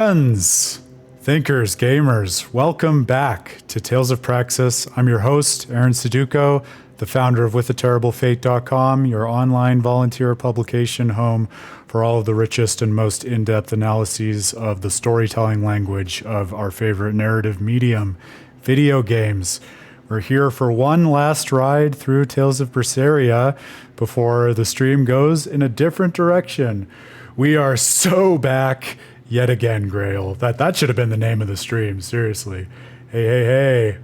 Friends, thinkers, gamers, welcome back to Tales of Praxis. I'm your host, Aaron Suduko, the founder of withatterriblefate.com, your online volunteer publication home for all of the richest and most in-depth analyses of the storytelling language of our favorite narrative medium, video games. We're here for one last ride through Tales of Berseria before the stream goes in a different direction. We are so back yet again, Grail. That should have been the name of the stream, seriously. Hey.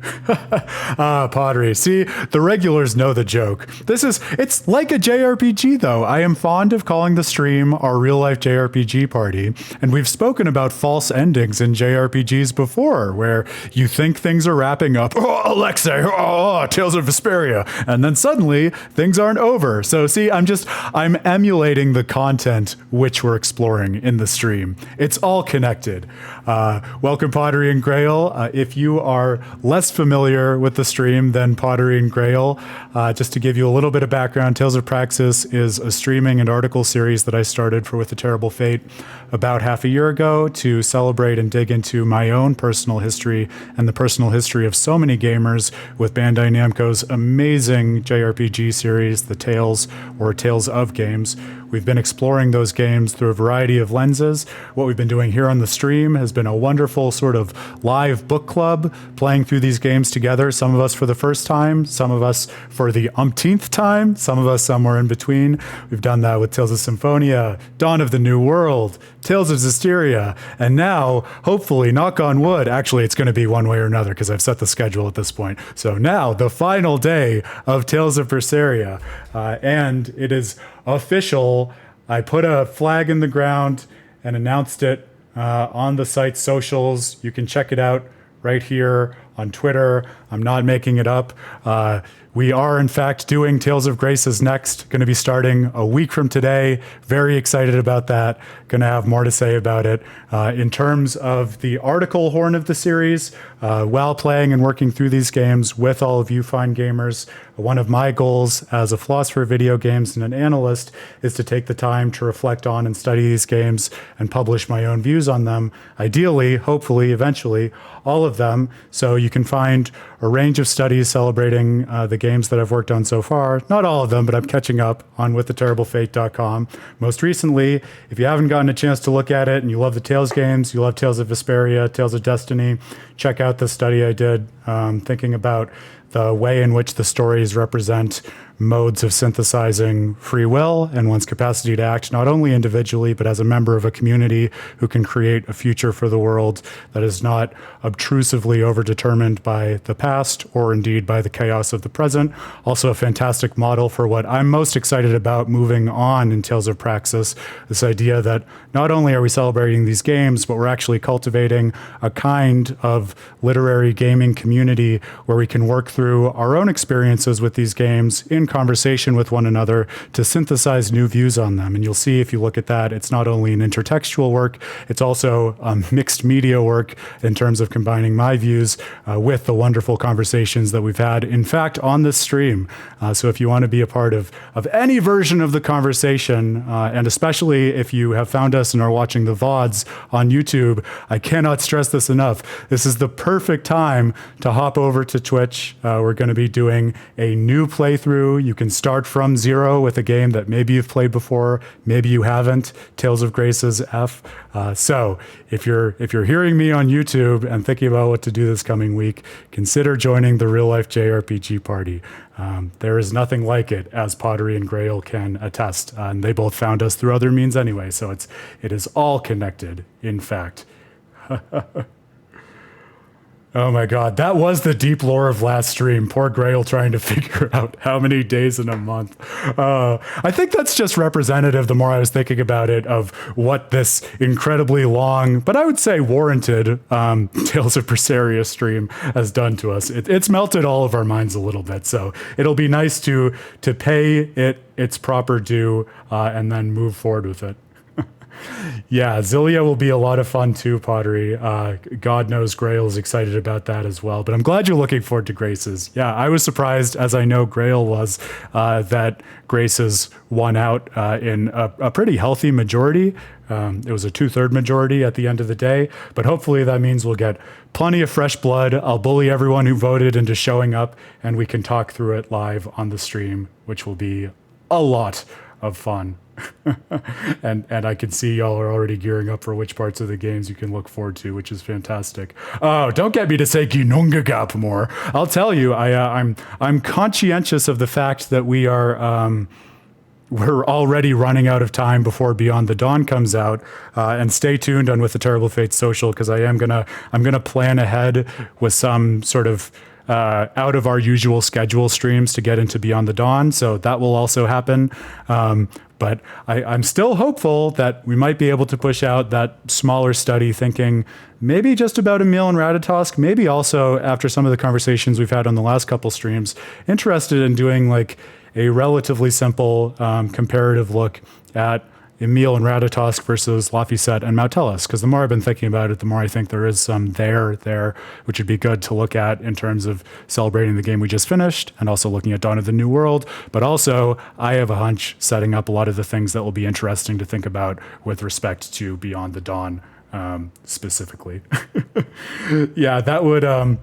Pottery. See, the regulars know the joke. It's like a JRPG, though. I am fond of calling the stream our real-life JRPG party, and we've spoken about false endings in JRPGs before, where you think things are wrapping up. Oh, Alexei, Tales of Vesperia, and then suddenly, things aren't over. So see, I'm emulating the content which we're exploring in the stream. It's all connected. Welcome, Pottery and Grail. If you are less familiar with the stream than Pottery and Grail, just to give you a little bit of background, Tales of Praxis is a streaming and article series that I started for With a Terrible Fate about half a year ago to celebrate and dig into my own personal history and the personal history of so many gamers with Bandai Namco's amazing JRPG series, the Tales or Tales of games. We've been exploring those games through a variety of lenses. What we've been doing here on the stream has been a wonderful sort of live book club, playing through these games together, some of us for the first time, some of us for the umpteenth time, some of us somewhere in between. We've done that with Tales of Symphonia, Dawn of the New World, Tales of Zestiria, and now, hopefully, knock on wood, actually it's going to be one way or another because I've set the schedule at this point. So now, the final day of Tales of Berseria, and it is official. I put a flag in the ground and announced it on the site's socials. You can check it out right here on Twitter. I'm not making it up. We are, in fact, doing Tales of Graces next. Going to be starting a week from today. Very excited about that. Going to have more to say about it. In terms of the article horn of the series, while playing and working through these games with all of you fine gamers, one of my goals as a philosopher of video games and an analyst is to take the time to reflect on and study these games and publish my own views on them. Ideally, hopefully, eventually, all of them. So you can find a range of studies celebrating the games that I've worked on so far. Not all of them, but I'm catching up on withatterriblefate.com. Most recently, if you haven't gotten a chance to look at it and you love the Tales games, you love Tales of Vesperia, Tales of Destiny, check out the study I did thinking about the way in which the stories represent modes of synthesizing free will and one's capacity to act not only individually, but as a member of a community who can create a future for the world that is not obtrusively overdetermined by the past or indeed by the chaos of the present. Also a fantastic model for what I'm most excited about moving on in Tales of Praxis, this idea that not only are we celebrating these games, but we're actually cultivating a kind of literary gaming community where we can work through our own experiences with these games in conversation with one another to synthesize new views on them. And you'll see if you look at that, it's not only an intertextual work, it's also a mixed media work in terms of combining my views with the wonderful conversations that we've had, in fact, on this stream. So if you want to be a part of any version of the conversation, and especially if you have found us and are watching the VODs on YouTube, I cannot stress this enough. This is the perfect time to hop over to Twitch. We're going to be doing a new playthrough. You can start from zero with a game that maybe you've played before, maybe you haven't, Tales of Graces F. So if you're hearing me on YouTube and thinking about what to do this coming week, consider joining the real life JRPG party. There is nothing like it, as Pottery and Grail can attest. And they both found us through other means anyway, so it is all connected, in fact. Oh my God, that was the deep lore of last stream. Poor Grail trying to figure out how many days in a month. I think that's just representative, the more I was thinking about it, of what this incredibly long, but I would say warranted, Tales of Berseria stream has done to us. It's melted all of our minds a little bit, so it'll be nice to pay it its proper due and then move forward with it. Yeah, Zilia will be a lot of fun too, Pottery. God knows Grail is excited about that as well. But I'm glad you're looking forward to Graces. Yeah, I was surprised, as I know Grail was, that Graces won out in a pretty healthy majority. It was a 2/3 majority at the end of the day. But hopefully that means we'll get plenty of fresh blood. I'll bully everyone who voted into showing up, and we can talk through it live on the stream, which will be a lot of fun. and I can see y'all are already gearing up for which parts of the games you can look forward to, which is fantastic. Oh, don't get me to say Ginungagap more. I'll tell you, I'm conscientious of the fact that we're already running out of time before Beyond the Dawn comes out, and stay tuned on With the Terrible Fates social, because I'm gonna plan ahead with some sort of out of our usual schedule streams to get into Beyond the Dawn, so that will also happen. But I'm still hopeful that we might be able to push out that smaller study, thinking maybe just about Emil and Ratatosk, maybe also after some of the conversations we've had on the last couple streams, interested in doing like a relatively simple comparative look at Emil and Ratatosk versus Laphicet and Mautelis, because the more I've been thinking about it, the more I think there is some there, which would be good to look at in terms of celebrating the game we just finished and also looking at Dawn of the New World. But also, I have a hunch setting up a lot of the things that will be interesting to think about with respect to Beyond the Dawn specifically. Yeah, that would...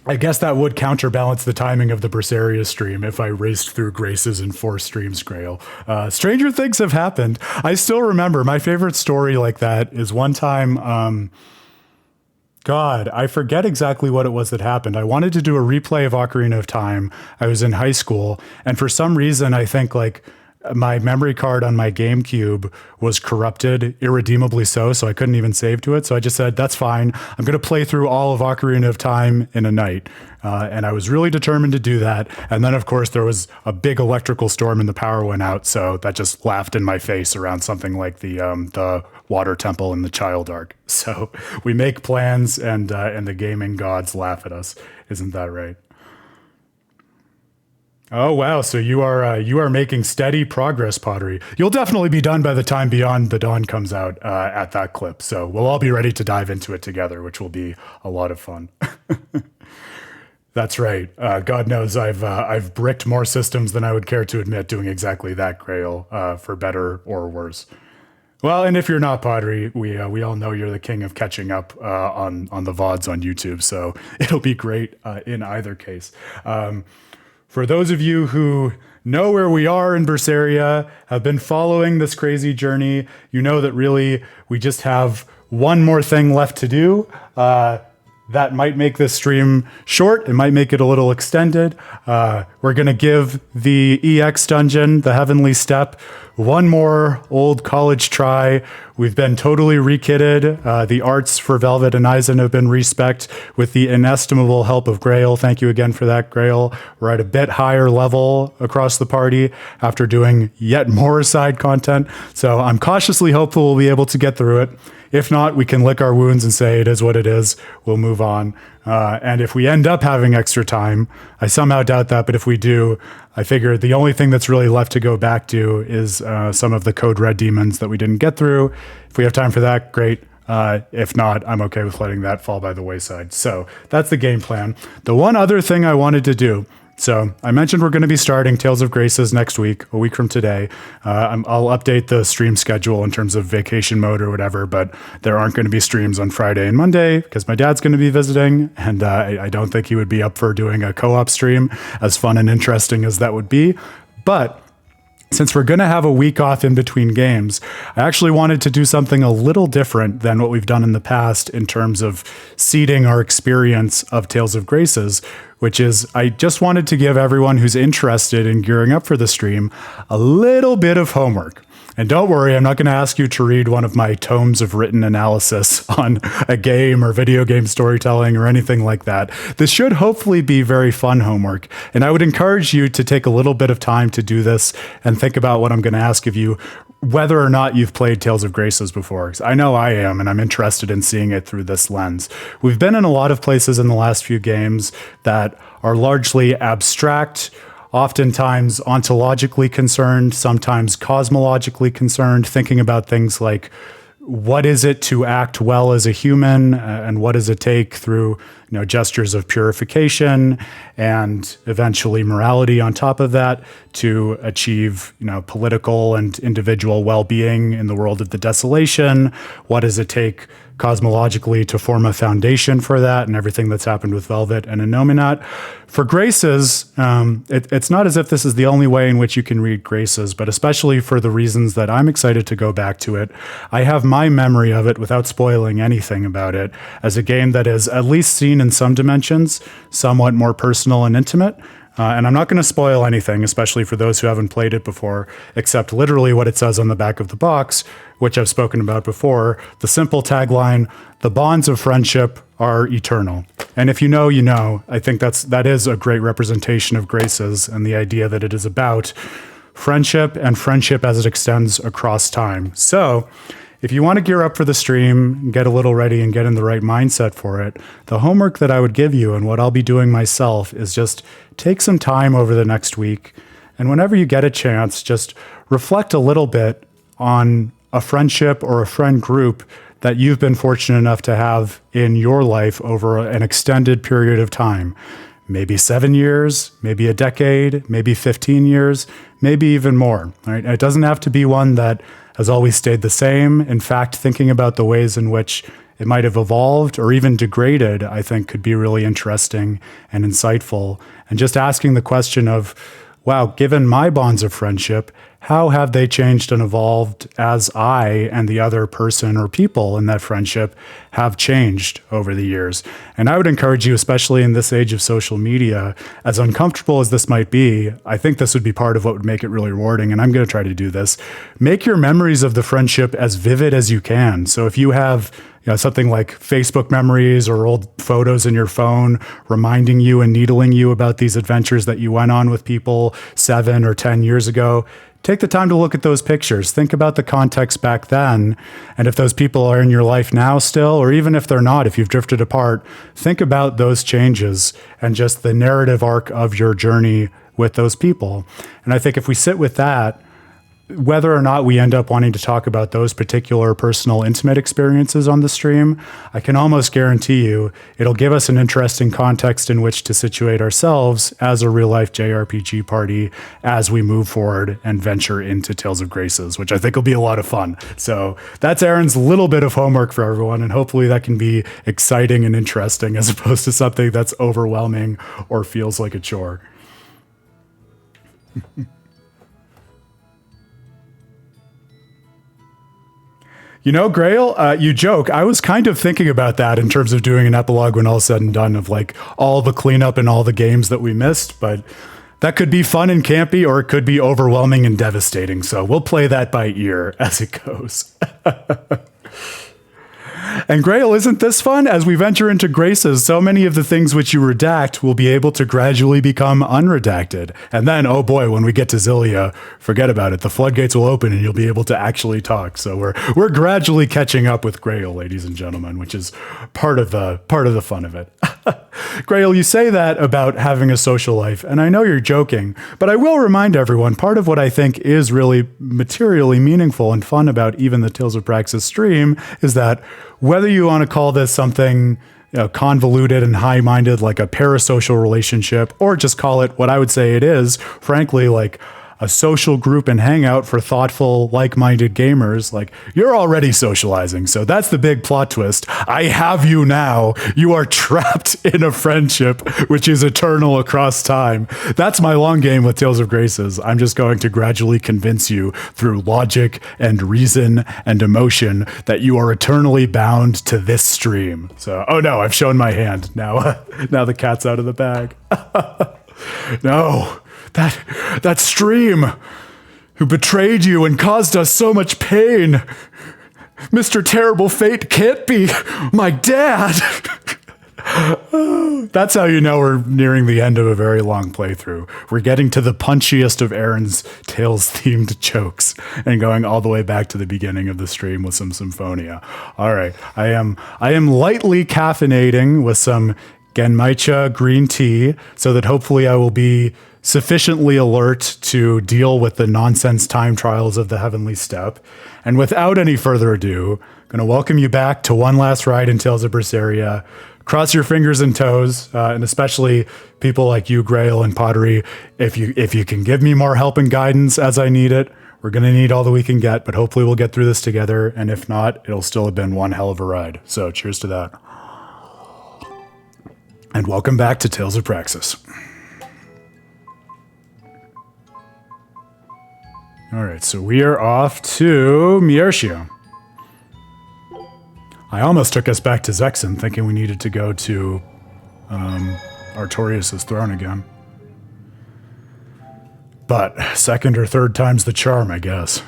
I guess that would counterbalance the timing of the Berseria stream if I raced through Graces in 4 streams, Grail. Stranger things have happened. I still remember my favorite story like that is one time, God, I forget exactly what it was that happened. I wanted to do a replay of Ocarina of Time. I was in high school, and for some reason, I think like my memory card on my GameCube was corrupted, irredeemably so I couldn't even save to it. So I just said, that's fine. I'm going to play through all of Ocarina of Time in a night. And I was really determined to do that. And then, of course, there was a big electrical storm and the power went out. So that just laughed in my face around something like the Water Temple and the Child Arc. So we make plans and the gaming gods laugh at us. Isn't that right? Oh, wow. So you are making steady progress, Pottery. You'll definitely be done by the time Beyond the Dawn comes out at that clip. So we'll all be ready to dive into it together, which will be a lot of fun. That's right. God knows I've bricked more systems than I would care to admit doing exactly that, Grail, for better or worse. Well, and if you're not, Pottery, we all know you're the king of catching up on the VODs on YouTube. So it'll be great in either case. For those of you who know where we are in Berseria, have been following this crazy journey, you know that really we just have one more thing left to do. That might make this stream short. It might make it a little extended. We're going to give the EX dungeon, the Heavenly Steppe, one more old college try. We've been totally rekitted. The arts for Velvet and Eisen have been respec'd with the inestimable help of Grail. Thank you again for that, Grail. We're at a bit higher level across the party after doing yet more side content. So I'm cautiously hopeful we'll be able to get through it. If not, we can lick our wounds and say it is what it is. We'll move on. And if we end up having extra time, I somehow doubt that, but if we do, I figure the only thing that's really left to go back to is some of the Code Red demons that we didn't get through. If we have time for that, great. If not, I'm okay with letting that fall by the wayside. So that's the game plan. The one other thing I wanted to do, so I mentioned we're going to be starting Tales of Graces next week, a week from today. I'll update the stream schedule in terms of vacation mode or whatever, but there aren't going to be streams on Friday and Monday because my dad's going to be visiting, and I don't think he would be up for doing a co-op stream, as fun and interesting as that would be. But since we're going to have a week off in between games, I actually wanted to do something a little different than what we've done in the past in terms of seeding our experience of Tales of Graces, which is I just wanted to give everyone who's interested in gearing up for the stream a little bit of homework. And don't worry, I'm not going to ask you to read one of my tomes of written analysis on a game or video game storytelling or anything like that. This should hopefully be very fun homework. And I would encourage you to take a little bit of time to do this and think about what I'm going to ask of you, whether or not you've played Tales of Graces before. 'Cause I know I am, and I'm interested in seeing it through this lens. We've been in a lot of places in the last few games that are largely abstract, oftentimes ontologically concerned, sometimes cosmologically concerned, thinking about things like what is it to act well as a human, and what does it take through gestures of purification and eventually morality on top of that to achieve political and individual well-being in the world of the desolation. What does it take cosmologically to form a foundation for that, and everything that's happened with Velvet and Innominat. For Graces, it's not as if this is the only way in which you can read Graces, but especially for the reasons that I'm excited to go back to it. I have my memory of it, without spoiling anything about it, as a game that is at least seen in some dimensions, somewhat more personal and intimate. And I'm not going to spoil anything, especially for those who haven't played it before, except literally what it says on the back of the box, which I've spoken about before. The simple tagline, "The bonds of friendship are eternal." And if you know, you know. I think that is a great representation of Graces and the idea that it is about friendship and friendship as it extends across time. So if you want to gear up for the stream, get a little ready and get in the right mindset for it, the homework that I would give you and what I'll be doing myself is just take some time over the next week. And whenever you get a chance, just reflect a little bit on a friendship or a friend group that you've been fortunate enough to have in your life over an extended period of time. Maybe 7 years, maybe a decade, maybe 15 years, maybe even more. Right? It doesn't have to be one that has always stayed the same. In fact, thinking about the ways in which it might have evolved or even degraded, I think could be really interesting and insightful. And just asking the question of, wow, given my bonds of friendship, how have they changed and evolved as I and the other person or people in that friendship have changed over the years? And I would encourage you, especially in this age of social media, as uncomfortable as this might be, I think this would be part of what would make it really rewarding. And I'm going to try to do this. Make your memories of the friendship as vivid as you can. So if you have something like Facebook memories or old photos in your phone reminding you and needling you about these adventures that you went on with people 7 or 10 years ago, take the time to look at those pictures. Think about the context back then. And if those people are in your life now still, or even if they're not, if you've drifted apart, think about those changes and just the narrative arc of your journey with those people. And I think if we sit with that, whether or not we end up wanting to talk about those particular personal, intimate experiences on the stream, I can almost guarantee you it'll give us an interesting context in which to situate ourselves as a real-life JRPG party as we move forward and venture into Tales of Graces, which I think will be a lot of fun. So that's Aaron's little bit of homework for everyone, and hopefully that can be exciting and interesting as opposed to something that's overwhelming or feels like a chore. Grail, you joke. I was kind of thinking about that in terms of doing an epilogue when all's said and done of like all the cleanup and all the games that we missed, but that could be fun and campy, or it could be overwhelming and devastating. So we'll play that by ear as it goes. And Grail, isn't this fun? As we venture into Graces, so many of the things which you redact will be able to gradually become unredacted. And then, oh boy, when we get to Xillia, forget about it. The floodgates will open and you'll be able to actually talk. So we're gradually catching up with Grail, ladies and gentlemen, which is part of the fun of it. Grail, you say that about having a social life, and I know you're joking, but I will remind everyone, part of what I think is really materially meaningful and fun about even the Tales of Praxis stream is that whether you want to call this something convoluted and high-minded like a parasocial relationship, or just call it what I would say it is, frankly, like a social group and hangout for thoughtful, like-minded gamers, like you're already socializing. So that's the big plot twist. I have you now. You are trapped in a friendship which is eternal across time. That's my long game with Tales of Graces. I'm just going to gradually convince you through logic and reason and emotion that you are eternally bound to this stream. So, oh no, I've shown my hand. Now the cat's out of the bag. No. That stream who betrayed you and caused us so much pain. Mr. Terrible Fate can't be my dad. That's how you know we're nearing the end of a very long playthrough. We're getting to the punchiest of Aaron's Tales-themed jokes and going all the way back to the beginning of the stream with some Symphonia. All right, I am lightly caffeinating with some Genmaicha green tea, so that hopefully I will be sufficiently alert to deal with the nonsense time trials of the Heavenly Steppe. And without any further ado, I'm going to welcome you back to one last ride in Tales of Berseria. Cross your fingers and toes, and especially people like you, Grail and Pottery, if you can give me more help and guidance as I need it. We're going to need all that we can get, but hopefully we'll get through this together. And if not, it'll still have been one hell of a ride. So cheers to that. And welcome back to Tales of Praxis. All right, so we are off to Miershio. I almost took us back to Zexen, thinking we needed to go to Artorias' throne again. But second or third time's the charm, I guess.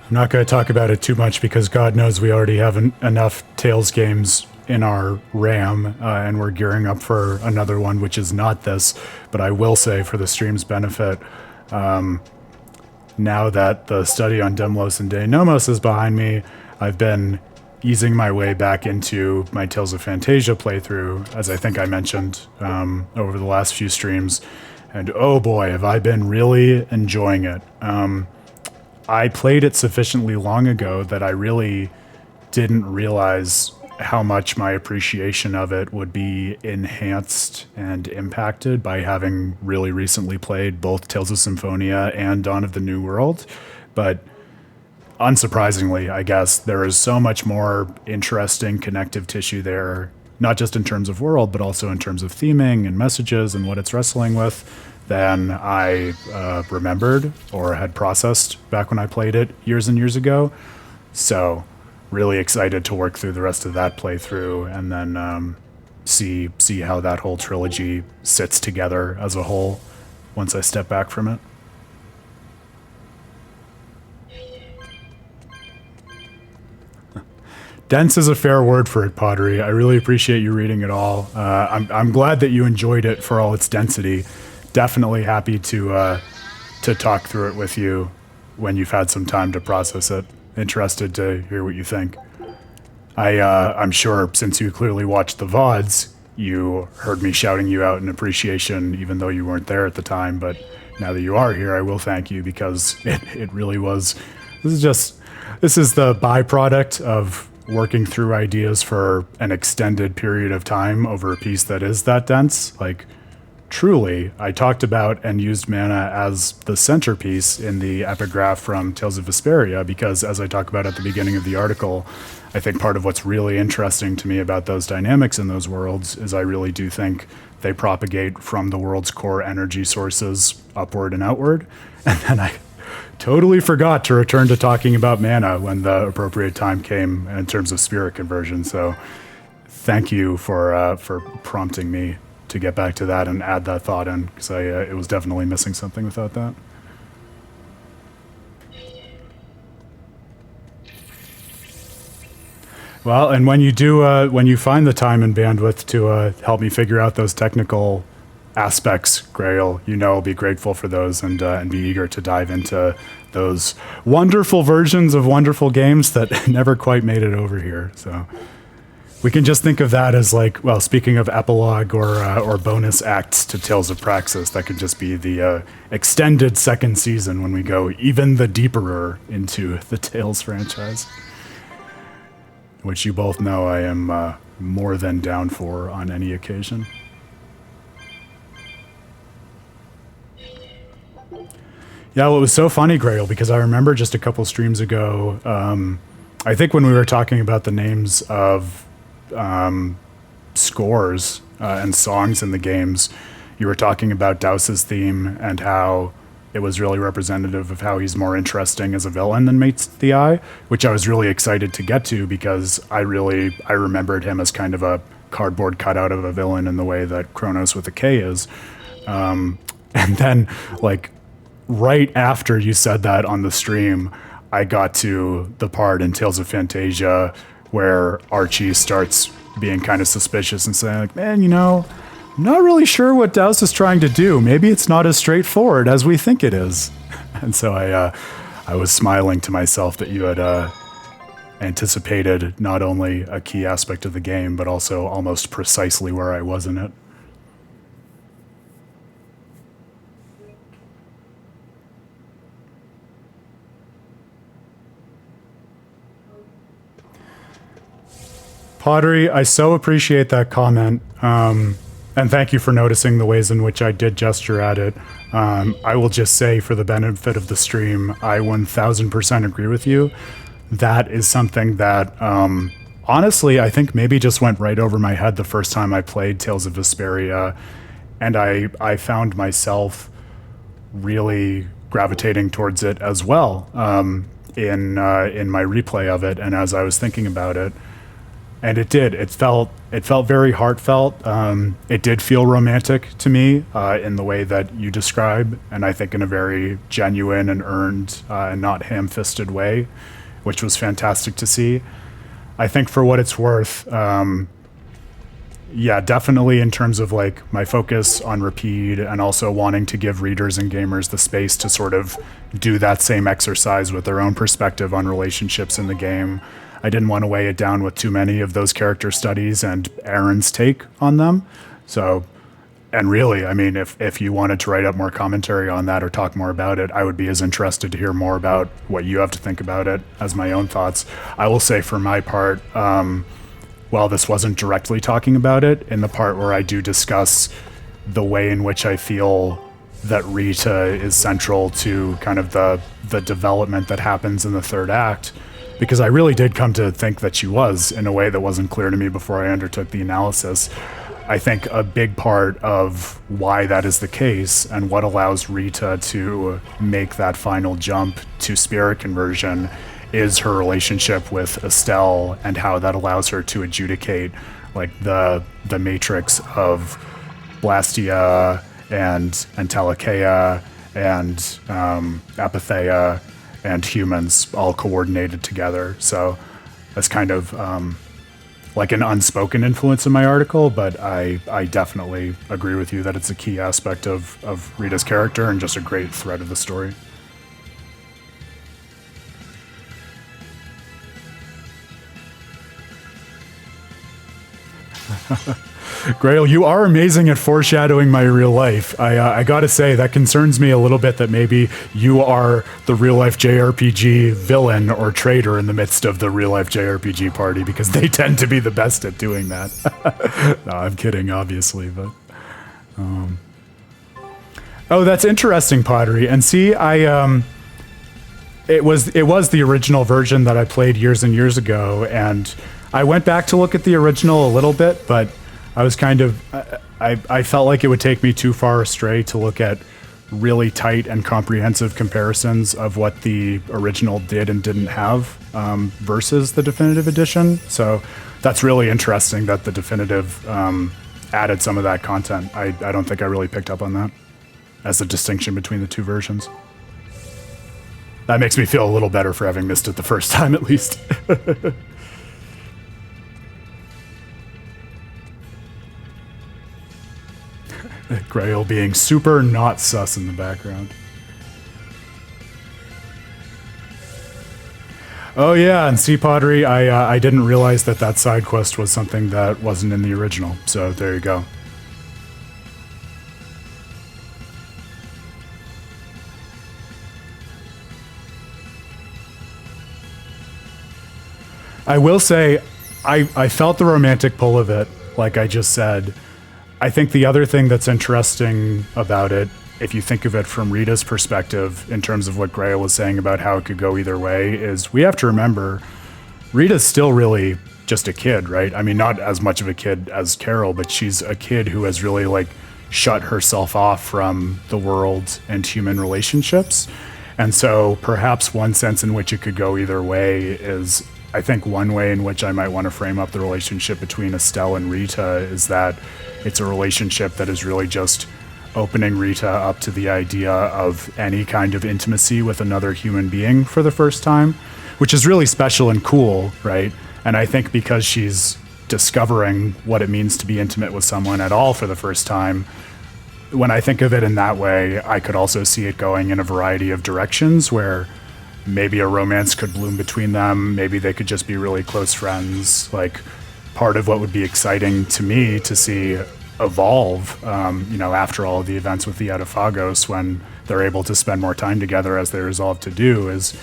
I'm not going to talk about it too much because God knows we already have enough Tales games in our RAM, and we're gearing up for another one, which is not this. But I will say, for the stream's benefit, now that the study on Demlos and Denomos is behind me, I've been easing my way back into my Tales of Fantasia playthrough, as I think I mentioned over the last few streams. And oh boy, have I been really enjoying it. I played it sufficiently long ago that I really didn't realize how much my appreciation of it would be enhanced and impacted by having really recently played both Tales of Symphonia and Dawn of the New World. But unsurprisingly, I guess, there is so much more interesting connective tissue there, not just in terms of world, but also in terms of theming and messages and what it's wrestling with, than I remembered or had processed back when I played it years and years ago. So really excited to work through the rest of that playthrough and then see how that whole trilogy sits together as a whole once I step back from it. Dense is a fair word for it, Pottery. I really appreciate you reading it all. I'm glad that you enjoyed it for all its density. Definitely happy to talk through it with you when you've had some time to process it. Interested to hear what you think. I'm sure since you clearly watched the VODs, you heard me shouting you out in appreciation, even though you weren't there at the time. But now that you are here, I will thank you because it really was. This is the byproduct of working through ideas for an extended period of time over a piece that is that dense. Like, truly, I talked about and used mana as the centerpiece in the epigraph from Tales of Vesperia because, as I talk about at the beginning of the article, I think part of what's really interesting to me about those dynamics in those worlds is I really do think they propagate from the world's core energy sources upward and outward. And then I totally forgot to return to talking about mana when the appropriate time came in terms of spirit conversion. So thank you for prompting me to get back to that and add that thought in, because it was definitely missing something without that. Well, and when you do, when you find the time and bandwidth to help me figure out those technical aspects, Grail, I'll be grateful for those and be eager to dive into those wonderful versions of wonderful games that never quite made it over here. So we can just think of that as like, well, speaking of epilogue or bonus acts to Tales of Praxis, that could just be the extended second season when we go even the deeperer into the Tales franchise, which you both know I am more than down for on any occasion. Yeah, well, it was so funny, Grail, because I remember just a couple streams ago, I think when we were talking about the names of scores and songs in the games, you were talking about Daus's theme and how it was really representative of how he's more interesting as a villain than meets the eye, which I was really excited to get to because I remembered him as kind of a cardboard cutout of a villain in the way that Kronos with a K is. And then, like, right after you said that on the stream, I got to the part in Tales of Fantasia where Archie starts being kind of suspicious and saying, like, man, I'm not really sure what Daus is trying to do. Maybe it's not as straightforward as we think it is. And so I was smiling to myself that you had anticipated not only a key aspect of the game, but also almost precisely where I was in it. Pottery, I so appreciate that comment. And thank you for noticing the ways in which I did gesture at it. I will just say, for the benefit of the stream, I 1000% agree with you. That is something that, honestly, I think maybe just went right over my head the first time I played Tales of Berseria, and I found myself really gravitating towards it as well in my replay of it, and as I was thinking about it. And it did. It felt very heartfelt. It did feel romantic to me in the way that you describe, and I think in a very genuine and earned and not ham-fisted way, which was fantastic to see. I think for what it's worth, yeah, definitely in terms of like my focus on repeat and also wanting to give readers and gamers the space to sort of do that same exercise with their own perspective on relationships in the game. I didn't want to weigh it down with too many of those character studies and Aaron's take on them. So, and really, I mean, if you wanted to write up more commentary on that or talk more about it, I would be as interested to hear more about what you have to think about it as my own thoughts. I will say for my part, while this wasn't directly talking about it, in the part where I do discuss the way in which I feel that Rita is central to kind of the development that happens in the third act, because I really did come to think that she was in a way that wasn't clear to me before I undertook the analysis. I think a big part of why that is the case and what allows Rita to make that final jump to spirit conversion is her relationship with Estelle and how that allows her to adjudicate like the matrix of Blastia and Telekea and Apatheia and humans all coordinated together. So that's kind of like an unspoken influence in my article, but I definitely agree with you that it's a key aspect of Rita's character and just a great thread of the story. Grail, you are amazing at foreshadowing my real life. I gotta say, that concerns me a little bit that maybe you are the real-life JRPG villain or traitor in the midst of the real-life JRPG party, because they tend to be the best at doing that. No, I'm kidding, obviously, but... Oh, that's interesting, Pottery. And see, it was the original version that I played years and years ago, and I went back to look at the original a little bit, but I was kind of, I felt like it would take me too far astray to look at really tight and comprehensive comparisons of what the original did and didn't have versus the definitive edition. So that's really interesting that the definitive added some of that content. I don't think I really picked up on that as a distinction between the two versions. That makes me feel a little better for having missed it the first time, at least. Grail being super not sus in the background. Oh yeah, and see, Pottery, I didn't realize that side quest was something that wasn't in the original, so there you go. I will say, I felt the romantic pull of it, like I just said. I think the other thing that's interesting about it, if you think of it from Rita's perspective, in terms of what Grail was saying about how it could go either way, is we have to remember Rita's still really just a kid, right? I mean, not as much of a kid as Carol, but she's a kid who has really like shut herself off from the world and human relationships. And so perhaps one sense in which it could go either way is, I think one way in which I might want to frame up the relationship between Estelle and Rita is that it's a relationship that is really just opening Rita up to the idea of any kind of intimacy with another human being for the first time, which is really special and cool, right? And I think because she's discovering what it means to be intimate with someone at all for the first time, when I think of it in that way, I could also see it going in a variety of directions where maybe a romance could bloom between them. Maybe they could just be really close friends. Like, part of what would be exciting to me to see evolve, after all of the events with the Edifagos, when they're able to spend more time together as they resolve to do, is,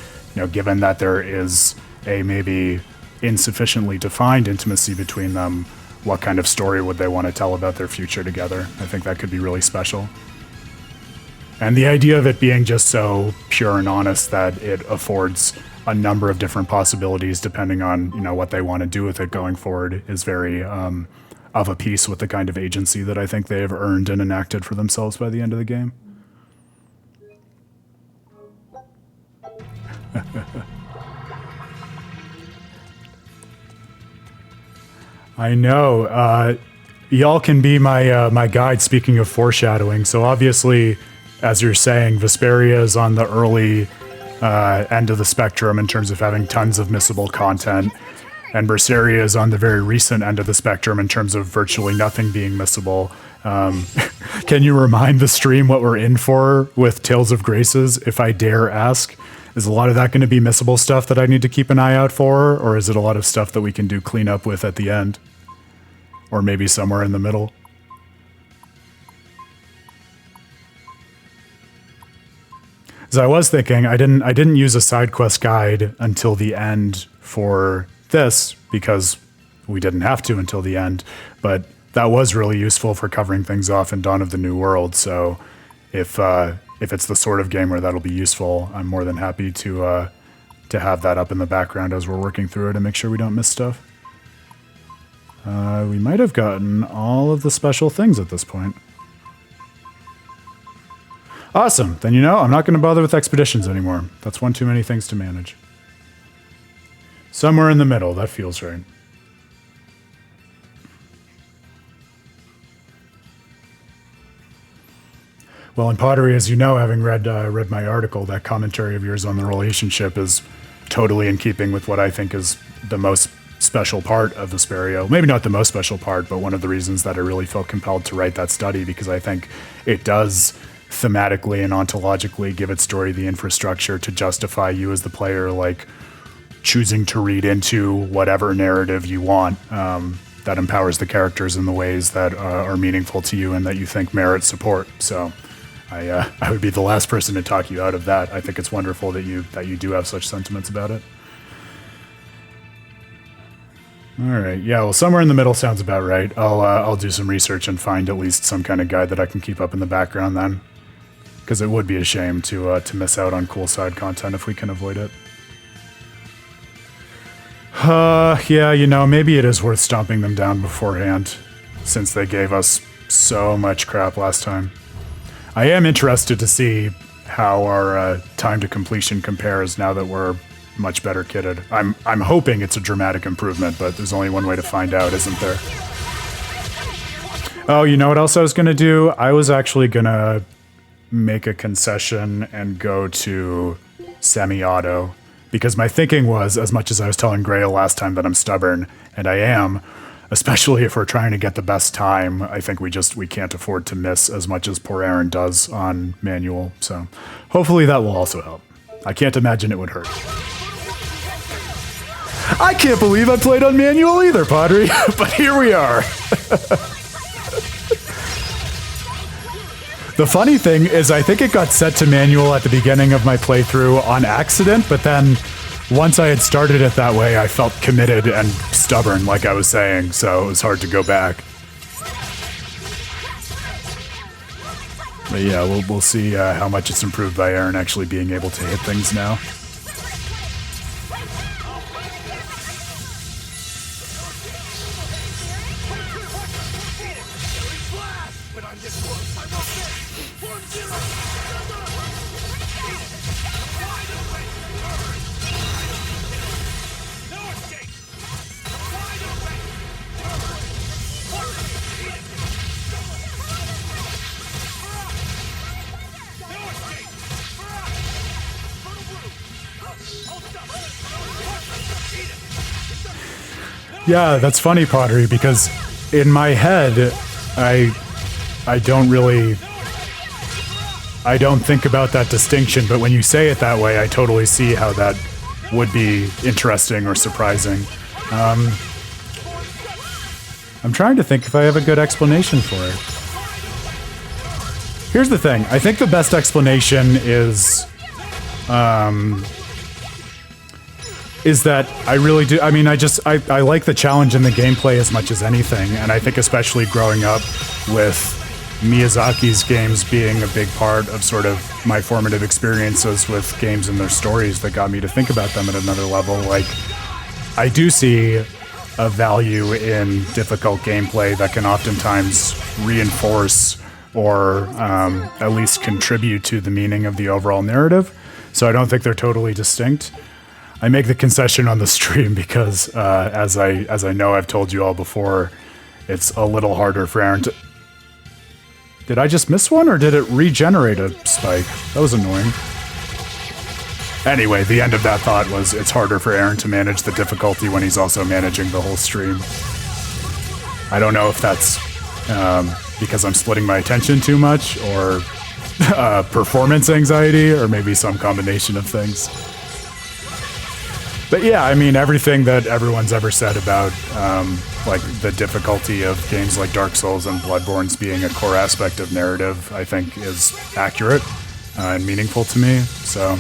given that there is a maybe insufficiently defined intimacy between them, what kind of story would they want to tell about their future together? I think that could be really special. And the idea of it being just so pure and honest that it affords a number of different possibilities depending on, what they want to do with it going forward is very of a piece with the kind of agency that I think they have earned and enacted for themselves by the end of the game. I know. Y'all can be my guide, speaking of foreshadowing. So obviously, as you're saying, Vesperia is on the early end of the spectrum in terms of having tons of missable content, and Berseria is on the very recent end of the spectrum in terms of virtually nothing being missable. Can you remind the stream what we're in for with Tales of Graces, if I dare ask? Is a lot of that going to be missable stuff that I need to keep an eye out for, or is it a lot of stuff that we can do cleanup with at the end? Or maybe somewhere in the middle? As I was thinking, I didn't use a side quest guide until the end for this because we didn't have to until the end, but that was really useful for covering things off in Dawn of the New World. So if it's the sort of game where that'll be useful, I'm more than happy to have that up in the background as we're working through it and make sure we don't miss stuff. We might have gotten all of the special things at this point. Awesome. Then I'm not going to bother with expeditions anymore. That's one too many things to manage. Somewhere in the middle. That feels right. Well, in Pottery, as you know, having read my article, that commentary of yours on the relationship is totally in keeping with what I think is the most special part of Vesperia. Maybe not the most special part, but one of the reasons that I really felt compelled to write that study, because I think it does thematically and ontologically give its story the infrastructure to justify you as the player, like, choosing to read into whatever narrative you want that empowers the characters in the ways that are meaningful to you and that you think merit support. So I would be the last person to talk you out of that. I think it's wonderful that you do have such sentiments about it. All right, yeah, well, somewhere in the middle sounds about right. I'll do some research and find at least some kind of guide that I can keep up in the background then, because it would be a shame to miss out on cool side content if we can avoid it. Yeah, maybe it is worth stomping them down beforehand, since they gave us so much crap last time. I am interested to see how our time to completion compares now that we're much better kitted. I'm hoping it's a dramatic improvement, but there's only one way to find out, isn't there? Oh, you know what else I was going to do? I was actually going to make a concession and go to semi-auto, because my thinking was, as much as I was telling Grail last time that I'm stubborn, and I am, especially if we're trying to get the best time, I think we can't afford to miss as much as poor Aaron does on manual. So hopefully that will also help. I can't imagine it would hurt. I can't believe I played on manual either, Padre, but here we are. The funny thing is, I think it got set to manual at the beginning of my playthrough on accident, but then once I had started it that way, I felt committed and stubborn, like I was saying, so it was hard to go back. But yeah, we'll see how much it's improved by Aaron actually being able to hit things now. Yeah, that's funny, Pottery, because in my head, I don't really... I don't think about that distinction, but when you say it that way, I totally see how that would be interesting or surprising. I'm trying to think if I have a good explanation for it. Here's the thing. I think the best explanation is that I really do. I mean, I like the challenge in the gameplay as much as anything, and I think especially growing up with Miyazaki's games being a big part of sort of my formative experiences with games and their stories that got me to think about them at another level. Like, I do see a value in difficult gameplay that can oftentimes reinforce or at least contribute to the meaning of the overall narrative. So I don't think they're totally distinct. I make the concession on the stream because, as I know I've told you all before, it's a little harder for Aaron to... Did I just miss one, or did it regenerate a spike? That was annoying. Anyway, the end of that thought was it's harder for Aaron to manage the difficulty when he's also managing the whole stream. I don't know if that's because I'm splitting my attention too much, or performance anxiety, or maybe some combination of things. But yeah, I mean, everything that everyone's ever said about like the difficulty of games like Dark Souls and Bloodborne's being a core aspect of narrative, I think is accurate and meaningful to me. So,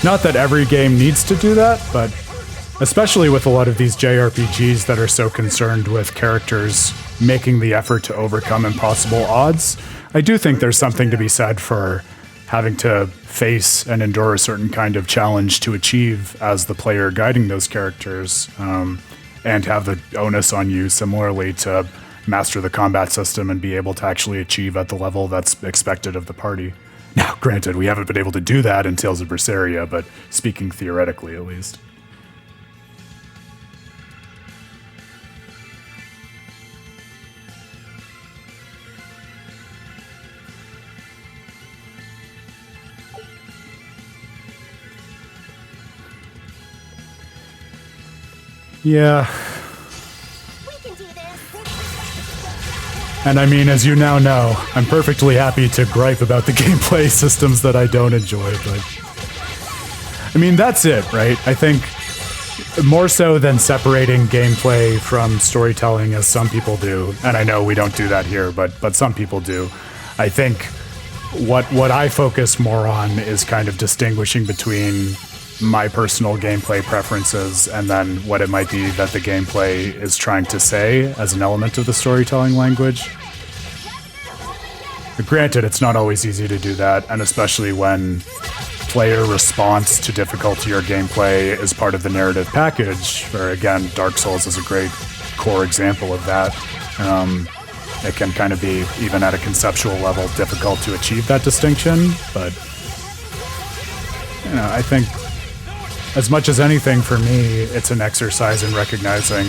not that every game needs to do that, but especially with a lot of these JRPGs that are so concerned with characters making the effort to overcome impossible odds, I do think there's something to be said for having to face and endure a certain kind of challenge to achieve as the player guiding those characters, and have the onus on you similarly to master the combat system and be able to actually achieve at the level that's expected of the party. Now, granted, we haven't been able to do that in Tales of Berseria, but speaking theoretically at least. Yeah. And I mean, as you now know, I'm perfectly happy to gripe about the gameplay systems that I don't enjoy, but... I mean, that's it, right? I think more so than separating gameplay from storytelling, as some people do, and I know we don't do that here, but some people do, I think what I focus more on is kind of distinguishing between my personal gameplay preferences and then what it might be that the gameplay is trying to say as an element of the storytelling language. But granted, it's not always easy to do that, and especially when player response to difficulty or gameplay is part of the narrative package, where again, Dark Souls is a great core example of that. It can kind of be, even at a conceptual level, difficult to achieve that distinction, but you know, I think as much as anything for me, it's an exercise in recognizing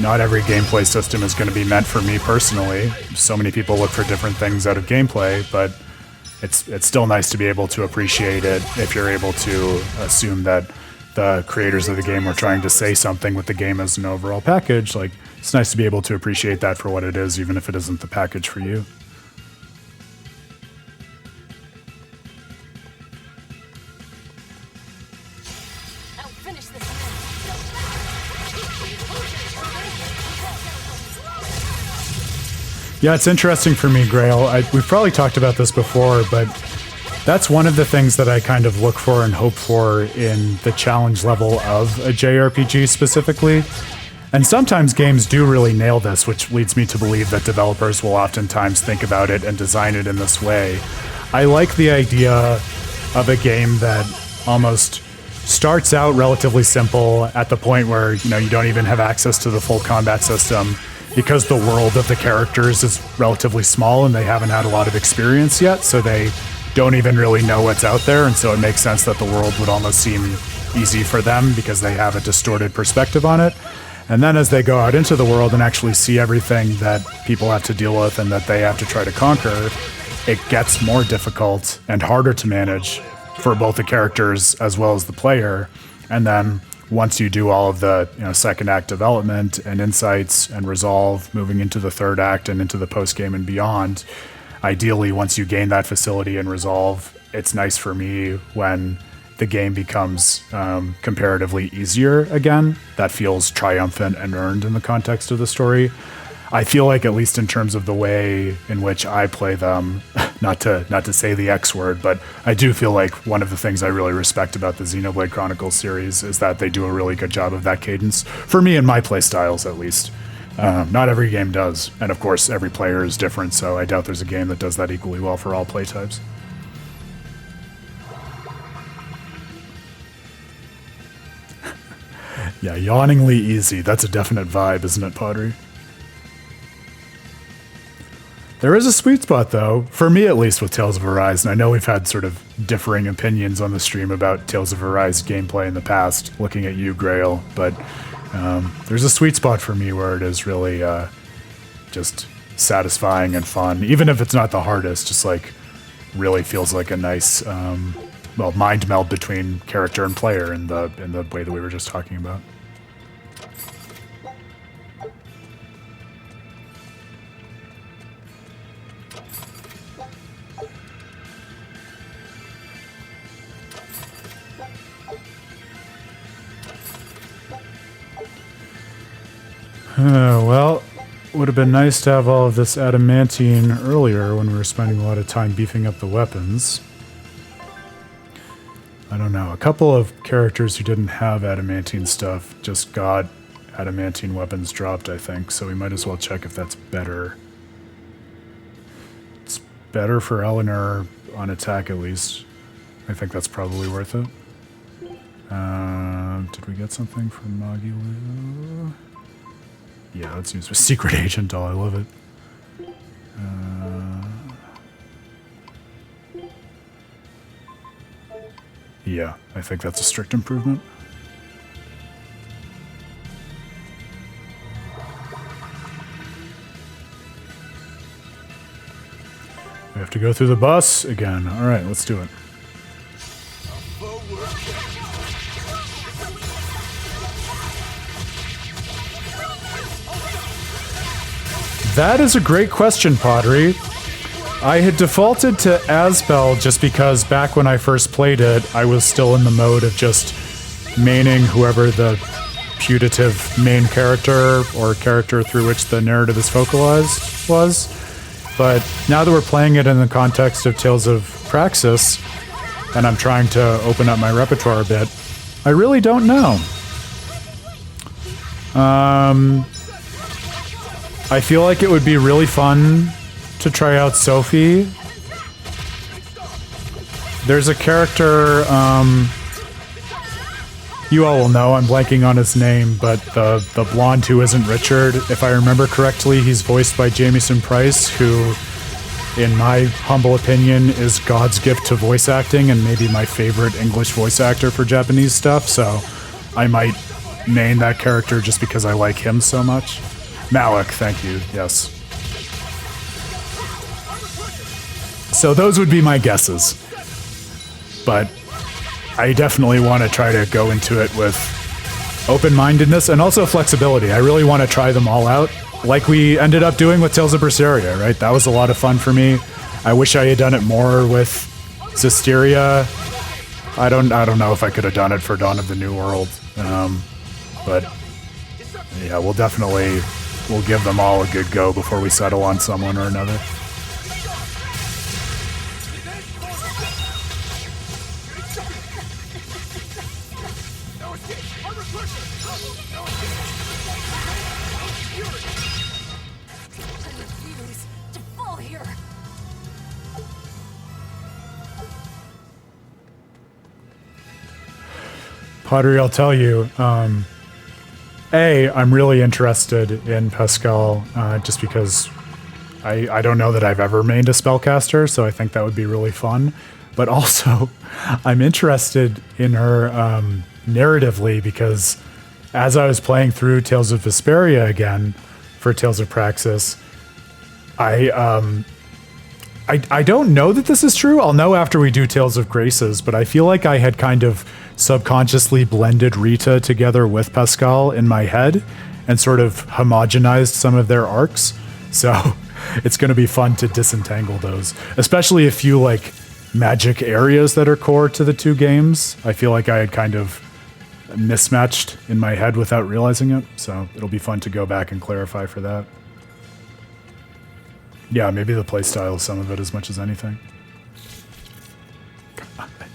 not every gameplay system is going to be meant for me personally. So many people look for different things out of gameplay, but it's still nice to be able to appreciate it if you're able to assume that the creators of the game were trying to say something with the game as an overall package. Like, it's nice to be able to appreciate that for what it is, even if it isn't the package for you. Yeah, it's interesting for me, Grail. We've probably talked about this before, but that's one of the things that I kind of look for and hope for in the challenge level of a JRPG specifically. And sometimes games do really nail this, which leads me to believe that developers will oftentimes think about it and design it in this way. I like the idea of a game that almost starts out relatively simple at the point where, you know, you don't even have access to the full combat system, because the world of the characters is relatively small and they haven't had a lot of experience yet, so they don't even really know what's out there, and so it makes sense that the world would almost seem easy for them because they have a distorted perspective on it. And then as they go out into the world and actually see everything that people have to deal with and that they have to try to conquer, it gets more difficult and harder to manage for both the characters as well as the player. And then once you do all of the second act development and insights and resolve, moving into the third act and into the post game and beyond, ideally once you gain that facility and resolve, it's nice for me when the game becomes comparatively easier again. That feels triumphant and earned in the context of the story. I feel like, at least in terms of the way in which I play them, not to say the X word, but I do feel like one of the things I really respect about the Xenoblade Chronicles series is that they do a really good job of that cadence. For me and my play styles, at least. Not every game does. And of course, every player is different, so I doubt there's a game that does that equally well for all play types. Yeah, yawningly easy. That's a definite vibe, isn't it, Pottery? There is a sweet spot, though, for me at least, with Tales of Arise, and I know we've had sort of differing opinions on the stream about Tales of Arise gameplay in the past, looking at you, Grail, but there's a sweet spot for me where it is really just satisfying and fun, even if it's not the hardest, just like really feels like a nice mind meld between character and player in the way that we were just talking about. Well, would have been nice to have all of this adamantine earlier when we were spending a lot of time beefing up the weapons. I don't know. A couple of characters who didn't have adamantine stuff just got adamantine weapons dropped, I think, so we might as well check if that's better. It's better for Eleanor on attack, at least. I think that's probably worth it. Did we get something from Magilou? Yeah, let's use a secret agent. Oh, I love it. Yeah, I think that's a strict improvement. We have to go through the bus again. All right, let's do it. That is a great question, Pottery. I had defaulted to Asbel just because back when I first played it, I was still in the mode of just maining whoever the putative main character or character through which the narrative is focalized was. But now that we're playing it in the context of Tales of Praxis, and I'm trying to open up my repertoire a bit, I really don't know. I feel like it would be really fun to try out Sophie. There's a character, you all will know, I'm blanking on his name, but the blonde who isn't Richard, if I remember correctly, he's voiced by Jamieson Price, who, in my humble opinion, is God's gift to voice acting and maybe my favorite English voice actor for Japanese stuff, so I might main that character just because I like him so much. Malik, thank you, yes. So those would be my guesses. But I definitely want to try to go into it with open-mindedness and also flexibility. I really want to try them all out, like we ended up doing with Tales of Berseria, right? That was a lot of fun for me. I wish I had done it more with Zestiria. I don't know if I could have done it for Dawn of the New World. But yeah, we'll give them all a good go before we settle on someone or another. Pottery, I'll tell you, I'm really interested in Pascal, just because I don't know that I've ever mained a spellcaster, so I think that would be really fun. But also, I'm interested in her narratively, because as I was playing through Tales of Vesperia again for Tales of Praxis, I I don't know that this is true. I'll know after we do Tales of Graces, but I feel like I had kind of subconsciously blended Rita together with Pascal in my head and sort of homogenized some of their arcs. So it's going to be fun to disentangle those, especially a few like magic areas that are core to the two games. I feel like I had kind of mismatched in my head without realizing it. So it'll be fun to go back and clarify for that. Yeah, maybe the playstyle is some of it as much as anything.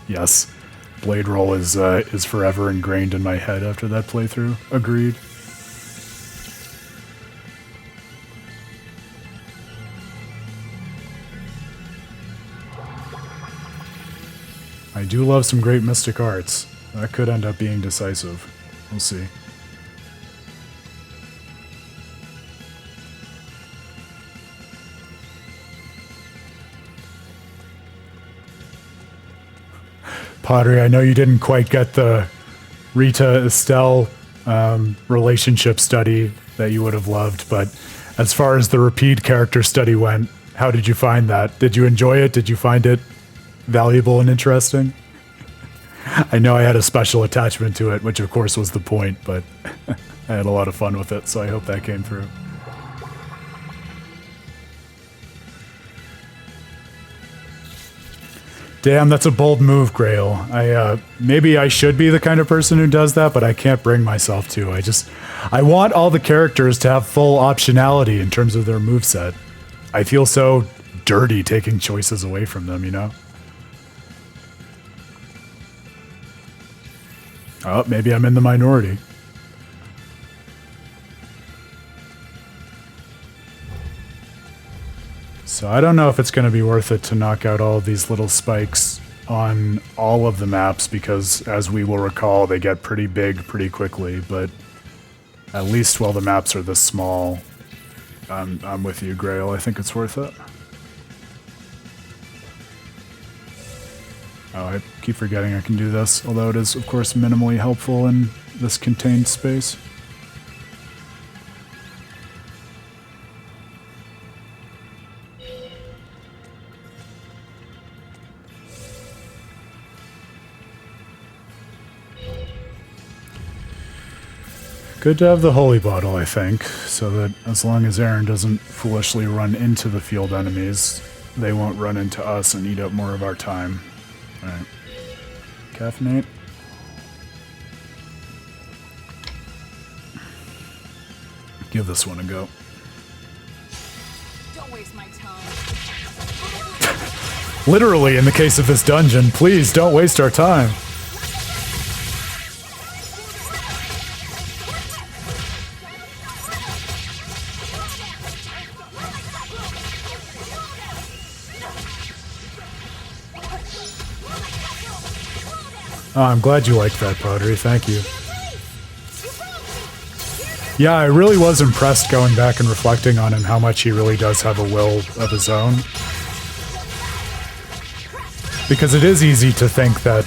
Yes, Blade Roll is forever ingrained in my head after that playthrough. Agreed. I do love some great mystic arts. That could end up being decisive. We'll see. Pottery, I know you didn't quite get the Rita Estelle relationship study that you would have loved, but as far as the repeat character study went, how did you find that? Did you enjoy it? Did you find it valuable and interesting? I know I had a special attachment to it, which of course was the point, but I had a lot of fun with it, so I hope that came through. Damn, that's a bold move, Grail. Maybe I should be the kind of person who does that, but I can't bring myself to. I want all the characters to have full optionality in terms of their moveset. I feel so dirty taking choices away from them, you know? Oh, maybe I'm in the minority. So I don't know if it's going to be worth it to knock out all of these little spikes on all of the maps, because as we will recall, they get pretty big pretty quickly, but at least while the maps are this small, I'm with you, Grail. I think it's worth it. Oh, I keep forgetting I can do this, although it is, of course, minimally helpful in this contained space. Good to have the holy bottle, I think, so that as long as Aaron doesn't foolishly run into the field enemies, they won't run into us and eat up more of our time. Alright. Caffeinate. Give this one a go. Don't waste my time. Literally, in the case of this dungeon, please don't waste our time. Oh, I'm glad you liked that, Pottery. Thank you. Yeah, I really was impressed going back and reflecting on him, how much he really does have a will of his own. Because it is easy to think that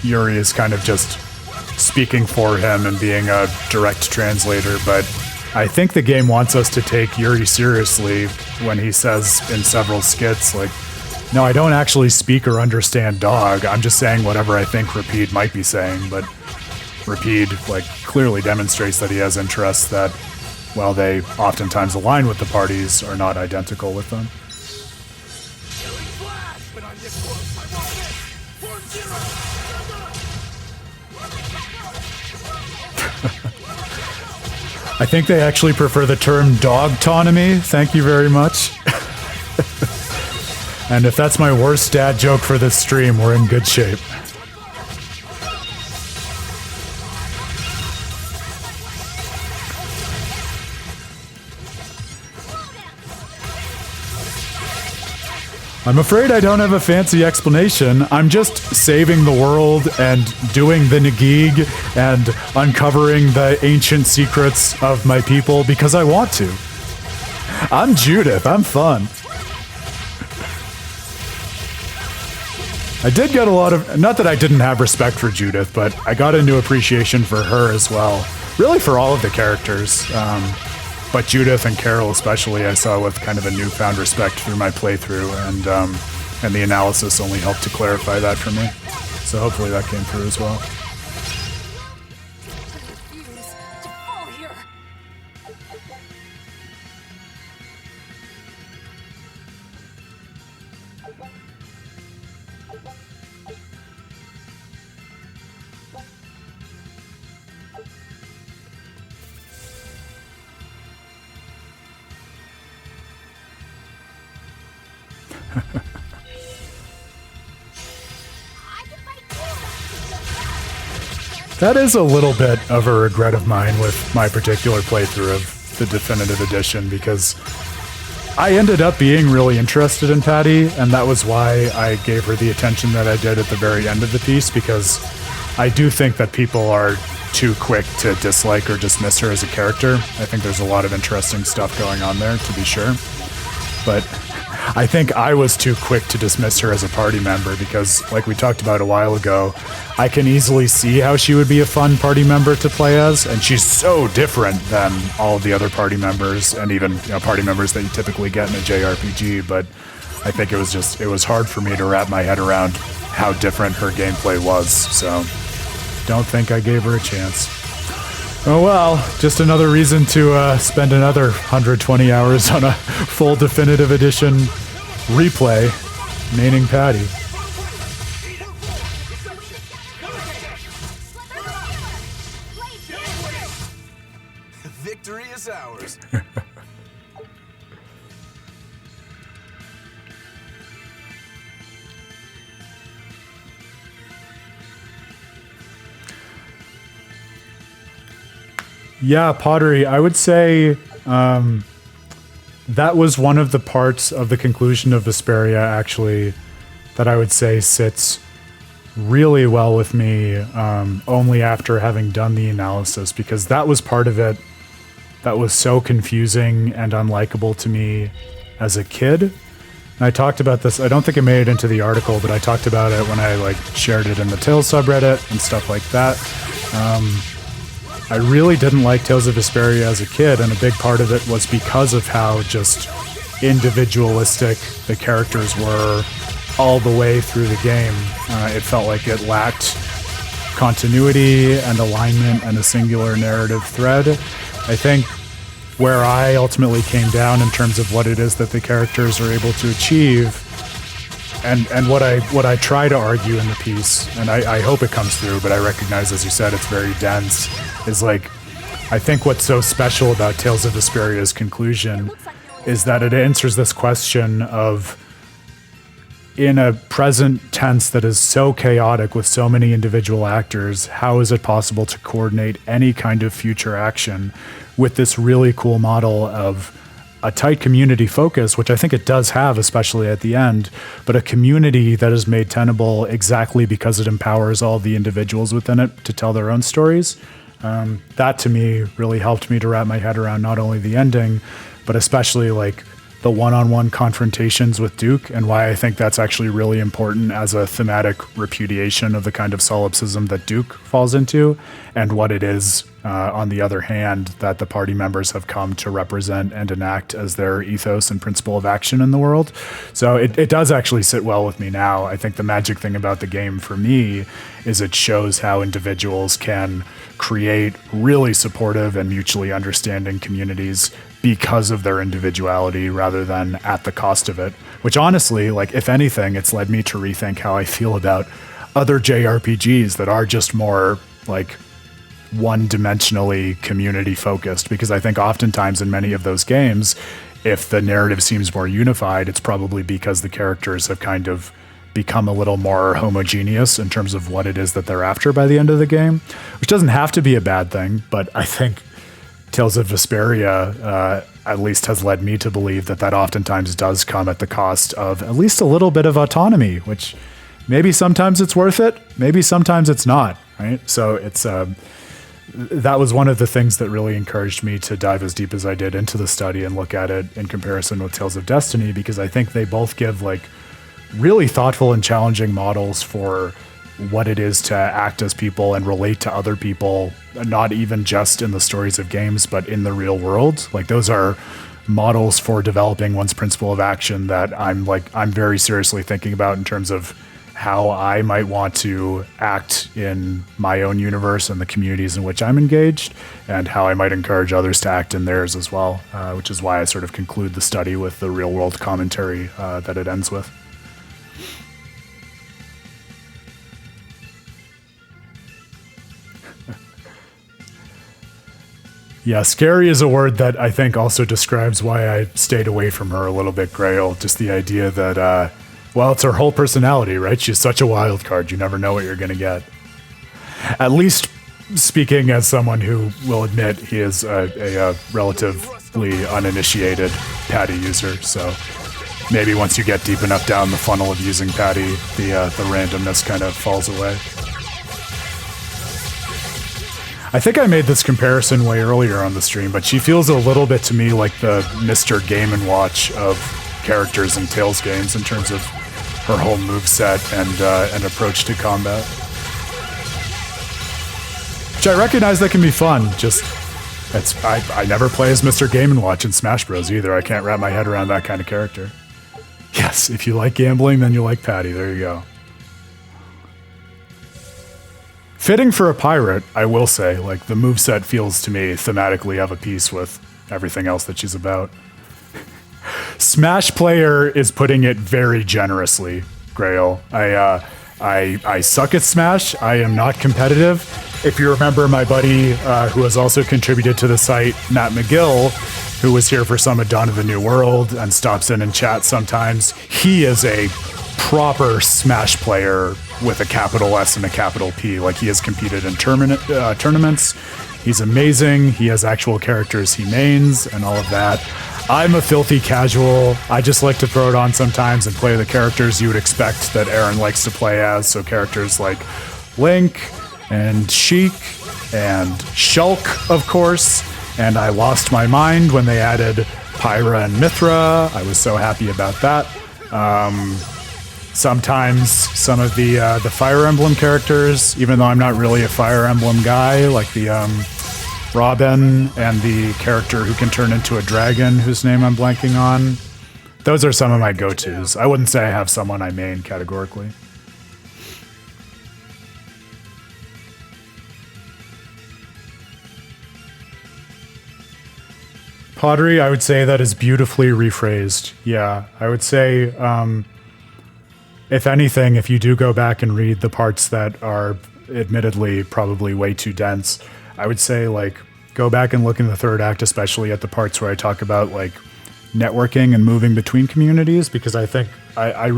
Yuri is kind of just speaking for him and being a direct translator, but I think the game wants us to take Yuri seriously when he says in several skits, like, no, I don't actually speak or understand dog. I'm just saying whatever I think Rapide might be saying, but Rapide, like, clearly demonstrates that he has interests that, while they oftentimes align with the parties, are not identical with them. I think they actually prefer the term dog-tonomy. Thank you very much. And if that's my worst dad joke for this stream, we're in good shape. I'm afraid I don't have a fancy explanation. I'm just saving the world and doing the Nagig and uncovering the ancient secrets of my people because I want to. I'm Judith. I'm fun. I did get a lot of... Not that I didn't have respect for Judith, but I got into appreciation for her as well. Really for all of the characters. But Judith and Carol especially, I saw with kind of a newfound respect through my playthrough, and the analysis only helped to clarify that for me. So hopefully that came through as well. That is a little bit of a regret of mine with my particular playthrough of the definitive edition, because I ended up being really interested in Patty, and that was why I gave her the attention that I did at the very end of the piece, because I do think that people are too quick to dislike or dismiss her as a character. I think there's a lot of interesting stuff going on there, to be sure. But I think I was too quick to dismiss her as a party member because, like we talked about a while ago, I can easily see how she would be a fun party member to play as, and she's so different than all of the other party members, and even party members that you typically get in a JRPG. But I think it was hard for me to wrap my head around how different her gameplay was. So don't think I gave her a chance. Oh well, just another reason to spend another 120 hours on a full definitive edition replay, maining Patty. Victory is ours. Yeah, pottery. I would say that was one of the parts of the conclusion of Vesperia, actually, that I would say sits really well with me only after having done the analysis, because that was part of it that was so confusing and unlikable to me as a kid. And I talked about this, I don't think it made it into the article, but I talked about it when I shared it in the Tales subreddit and stuff like that. I really didn't like Tales of Berseria as a kid, and a big part of it was because of how just individualistic the characters were all the way through the game. It felt like it lacked continuity and alignment and a singular narrative thread. I think where I ultimately came down in terms of what it is that the characters are able to achieve, and what I try to argue in the piece, and I hope it comes through, but I recognize, as you said, it's very dense, is I think what's so special about Tales of Vesperia's conclusion is that it answers this question of, in a present tense that is so chaotic with so many individual actors, how is it possible to coordinate any kind of future action with this really cool model of a tight community focus, which I think it does have, especially at the end, but a community that is made tenable exactly because it empowers all the individuals within it to tell their own stories. That to me really helped me to wrap my head around not only the ending, but especially the one-on-one confrontations with Duke, and why I think that's actually really important as a thematic repudiation of the kind of solipsism that Duke falls into, and what it is, on the other hand, that the party members have come to represent and enact as their ethos and principle of action in the world. So it does actually sit well with me now. I think the magic thing about the game for me is it shows how individuals can create really supportive and mutually understanding communities because of their individuality rather than at the cost of it. Which honestly, if anything, it's led me to rethink how I feel about other JRPGs that are just more one-dimensionally community focused, because I think oftentimes in many of those games, if the narrative seems more unified, it's probably because the characters have kind of become a little more homogeneous in terms of what it is that they're after by the end of the game, which doesn't have to be a bad thing, but I think Tales of Vesperia at least has led me to believe that oftentimes does come at the cost of at least a little bit of autonomy, which maybe sometimes it's worth it, maybe sometimes it's not, right? So it's that was one of the things that really encouraged me to dive as deep as I did into the study and look at it in comparison with Tales of Destiny, because I think they both give really thoughtful and challenging models for what it is to act as people and relate to other people, not even just in the stories of games, but in the real world. Like, those are models for developing one's principle of action that I'm very seriously thinking about in terms of how I might want to act in my own universe and the communities in which I'm engaged, and how I might encourage others to act in theirs as well, which is why I sort of conclude the study with the real world commentary that it ends with. Yeah, scary is a word that I think also describes why I stayed away from her a little bit, Grail. Just the idea that, well, it's her whole personality, right? She's such a wild card. You never know what you're going to get. At least speaking as someone who will admit he is a relatively uninitiated Patty user. So maybe once you get deep enough down the funnel of using Patty, the randomness kind of falls away. I think I made this comparison way earlier on the stream, but she feels a little bit to me like the Mr. Game & Watch of characters in Tales games in terms of her whole moveset and approach to combat. Which I recognize that can be fun, just I never play as Mr. Game & Watch in Smash Bros. Either. I can't wrap my head around that kind of character. Yes, if you like gambling, then you like Patty. There you go. Fitting for a pirate, I will say, like, the moveset feels to me thematically of a piece with everything else that she's about. Smash Player is putting it very generously, Grail. I suck at Smash. I am not competitive. If you remember my buddy who has also contributed to the site, Matt McGill, who was here for some at Dawn of the New World and stops in and chats sometimes, he is a proper Smash player with a capital S and a capital P. Like, he has competed in tournaments. He's amazing. He has actual characters he mains and all of that. I'm a filthy casual. I just like to throw it on sometimes and play the characters you would expect that Aaron likes to play as. So characters like Link and Sheik and Shulk, of course. And I lost my mind when they added Pyra and Mithra. I was so happy about that. Sometimes some of the Fire Emblem characters, even though I'm not really a Fire Emblem guy, like the Robin and the character who can turn into a dragon, whose name I'm blanking on. Those are some of my go-tos. I wouldn't say I have someone I main categorically. Pottery, I would say that is beautifully rephrased. Yeah, I would say, if anything, if you do go back and read the parts that are admittedly probably way too dense, I would say, like, go back and look in the third act, especially at the parts where I talk about, like, networking and moving between communities, because I think I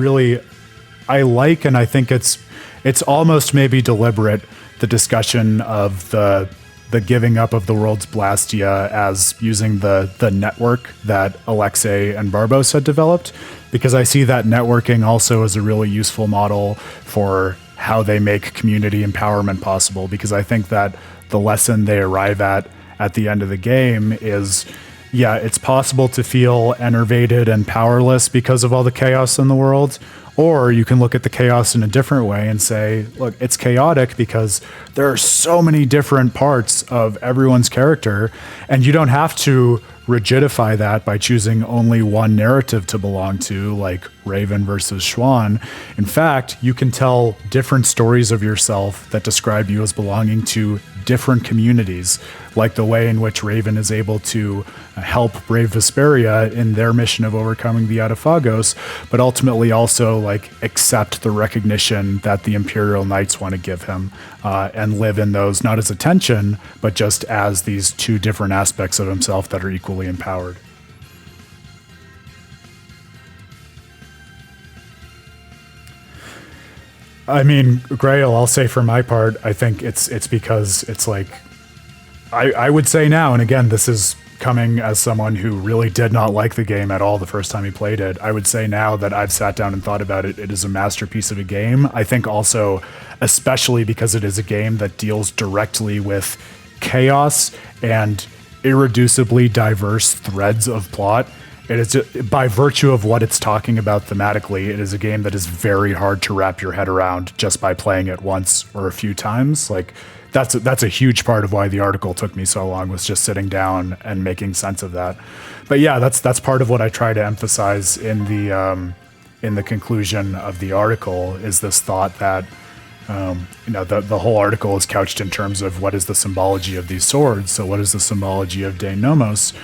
like, and I think it's almost maybe deliberate, the discussion of the giving up of the world's Blastia as using the network that Alexei and Barbos had developed, because I see that networking also as a really useful model for how they make community empowerment possible, because I think that the lesson they arrive at the end of the game is, yeah, it's possible to feel enervated and powerless because of all the chaos in the world. Or you can look at the chaos in a different way and say, look, it's chaotic because there are so many different parts of everyone's character, and you don't have to rigidify that by choosing only one narrative to belong to, like Raven versus Schwann. In fact, you can tell different stories of yourself that describe you as belonging to different communities, like the way in which Raven is able to help Brave Vesperia in their mission of overcoming the Adaphagos, but ultimately also, like, accept the recognition that the Imperial Knights want to give him, and live in those not as a tension, but just as these two different aspects of himself that are equally empowered. I mean, Grail, I'll say for my part, I think it's because it's like, I would say now, and again, this is coming as someone who really did not like the game at all the first time he played it. I would say now that I've sat down and thought about it, it is a masterpiece of a game. I think also, especially because it is a game that deals directly with chaos and irreducibly diverse threads of plot, it is, by virtue of what it's talking about thematically, it is a game that is very hard to wrap your head around just by playing it once or a few times. Like that's a huge part of why the article took me so long, was just sitting down and making sense of that. But yeah, that's part of what I try to emphasize in the conclusion of the article, is this thought that the whole article is couched in terms of what is the symbology of these swords. So what is the symbology of Dane Nomos?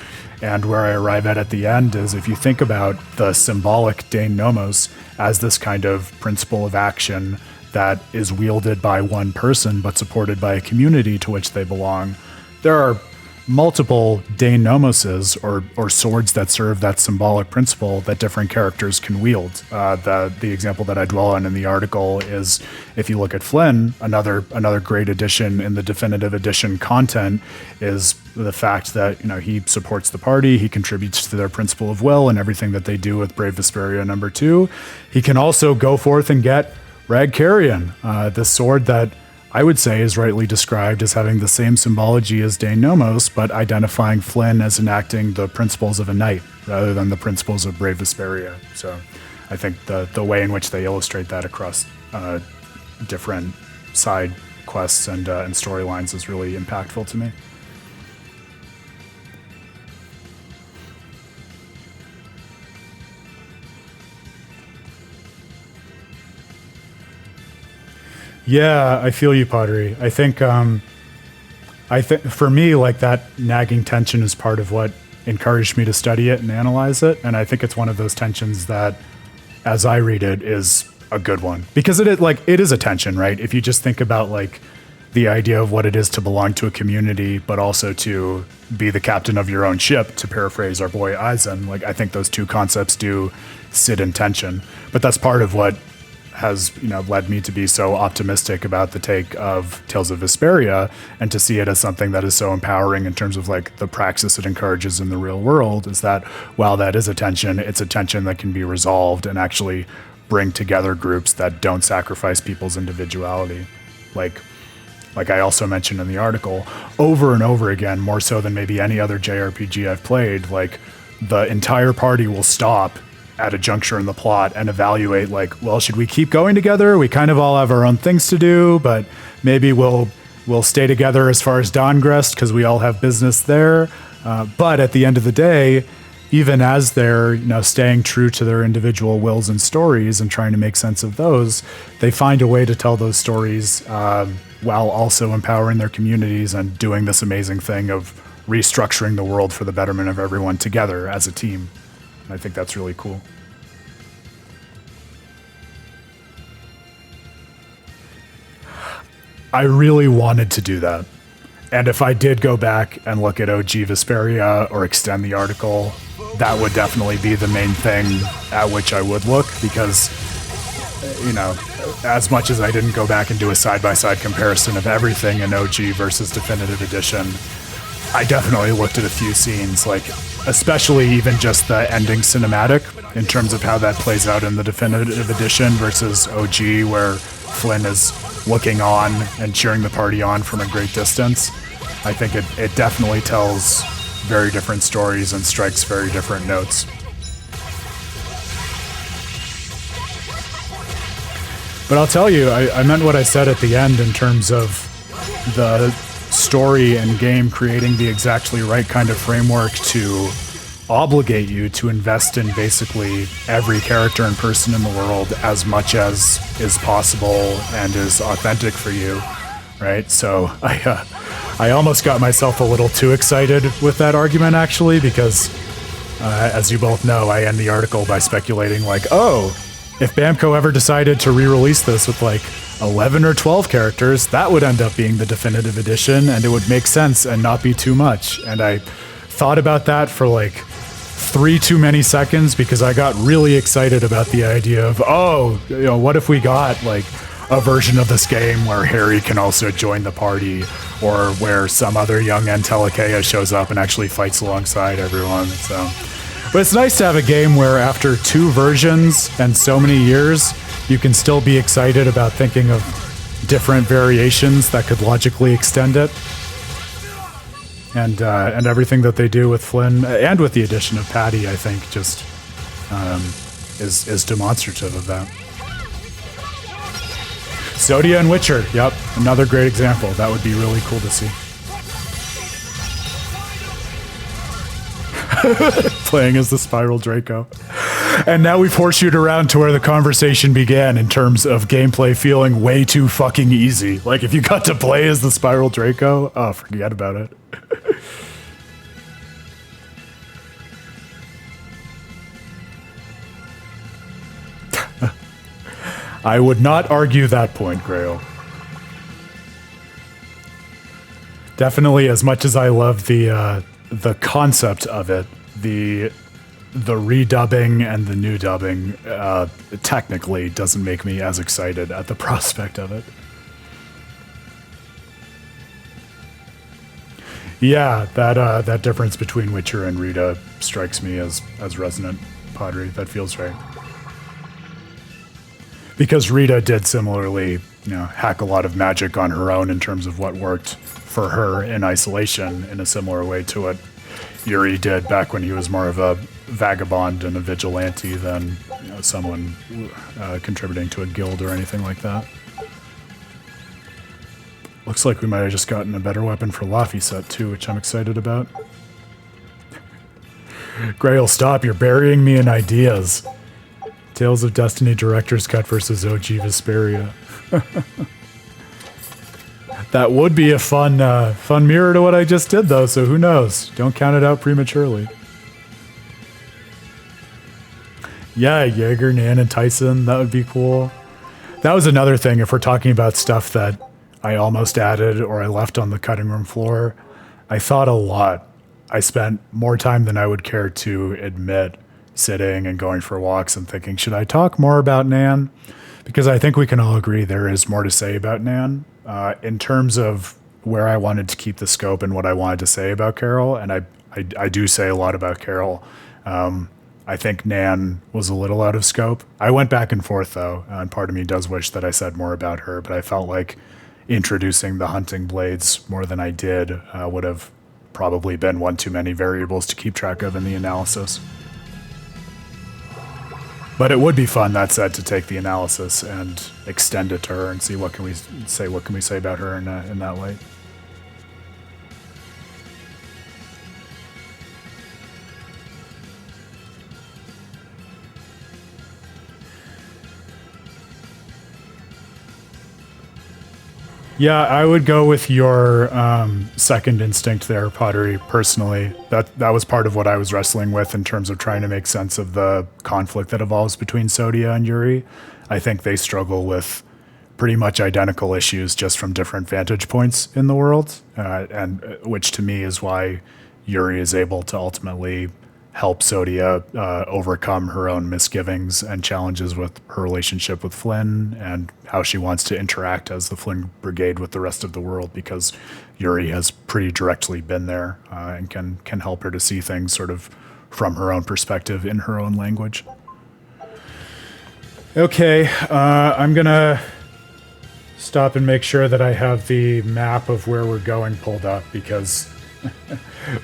And where I arrive at the end is, if you think about the symbolic Dane Nomos as this kind of principle of action that is wielded by one person but supported by a community to which they belong, there are multiple Dane Nomoses or swords that serve that symbolic principle that different characters can wield. The example that I dwell on in the article is, if you look at Flynn, another great addition in the definitive edition content is the fact that he supports the party, he contributes to their principle of will and everything that they do with Brave Vesperia #2. He can also go forth and get Rag Carrion, the sword that I would say is rightly described as having the same symbology as Dane Nomos, but identifying Flynn as enacting the principles of a knight rather than the principles of Brave Vesperia. So I think the way in which they illustrate that across different side quests and storylines is really impactful to me. Yeah, I feel you, Pottery. I think for me, like, that nagging tension is part of what encouraged me to study it and analyze it. And I think it's one of those tensions that, as I read it, is a good one, because it is a tension, right? If you just think about like the idea of what it is to belong to a community, but also to be the captain of your own ship, to paraphrase our boy Eisen, like, I think those two concepts do sit in tension. But that's part of what has led me to be so optimistic about the take of Tales of Vesperia, and to see it as something that is so empowering in terms of like the praxis it encourages in the real world, is that while that is a tension, it's a tension that can be resolved and actually bring together groups that don't sacrifice people's individuality. Like I also mentioned in the article, over and over again, more so than maybe any other JRPG I've played, like, the entire party will stop at a juncture in the plot and evaluate, like, well, should we keep going together? We kind of all have our own things to do, but maybe we'll stay together as far as Dawngrest because we all have business there. But at the end of the day, even as they're staying true to their individual wills and stories and trying to make sense of those, they find a way to tell those stories while also empowering their communities and doing this amazing thing of restructuring the world for the betterment of everyone together as a team. I think that's really cool. I really wanted to do that. And if I did go back and look at OG Vesperia or extend the article, that would definitely be the main thing at which I would look, because, as much as I didn't go back and do a side-by-side comparison of everything in OG versus Definitive Edition, I definitely looked at a few scenes, like, especially even just the ending cinematic, in terms of how that plays out in the Definitive Edition versus OG, where Flynn is looking on and cheering the party on from a great distance. I think it definitely tells very different stories and strikes very different notes. But I'll tell you, I meant what I said at the end in terms of the story and game creating the exactly right kind of framework to obligate you to invest in basically every character and person in the world as much as is possible and is authentic for you, right? So I almost got myself a little too excited with that argument, actually, because as you both know, I end the article by speculating, like, oh, if Bamco ever decided to re-release this with like 11 or 12 characters, that would end up being the definitive edition, and it would make sense and not be too much. And I thought about that for like 3 too many seconds, because I got really excited about the idea of, what if we got like a version of this game where Harry can also join the party, or where some other young Antelakea shows up and actually fights alongside everyone. So, but it's nice to have a game where after 2 versions and so many years, you can still be excited about thinking of different variations that could logically extend it. and everything that they do with Flynn and with the addition of Patty, I think, just is demonstrative of that. Zodia and Witcher, yep, another great example. That would be really cool to see. Playing as the Spiral Draco. And now we've horseshoed around to where the conversation began in terms of gameplay feeling way too fucking easy. Like, if you got to play as the Spiral Draco, oh, forget about it. I would not argue that point, Grail. Definitely, as much as I love the concept of it, the redubbing and the new dubbing technically doesn't make me as excited at the prospect of it. Yeah, that difference between Witcher and Rita strikes me as resonant, Padre. That feels right. Because Rita did similarly, hack a lot of magic on her own in terms of what worked for her in isolation in a similar way to what Yuri did back when he was more of a vagabond and a vigilante than someone contributing to a guild or anything like that. Looks like we might have just gotten a better weapon for Laphicet too, which I'm excited about. Grail, stop, you're burying me in ideas. Tales of Destiny Director's Cut versus OG Vesperia. That would be a fun mirror to what I just did, though, so who knows? Don't count it out prematurely. Yeah, Jaeger, Nan, and Tyson, that would be cool. That was another thing, if we're talking about stuff that I almost added or I left on the cutting room floor. I thought a lot. I spent more time than I would care to admit sitting and going for walks and thinking, should I talk more about Nan? Because I think we can all agree there is more to say about Nan. In terms of where I wanted to keep the scope and what I wanted to say about Carol, and I do say a lot about Carol, I think Nan was a little out of scope. I went back and forth, though, and part of me does wish that I said more about her, but I felt like introducing the hunting blades more than I did would have probably been one too many variables to keep track of in the analysis. But it would be fun, that said, to take the analysis and extend it to her and see what can we say about her in that light. Yeah, I would go with your second instinct there, Pottery, personally. That was part of what I was wrestling with in terms of trying to make sense of the conflict that evolves between Zodia and Yuri. I think they struggle with pretty much identical issues just from different vantage points in the world, and which to me is why Yuri is able to ultimately help Zodia overcome her own misgivings and challenges with her relationship with Flynn and how she wants to interact as the Flynn Brigade with the rest of the world, because Yuri has pretty directly been there and can help her to see things sort of from her own perspective in her own language. Okay, I'm gonna stop and make sure that I have the map of where we're going pulled up, because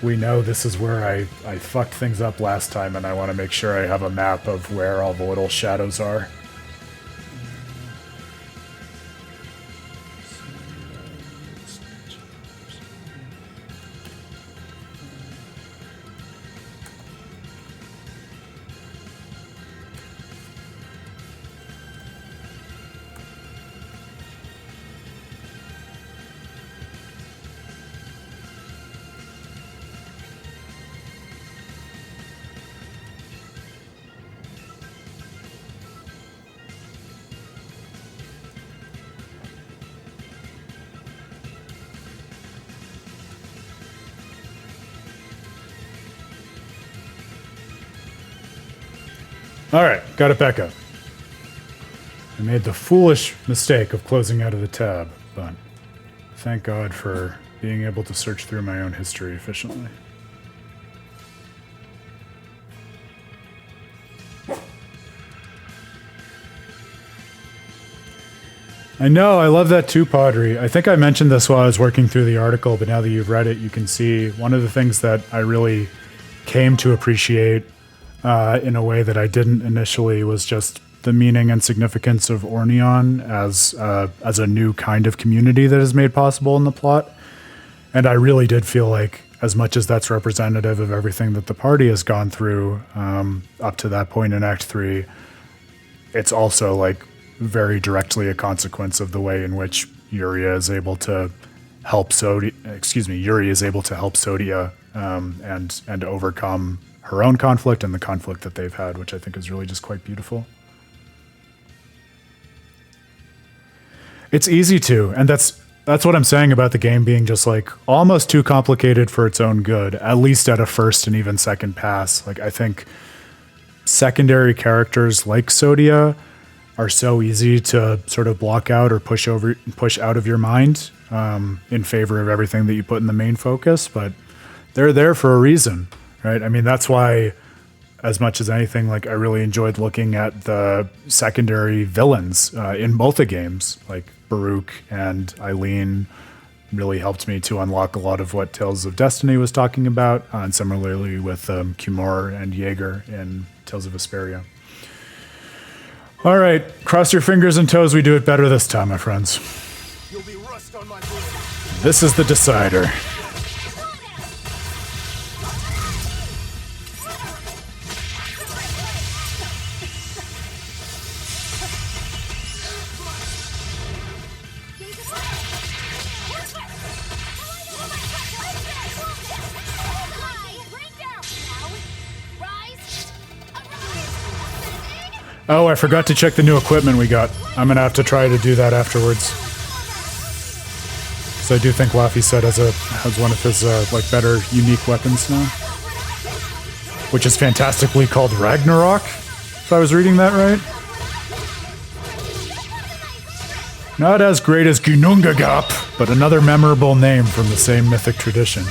we know this is where I fucked things up last time, and I want to make sure I have a map of where all the little shadows are. All right, got it back up. I made the foolish mistake of closing out of the tab, but thank God for being able to search through my own history efficiently. I know, I love that too, Padre. I think I mentioned this while I was working through the article, but now that you've read it, you can see one of the things that I really came to appreciate in a way that I didn't initially was just the meaning and significance of Orneon as a new kind of community that is made possible in the plot. And I really did feel like, as much as that's representative of everything that the party has gone through up to that point in Act 3, it's also like very directly a consequence of the way in which Yuri is able to help Sodia and overcome her own conflict and the conflict that they've had, which I think is really just quite beautiful. It's easy to, and that's what I'm saying about the game being just like almost too complicated for its own good, at least at a first and even second pass. Like, I think secondary characters like Sodia are so easy to sort of block out or push out of your mind in favor of everything that you put in the main focus, but they're there for a reason, right? I mean, that's why, as much as anything, like I really enjoyed looking at the secondary villains in both the games, like Baruch and Eileen really helped me to unlock a lot of what Tales of Destiny was talking about, and similarly with Kumor and Jaeger in Tales of Vesperia. All right, cross your fingers and toes we do it better this time, my friends. You'll be rust on my This is the decider. Oh, I forgot to check the new equipment we got. I'm gonna have to try to do that afterwards. Because I do think Laffy Set has one of his like better unique weapons now, which is fantastically called Ragnarok. If I was reading that right. Not as great as Gunungagap, but another memorable name from the same mythic tradition.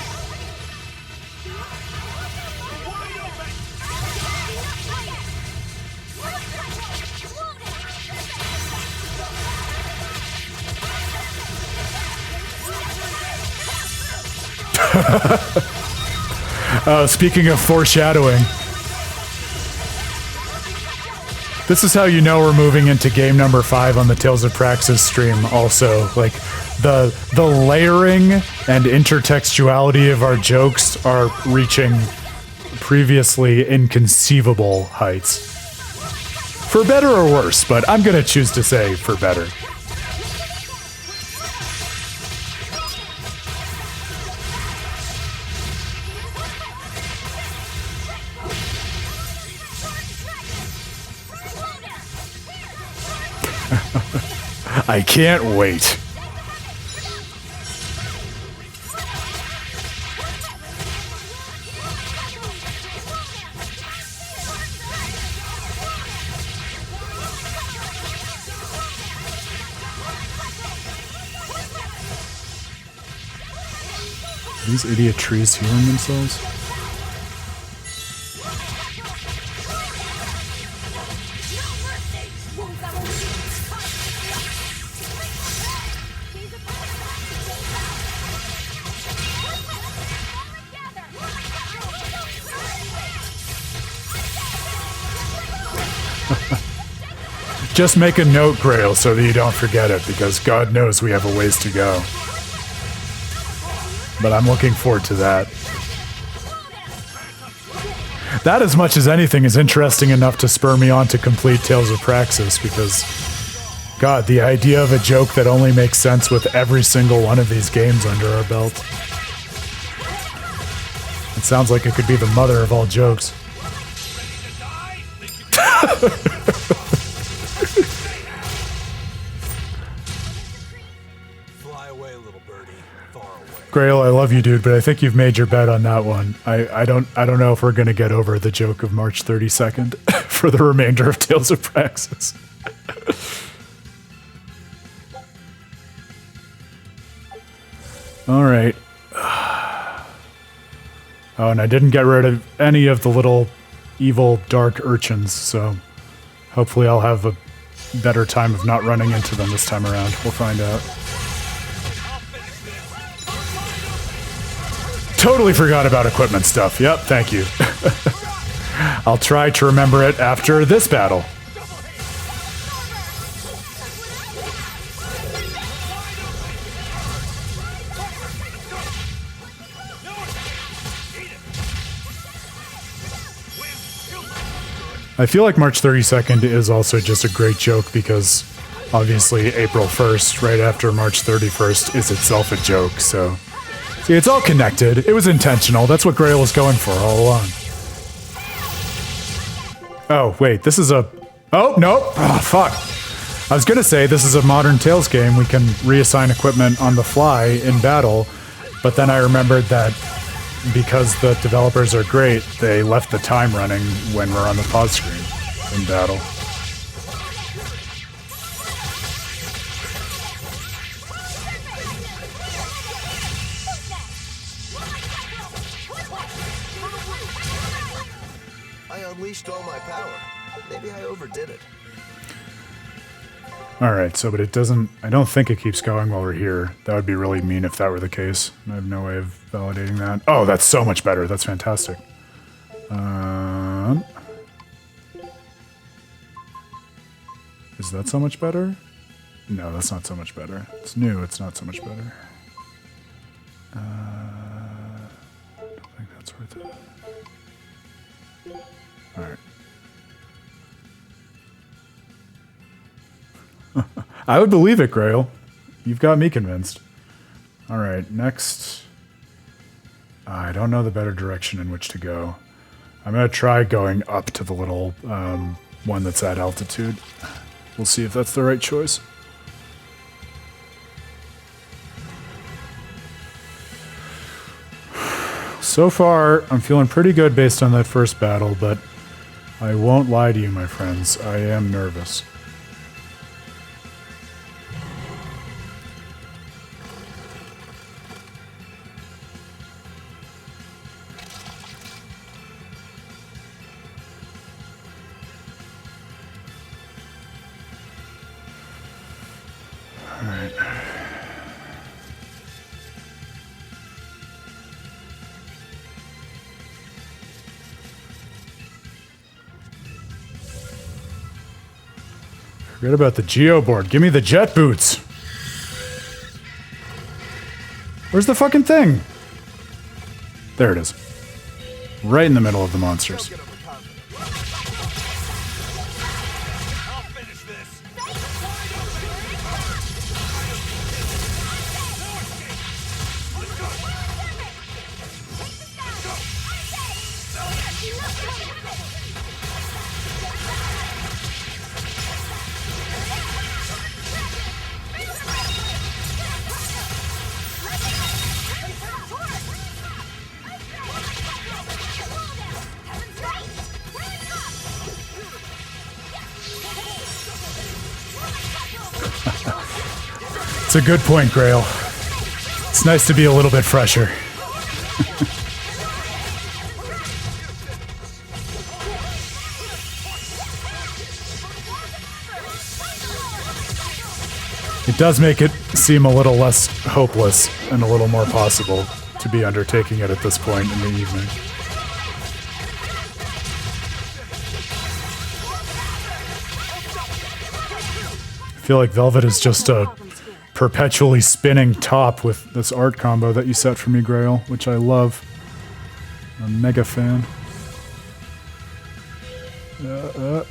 Speaking of foreshadowing, this is how you know we're moving into game number 5 on the Tales of Praxis stream. Also, like the layering and intertextuality of our jokes are reaching previously inconceivable heights. For better or worse, but I'm gonna choose to say for better. I can't wait. Are these idiot trees healing themselves? Just make a note, Grail, so that you don't forget it, because God knows we have a ways to go. But I'm looking forward to that. That, as much as anything, is interesting enough to spur me on to complete Tales of Praxis, because, God, the idea of a joke that only makes sense with every single one of these games under our belt. It sounds like it could be the mother of all jokes. Grail, I love you, dude, but I think you've made your bet on that one. I don't know if we're gonna get over the joke of March 32nd for the remainder of Tales of Praxis. All right. Oh, and I didn't get rid of any of the little evil dark urchins, so hopefully I'll have better time of not running into them this time around. We'll find out. Totally forgot about equipment stuff. Yep, thank you. I'll try to remember it after this battle. I feel like March 32nd is also just a great joke because obviously April 1st, right after March 31st, is itself a joke, so... See, it's all connected. It was intentional. That's what Grail was going for all along. Oh, wait, this is a... Oh, no! Oh, fuck. I was gonna say, this is a modern Tales game. We can reassign equipment on the fly in battle, but then I remembered that because the developers are great, they left the time running when we're on the pause screen in battle. I unleashed all my power. Maybe I overdid it. Alright, so, but it doesn't... I don't think it keeps going while we're here. That would be really mean if that were the case. I have no way of validating that. Oh, that's so much better. That's fantastic. Is that so much better? No, that's not so much better. It's new, it's not so much better. I don't think that's worth it. Alright. I would believe it, Grail. You've got me convinced. Alright, next... I don't know the better direction in which to go. I'm going to try going up to the little one that's at altitude. We'll see if that's the right choice. So far, I'm feeling pretty good based on that first battle, but I won't lie to you, my friends. I am nervous. Alright. Forget about the Geo board. Give me the jet boots. Where's the fucking thing? There it is. Right in the middle of the monsters. It's a good point, Grail. It's nice to be a little bit fresher. It does make it seem a little less hopeless and a little more possible to be undertaking it at this point in the evening. I feel like Velvet is just a perpetually spinning top with this art combo that you set for me, Grail, which I love. I'm a mega fan. Alright.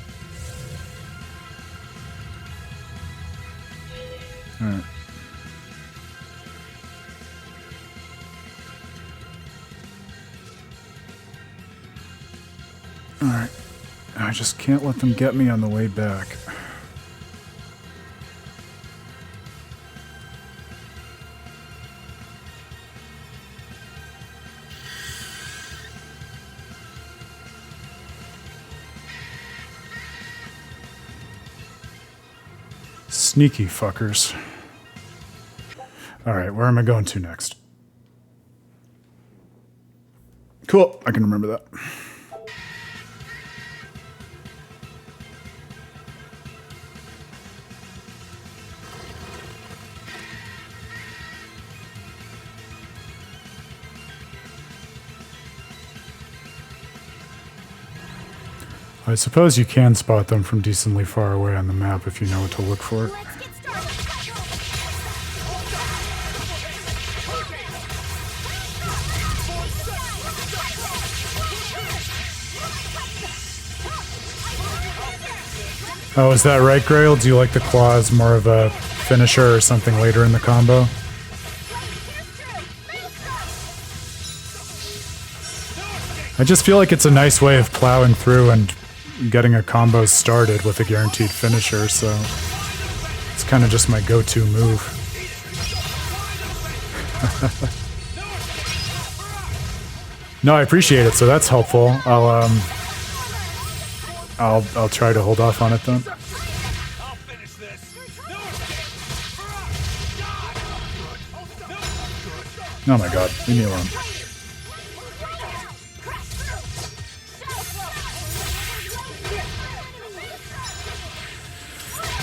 Alright. I just can't let them get me on the way back. Sneaky fuckers. Alright, where am I going to next? Cool, I can remember that. I suppose you can spot them from decently far away on the map if you know what to look for. Oh, is that right, Grail? Do you like the claws more of a finisher or something later in the combo? I just feel like it's a nice way of plowing through and getting a combo started with a guaranteed finisher, so it's kind of just my go-to move. No, I appreciate it, so that's helpful. I'll try to hold off on it then. Oh my god, leave me alone.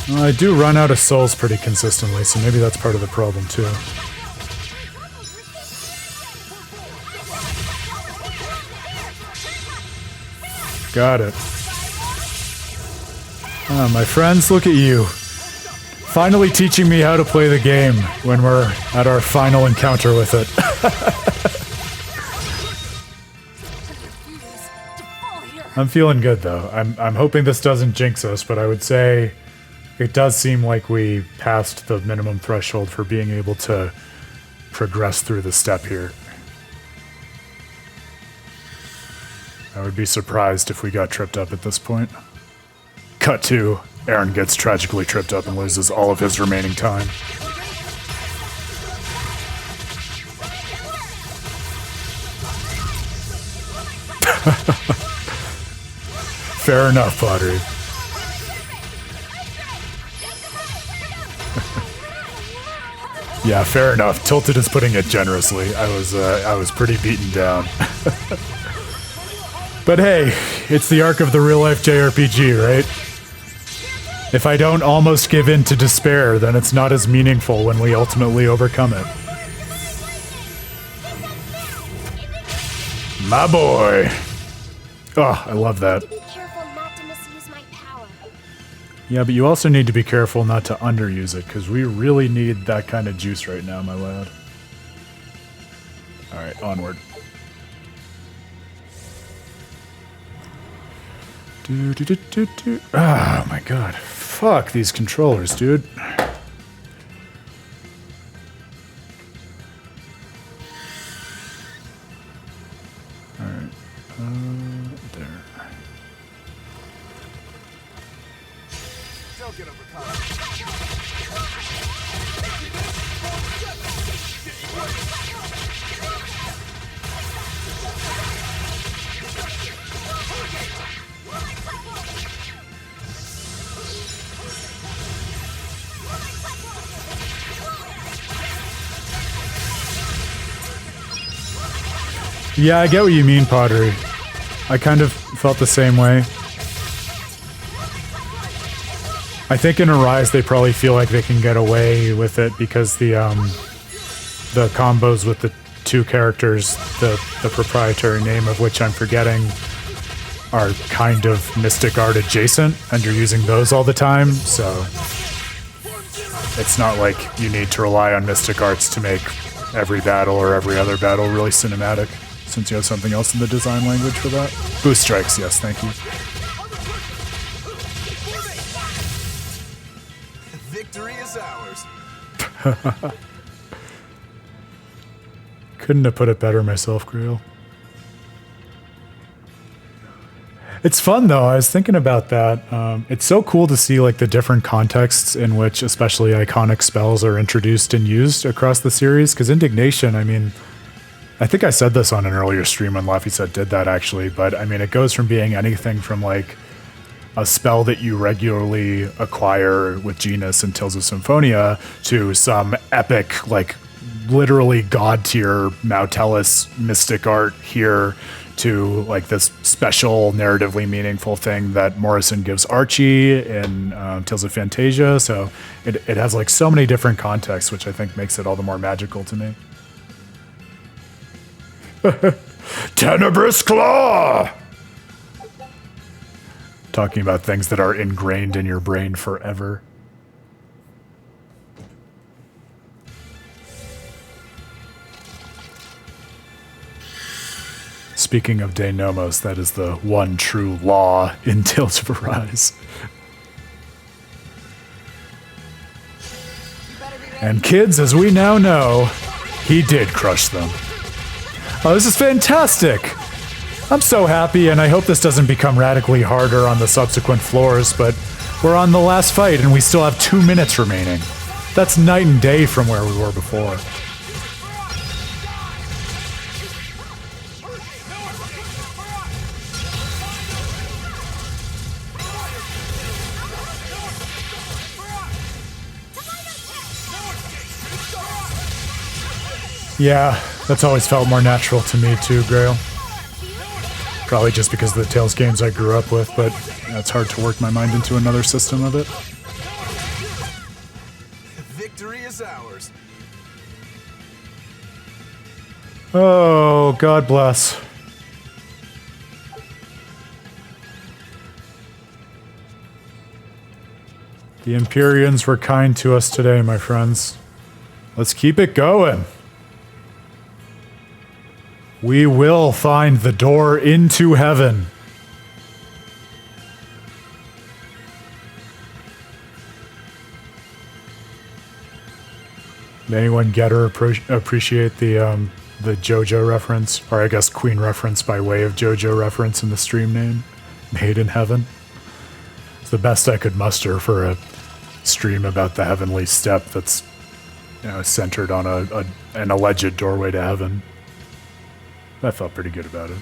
Well, I do run out of souls pretty consistently, so maybe that's part of the problem too. Got it. Oh, my friends, look at you. Finally teaching me how to play the game when we're at our final encounter with it. I'm feeling good though. I'm hoping this doesn't jinx us, but I would say it does seem like we passed the minimum threshold for being able to progress through the step here. I would be surprised if we got tripped up at this point. Cut to, Aaron gets tragically tripped up and loses all of his remaining time. Fair enough, Pottery. Yeah, fair enough. Tilted is putting it generously. I was pretty beaten down. But hey, it's the arc of the real-life JRPG, right? If I don't almost give in to despair, then it's not as meaningful when we ultimately overcome it. My boy! Oh, I love that. Be careful not to misuse my power. Yeah, but you also need to be careful not to underuse it, because we really need that kind of juice right now, my lad. Alright, onward. Oh my god. Fuck these controllers, dude. Alright. There. Don't get overcome. Yeah, I get what you mean, Pottery. I kind of felt the same way. I think in Arise they probably feel like they can get away with it because the combos with the two characters, the proprietary name of which I'm forgetting, are kind of Mystic Art adjacent, and you're using those all the time, so it's not like you need to rely on Mystic Arts to make every battle or every other battle really cinematic, since you have something else in the design language for that. Boost strikes, yes, thank you. Victory is ours. Couldn't have put it better myself, Grail. It's fun though, I was thinking about that. It's so cool to see like the different contexts in which especially iconic spells are introduced and used across the series, because Indignation, I mean, I think I said this on an earlier stream when Laffy said did that actually, but I mean, it goes from being anything from like a spell that you regularly acquire with Genus and Tales of Symphonia to some epic, like literally god tier Mautellus mystic art here to like this special narratively meaningful thing that Morrison gives Archie in Tales of Fantasia. So it has like so many different contexts, which I think makes it all the more magical to me. Tenebrous Claw! Talking about things that are ingrained in your brain forever. Speaking of de nomos, that is the one true law in Tales of Arise. And kids, as we now know, he did crush them. Oh, this is fantastic! I'm so happy, and I hope this doesn't become radically harder on the subsequent floors, but we're on the last fight, and we still have 2 minutes remaining. That's night and day from where we were before. Yeah, that's always felt more natural to me too, Grail. Probably just because of the Tales games I grew up with, but it's hard to work my mind into another system of it. Victory is ours. Oh, God bless. The Empyreans were kind to us today, my friends. Let's keep it going. We will find the door into heaven. Did anyone get or appreciate the JoJo reference, or I guess Queen reference by way of JoJo reference in the stream name, Made in Heaven? It's the best I could muster for a stream about the Heavenly Steppe that's, you know, centered on an alleged doorway to heaven. I felt pretty good about it.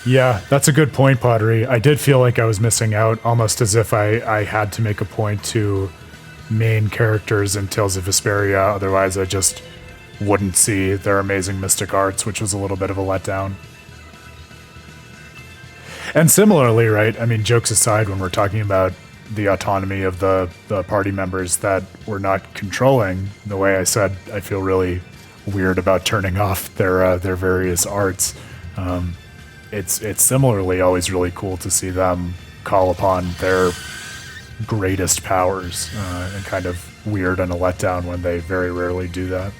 Yeah, that's a good point, Pottery. I did feel like I was missing out, almost as if I had to make a point to main characters in Tales of Berseria, otherwise I just wouldn't see their amazing mystic arts, which was a little bit of a letdown. And similarly, right, I mean, jokes aside, when we're talking about the autonomy of the party members that we're not controlling, the way I said, I feel really weird about turning off their various arts. It's similarly always really cool to see them call upon their greatest powers, and kind of weird and a letdown when they very rarely do that.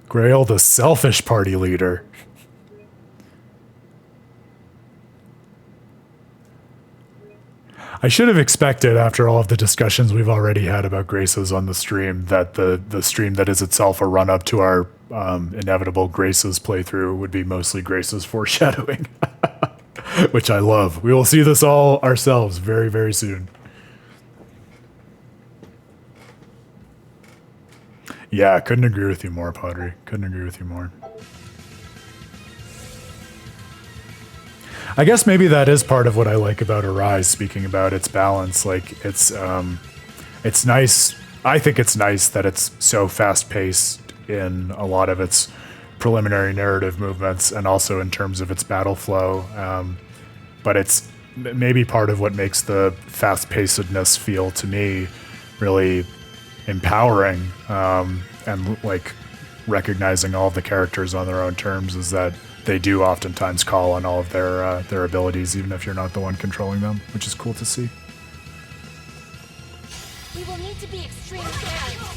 Grail, the selfish party leader. I should have expected, after all of the discussions we've already had about Graces on the stream, that the stream that is itself a run-up to our inevitable Graces playthrough would be mostly Graces foreshadowing, which I love. We will see this all ourselves very, very soon. Yeah, couldn't agree with you more, Pottery. Couldn't agree with you more. I guess maybe that is part of what I like about Arise, speaking about its balance. Like, it's nice. I think it's nice that it's so fast-paced in a lot of its preliminary narrative movements and also in terms of its battle flow. But it's maybe part of what makes the fast-pacedness feel, to me, really empowering, and, like, recognizing all of the characters on their own terms is that they do oftentimes call on all of their abilities, even if you're not the one controlling them, which is cool to see. We will need to be extremely careful.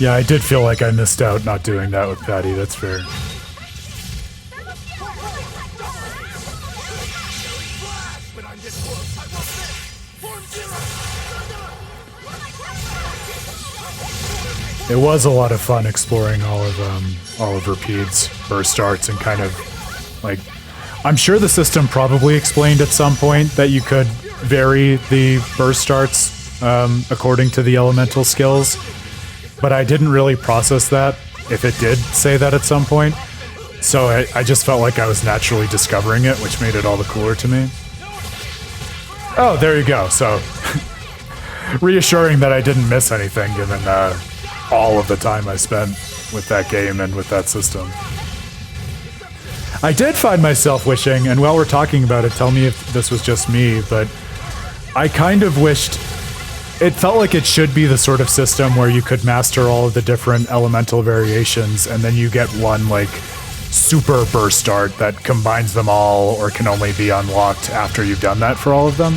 Yeah, I did feel like I missed out not doing that with Patty, that's fair. It was a lot of fun exploring all of Rapide's burst arts and kind of like, I'm sure the system probably explained at some point that you could vary the burst arts according to the elemental skills, but I didn't really process that if it did say that at some point. So I just felt like I was naturally discovering it, which made it all the cooler to me. Oh, there you go. So reassuring that I didn't miss anything given all of the time I spent with that game and with that system. I did find myself wishing, and while we're talking about it, tell me if this was just me, but I kind of wished it felt like it should be the sort of system where you could master all of the different elemental variations and then you get one like super burst art that combines them all or can only be unlocked after you've done that for all of them.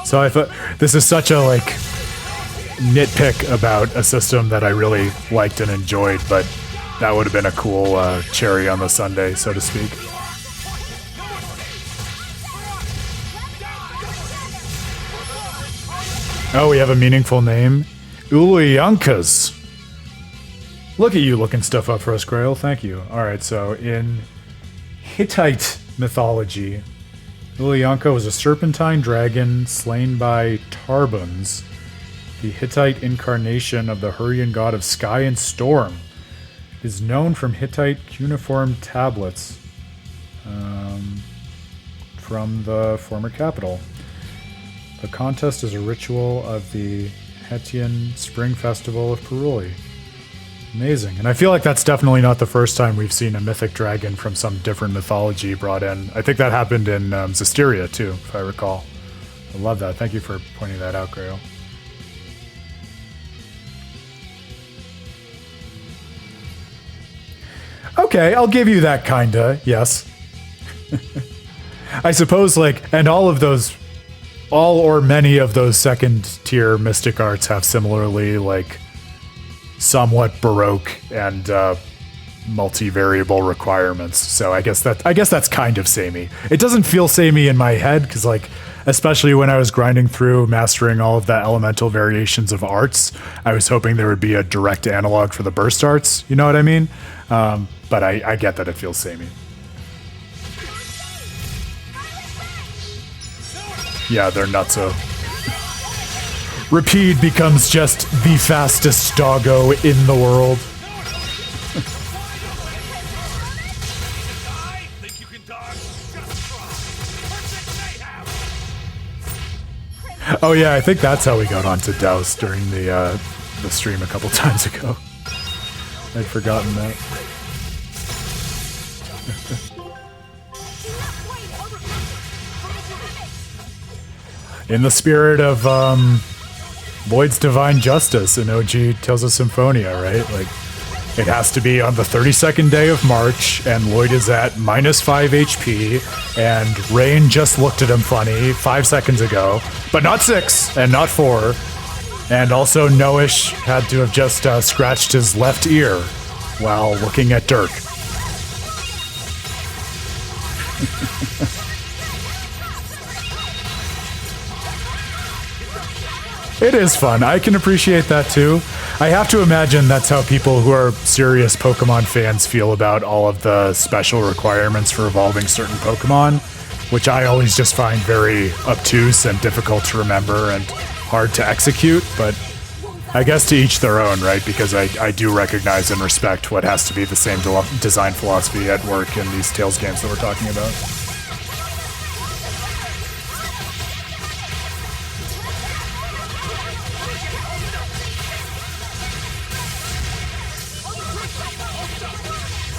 So I thought this is such a like nitpick about a system that I really liked and enjoyed, but that would have been a cool cherry on the sundae, so to speak. Oh, we have a meaningful name. Uluyankas. Look at you looking stuff up for us, Grail. Thank you. Alright, so in Hittite mythology, Uluyanka was a serpentine dragon slain by Tarbuns, the Hittite incarnation of the Hurrian god of sky and storm. It is known from Hittite cuneiform tablets from the former capital. The contest is a ritual of the Hettian spring festival of Peruli. Amazing. And I feel like that's definitely not the first time we've seen a mythic dragon from some different mythology brought in. I think that happened in Zestiria too, if I recall. I love that. Thank you for pointing that out, Grail. Okay, I'll give you that kinda, yes. I suppose, like, and all or many of those second tier mystic arts have similarly, like, somewhat baroque and multivariable requirements. So I guess that's kind of samey. It doesn't feel samey in my head, because, like, especially when I was grinding through mastering all of the elemental variations of arts, I was hoping there would be a direct analog for the burst arts, you know what I mean? But I get that it feels samey. Yeah, they're nutso. Rapide becomes just the fastest doggo in the world. Oh yeah, I think that's how we got onto Douse during the stream a couple times ago. I'd forgotten that. In the spirit of Lloyd's Divine Justice in OG Tales of Symphonia, right? Like, it has to be on the 32nd day of March, and Lloyd is at -5 HP, and Rain just looked at him funny 5 seconds ago, but not 6, and not 4, and also Noish had to have just scratched his left ear while looking at Dirk. It is fun. I can appreciate that too. I have to imagine that's how people who are serious Pokemon fans feel about all of the special requirements for evolving certain Pokemon, which I always just find very obtuse and difficult to remember and hard to execute, but I guess to each their own, right? Because I do recognize and respect what has to be the same design philosophy at work in these Tales games that we're talking about.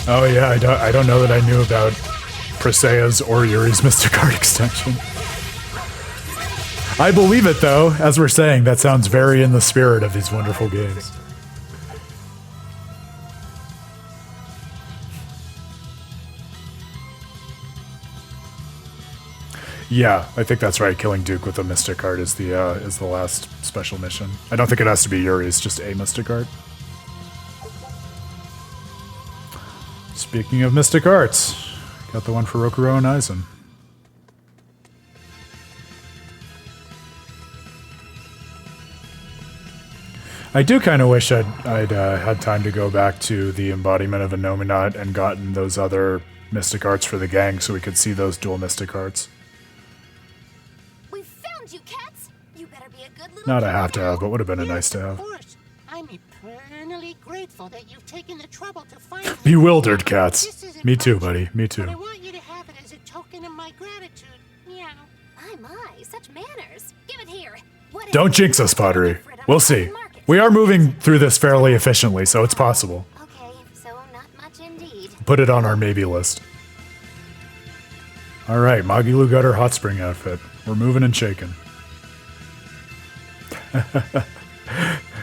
Oh yeah, I don't know that I knew about Presea's or Yuri's Mystic Art extension. I believe it though, as we're saying, that sounds very in the spirit of these wonderful games. Yeah, I think that's right. Killing Duke with a Mystic Art is the last special mission. I don't think it has to be Yuri's, just a Mystic Art. Speaking of Mystic Arts, got the one for Rokuro and Aizen. I do kind of wish I'd had time to go back to the embodiment of a Nominat and gotten those other Mystic Arts for the gang so we could see those dual Mystic Arts. We found you, cats. You better be a good little. Not a have to have, but would have been a nice to Of have. course. I'm eternally grateful that you've taken the trouble to find me. Bewildered cats. This isn't Me too, much, buddy. Me But I too. want you to have it as a token of my gratitude. Meow. My, such manners. Give it here. What is Don't it? jinx us, Pottery. For it on We'll the see. market. We are moving through this fairly efficiently, so it's possible. Okay, so not much indeed. Put it on our maybe list. Alright, Magilu got her hot spring outfit. We're moving and shaking.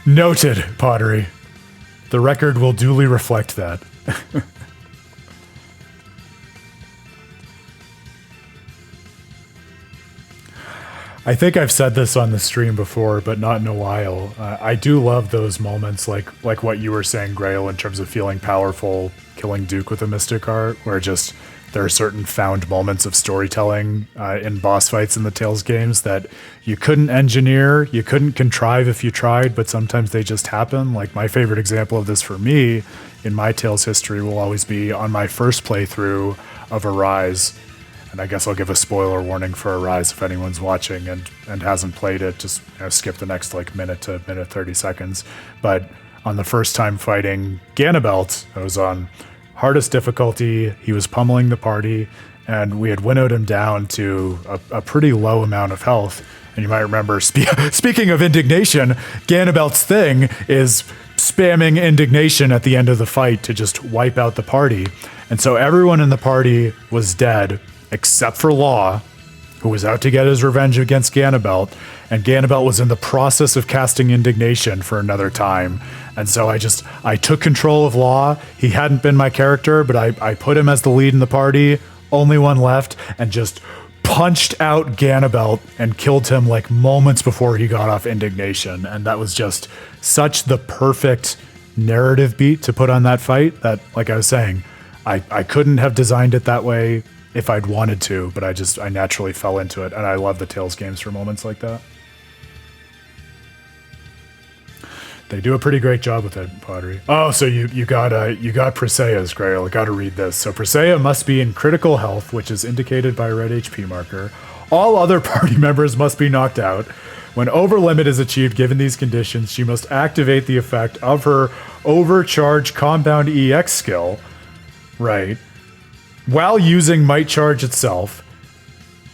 Noted, Pottery. The record will duly reflect that. I think I've said this on the stream before, but not in a while. I do love those moments like what you were saying, Grail, in terms of feeling powerful, killing Duke with a Mystic Art, where just there are certain found moments of storytelling in boss fights in the Tales games that you couldn't engineer, you couldn't contrive if you tried, but sometimes they just happen. Like my favorite example of this for me in my Tales history will always be on my first playthrough of Arise. And I guess I'll give a spoiler warning for Arise if anyone's watching and hasn't played it. Just skip the next minute to minute 30 seconds. But on the first time fighting Ganabelt, I was on hardest difficulty. He was pummeling the party, and we had winnowed him down to a pretty low amount of health. And you might remember, speaking of indignation, Ganabelt's thing is spamming indignation at the end of the fight to just wipe out the party. And so everyone in the party was dead, except for Law, who was out to get his revenge against Ganabelt, and Ganabelt was in the process of casting indignation for another time. And so I took control of Law. He hadn't been my character, but I put him as the lead in the party, only one left, and just punched out Ganabelt and killed him like moments before he got off indignation. And that was just such the perfect narrative beat to put on that fight that, like I was saying, I couldn't have designed it that way if I'd wanted to, but I naturally fell into it, and I love the Tales games for moments like that. They do a pretty great job with it, Pottery. Oh, so you got Preseia's, Grail. I gotta read this. So Preseia must be in critical health, which is indicated by a red HP marker. All other party members must be knocked out. When over limit is achieved given these conditions, she must activate the effect of her overcharge compound EX skill. Right. While using Might Charge itself,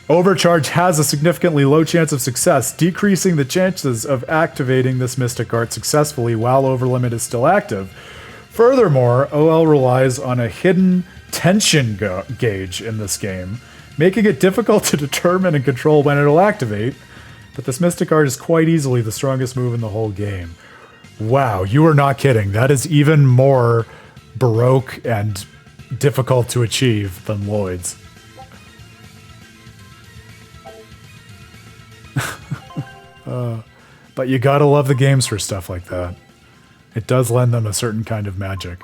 Overcharge has a significantly low chance of success, decreasing the chances of activating this Mystic Art successfully while Overlimit is still active. Furthermore, OL relies on a hidden tension gauge in this game, making it difficult to determine and control when it'll activate, but this Mystic Art is quite easily the strongest move in the whole game. Wow, you are not kidding. That is even more Baroque and difficult to achieve than Lloyd's. But you gotta love the games for stuff like that. It does lend them a certain kind of magic.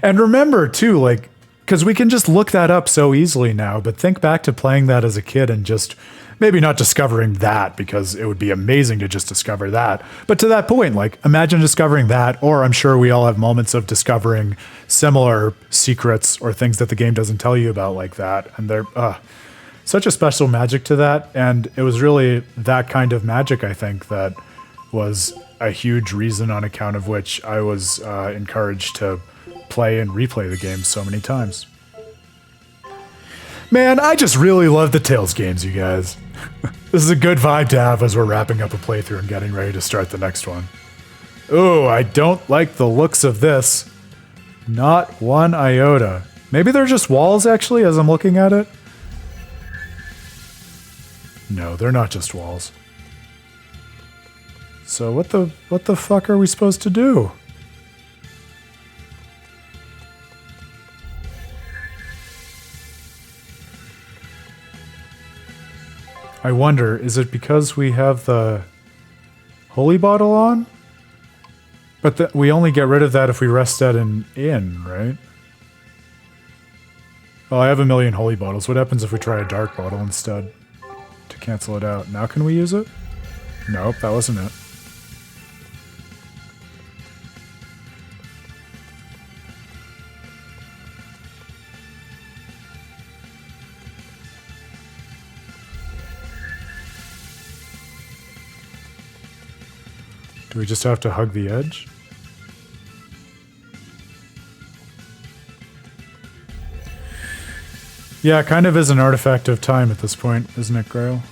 And remember too, like, because we can just look that up so easily now, but think back to playing that as a kid and just maybe not discovering that, because it would be amazing to just discover that. But to that point, like, imagine discovering that, or I'm sure we all have moments of discovering similar secrets or things that the game doesn't tell you about like that. And they're such a special magic to that. And it was really that kind of magic, I think, that was a huge reason on account of which I was encouraged to play and replay the game so many times. Man, I just really love the Tales games, you guys. This is a good vibe to have as we're wrapping up a playthrough and getting ready to start the next one. Ooh, I don't like the looks of this. Not one iota. Maybe they're just walls, actually, as I'm looking at it. No, they're not just walls. So what the fuck are we supposed to do? I wonder, is it because we have the holy bottle on? But we only get rid of that if we rest at an inn, right? Oh, I have a million holy bottles. What happens if we try a dark bottle instead? To cancel it out. Now can we use it? Nope, that wasn't it. Do we just have to hug the edge? Yeah, it kind of is an artifact of time at this point, isn't it, Grail?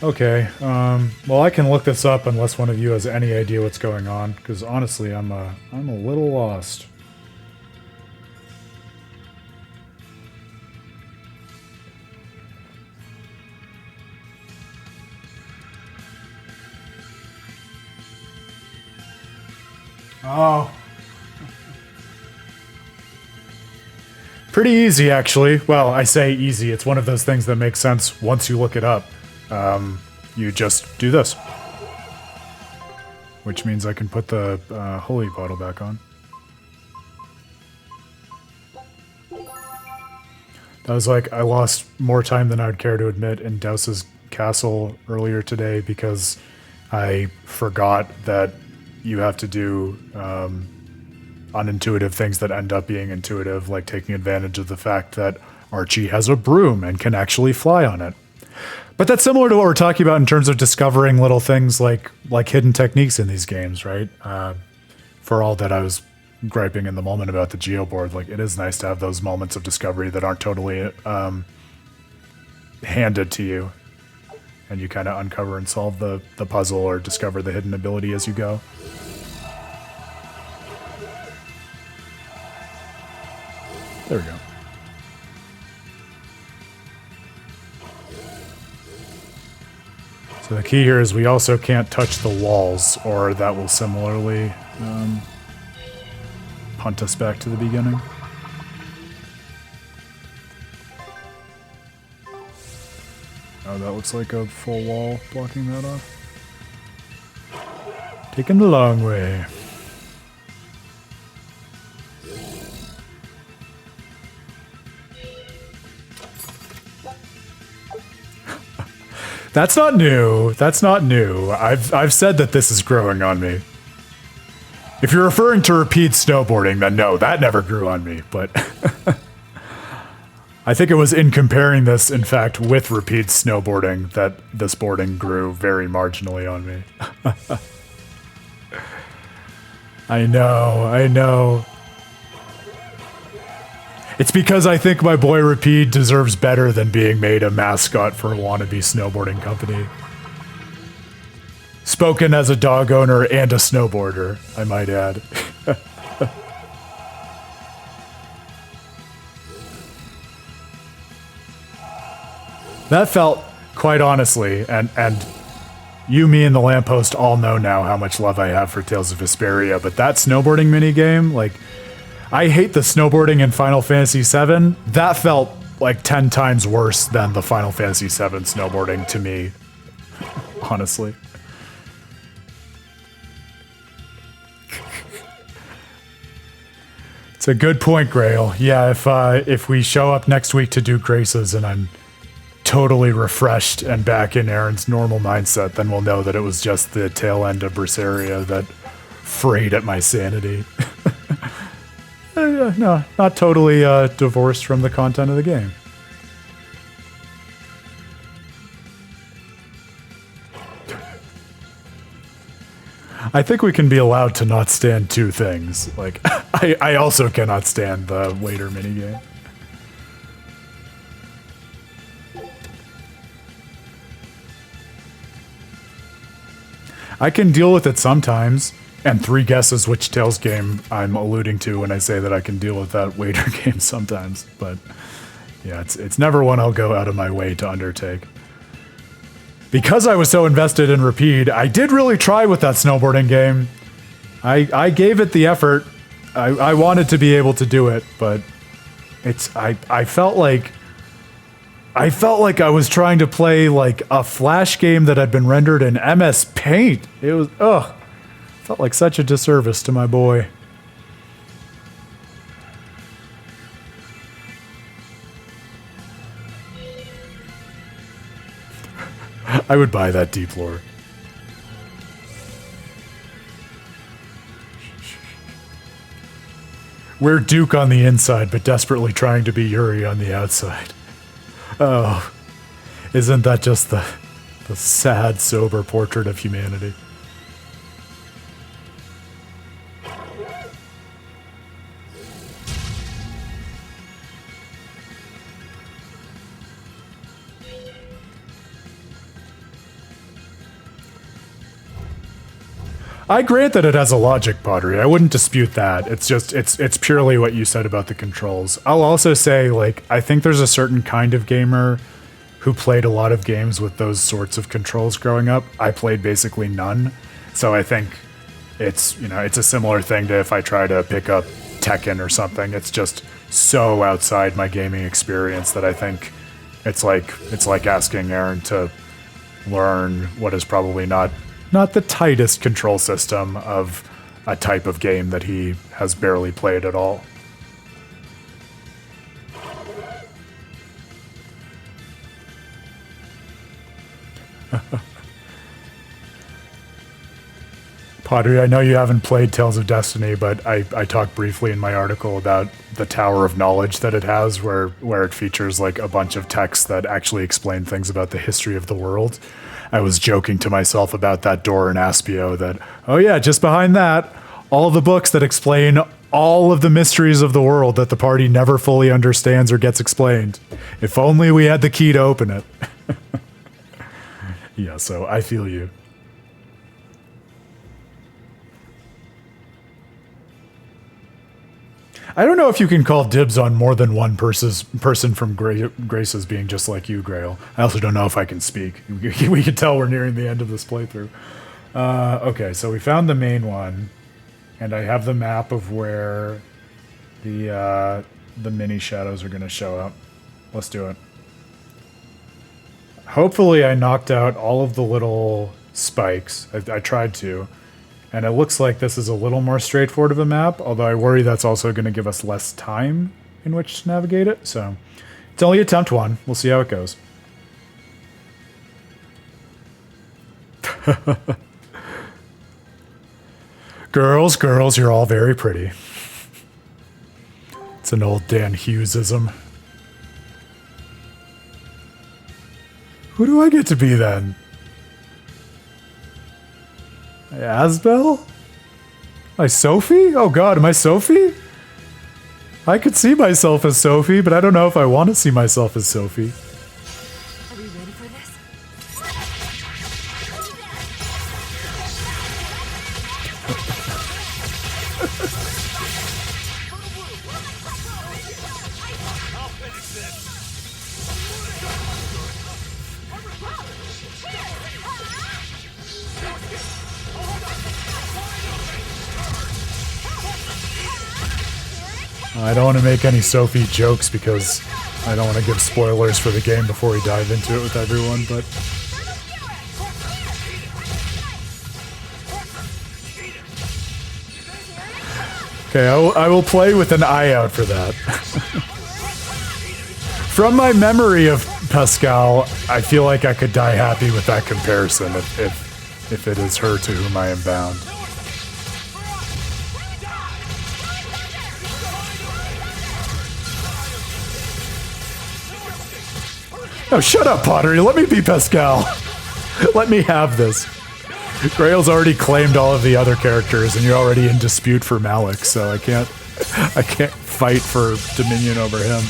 Okay, well, I can look this up unless one of you has any idea what's going on, because honestly, I'm a little lost. Oh. Pretty easy, actually. Well, I say easy. It's one of those things that makes sense once you look it up. You just do this. Which means I can put the holy bottle back on. That was like, I lost more time than I would care to admit in Douse's castle earlier today because I forgot that you have to do unintuitive things that end up being intuitive, like taking advantage of the fact that Archie has a broom and can actually fly on it. But that's similar to what we're talking about in terms of discovering little things like hidden techniques in these games, right? For all that I was griping in the moment about the geoboard, like it is nice to have those moments of discovery that aren't totally handed to you, and you kind of uncover and solve the puzzle or discover the hidden ability as you go. There we go. So the key here is we also can't touch the walls, or that will similarly punt us back to the beginning. Oh, that looks like a full wall blocking that off. Taking the long way. That's not new. That's not new. I've said that this is growing on me. If you're referring to repeat snowboarding, then no, that never grew on me. But I think it was in comparing this, in fact, with repeat snowboarding that this boarding grew very marginally on me. I know. It's because I think my boy Rapide deserves better than being made a mascot for a wannabe snowboarding company. Spoken as a dog owner and a snowboarder, I might add. That felt, quite honestly, and you, me, and the lamppost all know now how much love I have for Tales of Berseria, but that snowboarding minigame, like, I hate the snowboarding in Final Fantasy VII. That felt like 10 times worse than the Final Fantasy VII snowboarding to me, honestly. It's a good point, Grail. Yeah, if we show up next week to do Graces and I'm totally refreshed and back in Aaron's normal mindset, then we'll know that it was just the tail end of Berseria that frayed at my sanity. No, not totally divorced from the content of the game. I think we can be allowed to not stand two things. Like, I also cannot stand the waiter minigame. I can deal with it sometimes. And 3 guesses which Tales game I'm alluding to when I say that I can deal with that waiter game sometimes. But yeah, it's never one I'll go out of my way to undertake. Because I was so invested in Rapide, I did really try with that snowboarding game. I gave it the effort. I wanted to be able to do it, but I felt like I was trying to play like a Flash game that had been rendered in MS Paint. It was felt like such a disservice to my boy. I would buy that deep lore. We're Duke on the inside, but desperately trying to be Yuri on the outside. Oh, isn't that just the sad, sober portrait of humanity? I grant that it has a logic, Pottery. I wouldn't dispute that. It's just, it's purely what you said about the controls. I'll also say, like, I think there's a certain kind of gamer who played a lot of games with those sorts of controls growing up. I played basically none. So I think it's, you know, it's a similar thing to if I try to pick up Tekken or something. It's just so outside my gaming experience that I think it's like asking Aaron to learn what is probably not the tightest control system of a type of game that he has barely played at all. Pottery, I know you haven't played Tales of Destiny, but I talked briefly in my article about the Tower of Knowledge that it has, where it features like a bunch of texts that actually explain things about the history of the world. I was joking to myself about that door in Aspio that, oh yeah, just behind that, all the books that explain all of the mysteries of the world that the party never fully understands or gets explained. If only we had the key to open it. Yeah, so I feel you. I don't know if you can call dibs on more than one person from Graces being just like you, Grail. I also don't know if I can speak. We can tell we're nearing the end of this playthrough. Okay, so we found the main one, and I have the map of where the mini shadows are going to show up. Let's do it. Hopefully I knocked out all of the little spikes. I tried to. And it looks like this is a little more straightforward of a map, although I worry that's also going to give us less time in which to navigate it. So it's only attempt one. We'll see how it goes. Girls, you're all very pretty. It's an old Dan Hughesism. Who do I get to be then? Asbel? Am I Sophie? Oh god, am I Sophie? I could see myself as Sophie, but I don't know if I want to see myself as Sophie. Are we ready for this? I don't want to make any Sophie jokes because I don't want to give spoilers for the game before we dive into it with everyone, but... Okay, I will play with an eye out for that. From my memory of Pascal, I feel like I could die happy with that comparison if it is her to whom I am bound. Oh, shut up, Pottery. Let me be Pascal. Let me have this. Grail's already claimed all of the other characters, and you're already in dispute for Malik, so I can't fight for dominion over him.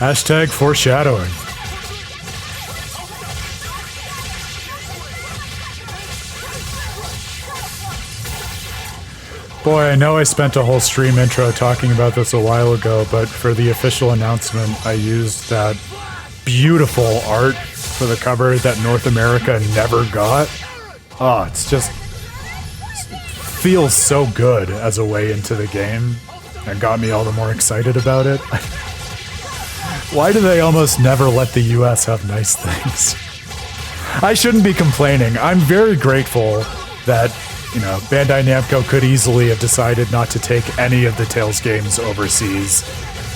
Hashtag foreshadowing. Boy, I know I spent a whole stream intro talking about this a while ago, but for the official announcement, I used that beautiful art for the cover that North America never got. Oh, it's just feels so good as a way into the game and got me all the more excited about it. Why do they almost never let the US have nice things? I shouldn't be complaining. I'm very grateful that, you know, Bandai Namco could easily have decided not to take any of the Tales games overseas,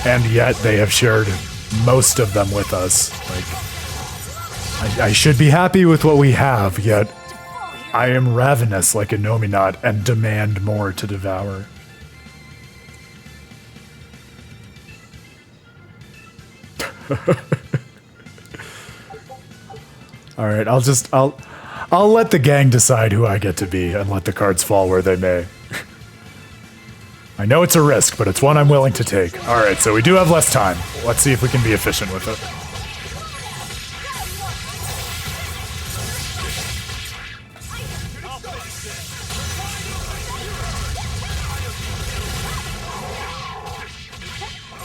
and yet they have shared most of them with us. Like, I should be happy with what we have, yet I am ravenous like a Nominat and demand more to devour. All right, I'll let the gang decide who I get to be and let the cards fall where they may. I know it's a risk, but it's one I'm willing to take. All right, so we do have less time. Let's see if we can be efficient with it.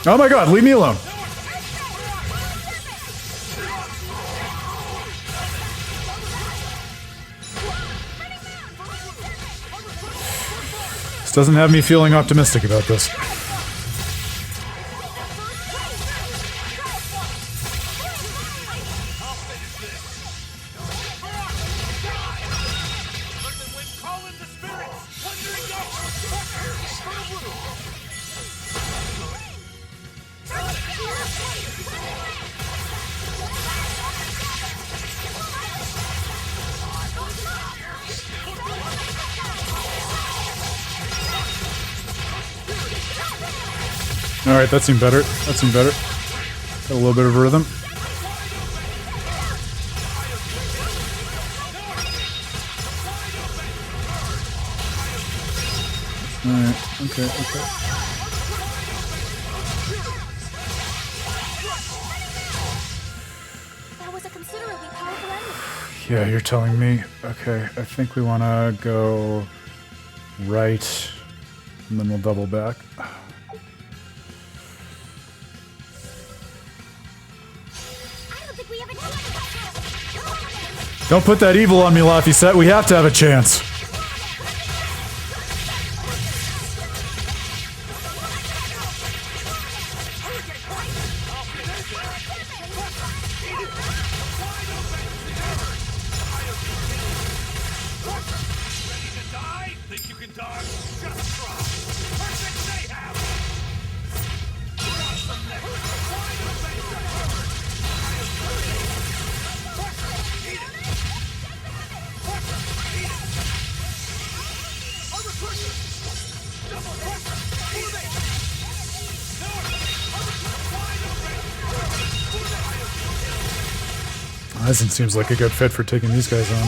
Oh my god, leave me alone. This doesn't have me feeling optimistic about this. Alright, that seemed better. That seemed better. Got a little bit of rhythm. Alright, okay, okay. That was a considerably powerful enemy. Yeah, you're telling me. Okay, I think we want to go right, and then we'll double back. Don't put that evil on me, Laphicet. We have to have a chance. Aizen seems like a good fit for taking these guys on.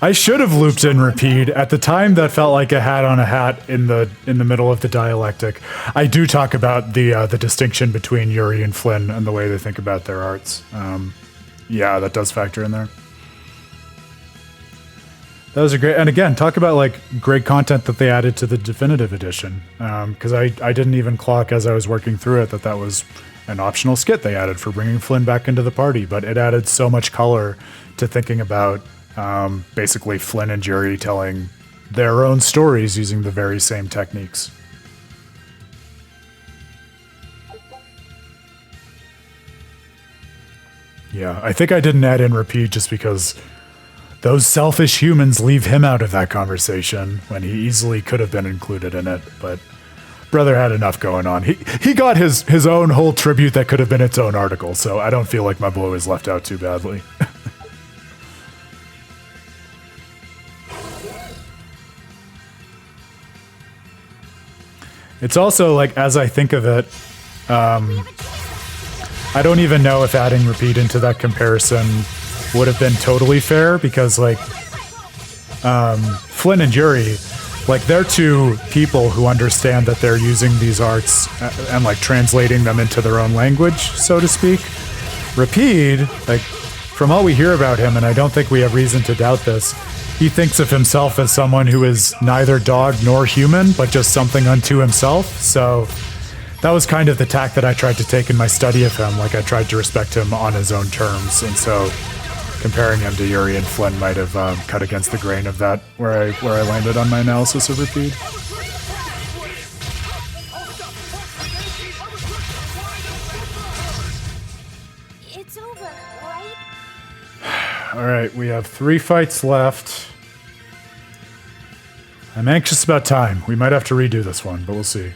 I should have looped in Repeat. At the time, that felt like a hat on a hat in the middle of the dialectic. I do talk about the distinction between Yuri and Flynn and the way they think about their arts. Yeah, that does factor in there. That was a great, and again, talk about like great content that they added to the definitive edition. Because I didn't even clock as I was working through it that was an optional skit they added for bringing Flynn back into the party, but it added so much color to thinking about basically Flynn and Yuri telling their own stories using the very same techniques. Yeah, I think I didn't add in Repeat just because those selfish humans leave him out of that conversation when he easily could have been included in it, but brother had enough going on. He got his own whole tribute that could have been its own article, so I don't feel like my boy was left out too badly. It's also like, as I think of it, I don't even know if adding Repeat into that comparison would have been totally fair, because like Flynn and Yuri, like they're two people who understand that they're using these arts and like translating them into their own language, so to speak. Repeat, like from all we hear about him, and I don't think we have reason to doubt this, he thinks of himself as someone who is neither dog nor human, but just something unto himself. So that was kind of the tack that I tried to take in my study of him. Like, I tried to respect him on his own terms, and so comparing him to Yuri and Flynn might have cut against the grain of that, where I landed on my analysis of Rapide. It's over, right? Alright, we have 3 fights left. I'm anxious about time. We might have to redo this one, but we'll see.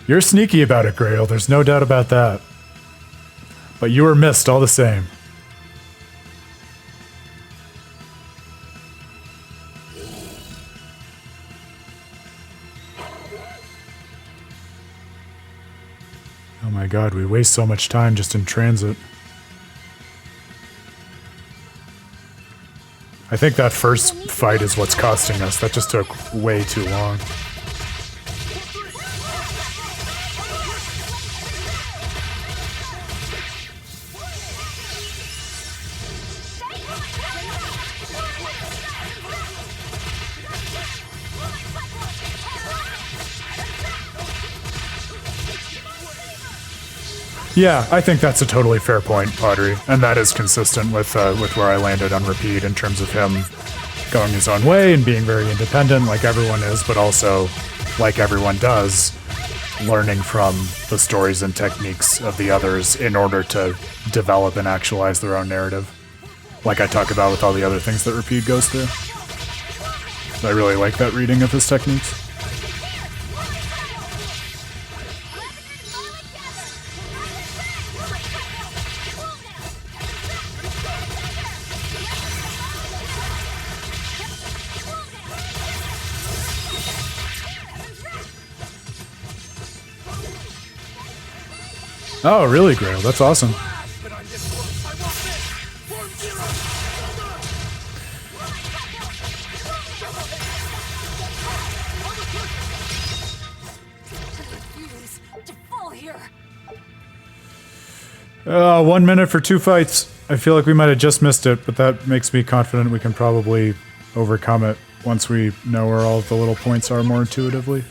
You're sneaky about it, Grail. There's no doubt about that. But you were missed all the same. Oh my god, we waste so much time just in transit. I think that first fight is what's costing us. That just took way too long. Yeah, I think that's a totally fair point, Audrey, and that is consistent with where I landed on Rapide in terms of him going his own way and being very independent, like everyone is, but also, like everyone does, learning from the stories and techniques of the others in order to develop and actualize their own narrative, like I talk about with all the other things that Rapide goes through. So I really like that reading of his techniques. Oh, really, Grail? That's awesome. Uh, 1 minute for 2 fights. I feel like we might have just missed it, but that makes me confident we can probably overcome it once we know where all of the little points are more intuitively.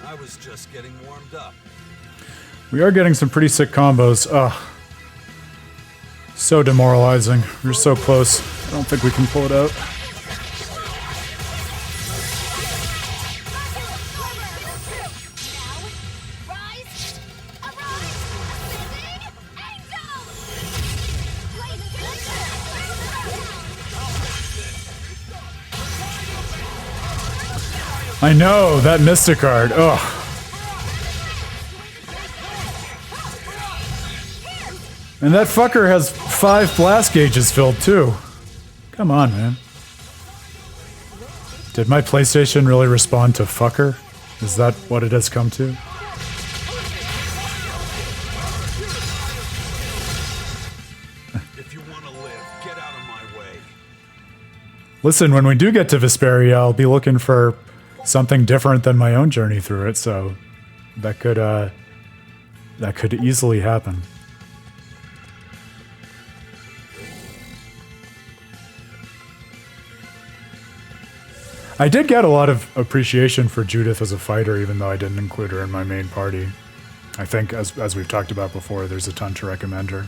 I was just getting warmed up. We are getting some pretty sick combos. Ugh. So demoralizing. We're so close. I don't think we can pull it out. I know, that Mystic card. Ugh. And that fucker has 5 blast gauges filled too. Come on, man. Did my PlayStation really respond to fucker? Is that what it has come to? If you want to live, get out of my way. Listen, when we do get to Vesperia, I'll be looking for something different than my own journey through it, so that could easily happen. I did get a lot of appreciation for Judith as a fighter, even though I didn't include her in my main party. I think, as we've talked about before, there's a ton to recommend her.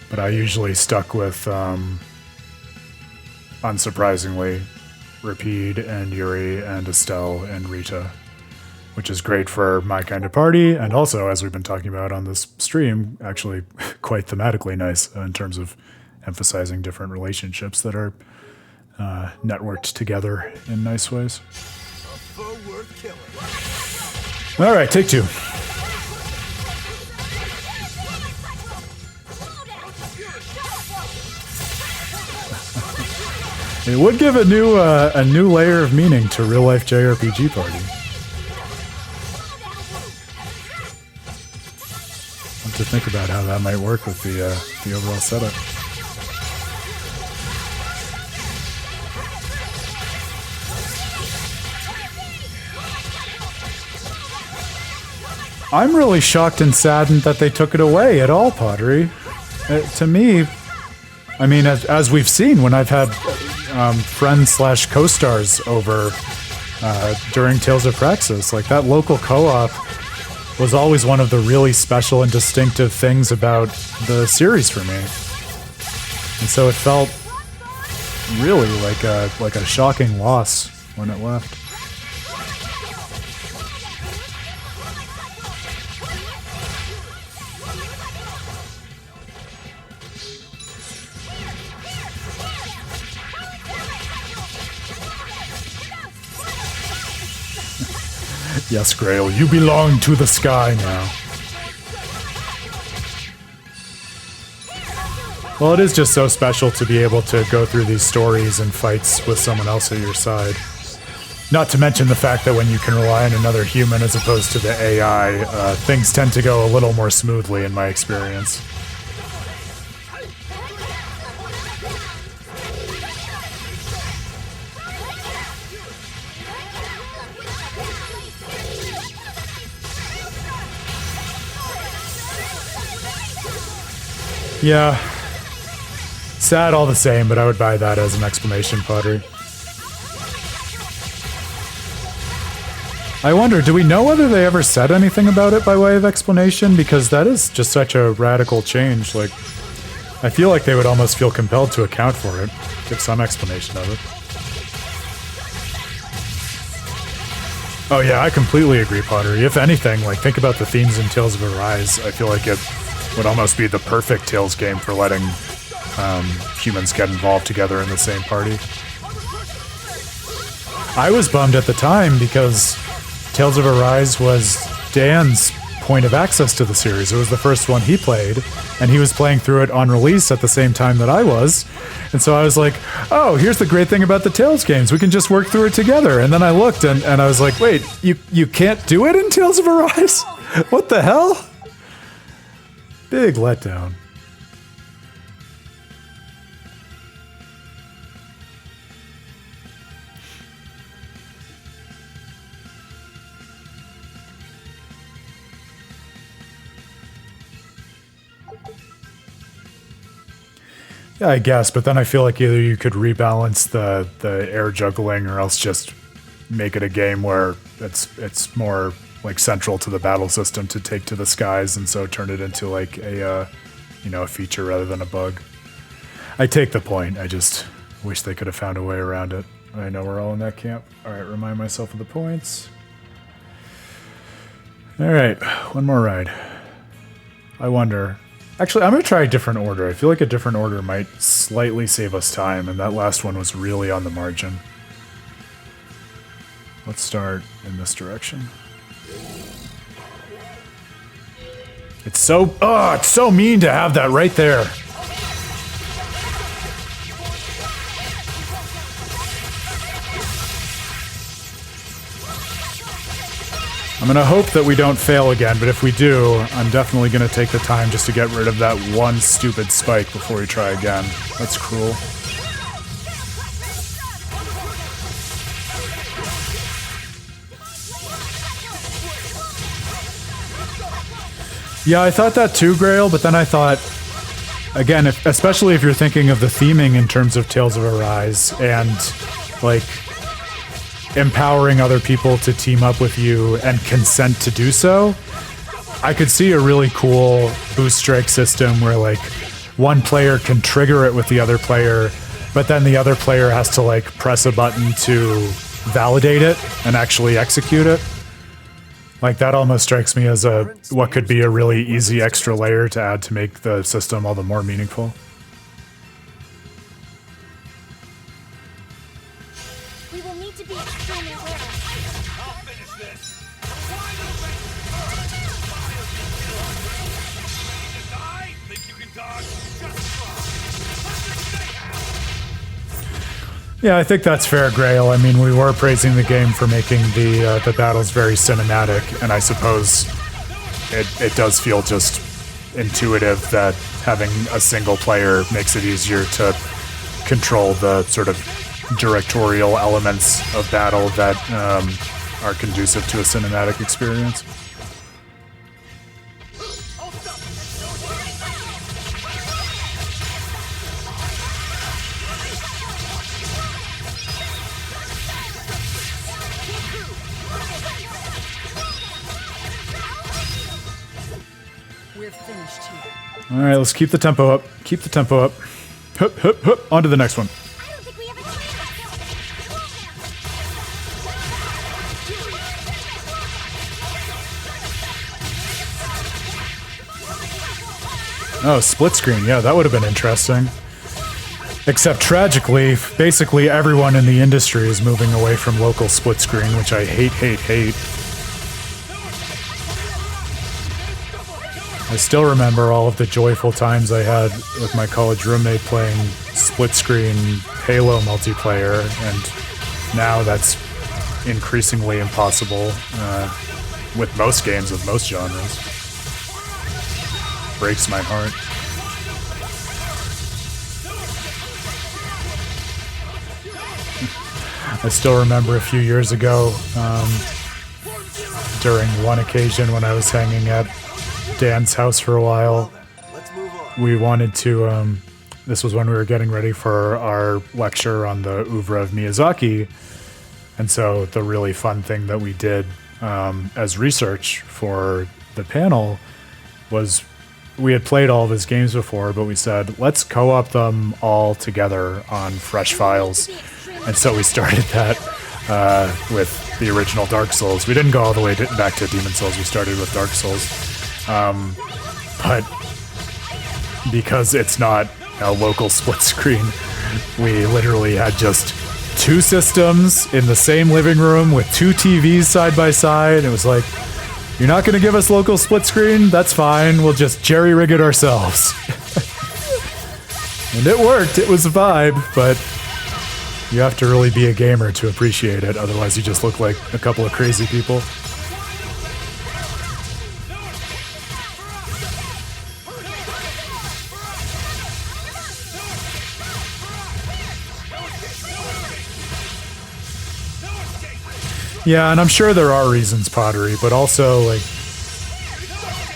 But I usually stuck with, unsurprisingly, Rapide and Yuri and Estelle and Rita, which is great for my kind of party, and also, as we've been talking about on this stream, actually quite thematically nice in terms of emphasizing different relationships that are networked together in nice ways. All right, take two. It would give a new layer of meaning to real-life JRPG party. I have to think about how that might work with the overall setup. I'm really shocked and saddened that they took it away at all, Pottery. To me, I mean, as we've seen when I've had friends / co-stars over during Tales of Praxis, like that local co-op was always one of the really special and distinctive things about the series for me. And so it felt really like a shocking loss when it left. Yes, Grail, you belong to the sky now. Well, it is just so special to be able to go through these stories and fights with someone else at your side. Not to mention the fact that when you can rely on another human as opposed to the AI, things tend to go a little more smoothly in my experience. Yeah. Sad all the same, but I would buy that as an exclamation, Pottery. I wonder, do we know whether they ever said anything about it by way of explanation? Because that is just such a radical change. Like, I feel like they would almost feel compelled to account for it, give some explanation of it. Oh yeah, I completely agree, Pottery. If anything, like, think about the themes in Tales of Arise. I feel like it would almost be the perfect Tales game for letting humans get involved together in the same party. I was bummed at the time because Tales of Arise was Dan's point of access to the series. It was the first one he played, and he was playing through it on release at the same time that I was. And so I was like, oh, here's the great thing about the Tales games. We can just work through it together. And then I looked and I was like, wait, you can't do it in Tales of Arise? What the hell? Big letdown. Yeah, I guess, but then I feel like either you could rebalance the air juggling or else just make it a game where it's more like central to the battle system to take to the skies, and so turn it into like a feature rather than a bug. I take the point. I just wish they could have found a way around it. I know we're all in that camp. All right, remind myself of the points. All right, one more ride. I wonder. Actually, I'm going to try a different order. I feel like a different order might slightly save us time, and that last one was really on the margin. Let's start in this direction. It's so mean to have that right there. I'm going to hope that we don't fail again, but if we do, I'm definitely going to take the time just to get rid of that one stupid spike before we try again. That's cruel. Yeah, I thought that too, Grail, but then I thought, again, especially if you're thinking of the theming in terms of Tales of Arise and, like, empowering other people to team up with you and consent to do so, I could see a really cool boost strike system where, like, one player can trigger it with the other player, but then the other player has to like press a button to validate it and actually execute it. Like that almost strikes me as a what could be a really easy extra layer to add to make the system all the more meaningful. We will need to be extremely aware. I'll finish this. Die? Think you can dodge? Just try. Yeah, I think that's fair, Grail. I mean, we were praising the game for making the battles very cinematic, and I suppose it does feel just intuitive that having a single player makes it easier to control the sort of directorial elements of battle that are conducive to a cinematic experience. All right, let's keep the tempo up. Keep the tempo up. Hup, hup, hup. On to the next one. I don't think we have a chance. Oh, split screen. Yeah, that would have been interesting. Except tragically, basically everyone in the industry is moving away from local split screen, which I hate, hate, hate. I still remember all of the joyful times I had with my college roommate playing split-screen Halo multiplayer, and now that's increasingly impossible with most games of most genres. Breaks my heart. I still remember a few years ago, during one occasion when I was hanging at Dan's house for a while, we wanted to, this was when we were getting ready for our lecture on the oeuvre of Miyazaki, and so the really fun thing that we did as research for the panel was we had played all of his games before, but we said, let's co-op them all together on fresh files, and so we started that with the original Dark Souls. We didn't go all the way back to Demon Souls, we started with Dark Souls. But because it's not a local split screen, we literally had just two systems in the same living room with two TVs side by side. It was like, you're not going to give us local split screen? That's fine. We'll just jerry rig it ourselves. And it worked. It was a vibe, but you have to really be a gamer to appreciate it. Otherwise, you just look like a couple of crazy people. Yeah, and I'm sure there are reasons, Pottery, but also, like,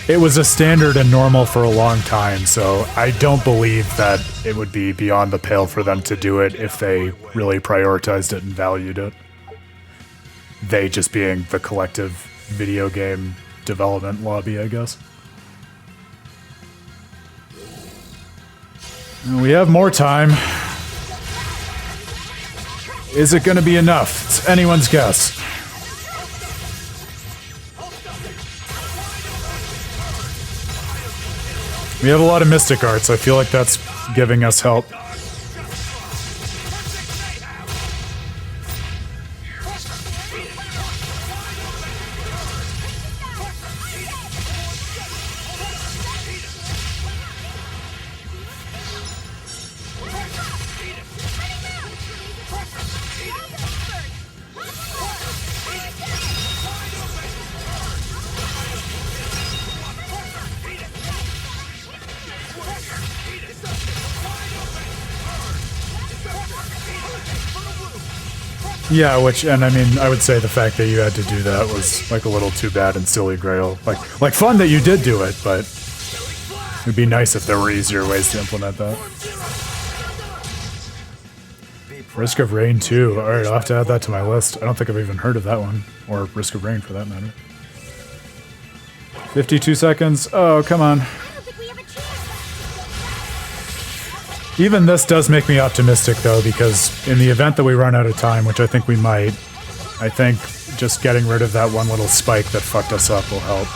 it was a standard and normal for a long time, so I don't believe that it would be beyond the pale for them to do it if they really prioritized it and valued it. They just being the collective video game development lobby, I guess. And we have more time. Is it going to be enough? It's anyone's guess. We have a lot of mystic arts. I feel like that's giving us help. Yeah, and I mean, I would say the fact that you had to do that was like a little too bad and silly, Grail. Like fun that you did do it, but it'd be nice if there were easier ways to implement that. Risk of Rain 2. Alright, I'll have to add that to my list. I don't think I've even heard of that one. Or Risk of Rain, for that matter. 52 seconds. Oh, come on. Even this does make me optimistic, though, because in the event that we run out of time, which I think we might, I think just getting rid of that one little spike that fucked us up will help.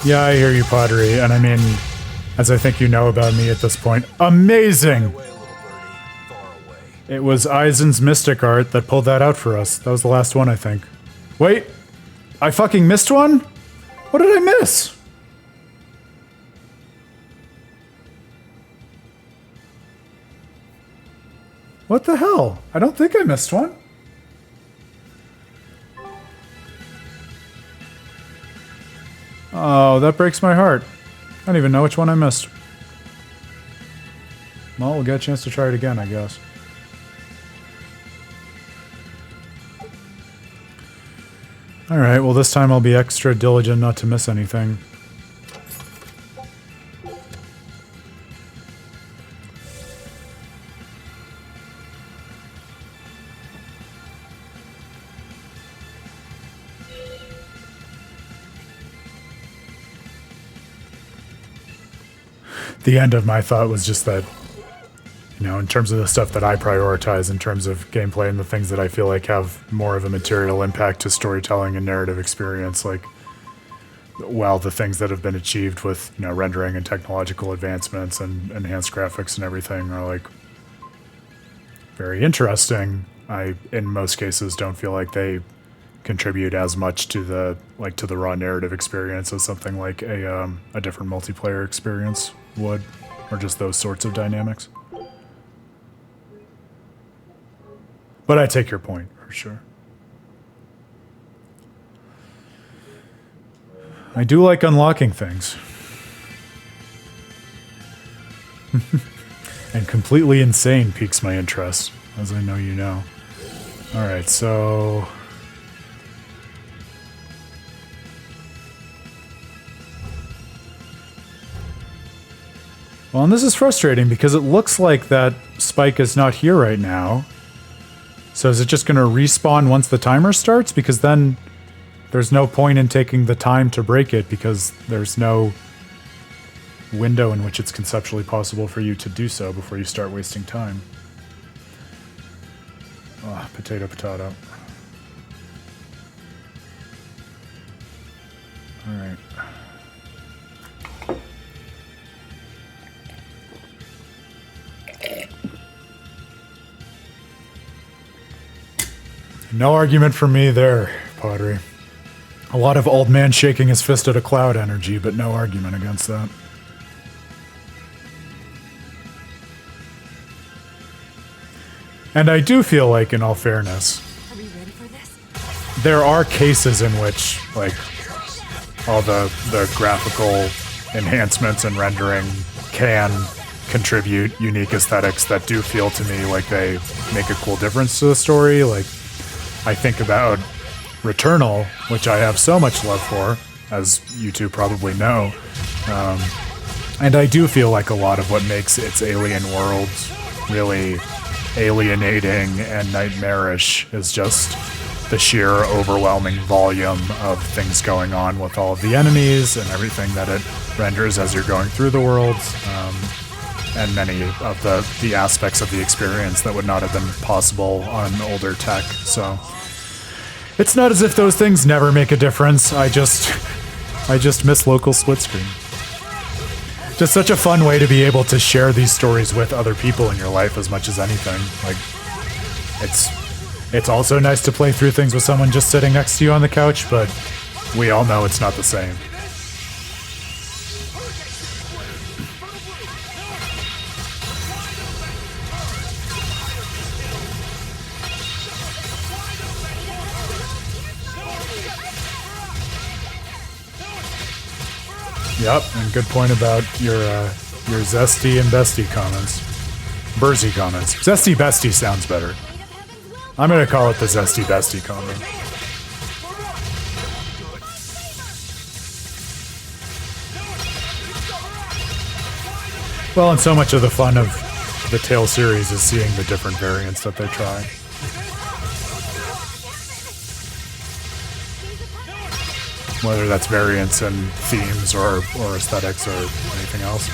Yeah, I hear you, Pottery, and I mean, as I think you know about me at this point, amazing! Away, little birdie. Far away. It was Eisen's Mystic Art that pulled that out for us. That was the last one, I think. Wait! I fucking missed one? What did I miss? What the hell? I don't think I missed one. Oh, that breaks my heart. I don't even know which one I missed. Well, we'll get a chance to try it again, I guess. Alright, well this time I'll be extra diligent not to miss anything. The end of my thought was just that, you know, in terms of the stuff that I prioritize, in terms of gameplay and the things that I feel like have more of a material impact to storytelling and narrative experience, like, well, the things that have been achieved with, you know, rendering and technological advancements and enhanced graphics and everything are, like, very interesting. I, in most cases, don't feel like they contribute as much to the, like, to the raw narrative experience as something like a different multiplayer experience would, or just those sorts of dynamics. But I take your point, for sure. I do like unlocking things. And completely insane piques my interest, as I know you know. Alright, so... Well, and this is frustrating because it looks like that spike is not here right now. So is it just going to respawn once the timer starts? Because then there's no point in taking the time to break it because there's no window in which it's conceptually possible for you to do so before you start wasting time. Oh, potato, potato. All right. No argument from me there, Pottery. A lot of old man shaking his fist at a cloud energy, but no argument against that. And I do feel like, in all fairness, Are we ready for this? there are cases in which, like, all the graphical enhancements and rendering can contribute unique aesthetics that do feel to me like they make a cool difference to the story. Like, I think about Returnal, which I have so much love for, as you two probably know. And I do feel like a lot of what makes its alien world really alienating and nightmarish is just the sheer overwhelming volume of things going on with all of the enemies and everything that it renders as you're going through the world. And many of the aspects of the experience that would not have been possible on older tech. So it's not as if those things never make a difference. I just miss local split screen. Just such a fun way to be able to share these stories with other people in your life as much as anything. Like, it's also nice to play through things with someone just sitting next to you on the couch, but we all know it's not the same. Yep, and good point about your Zesty and Bestie comments. Bersi comments. Zesty Bestie sounds better. I'm gonna call it the Zesty Bestie comment. Well, and so much of the fun of the Tales series is seeing the different variants that they try. Whether that's variants and themes or aesthetics or anything else.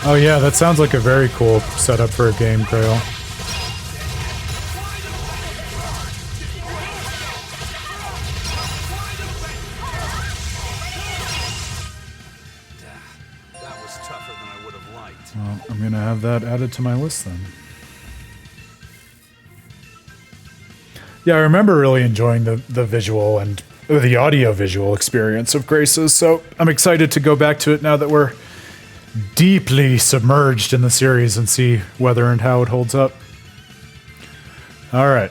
Oh yeah, that sounds like a very cool setup for a game, Grail. That was tougher than I would have liked. Well, I'm gonna have that added to my list then. Yeah, I remember really enjoying the visual and the audio-visual experience of Graces, so I'm excited to go back to it now that we're deeply submerged in the series and see whether and how it holds up. All right.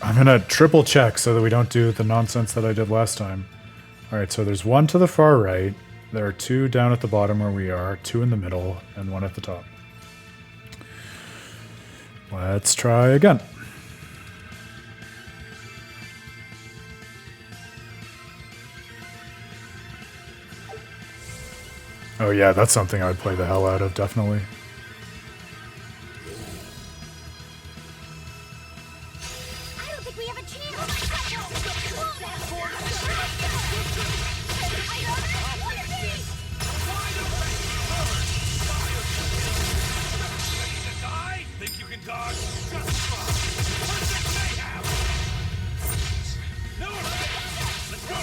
I'm going to triple check so that we don't do the nonsense that I did last time. All right, so there's one to the far right. There are two down at the bottom where we are, two in the middle, and one at the top. Let's try again. Oh yeah, that's something I'd play the hell out of, definitely. I don't think we have a chance. Die? Think you can dodge? Just try. Perfect mayhem. No escape. Let's go.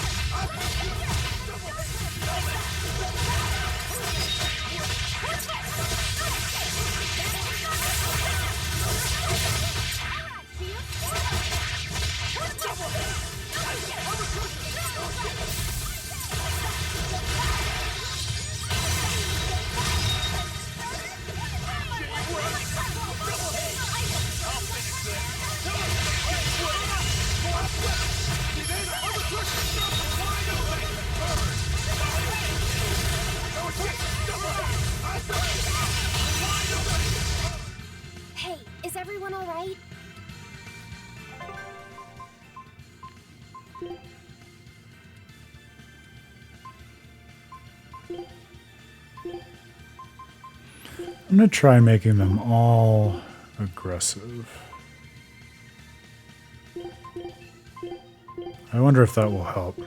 Hey, is everyone all right? I'm going to try making them all aggressive. I wonder if that will help.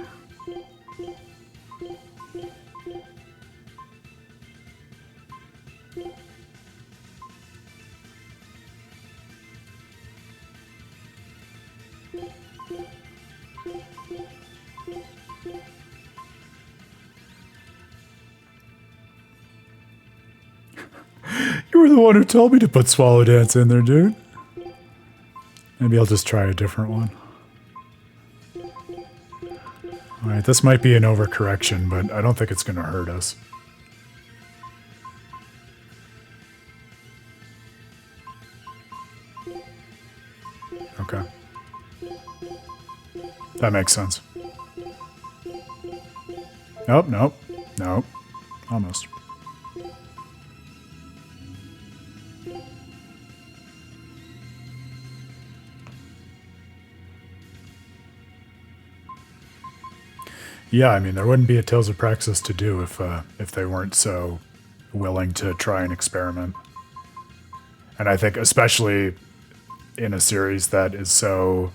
You were the one who told me to put Swallow Dance in there, dude. Maybe I'll just try a different one. Alright, this might be an overcorrection, but I don't think it's going to hurt us. Okay. That makes sense. Nope, nope, nope. Almost. Yeah, I mean, there wouldn't be a Tales of Praxis to do if they weren't so willing to try and experiment. And I think especially in a series that is so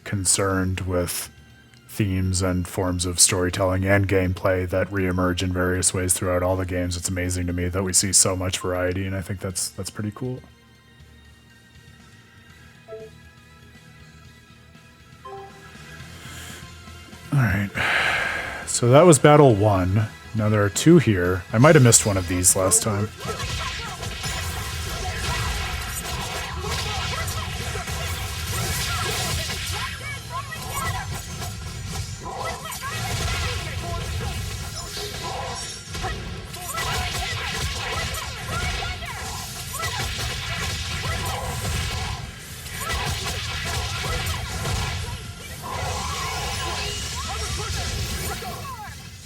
concerned with themes and forms of storytelling and gameplay that reemerge in various ways throughout all the games, it's amazing to me that we see so much variety, and I think that's pretty cool. Alright. So that was battle 1. Now there are 2 here. I might have missed one of these last time.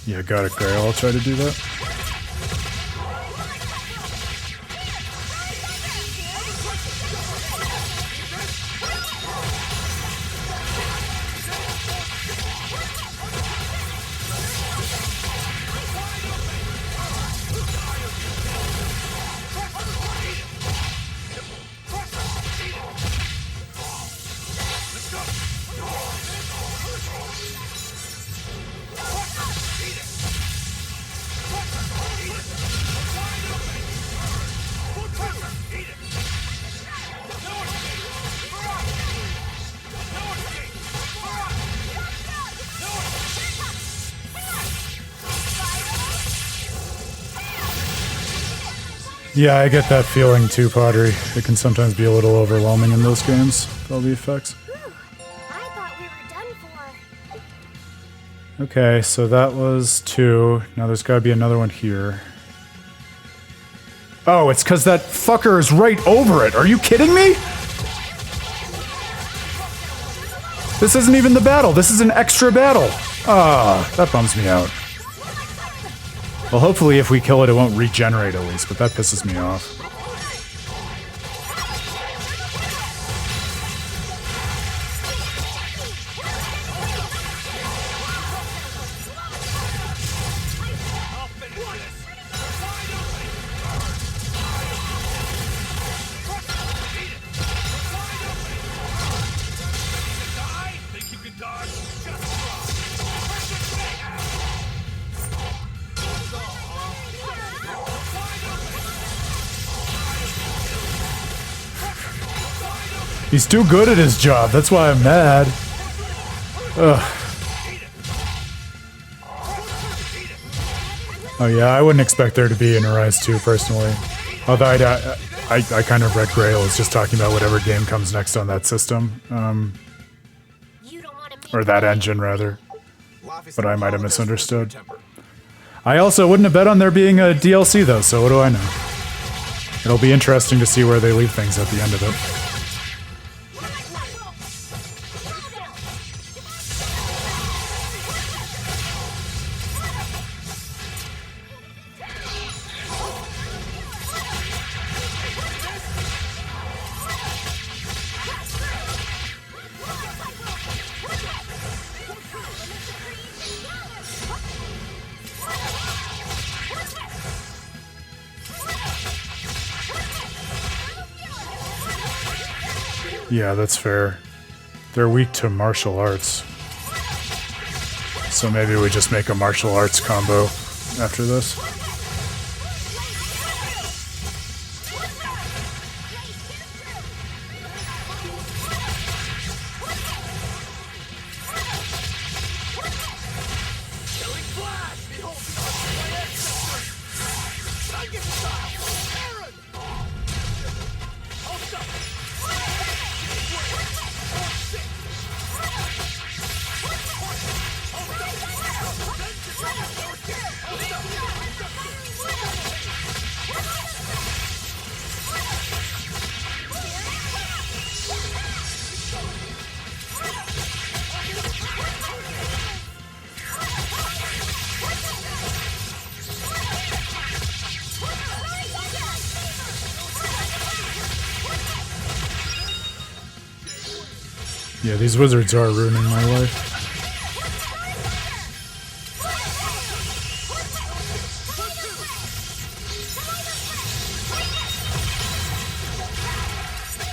Yeah, got it, Grail. I'll try to do that. Yeah, I get that feeling too, Pottery. It can sometimes be a little overwhelming in those games, all the effects. Whew, I thought we were done for. Okay, so that was 2. Now there's gotta be another one here. Oh, it's because that fucker is right over it. Are you kidding me? This isn't even the battle. This is an extra battle. Ah, that bums me out. Well, hopefully if we kill it, it won't regenerate at least, but that pisses me off. Think you can dodge? Just He's too good at his job, that's why I'm mad. Ugh. Oh yeah, I wouldn't expect there to be an Arise 2 personally. Although I kind of read Grail as just talking about whatever game comes next on that system. Or that engine, rather. But I might have misunderstood. I also wouldn't have bet on there being a DLC though, so what do I know? It'll be interesting to see where they leave things at the end of it. Yeah, that's fair. They're weak to martial arts. So maybe we just make a martial arts combo after this. Yeah, these wizards are ruining my life.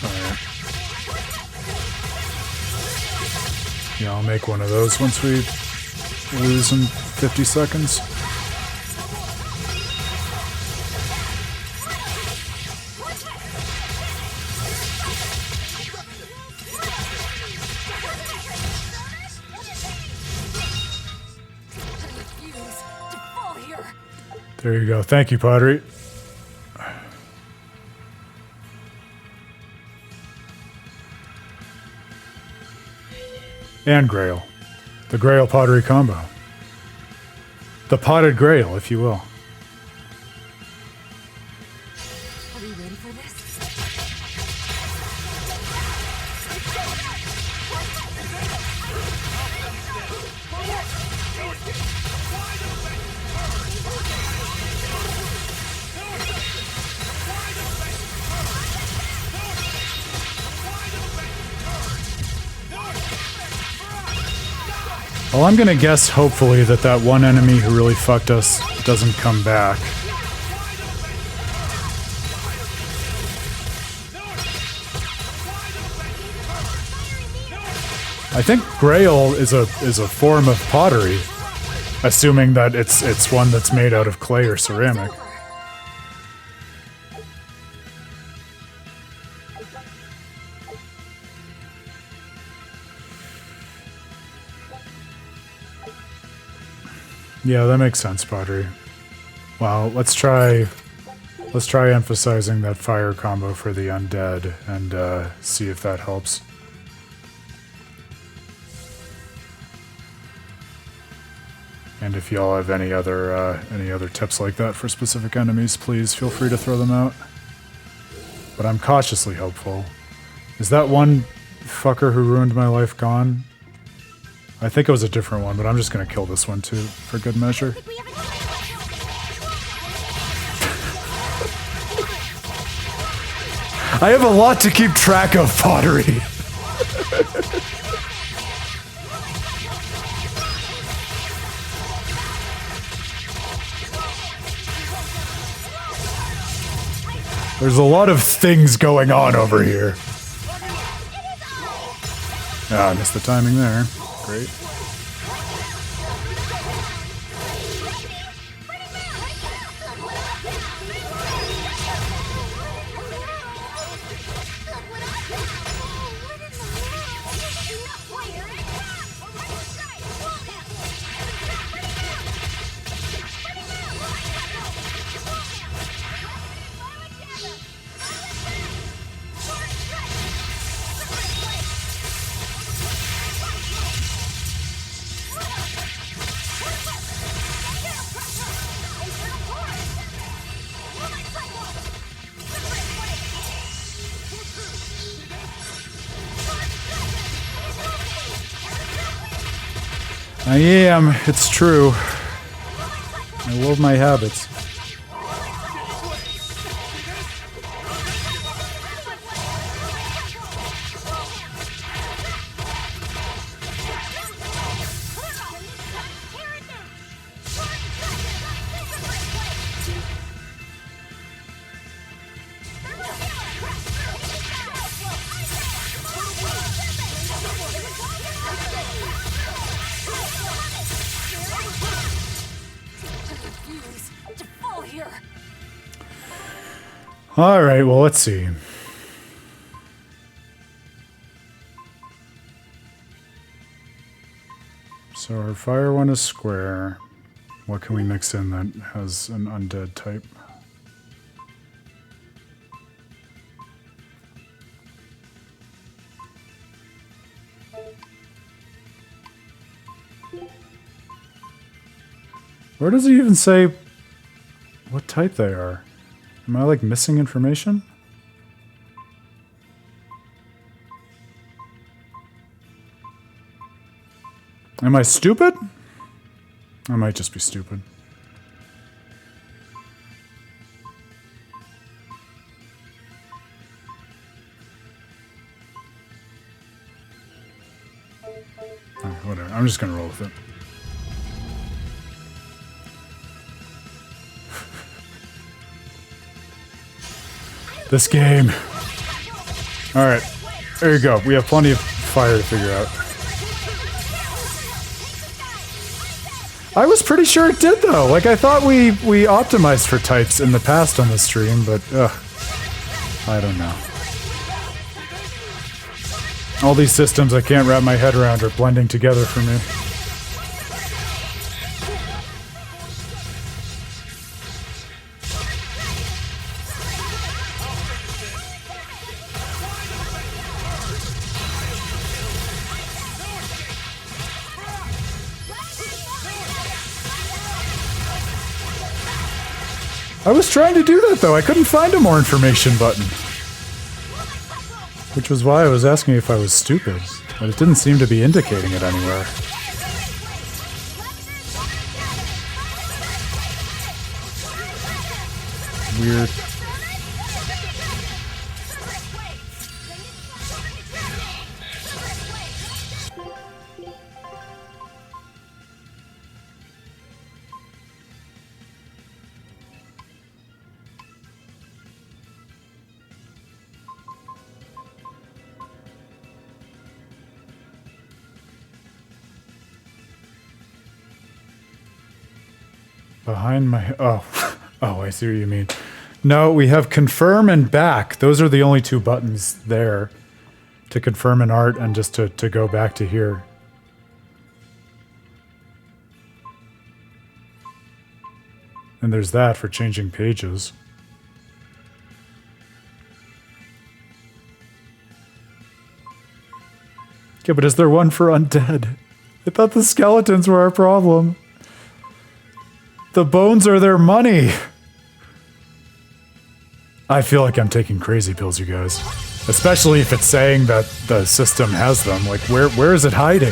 Alright. Yeah, I'll make one of those once we lose in 50 seconds. There you go. Thank you, Pottery. And Grail. The Grail Pottery combo. The potted Grail, if you will. Are you ready for this? Well, I'm gonna guess, hopefully, that one enemy who really fucked us doesn't come back. I think Grail is a form of pottery, assuming that it's one that's made out of clay or ceramic. Yeah, that makes sense, pottery. Well, let's try emphasizing that fire combo for the undead and see if that helps. And if y'all have any other tips like that for specific enemies, please feel free to throw them out. But I'm cautiously hopeful. Is that one fucker who ruined my life gone? I think it was a different one, but I'm just gonna kill this one too, for good measure. I have a lot to keep track of, pottery. There's a lot of things going on over here. Ah, I missed the timing there. Great. I am, it's true. I love my habits. All right, well, let's see. So our fire one is square. What can we mix in that has an undead type? Where does it even say what type they are? Am I, like, missing information? Am I stupid? I might just be stupid. Oh, whatever. I'm just gonna roll with it. This game. Alright. There you go. We have plenty of fire to figure out. I was pretty sure it did, though. Like, I thought we optimized for types in the past on the stream, but, I don't know. All these systems I can't wrap my head around are blending together for me. I was trying to do that, though. I couldn't find a more information button. Which was why I was asking if I was stupid, but it didn't seem to be indicating it anywhere. Weird. Behind my... Oh. Oh, I see what you mean. No, we have confirm and back. Those are the only two buttons there. To confirm an art and just to go back to here. And there's that for changing pages. Yeah, but is there one for undead? I thought the skeletons were our problem. The bones are their money. I feel like I'm taking crazy pills, you guys. Especially if it's saying that the system has them. Like, where is it hiding?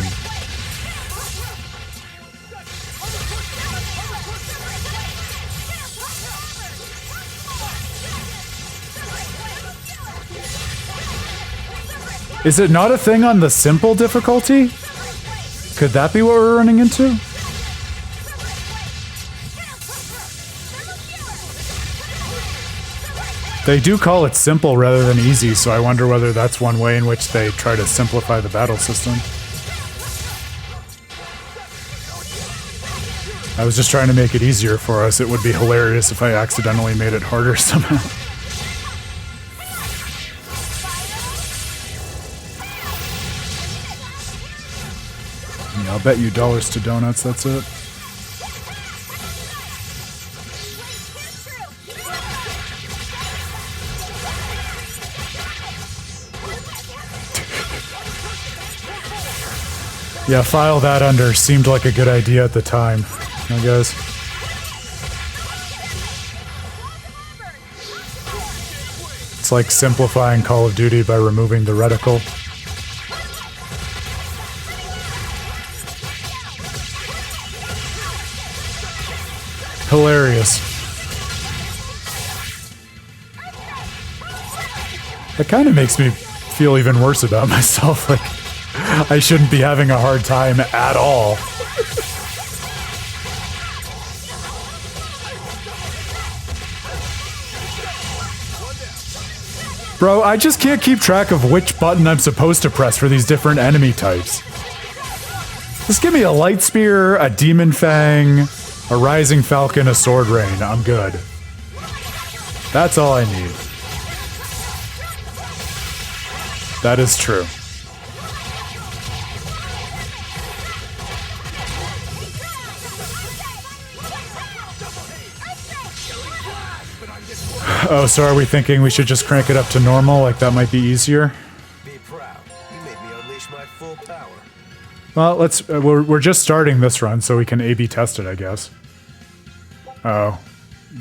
Is it not a thing on the simple difficulty? Could that be what we're running into? They do call it simple rather than easy, so I wonder whether that's one way in which they try to simplify the battle system. I was just trying to make it easier for us. It would be hilarious if I accidentally made it harder somehow. Yeah, I'll bet you dollars to donuts, that's it. Yeah, file that under. Seemed like a good idea at the time. I guess. It's like simplifying Call of Duty by removing the reticle. Hilarious. That kind of makes me feel even worse about myself. Like, I shouldn't be having a hard time at all. Bro, I just can't keep track of which button I'm supposed to press for these different enemy types. Just give me a light spear, a demon fang, a rising falcon, a sword rain. I'm good. That's all I need. That is true. Oh, so are we thinking we should just crank it up to normal? Like that might be easier? Be proud. You made me unleash my full power. Well, let's. We're just starting this run, so we can A/B test it, I guess. Oh,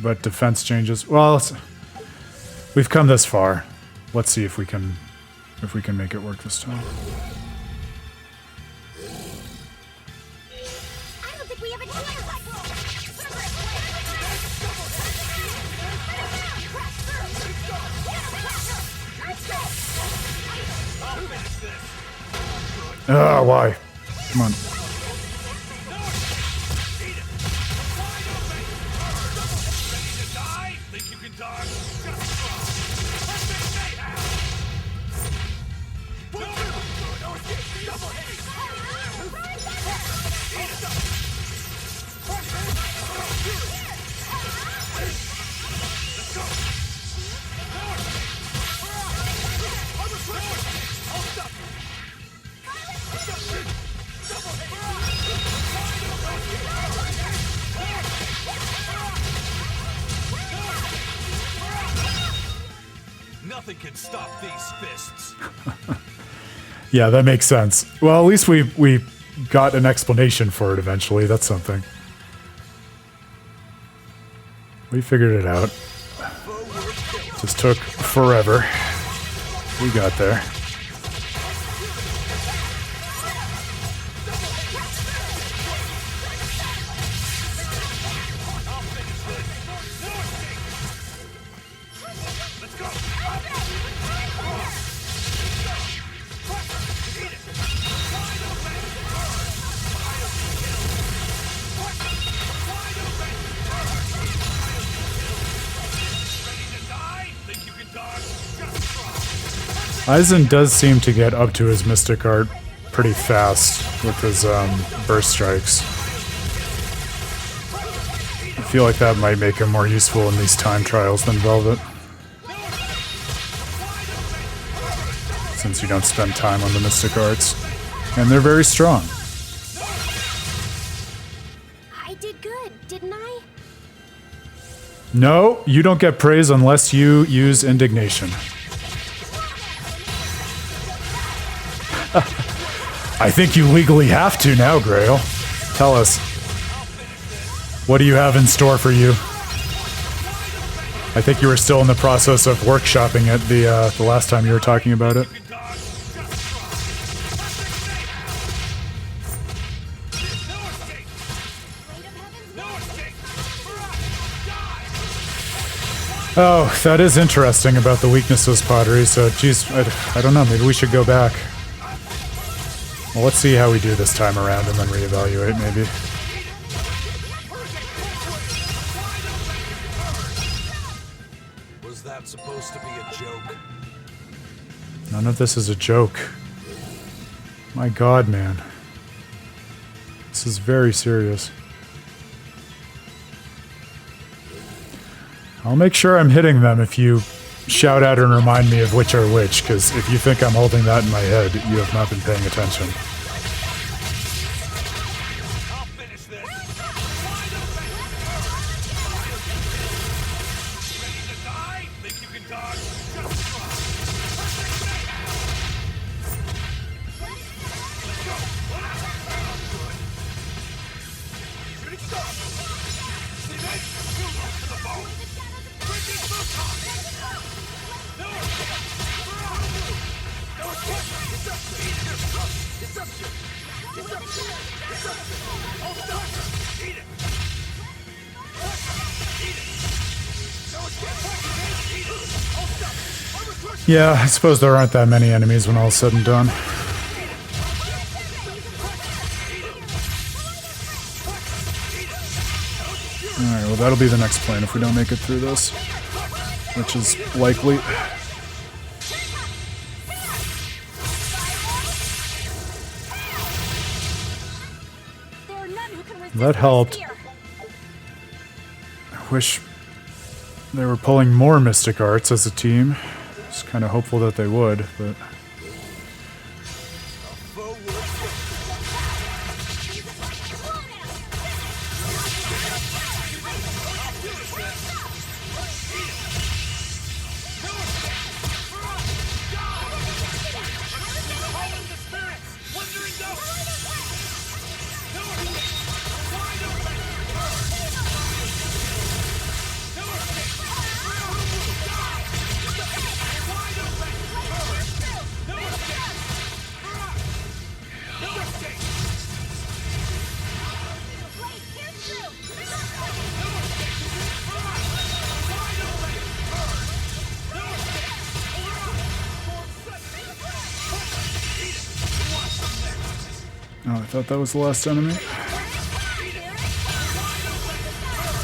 but defense changes. Well, we've come this far. Let's see if we can make it work this time. I don't think we have a chance. Why? Come on. Think you can dodge? Just try. Nothing can stop these fists. Yeah, that makes sense. Well, at least we got an explanation for it eventually. That's something. We figured it out. Just took forever. We got there. Aizen does seem to get up to his Mystic Art pretty fast with his burst strikes. I feel like that might make him more useful in these time trials than Velvet, since you don't spend time on the Mystic Arts. And they're very strong. I did good, didn't I? No, you don't get praise unless you use indignation. I think you legally have to now, Grail. Tell us. What do you have in store for you? I think you were still in the process of workshopping it the last time you were talking about it. Oh, that is interesting about the weaknesses pottery, so geez, I don't know, maybe we should go back. Well, let's see how we do this time around and then reevaluate, maybe. Was that supposed to be a joke? None of this is a joke. My god, man. This is very serious. I'll make sure I'm hitting them if you shout out and remind me of which are which, because if you think I'm holding that in my head, you have not been paying attention. Yeah, I suppose there aren't that many enemies when all's said and done. Alright, well that'll be the next plane if we don't make it through this, which is likely. That helped. I wish they were pulling more Mystic Arts as a team. I was kind of hopeful that they would, but... Oh, I thought that was the last enemy.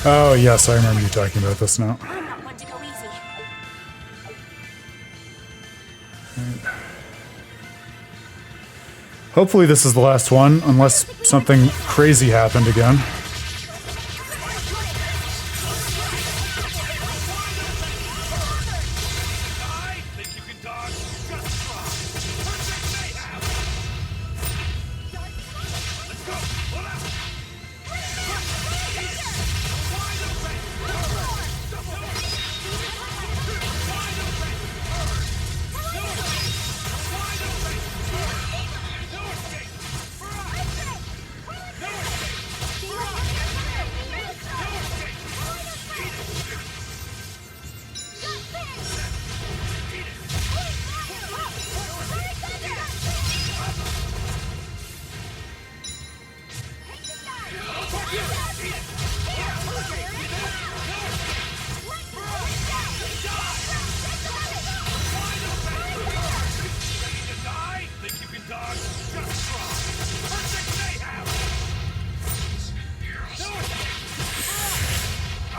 Oh, yes, I remember you talking about this now. Right. Hopefully this is the last one, unless something crazy happened again.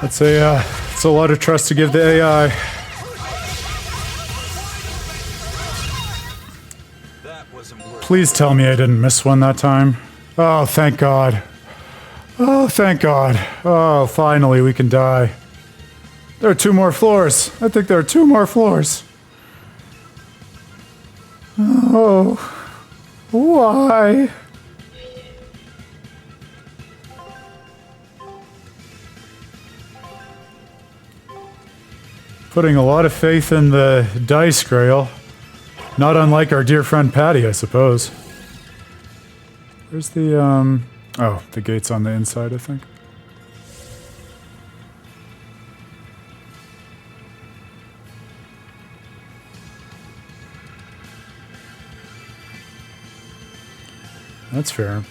It's a lot of trust to give the AI. That wasn't worth Please tell me I didn't miss one that time. Oh, thank God. Oh, thank God. Oh, finally we can die. There are 2 more floors. I think there are 2 more floors. Oh, why? Putting a lot of faith in the dice, Grail. Not unlike our dear friend Patty, I suppose. Where's the, oh, the gate's on the inside, I think. That's fair.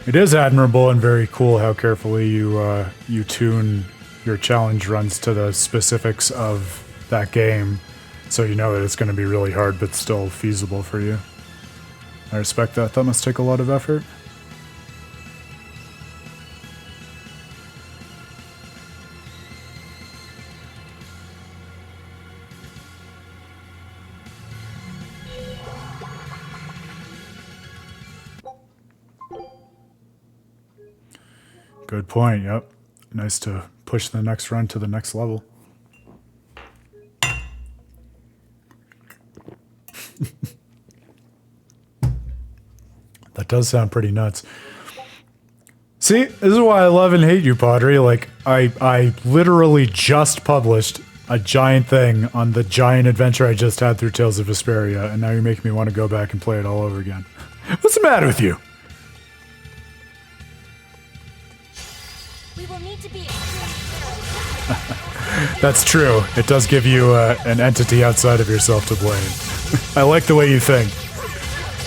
It is admirable and very cool how carefully you tune your challenge runs to the specifics of that game, so you know that it's going to be really hard but still feasible for you. I respect that. That must take a lot of effort. Good point, yep. Nice to push the next run to the next level. That does sound pretty nuts. See, this is why I love and hate you, Padre. Like, I literally just published a giant thing on the giant adventure I just had through Tales of Berseria, and now you're making me want to go back and play it all over again. What's the matter with you? We will need to be That's true. It does give you an entity outside of yourself to blame. I like the way you think.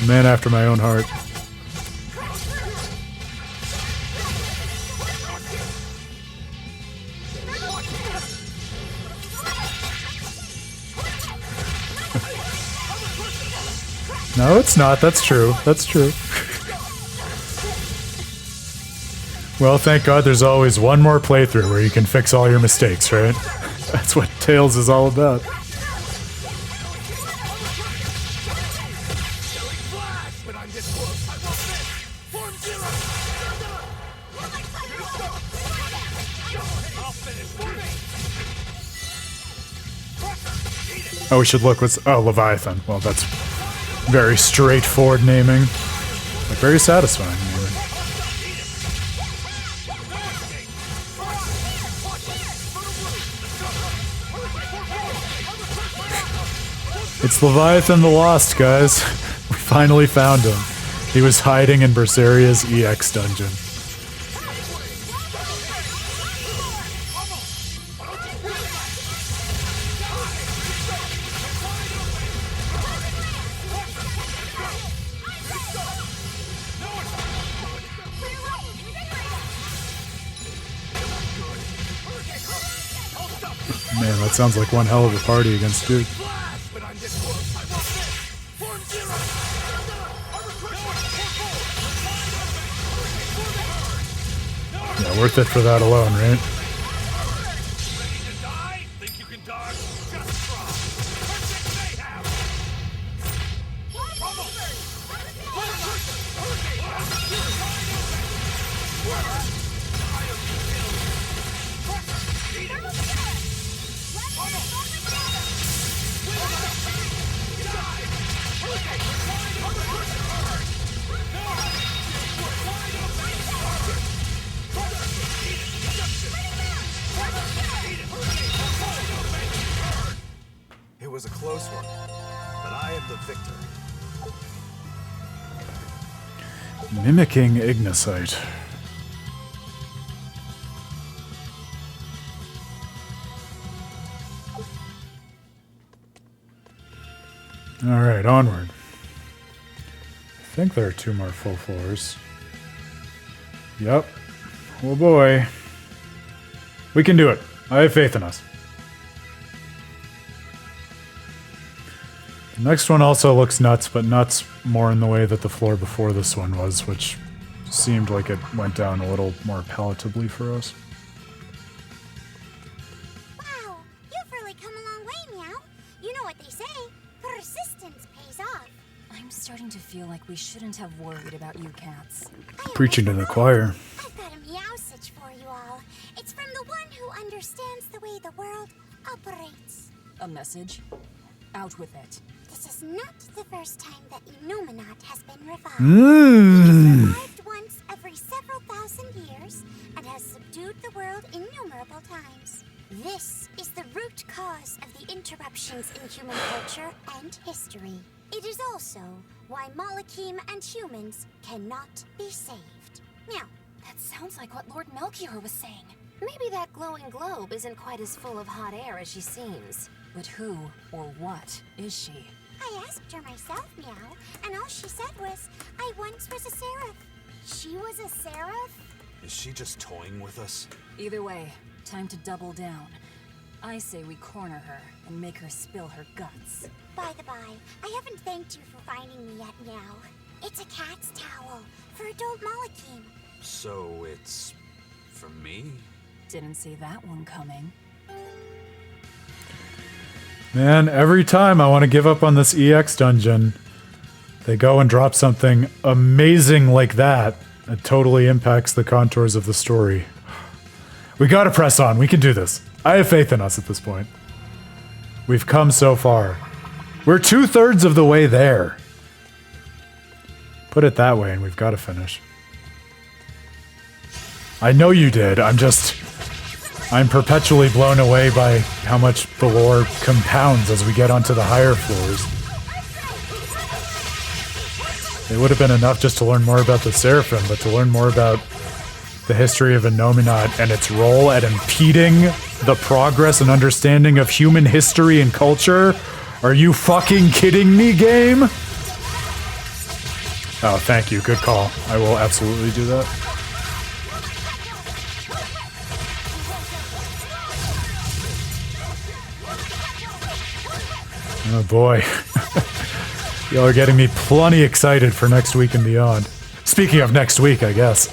Man after my own heart. No, it's not. That's true. That's true. Well, thank God there's always one more playthrough where you can fix all your mistakes, right? That's what Tales is all about. Oh, we should look what's... Oh, Leviathan. Well, that's very straightforward naming. But very satisfying naming. It's Leviathan the Lost, guys. We finally found him. He was hiding in Berseria's EX dungeon. Man, that sounds like one hell of a party against Duke. Yeah, worth it for that alone, right? Think you can dodge? Just try. Perfect mayhem. It was a close one, but I am the victor. Mimicking Ignicite. Alright, onward. I think there are 2 more full floors. Yep. Oh boy. We can do it. I have faith in us. The next one also looks nuts, but nuts more in the way that the floor before this one was, which seemed like it went down a little more palatably for us. what they say. Persistence pays off. I'm starting to feel like we shouldn't have worried about you cats. Preaching to the choir. I've got a meowsage for you all. It's from the one who understands the way the world operates. A message? Out with it. This is not the first time that Illuminat has been revived. Mmm. It survived once every several thousand years and has subdued the world innumerable times. This is the root cause of the interruptions in human culture and history. It is also why Malakim and humans cannot be saved. Meow. That sounds like what Lord Melchior was saying. Maybe that glowing globe isn't quite as full of hot air as she seems. But who or what is she? I asked her myself, Meow, and all she said was, I once was a seraph. She was a seraph? Is she just toying with us? Either way, time to double down. I say we corner her and make her spill her guts. By the by, I haven't thanked you for finding me yet, Meow. It's a cat's towel for adult Malakim. So it's... for me? Didn't see that one coming. Man, every time I want to give up on this EX dungeon, they go and drop something amazing like that. It totally impacts the contours of the story. We gotta press on. We can do this. I have faith in us at this point. We've come so far. We're 2/3 of the way there. Put it that way and we've got to finish. I know you did. I'm perpetually blown away by how much the lore compounds as we get onto the higher floors. It would have been enough just to learn more about the Seraphim, but to learn more about the history of Innominat and its role at impeding the progress and understanding of human history and culture? Are you fucking kidding me, game? Oh, thank you. Good call. I will absolutely do that. Oh boy. Y'all are getting me plenty excited for next week and beyond. Speaking of next week, I guess.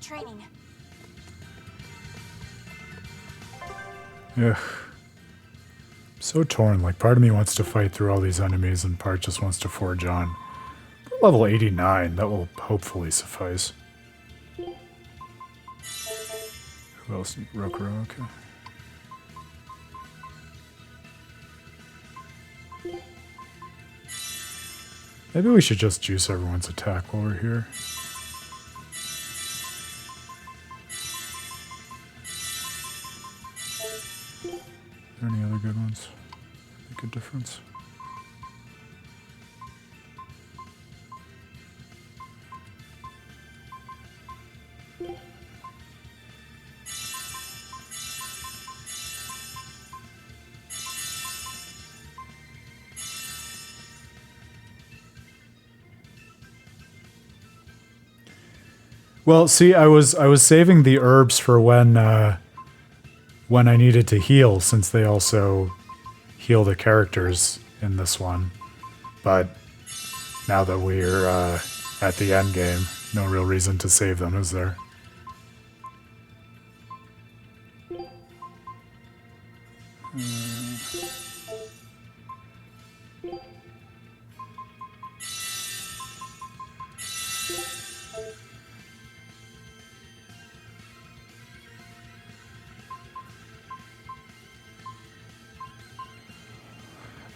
Training. Ugh. So torn, like part of me wants to fight through all these enemies and part just wants to forge on. Level 89, that will hopefully suffice. Who else? Rokuro, okay. Maybe we should just juice everyone's attack while we're here. Are there any other good ones? Make a difference. Well, see, I was saving the herbs for when I needed to heal, since they also heal the characters in this one. But now that we're at the end game, no real reason to save them, is there?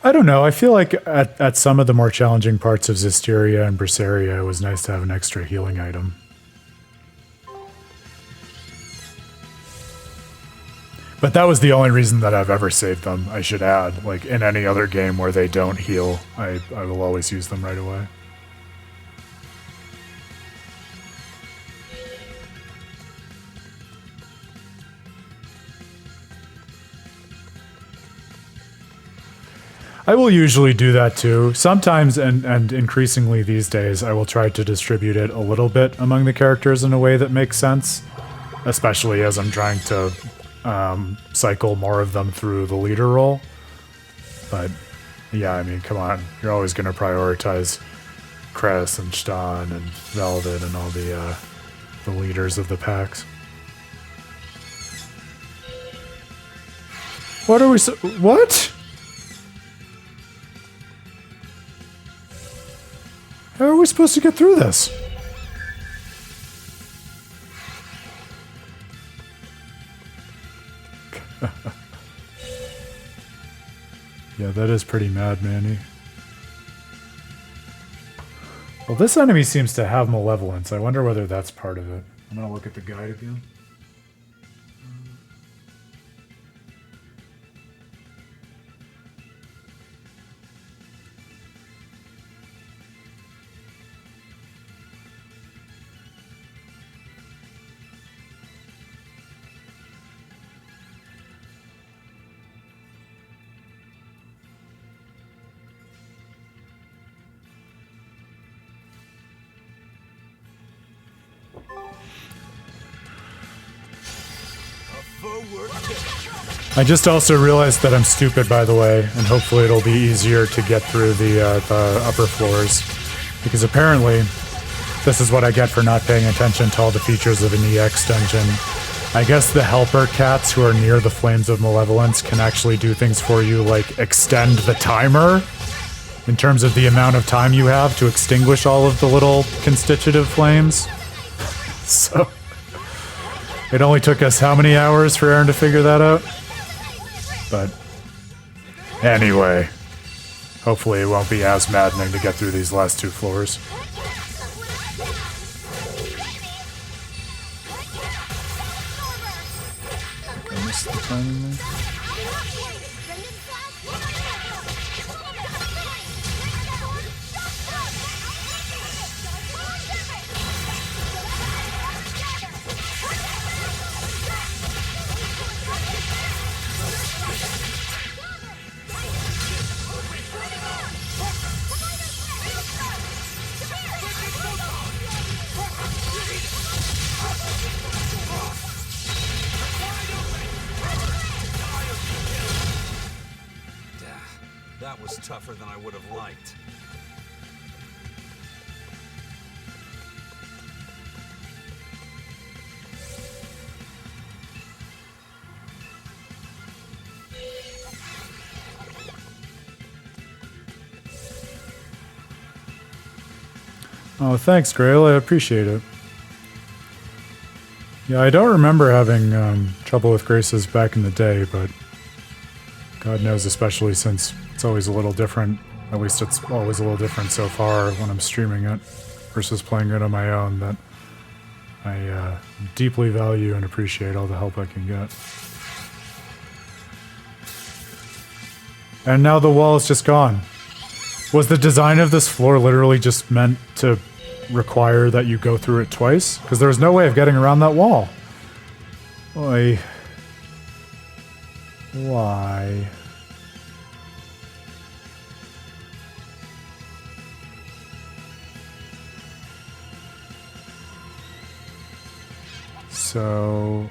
I don't know. I feel like at some of the more challenging parts of Zestiria and Berseria, it was nice to have an extra healing item. But that was the only reason that I've ever saved them, I should add. Like, in any other game where they don't heal, I will always use them right away. I will usually do that too. Sometimes, and increasingly these days, I will try to distribute it a little bit among the characters in a way that makes sense. Especially as I'm trying to cycle more of them through the leader role. But yeah, I mean, come on. You're always going to prioritize Cress and Stan and Velvet and all the leaders of the packs. What are we what? How are we supposed to get through this? Yeah, that is pretty mad, Manny. Well, this enemy seems to have malevolence. I wonder whether that's part of it. I'm gonna look at the guide again. I just also realized that I'm stupid, by the way, and hopefully it'll be easier to get through the upper floors. Because apparently, this is what I get for not paying attention to all the features of an EX dungeon. I guess the helper cats who are near the flames of malevolence can actually do things for you like extend the timer in terms of the amount of time you have to extinguish all of the little constitutive flames. So, it only took us how many hours for Aaron to figure that out? But anyway, hopefully it won't be as maddening to get through these last two floors. I missed the timing there. That was tougher than I would have liked. Oh, thanks, Grail. I appreciate it. Yeah, I don't remember having trouble with Graces back in the day, but God knows, especially since it's always a little different. At least it's always a little different so far when I'm streaming it versus playing it on my own, that I deeply value and appreciate all the help I can get. And now the wall is just gone. Was the design of this floor literally just meant to require that you go through it twice? Because there's no way of getting around that wall. Why? So,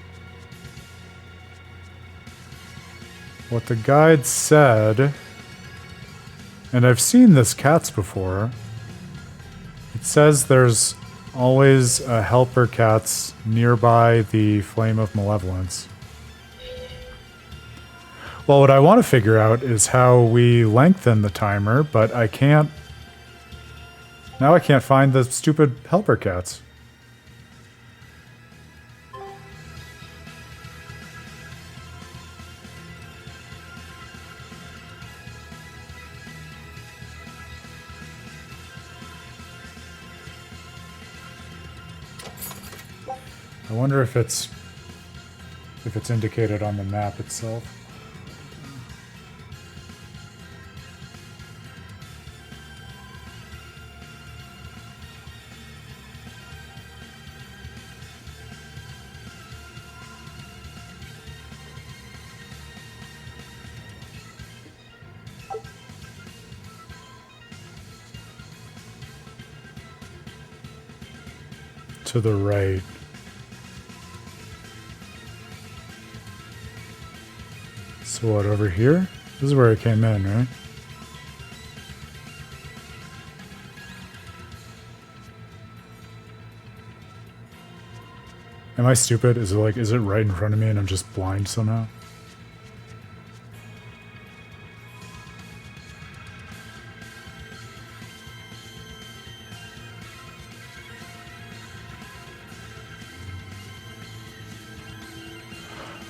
what the guide said, and I've seen this cats before, it says there's always a helper cats nearby the flame of malevolence. Well, what I want to figure out is how we lengthen the timer, but I can't. Now I can't find the stupid helper cats. I wonder if it's indicated on the map itself. To the right. So what, over here? This is where I came in, right? Am I stupid? Is it right in front of me and I'm just blind somehow?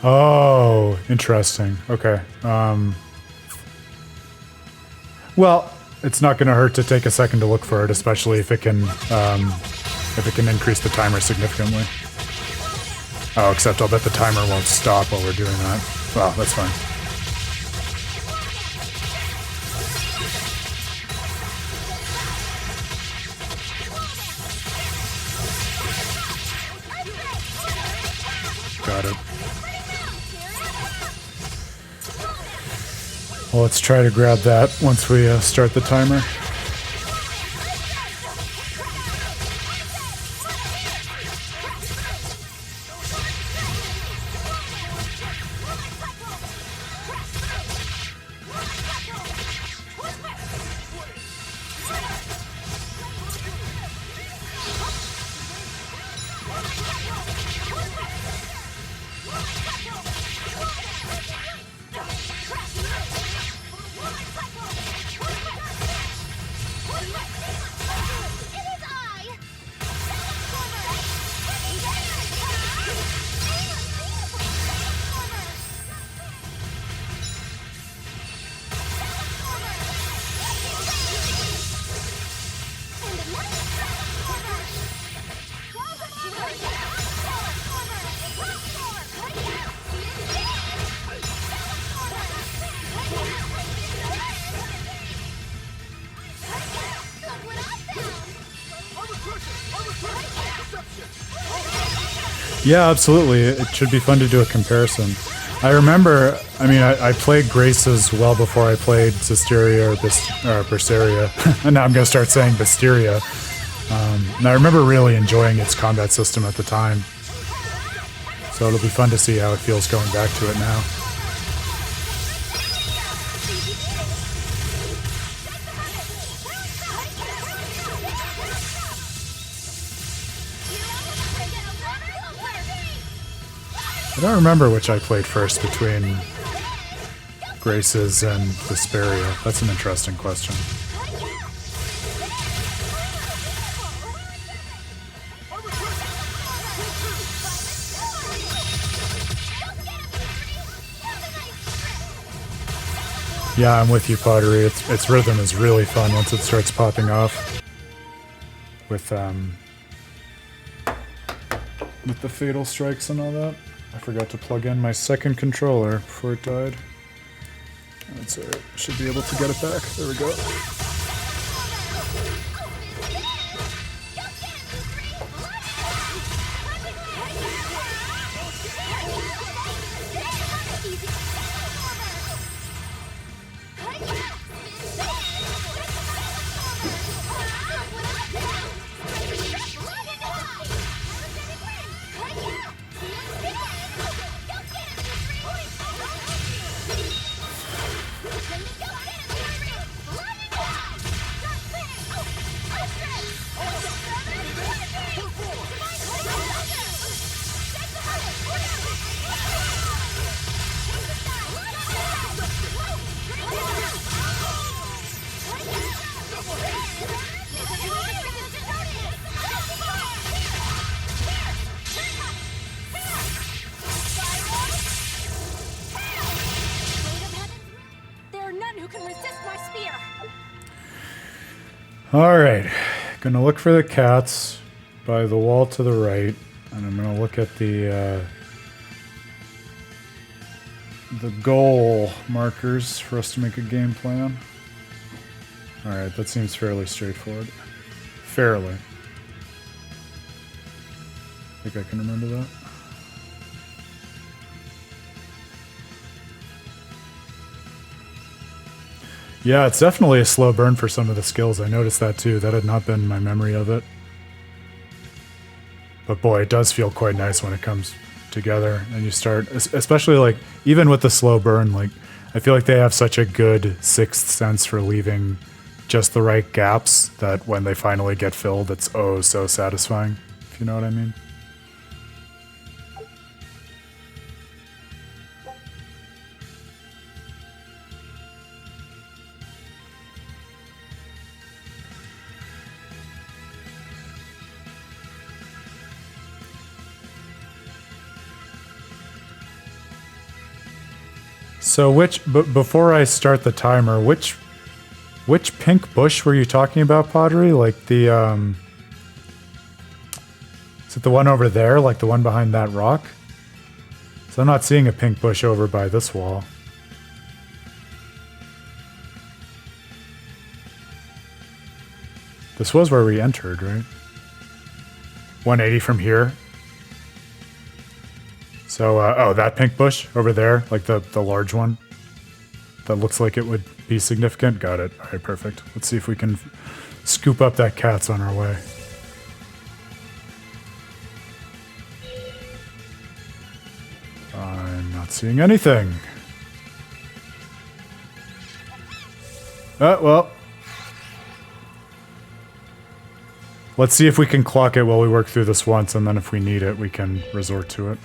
Oh, interesting. Okay. Well, it's not going to hurt to take a second to look for it, especially if it can increase the timer significantly. Oh, except I'll bet the timer won't stop while we're doing that. Well, that's fine. Got it. Well, let's try to grab that once we start the timer. Yeah, absolutely. It should be fun to do a comparison. I remember, I played Graces well before I played Zestiria or Berseria. And now I'm going to start saying Zestiria. And I remember really enjoying its combat system at the time. So it'll be fun to see how it feels going back to it now. I don't remember which I played first between Graces and Vesperia. That's an interesting question. Yeah, I'm with you, Pottery. Its rhythm is really fun once it starts popping off. With the fatal strikes and all that. I forgot to plug in my second controller before it died. That's alright. Should be able to get it back. There we go. Alright, gonna look for the cats by the wall to the right. And I'm gonna look at the goal markers for us to make a game plan. Alright, that seems fairly straightforward. Fairly. I think I can remember that. Yeah, it's definitely a slow burn for some of the skills. I noticed that too. That had not been my memory of it. But boy, it does feel quite nice when it comes together and you start, especially like, even with the slow burn, like, I feel like they have such a good sixth sense for leaving just the right gaps that when they finally get filled, it's oh so satisfying, if you know what I mean. So before I start the timer, which pink bush were you talking about, Padre? Like the, is it the one over there? Like the one behind that rock? So I'm not seeing a pink bush over by this wall. This was where we entered, right? 180 from here. So, oh, that pink bush over there, like the large one. That looks like it would be significant. Got it. All right, perfect. Let's see if we can scoop up that cat's on our way. I'm not seeing anything. Well. Let's see if we can clock it while we work through this once, and then if we need it, we can resort to it.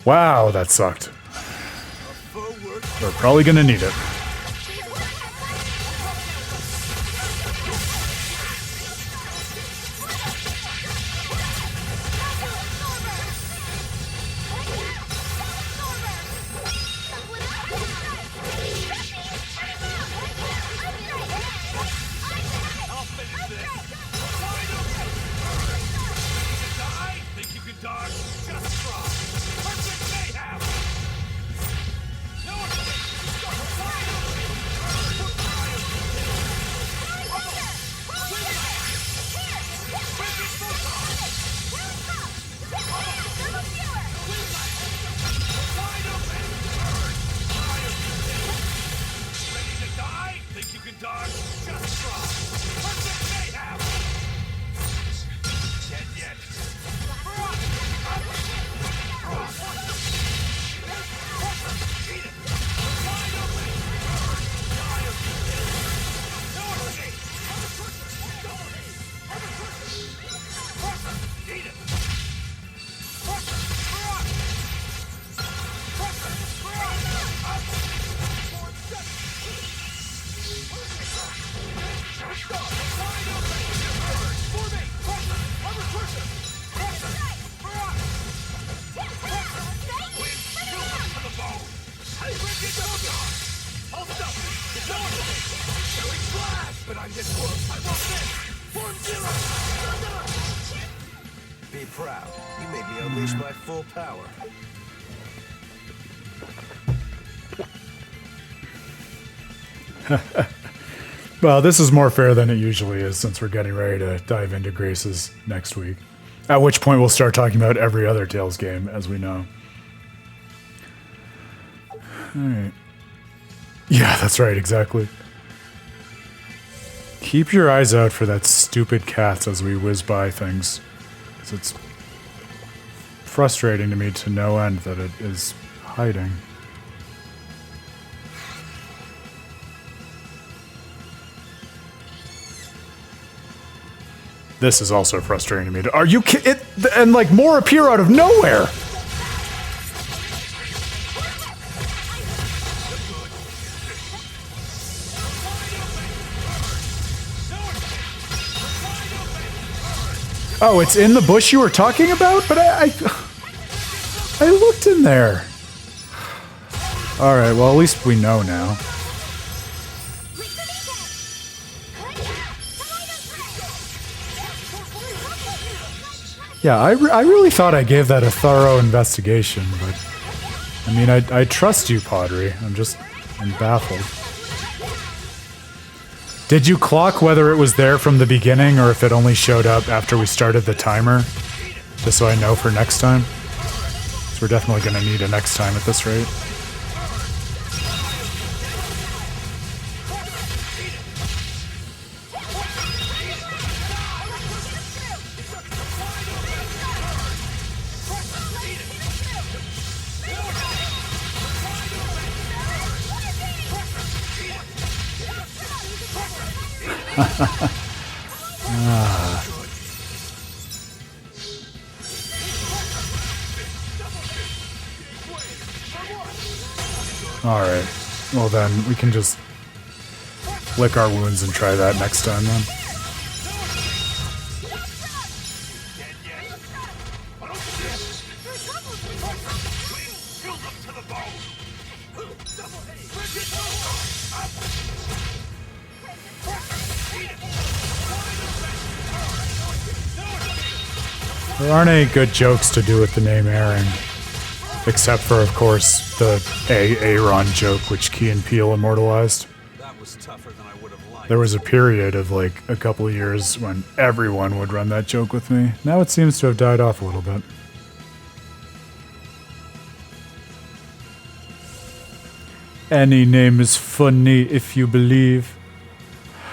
Wow, that sucked. We're probably gonna need it. Be proud. You made me unleash my full power. Well, this is more fair than it usually is since we're getting ready to dive into Grace's next week. At which point we'll start talking about every other Tales game, as we know. Alright. Yeah, that's right, exactly. Keep your eyes out for that stupid cat as we whiz by things. 'Cause it's frustrating to me to no end that it is hiding. This is also frustrating to me. Are you kidding? And like more appear out of nowhere. Oh, it's in the bush you were talking about? But I looked in there. All right, well, at least we know now. Yeah, I really thought I gave that a thorough investigation, but... I mean, I trust you, Padre. I'm baffled. Did you clock whether it was there from the beginning or if it only showed up after we started the timer? Just so I know for next time. So we're definitely going to need a next time at this rate. Alright. Well then, we can just lick our wounds and try that next time then. There aren't any good jokes to do with the name Aaron. Except for, of course, the Aaron joke, which Key and Peele immortalized. That was tougher than I would have liked. There was a period of like a couple of years when everyone would run that joke with me. Now it seems to have died off a little bit. Any name is funny if you believe.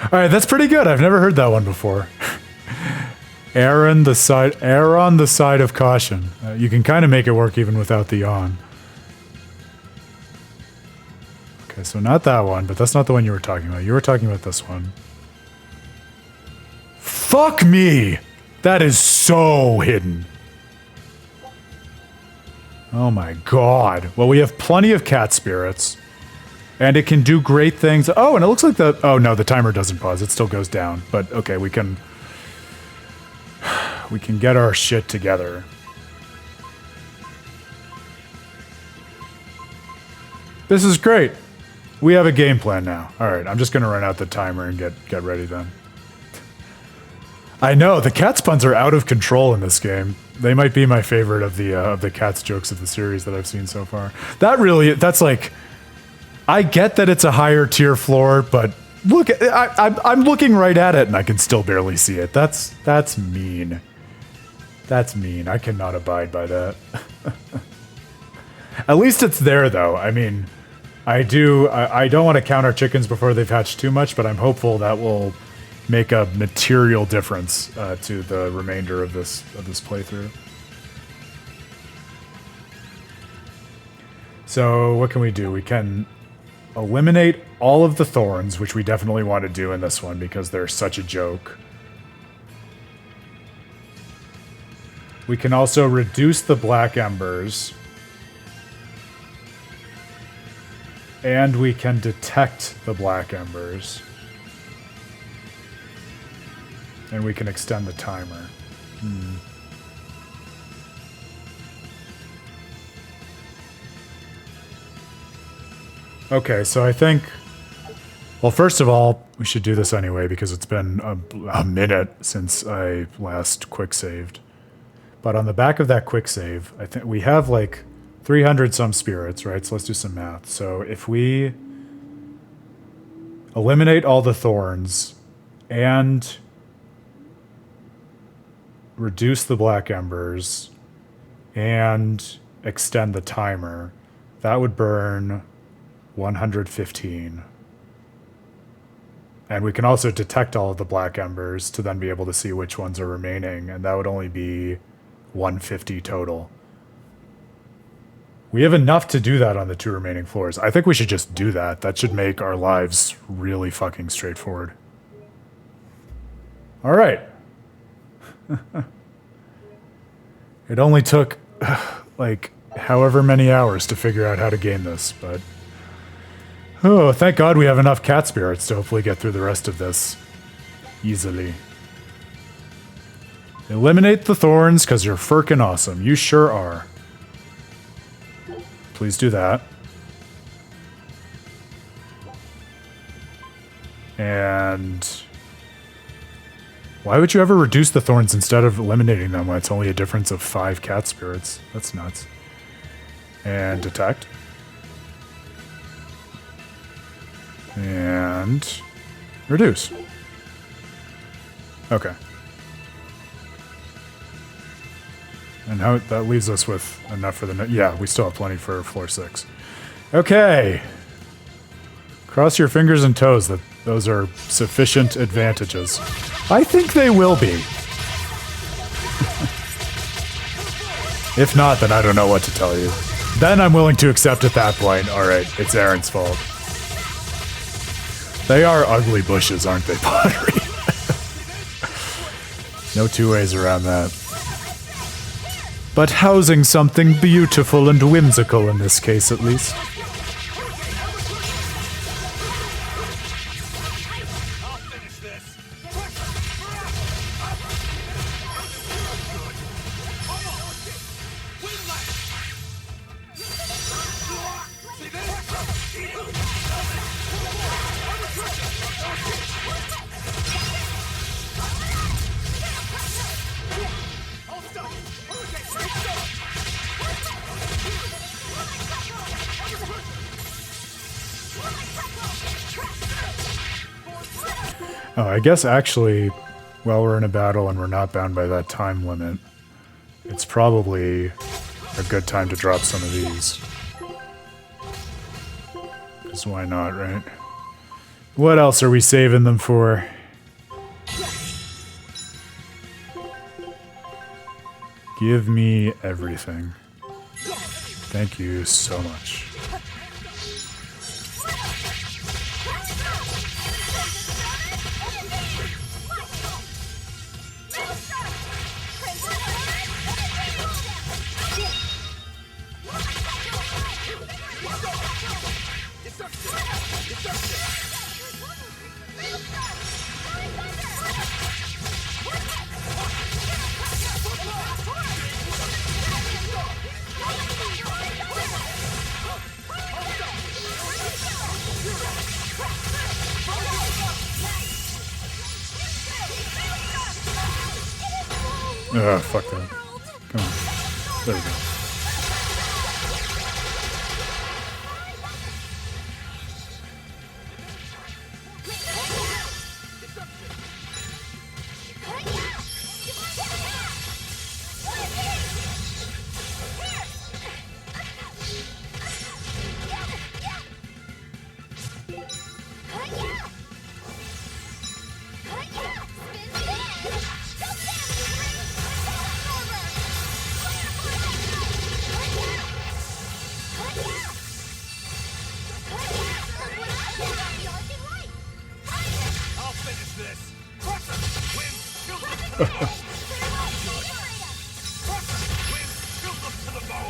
Alright, that's pretty good. I've never heard that one before. Err on the side of caution. You can kind of make it work even without the on. Okay, so not that one, but that's not the one you were talking about. You were talking about this one. Fuck me! That is so hidden. Oh my god. Well, we have plenty of cat spirits. And it can do great things. Oh, and it looks like the... Oh no, the timer doesn't pause. It still goes down. But okay, we can get our shit together. This is great. We have a game plan now. Alright, I'm just gonna run out the timer and get ready then. I know, the Cats puns are out of control in this game. They might be my favorite of the Cats jokes of the series that I've seen so far. That's like... I get that it's a higher tier floor, but look, I'm looking right at it and I can still barely see it. That's mean. That's mean. I cannot abide by that. At least it's there, though. I mean, I don't want to count our chickens before they've hatched too much, but I'm hopeful that will make a material difference to the remainder of this playthrough. So what can we do? We can eliminate all of the thorns, which we definitely want to do in this one because they're such a joke. We can also reduce the black embers. And we can detect the black embers. And we can extend the timer. Okay, so I think... Well, first of all, we should do this anyway because it's been a minute since I last quick saved. But on the back of that quick save, I think we have like 300 some spirits, right? So let's do some math. So if we eliminate all the thorns and reduce the black embers and extend the timer, that would burn 115. And we can also detect all of the black embers to then be able to see which ones are remaining, and that would only be 150 total. We have enough to do that on the 2 remaining floors. I think we should just do that. That should make our lives really fucking straightforward. Alright. It only took, like, however many hours to figure out how to game this, but... Oh, thank God we have enough cat spirits to hopefully get through the rest of this easily. Eliminate the thorns, because you're frickin' awesome. You sure are. Please do that. And... Why would you ever reduce the thorns instead of eliminating them when it's only a difference of 5 cat spirits? That's nuts. And detect. And reduce. Okay. And how that leaves us with enough for the... Yeah, we still have plenty for floor 6. Okay. Cross your fingers and toes that those are sufficient advantages. I think they will be. If not, then I don't know what to tell you. Then I'm willing to accept at that point, alright, it's Aaron's fault. They are ugly bushes, aren't they, Pottery? No two ways around that. But housing something beautiful and whimsical in this case, at least. Oh, I guess actually, while we're in a battle and we're not bound by that time limit, it's probably a good time to drop some of these. Because why not, right? What else are we saving them for? Give me everything. Thank you so much. Ugh, fuck that. Come on. There we go.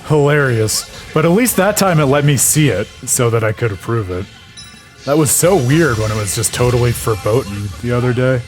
Hilarious. But at least that time it let me see it so that I could approve it. That was so weird when it was just totally verboten the other day.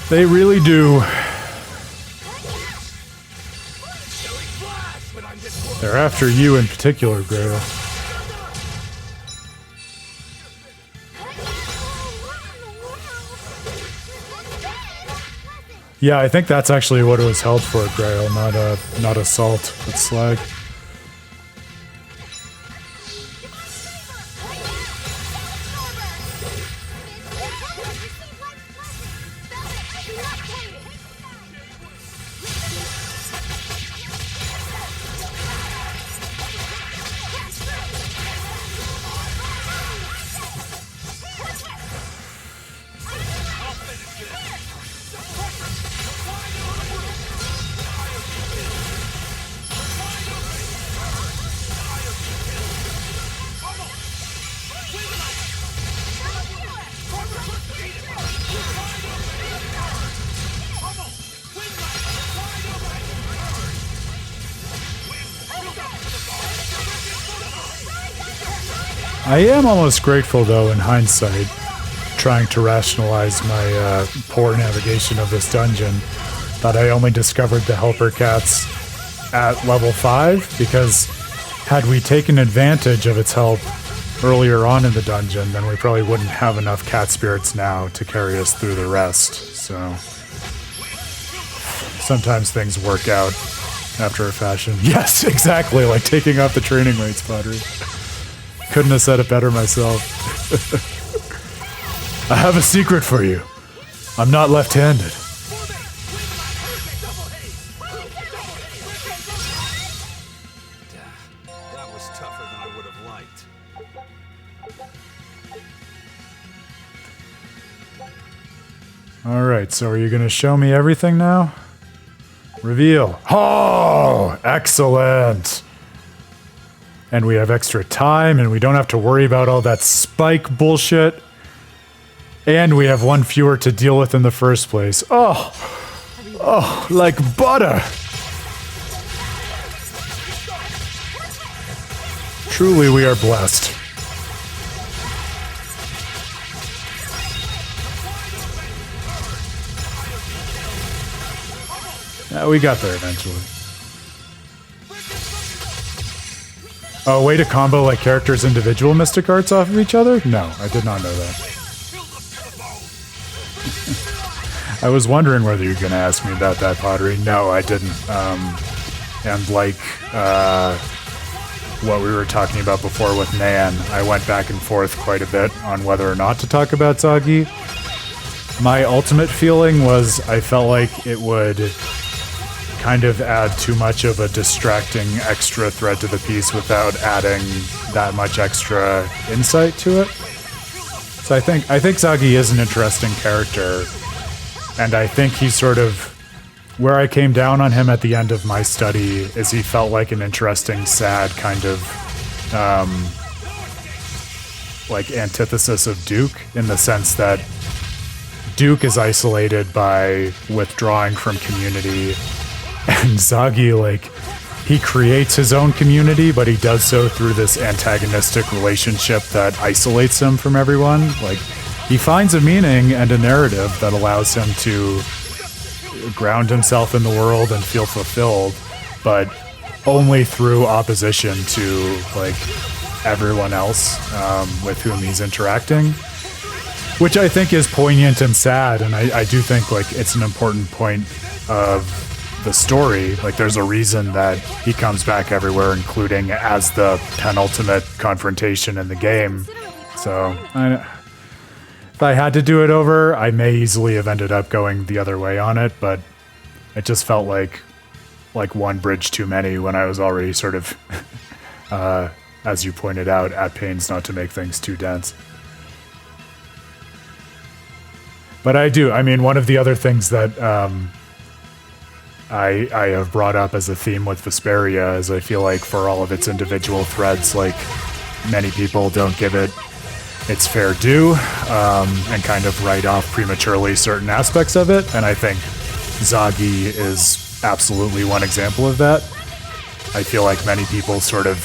They really do. They're after you in particular, Grail. Yeah, I think that's actually what it was held for, Grail, not assault, but slag. I am almost grateful, though, in hindsight, trying to rationalize my poor navigation of this dungeon, that I only discovered the helper cats at level 5, because had we taken advantage of its help earlier on in the dungeon, then we probably wouldn't have enough cat spirits now to carry us through the rest. So sometimes things work out after a fashion. Yes, exactly, like taking off the training weights, Padre. Couldn't have said it better myself. I have a secret for you. I'm not left-handed. That was tougher than I would have liked. Alright, so are you going to show me everything now? Reveal. Oh, excellent. And we have extra time, and we don't have to worry about all that spike bullshit. And we have one fewer to deal with in the first place. Oh, like butter. Truly, we are blessed. Yeah, we got there eventually. Oh, way to combo like characters' individual mystic arts off of each other? No, I did not know that. I was wondering whether you were going to ask me about that, Pottery. No, I didn't. And like what we were talking about before with Nan, I went back and forth quite a bit on whether or not to talk about Zagi. My ultimate feeling was I felt like it would kind of add too much of a distracting extra thread to the piece without adding that much extra insight to it. So I think Zagi is an interesting character, and I think he's sort of where I came down on him at the end of my study is he felt like an interesting, sad kind of like antithesis of Duke, in the sense that Duke is isolated by withdrawing from community, and Zagi, like, he creates his own community, but he does so through this antagonistic relationship that isolates him from everyone. Like, he finds a meaning and a narrative that allows him to ground himself in the world and feel fulfilled, but only through opposition to, like, everyone else with whom he's interacting. Which I think is poignant and sad, and I do think, like, it's an important point of the story. Like, there's a reason that he comes back everywhere, including as the penultimate confrontation in the game. So, if I had to do it over, I may easily have ended up going the other way on it, but it just felt like one bridge too many when I was already sort of, as you pointed out, at pains not to make things too dense. But I mean, one of the other things that I have brought up as a theme with Vesperia is I feel like for all of its individual threads, like, many people don't give it its fair due and kind of write off prematurely certain aspects of it. And I think Zagi is absolutely one example of that. I feel like many people sort of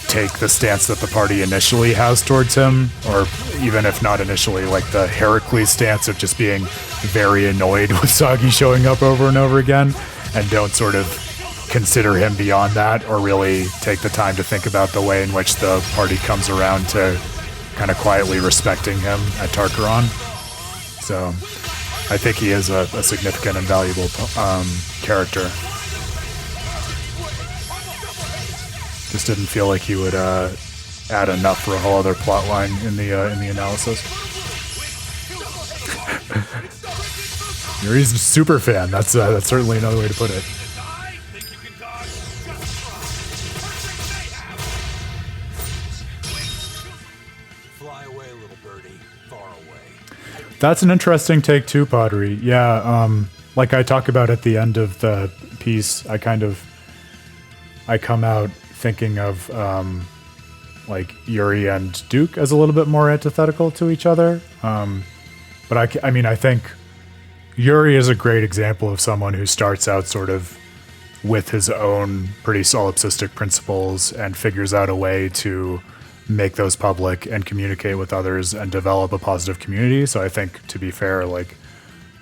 take the stance that the party initially has towards him, or even if not initially, like the Heracles stance of just being very annoyed with Zagi showing up over and over again, and don't sort of consider him beyond that, or really take the time to think about the way in which the party comes around to kind of quietly respecting him at Tarkaron. So I think he is a significant and valuable character. Just didn't feel like he would add enough for a whole other plot line in the analysis. You're a super fan. That's certainly another way to put it. Fly away, little birdie. Far away. That's an interesting take too, Pottery. Yeah, like I talk about at the end of the piece, I come out thinking of like Yuri and Duke as a little bit more antithetical to each other. But I mean, I think Yuri is a great example of someone who starts out sort of with his own pretty solipsistic principles and figures out a way to make those public and communicate with others and develop a positive community. So I think, to be fair, like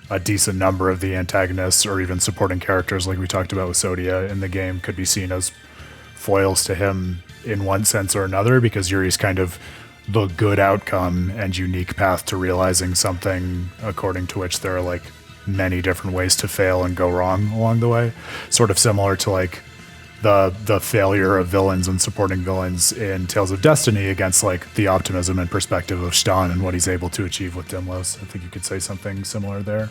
a decent number of the antagonists or even supporting characters, like we talked about with Sodia in the game, could be seen as foils to him in one sense or another, because Yuri's kind of the good outcome and unique path to realizing something, according to which there are like many different ways to fail and go wrong along the way. Sort of similar to like the failure of villains and supporting villains in Tales of Destiny against like the optimism and perspective of Stan and what he's able to achieve with Dimlos. I think you could say something similar there.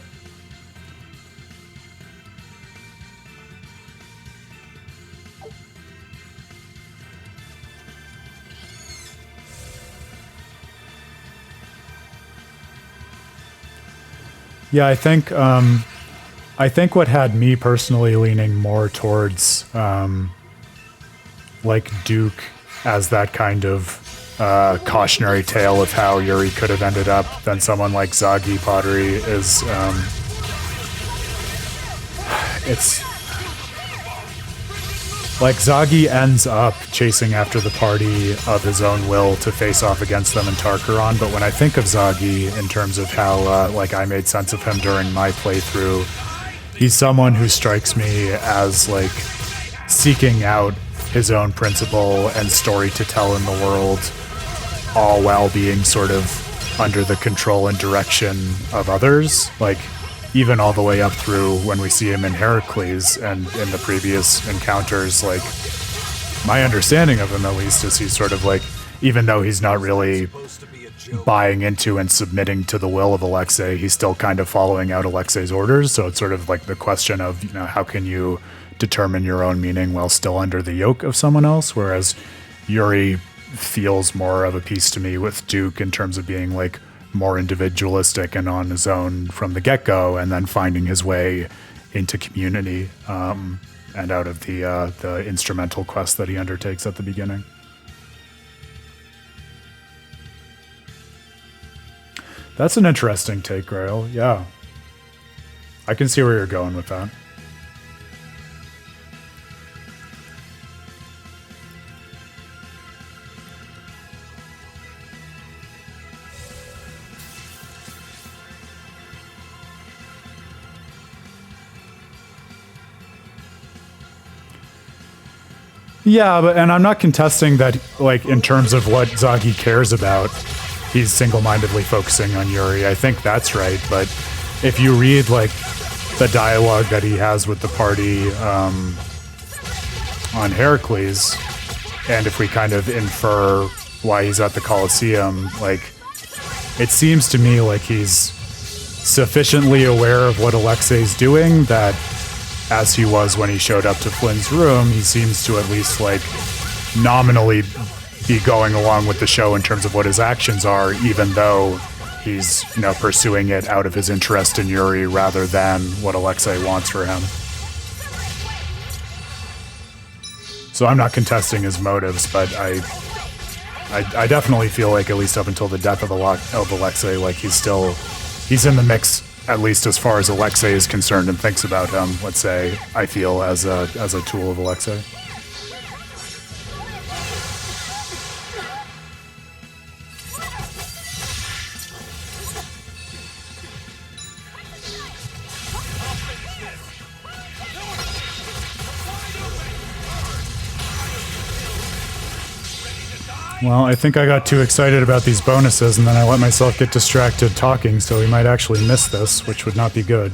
Yeah, I think what had me personally leaning more towards like Duke as that kind of cautionary tale of how Yuri could have ended up than someone like Zagi Pottery is it's like Zagi ends up chasing after the party of his own will to face off against them in Tarkaron, but when I think of Zagi in terms of how like I made sense of him during my playthrough, he's someone who strikes me as like seeking out his own principle and story to tell in the world, all while being sort of under the control and direction of others. Like even all the way up through when we see him in Heracles and in the previous encounters, like my understanding of him at least is he's sort of like, even though he's not really buying into and submitting to the will of Alexei, he's still kind of following out Alexei's orders. So it's sort of like the question of, you know, how can you determine your own meaning while still under the yoke of someone else? Whereas Yuri feels more of a piece to me with Duke in terms of being like more individualistic and on his own from the get-go, and then finding his way into community and out of the instrumental quest that he undertakes at the beginning. That's an interesting take, Grail. Yeah. I can see where you're going with that. Yeah, and I'm not contesting that, like, in terms of what Zagi cares about, he's single-mindedly focusing on Yuri. I think that's right, but if you read, like, the dialogue that he has with the party on Heracles, and if we kind of infer why he's at the Colosseum, like, it seems to me like he's sufficiently aware of what Alexei's doing that, as he was when he showed up to Flynn's room, he seems to at least, like, nominally be going along with the show in terms of what his actions are, even though he's, you know, pursuing it out of his interest in Yuri rather than what Alexei wants for him. So I'm not contesting his motives, but I definitely feel like, at least up until the death of Alexei, like he's in the mix, at least as far as Alexei is concerned and thinks about him, let's say, I feel, as a tool of Alexei. Well, I think I got too excited about these bonuses, and then I let myself get distracted talking, so we might actually miss this, which would not be good.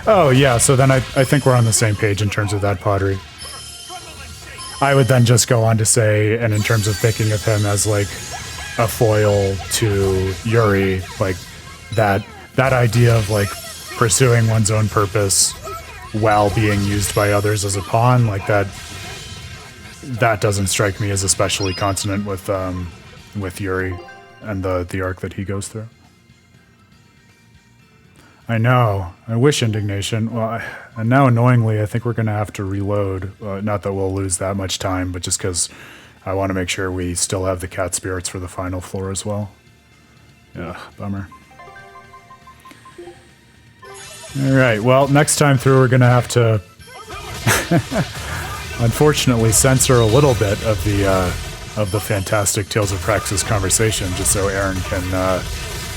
Oh, yeah, so then I think we're on the same page in terms of that pottery. I would then just go on to say, and in terms of thinking of him as, like, a foil to Yuri, like that idea of like pursuing one's own purpose while being used by others as a pawn, like that doesn't strike me as especially consonant with Yuri and the arc that he goes through. I know. I wish indignation. Well, and now annoyingly, I think we're going to have to reload. Not that we'll lose that much time, but just because I want to make sure we still have the cat spirits for the final floor as well. Yeah, bummer. All right. Well, next time through, we're gonna have to, unfortunately, censor a little bit of the fantastic Tales of Praxis conversation, just so Aaron can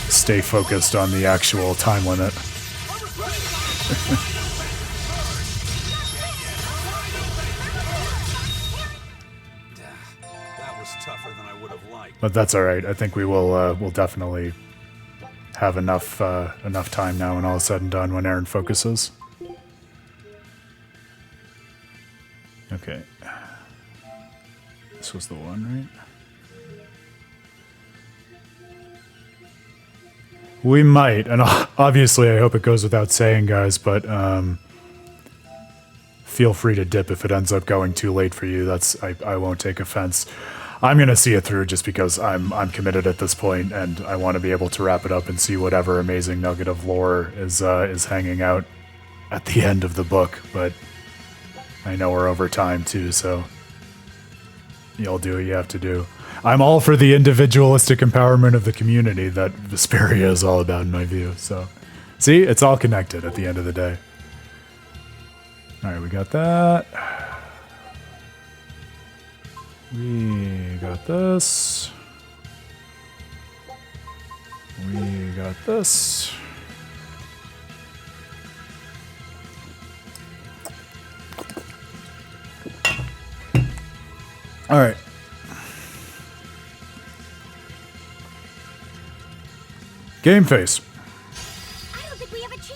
stay focused on the actual time limit. That was tougher than I would have liked. But that's all right. I think we will. We'll definitely have enough time now when all is said and done when Aaron focuses. Okay. This was the one, right? We might, and obviously I hope it goes without saying, guys, but feel free to dip if it ends up going too late for you. I won't take offense. I'm gonna see it through just because I'm committed at this point, and I want to be able to wrap it up and see whatever amazing nugget of lore is hanging out at the end of the book. But I know we're over time too, so you'll do what you have to do. I'm all for the individualistic empowerment of the community that Vesperia is all about, in my view. So, see, it's all connected at the end of the day. All right, we got that. We got this. We got this. All right. Game face. I don't think we have a chance.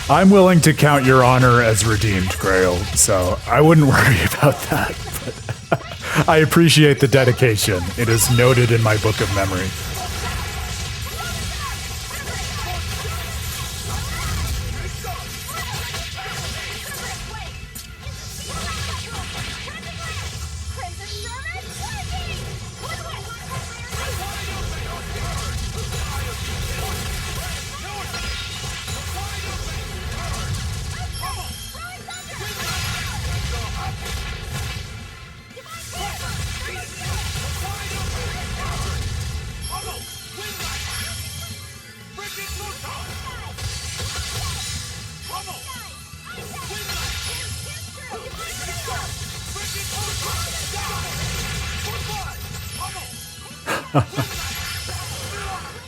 I'm willing to count your honor as redeemed, Grail, so I wouldn't worry about that. But I appreciate the dedication. It is noted in my book of memory.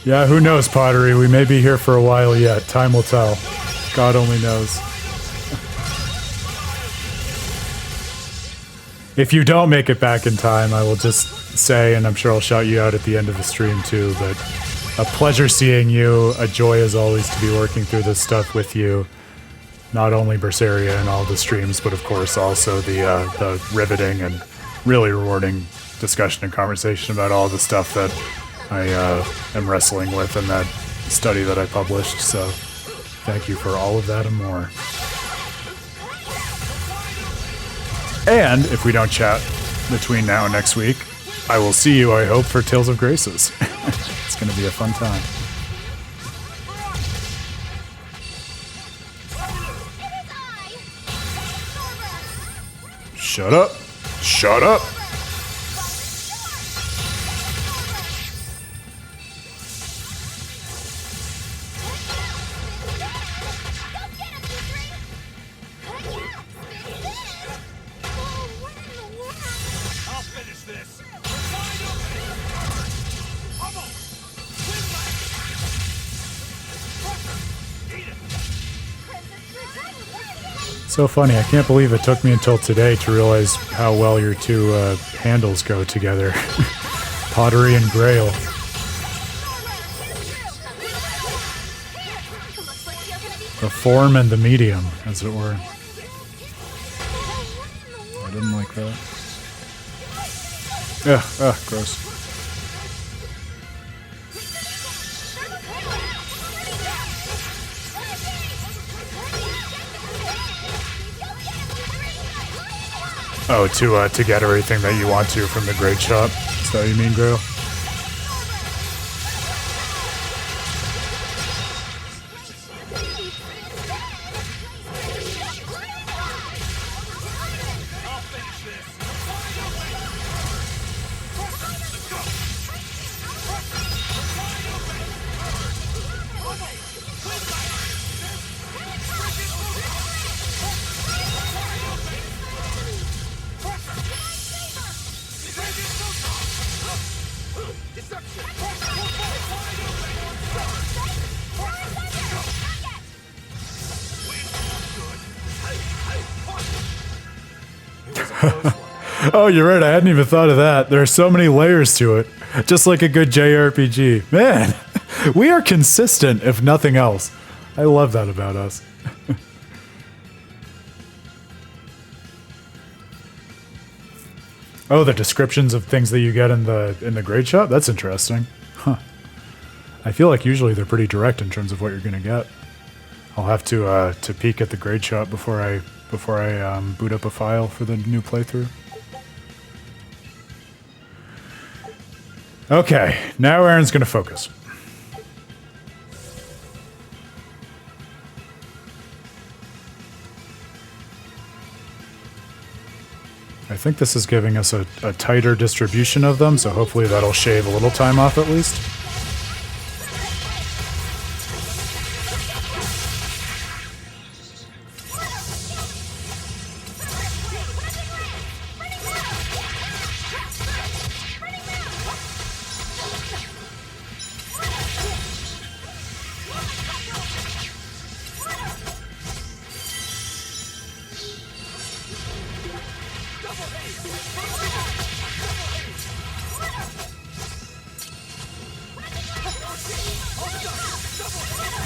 Yeah, who knows, Pottery? We may be here for a while yet. Time will tell. God only knows. If you don't make it back in time, I will just say, and I'm sure I'll shout you out at the end of the stream too, but a pleasure seeing you. A joy as always to be working through this stuff with you. Not only Berseria and all the streams, but of course also the riveting and really rewarding discussion and conversation about all the stuff that I am wrestling with in that study that I published. So thank you for all of that and more. And if we don't chat between now and next week, I will see you, I hope, for Tales of Graces. It's going to be a fun time. Shut up. Shut up. So funny, I can't believe it took me until today to realize how well your two handles go together. Pottery and Grail. The form and the medium, as it were. I didn't like that. Ugh, gross. Oh, to get everything that you want to from the grade shop? Is that what you mean, Grail? close one. Oh, you're right. I hadn't even thought of that. There are so many layers to it. Just like a good JRPG. Man, we are consistent, if nothing else. I love that about us. Oh, the descriptions of things that you get in the grade shop? That's interesting. Huh. I feel like usually they're pretty direct in terms of what you're going to get. I'll have to peek at the grade shop before I boot up a file for the new playthrough. Okay, now Aaron's going to focus. I think this is giving us a tighter distribution of them, so hopefully that'll shave a little time off at least.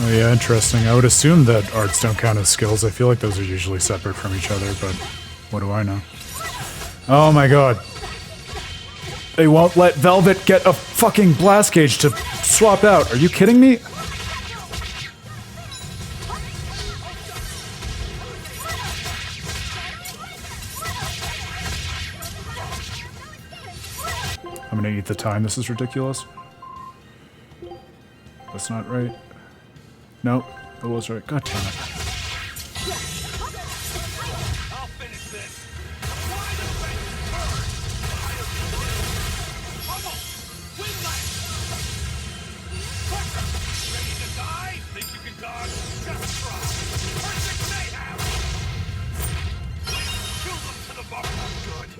Oh yeah, interesting. I would assume that arts don't count as skills. I feel like those are usually separate from each other, but what do I know? Oh my god. They won't let Velvet get a fucking blast gauge to swap out. Are you kidding me? I'm gonna eat the time. This is ridiculous. That's not right. Nope, that was right. God damn it. I'll finish this. Wide open turn. Bubble. Winglet. Ready to die? Think you can dodge? Just try. Perfect mayhem. Kill them to the bubble. Good.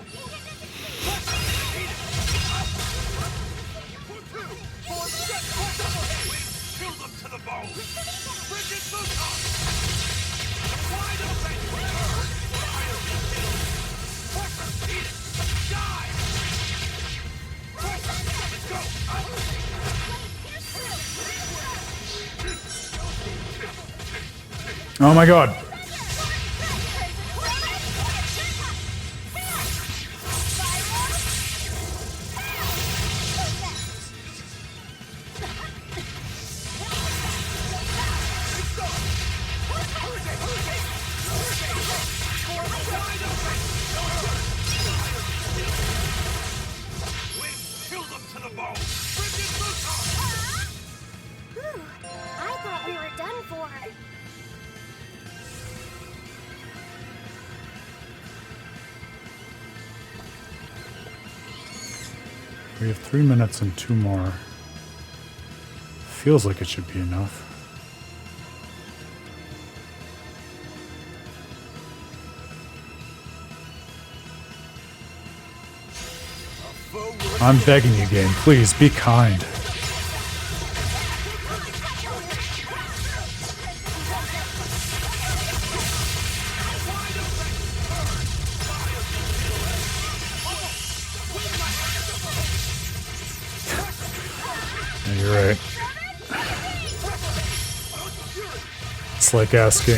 Eat it. For two. For just double. Kill them to the bone. Frigid Photon. Wide open. Turn. Fire be killed. Porker, eat it. Die. Porker, let's go. Oh my god. Kill them to the bone. Frigid Photon. Whew, I thought we were done for. We have 3 minutes and 2 more. Feels like it should be enough. I'm begging you, game. Please, be kind. Yeah, you're right. It's like asking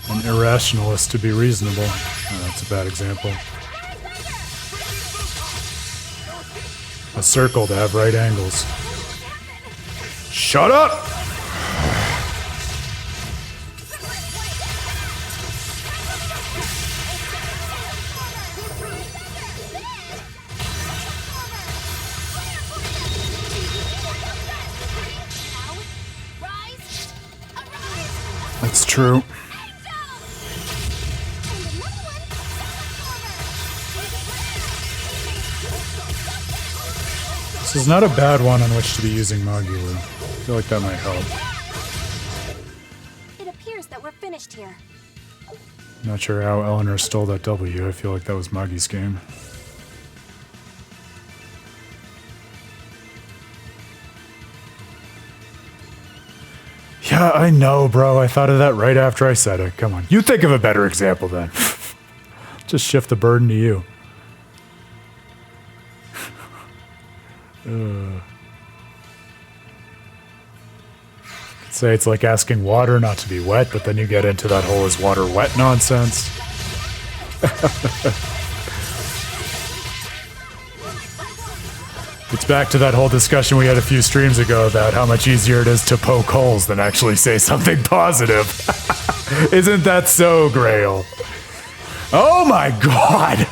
an irrationalist to be reasonable. Oh, that's a bad example. A circle to have right angles. Shut up! That's true. This is not a bad one on which to be using Magulu. I feel like that might help. It appears that we're finished here. Not sure how Eleanor stole that W. I feel like that was Maggie's game. Yeah, I know, bro. I thought of that right after I said it. Come on. You think of a better example then. Just shift the burden to you. Say it's like asking water not to be wet, but then you get into that whole is water wet nonsense. It's back to that whole discussion we had a few streams ago about how much easier it is to poke holes than actually say something positive. Isn't that so, Grail? Oh my god!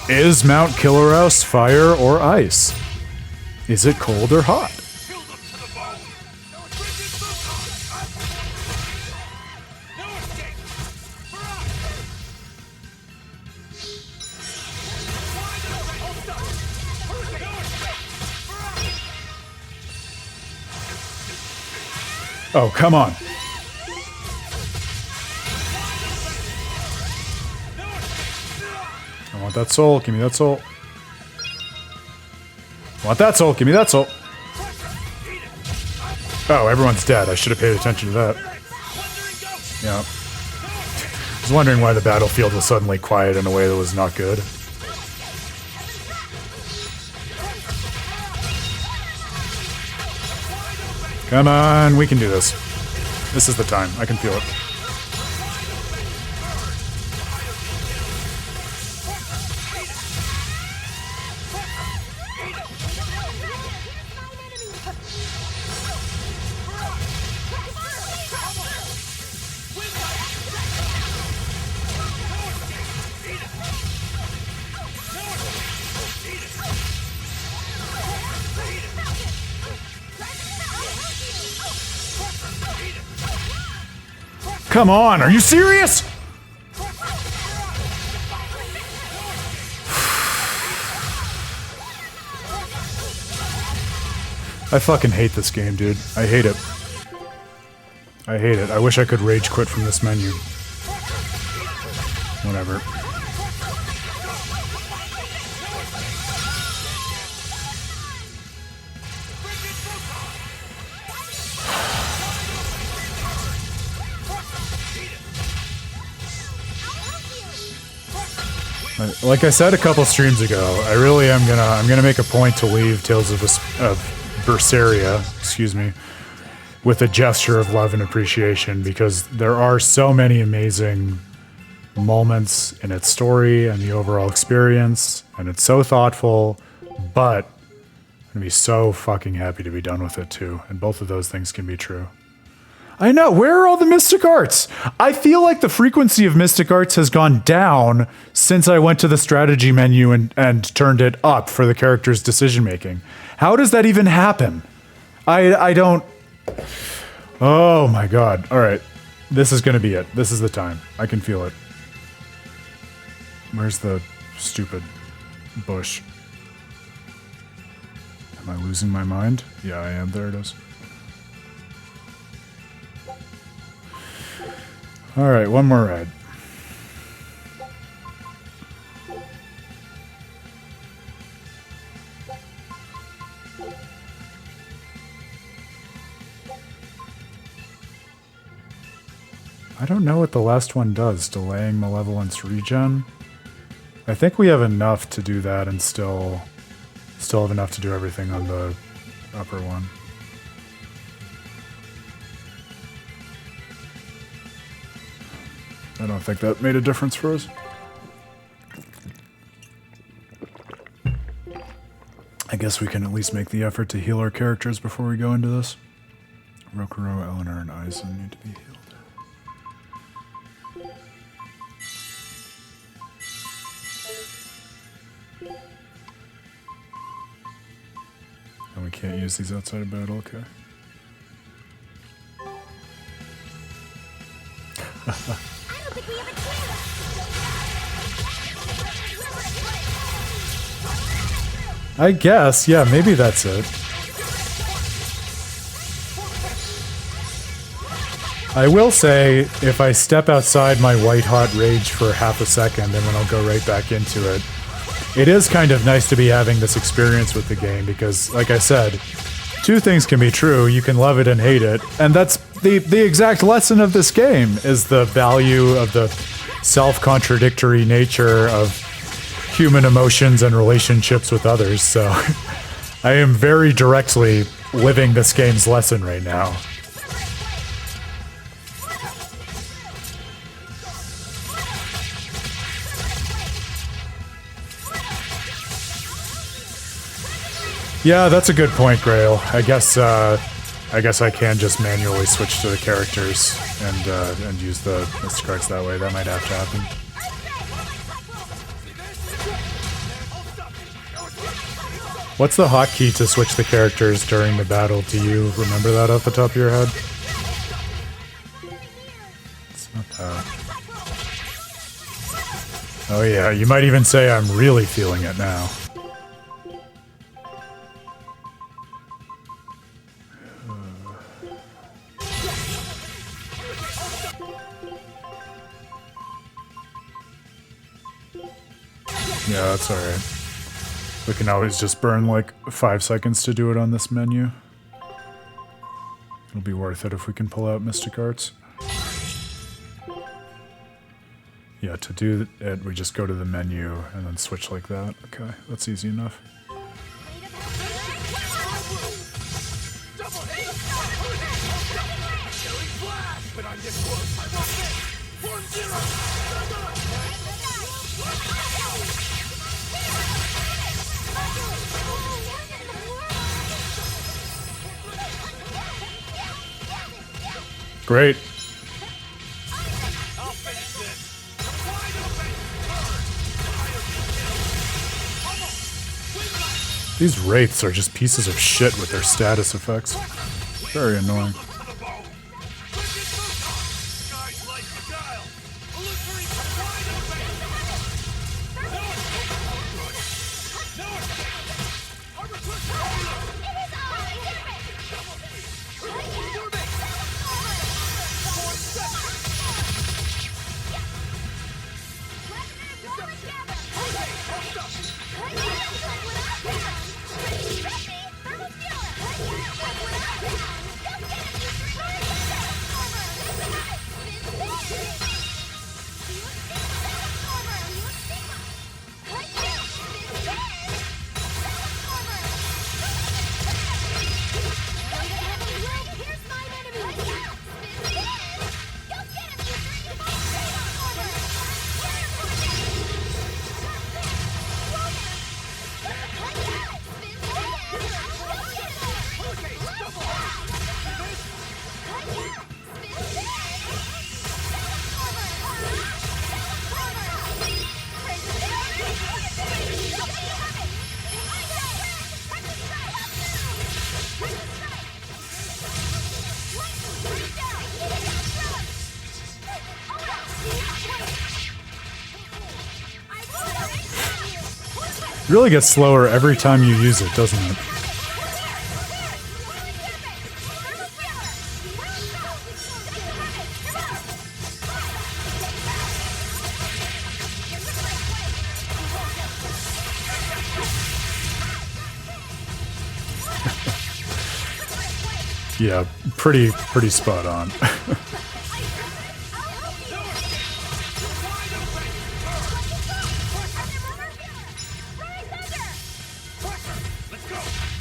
Is Mount Killerhouse fire or ice? Is it cold or hot? Oh, come on. I want that soul. Give me that soul. I want that soul. Give me that soul. Oh, everyone's dead. I should have paid attention to that. Yeah. I was wondering why the battlefield was suddenly quiet in a way that was not good. Come on, we can do this. This is the time. I can feel it. Come on, are you serious? I fucking hate this game, dude. I hate it. I hate it. I wish I could rage quit from this menu. Whatever. Like I said a couple streams ago, I really am I'm gonna make a point to leave Tales of Berseria, excuse me, with a gesture of love and appreciation, because there are so many amazing moments in its story and the overall experience, and it's so thoughtful, but I'm gonna be so fucking happy to be done with it too, and both of those things can be true. I know, where are all the mystic arts? I feel like the frequency of mystic arts has gone down since I went to the strategy menu and turned it up for the character's decision making. How does that even happen? I don't... Oh my god. Alright, this is gonna be it. This is the time. I can feel it. Where's the stupid bush? Am I losing my mind? Yeah, I am. There it is. Alright, one more ride. I don't know what the last one does. Delaying malevolence regen? I think we have enough to do that and still have enough to do everything on the upper one. I don't think that made a difference for us. I guess we can at least make the effort to heal our characters before we go into this. Rokuro, Eleanor, and Aizen need to be healed. And we can't use these outside of battle, okay. I guess, yeah, maybe that's it. I will say, if I step outside my white-hot rage for half a second and then I'll go right back into it, it is kind of nice to be having this experience with the game because, like I said, two things can be true. You can love it and hate it. And that's the exact lesson of this game, is the value of the self-contradictory nature of human emotions and relationships with others. So I am very directly living this game's lesson right now. Yeah, that's a good point, Grail. I guess I can just manually switch to the characters and use the mystic cards that way. That might have to happen. What's the hotkey to switch the characters during the battle? Do you remember that off the top of your head? It's not that. Oh yeah, you might even say I'm really feeling it now. Yeah, that's alright. We can always just burn like 5 seconds to do it on this menu. It'll be worth it if we can pull out Mystic Arts. Yeah, to do it, we just go to the menu and then switch like that. Okay, that's easy enough. Great. These wraiths are just pieces of shit with their status effects. Very annoying. Really gets slower every time you use it, doesn't it? Yeah, pretty spot on.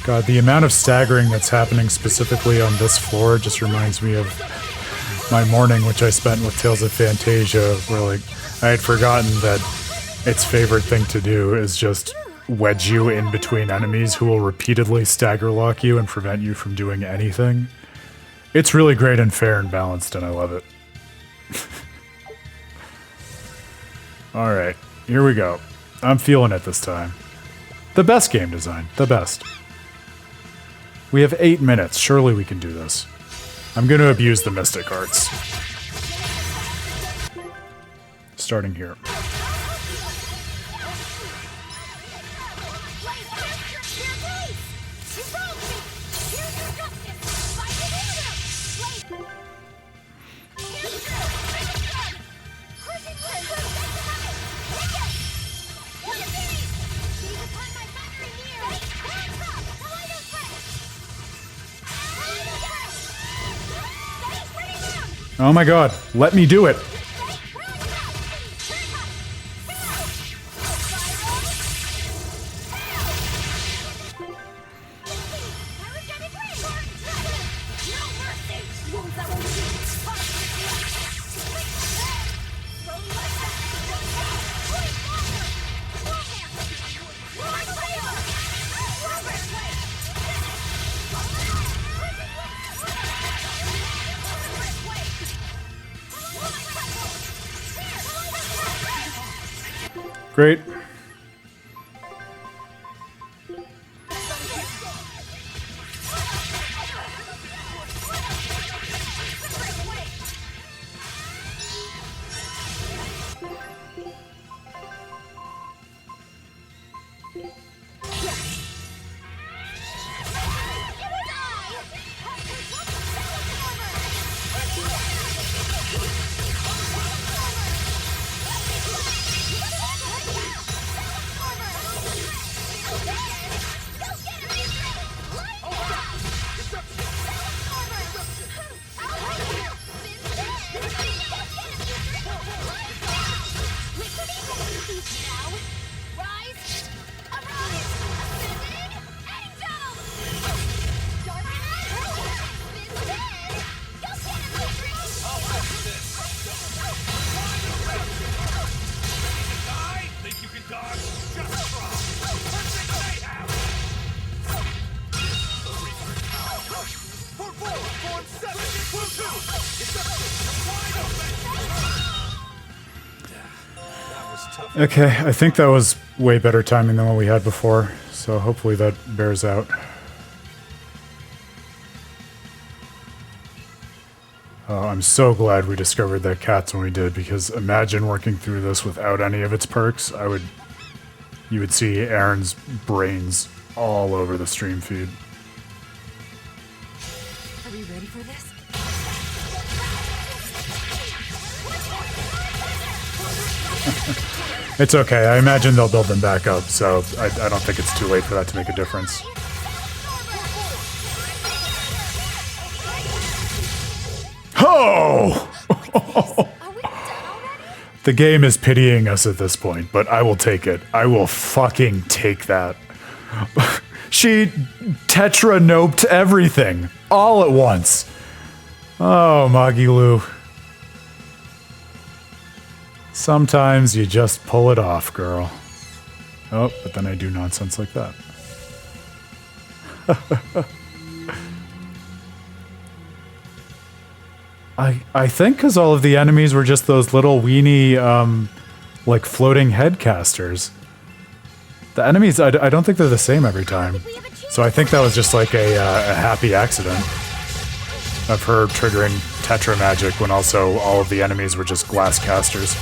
God, the amount of staggering that's happening specifically on this floor just reminds me of my morning, which I spent with Tales of Fantasia, where like I had forgotten that its favorite thing to do is just wedge you in between enemies who will repeatedly stagger lock you and prevent you from doing anything. It's really great and fair and balanced, and I love it. Alright, here we go. I'm feeling it this time. The best game design. The best. We have 8 minutes. Surely we can do this. I'm going to abuse the Mystic Arts. Starting here. Oh my god, let me do it. Great. Okay, I think that was way better timing than what we had before, so hopefully that bears out. Oh, I'm so glad we discovered that cats when we did, because imagine working through this without any of its perks. You would see Aaron's brains all over the stream feed. Are we ready for this? It's okay, I imagine they'll build them back up, so I don't think it's too late for that to make a difference. Oh! The game is pitying us at this point, but I will take it. I will fucking take that. She tetra-noped everything, all at once. Oh, Magilu. Sometimes you just pull it off, girl. Oh, but then I do nonsense like that. I think because all of the enemies were just those little weenie, like floating headcasters. The enemies, I don't think they're the same every time. So I think that was just like a happy accident of her triggering Tetra magic when also all of the enemies were just glass casters.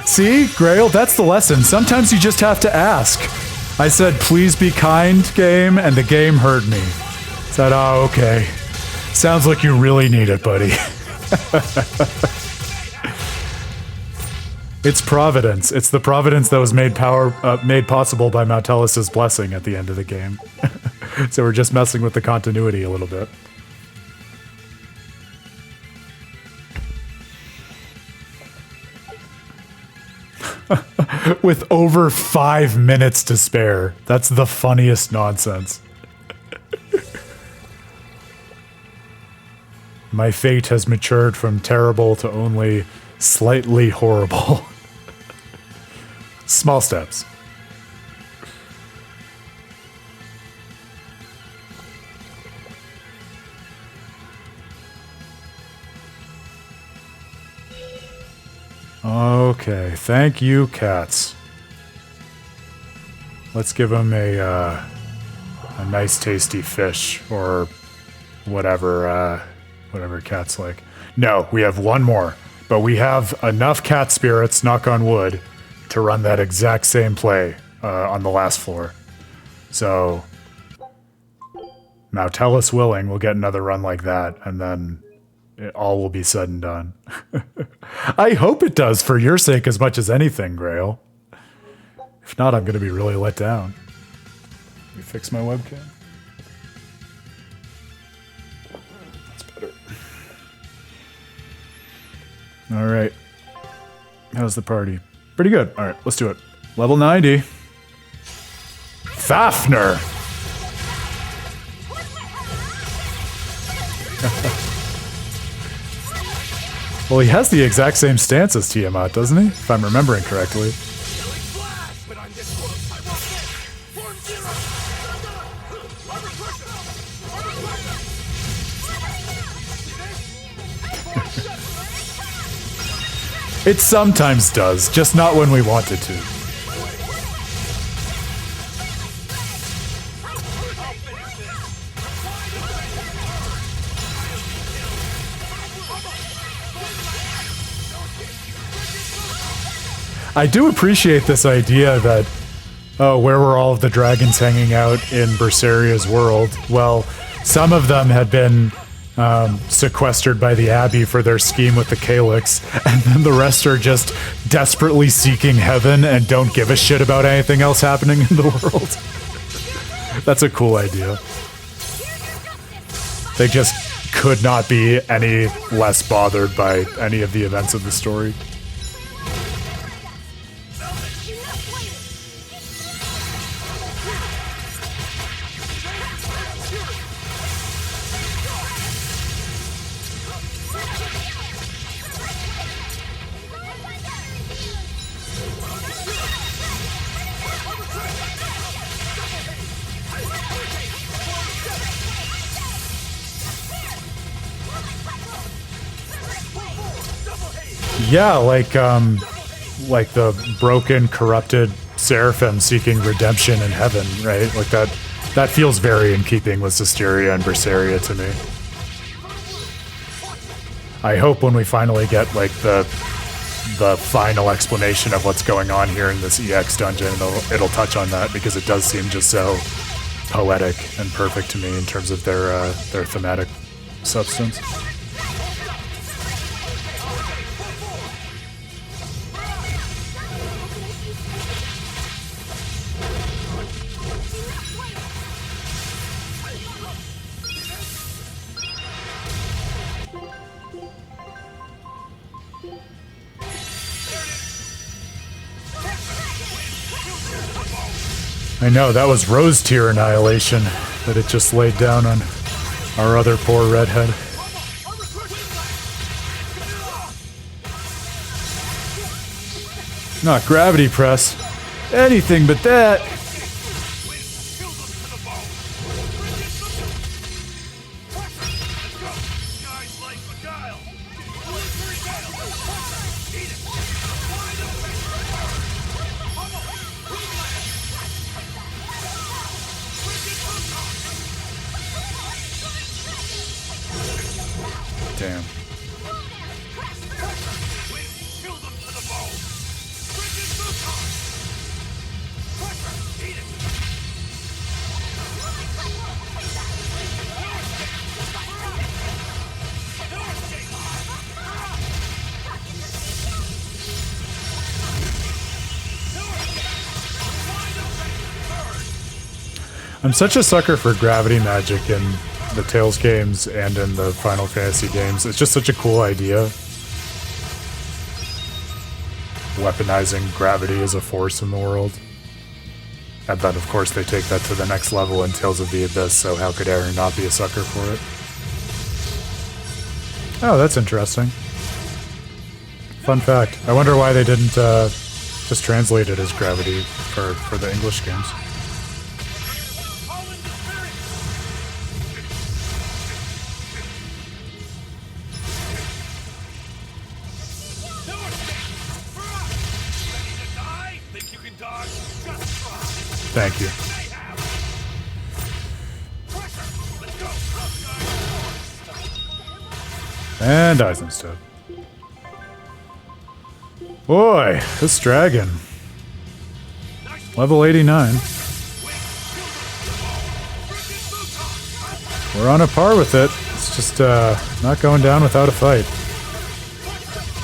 See, Grail, that's the lesson. Sometimes you just have to ask. I said, please be kind, game, and the game heard me. Said, oh, okay. Sounds like you really need it, buddy. It's providence. It's the providence that was made possible by Mautelis's blessing at the end of the game. So we're just messing with the continuity a little bit. With over 5 minutes to spare. That's the funniest nonsense. My fate has matured from terrible to only slightly horrible. Small steps. Okay, thank you, cats. Let's give them a nice tasty fish, or whatever cat's like. No, we have one more, but we have enough cat spirits, knock on wood, to run that exact same play on the last floor. So now tell us willing, we'll get another run like that, and then all will be said and done. I hope it does for your sake as much as anything, Grail. If not, I'm going to be really let down. Let me fix my webcam. That's better. All right. How's the party? Pretty good. All right, let's do it. Level 90. Fafnir. Well, he has the exact same stance as Tiamat, doesn't he? If I'm remembering correctly. It sometimes does, just not when we want it to. I do appreciate this idea that, oh, where were all of the dragons hanging out in Berseria's world? Well, some of them had been sequestered by the Abbey for their scheme with the Calyx, and then the rest are just desperately seeking heaven and don't give a shit about anything else happening in the world. That's a cool idea. They just could not be any less bothered by any of the events of the story. Yeah, like the broken, corrupted seraphim seeking redemption in heaven, right? Like that feels very in keeping with Zestiria and Berseria to me. I hope when we finally get like the final explanation of what's going on here in this EX dungeon, it'll touch on that, because it does seem just so poetic and perfect to me in terms of their thematic substance. I know, that was Rose Tier annihilation that it just laid down on our other poor redhead. Not gravity press. Anything but that. Damn. I'm such a sucker for gravity magic in the Tales games and in the Final Fantasy games. It's just such a cool idea. Weaponizing gravity as a force in the world. And then, of course, they take that to the next level in Tales of the Abyss, so how could Aaron not be a sucker for it? Oh, that's interesting. Fun fact. I wonder why they didn't just translate it as gravity for the English games. Thank you. And dies instead. Boy, this dragon. Level 89. We're on a par with it. It's just not going down without a fight.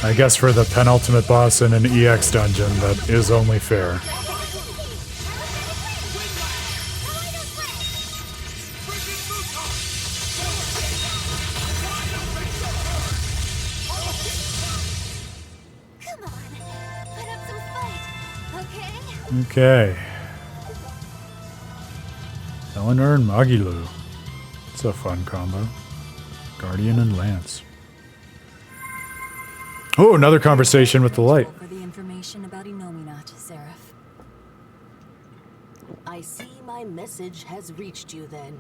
I guess for the penultimate boss in an EX dungeon, that is only fair. Come on, put up some fight, okay? Okay. Eleanor and Magilu. It's a fun combo. Guardian and Lance. Oh, another conversation with the light. For the information about Inominat, Seraph. I see my message has reached you then.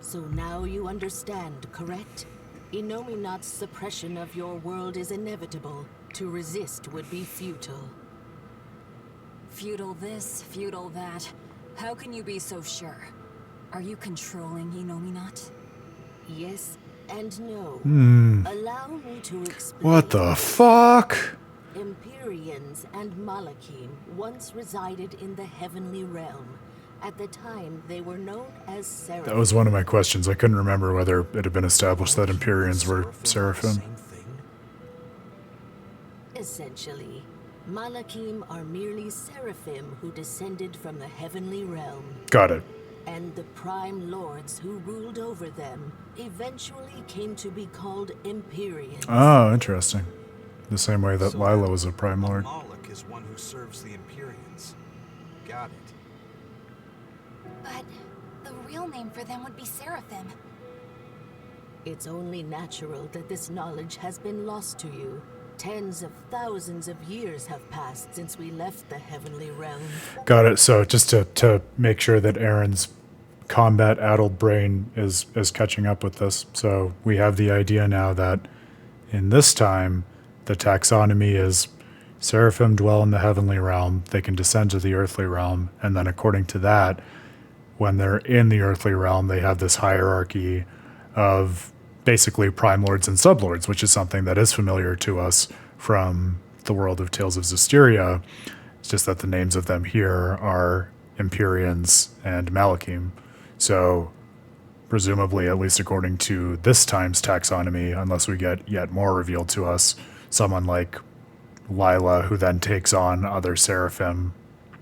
So now you understand, correct? Inominat's suppression of your world is inevitable. To resist would be futile. Futile this, futile that. How can you be so sure? Are you controlling Inominat? Yes and no. Allow me to explain. What the fuck? Empyreans and Malakim once resided in the heavenly realm. At the time, they were known as Seraphim. That was one of my questions. I couldn't remember whether it had been established that Empyreans were Seraphim. Same thing. Essentially, Malakim are merely Seraphim who descended from the heavenly realm. Got it. And the prime lords who ruled over them eventually came to be called Empyreans. Oh, interesting. The same way that So Lila was a Prime Lord. Moloch is one who serves the Empyreans. Got it. But the real name for them would be Seraphim. It's only natural that this knowledge has been lost to you. Tens of thousands of years have passed since we left the heavenly realm. Got it. So just to make sure that Aaron's combat-addled brain is catching up with this. So we have the idea now that in this time, the taxonomy is Seraphim dwell in the heavenly realm. They can descend to the earthly realm. And then according to that, when they're in the earthly realm, they have this hierarchy of basically prime lords and sublords, which is something that is familiar to us from the world of Tales of Zestiria. It's just that the names of them here are Empyreans and Malakim. So presumably, at least according to this time's taxonomy, unless we get yet more revealed to us, someone like Lila, who then takes on other Seraphim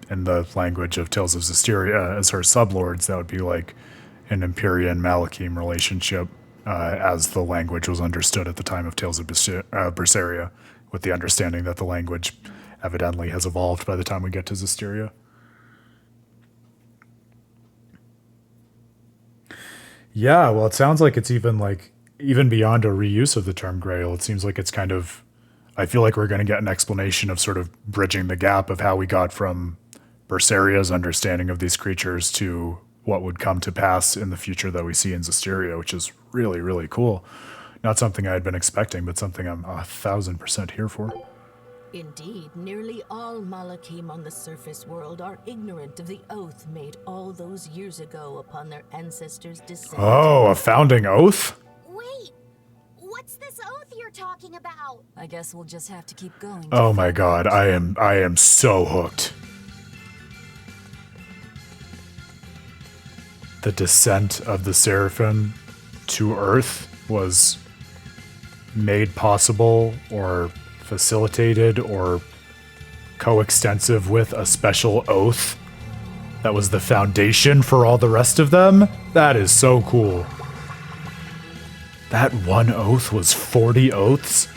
in the language of Tales of Zestiria as her sublords, that would be like an Empyrean Malakim relationship, as the language was understood at the time of Tales of Berseria, with the understanding that the language evidently has evolved by the time we get to Zestiria. Yeah, well, it sounds like it's even beyond a reuse of the term Grail. It seems like it's kind of, I feel like we're going to get an explanation of sort of bridging the gap of how we got from Berseria's understanding of these creatures to what would come to pass in the future that we see in Zestiria, which is really, really cool. Not something I had been expecting, but something I'm 1,000% here for. Indeed, nearly all Malakim on the surface world are ignorant of the oath made all those years ago upon their ancestors' descent. Oh, a founding oath? Wait, what's this oath you're talking about? I guess we'll just have to keep going. Oh my god, I am so hooked. The descent of the Seraphim to Earth was made possible or facilitated or coextensive with a special oath that was the foundation for all the rest of them. That is so cool. That one oath was 40 oaths?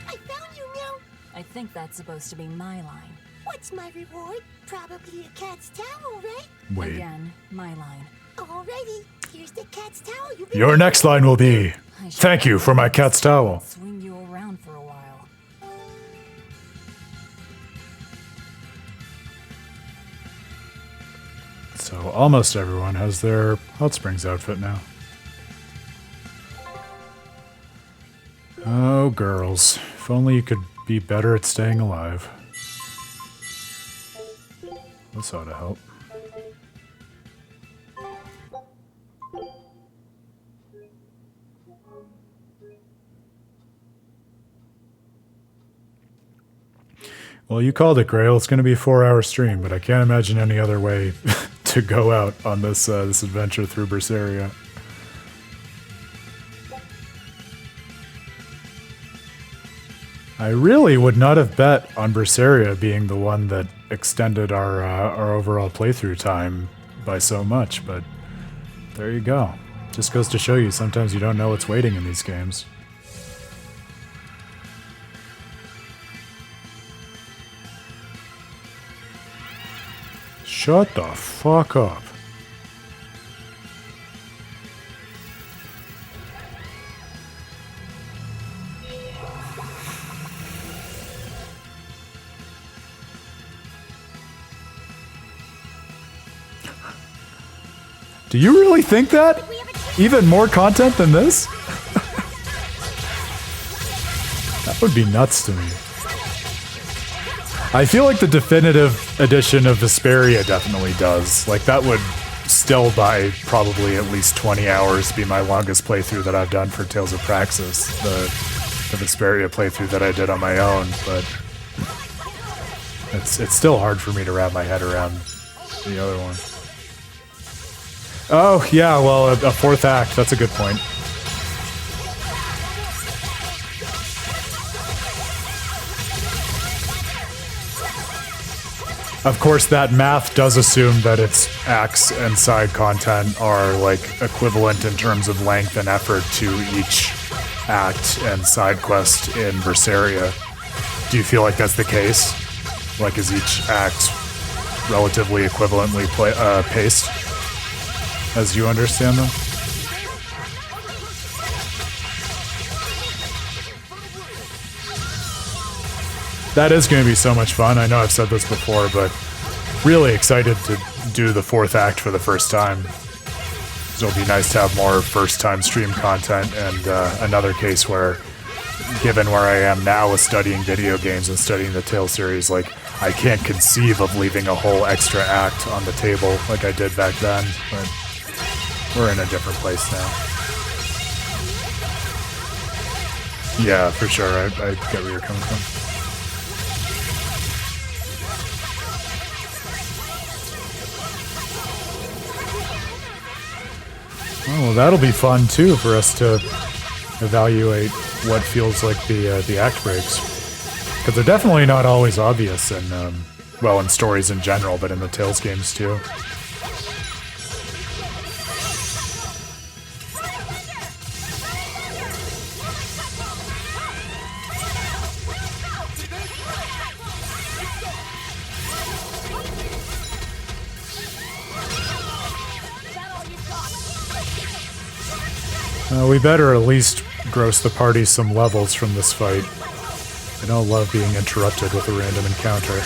I found you now. I think that's supposed to be my line. What's my reward? Probably a cat's towel, right? Wait. Again, my line. Alrighty, here's the cat's towel. Your next line will be, "Thank you for my cat's towel." Swing you around for a while. So almost everyone has their Hot Springs outfit now. Oh, girls. If only you could be better at staying alive. This ought to help. Well, you called it, Grail. It's going to be a 4-hour stream, but I can't imagine any other way to go out on this this adventure through Berseria. I really would not have bet on Berseria being the one that extended our overall playthrough time by so much, but there you go. Just goes to show you sometimes you don't know what's waiting in these games. Shut the fuck up. Do you really think that? Even more content than this? That would be nuts to me. I feel like the definitive edition of Vesperia definitely does. Like, that would still, by probably at least 20 hours, be my longest playthrough that I've done for Tales of Praxis. The Vesperia playthrough that I did on my own, but it's still hard for me to wrap my head around the other one. Oh, yeah, well, a fourth act. That's a good point. Of course, that math does assume that its acts and side content are, like, equivalent in terms of length and effort to each act and side quest in Berseria. Do you feel like that's the case? Like, is each act relatively equivalently paced, as you understand them? That is going to be so much fun. I know I've said this before, but really excited to do the fourth act for the first time. So it'll be nice to have more first-time stream content, and another case where, given where I am now with studying video games and studying the Tales series, like, I can't conceive of leaving a whole extra act on the table like I did back then, but we're in a different place now. Yeah, for sure. I get where you're coming from. Oh, well, that'll be fun too for us to evaluate what feels like the act breaks, because they're definitely not always obvious in well, in stories in general, but in the Tales games too. We better at least gross the party some levels from this fight. I don't love being interrupted with a random encounter.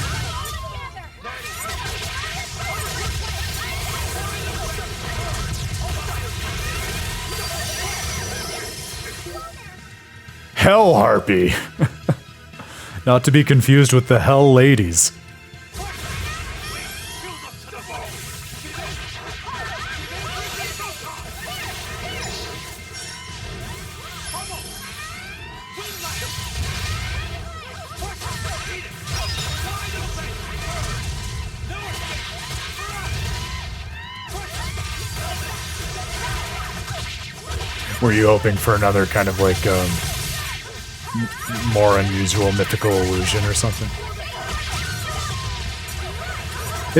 Hell Harpy! Not to be confused with the Hell Ladies. Were you hoping for another kind of like more unusual mythical illusion or something?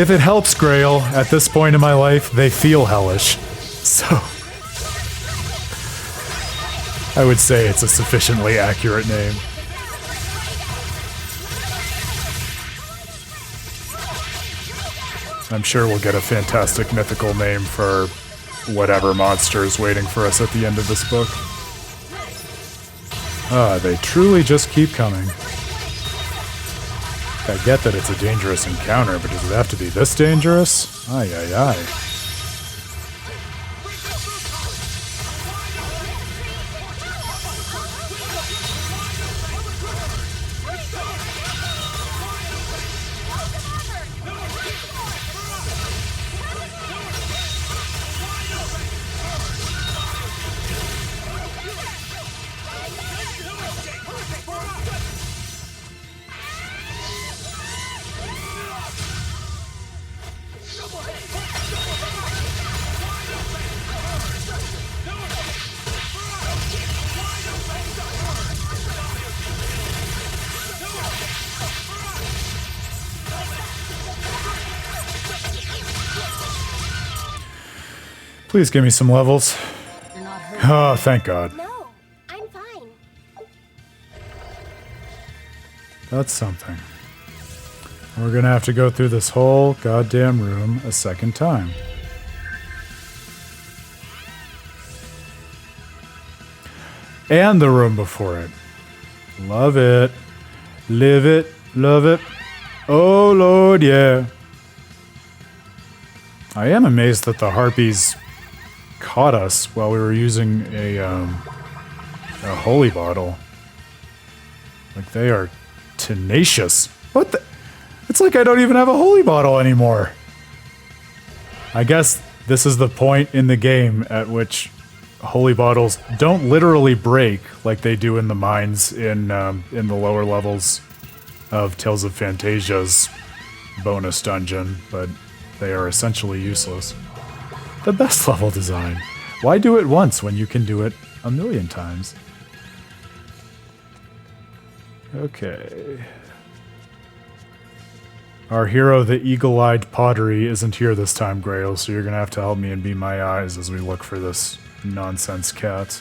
If it helps, Grail, at this point in my life, they feel hellish. So I would say it's a sufficiently accurate name. I'm sure we'll get a fantastic mythical name for whatever monster is waiting for us at the end of this book. Ah, they truly just keep coming. I get that it's a dangerous encounter, but does it have to be this dangerous? Ay, ay, ay. Please give me some levels. You're not hurt. Oh, thank God. No, I'm fine. That's something. We're gonna have to go through this whole goddamn room a second time. And the room before it. Love it. Live it. Love it. Oh, Lord, yeah. I am amazed that the harpies caught us while we were using a holy bottle. Like, they are tenacious. What the? It's like I don't even have a holy bottle anymore. I guess this is the point in the game at which holy bottles don't literally break like they do in the mines in the lower levels of Tales of Phantasia's bonus dungeon, but they are essentially useless. The best level design. Why do it once when you can do it a million times? Okay. Our hero, the eagle-eyed pottery, isn't here this time, Grail, so you're gonna have to help me and be my eyes as we look for this nonsense cat.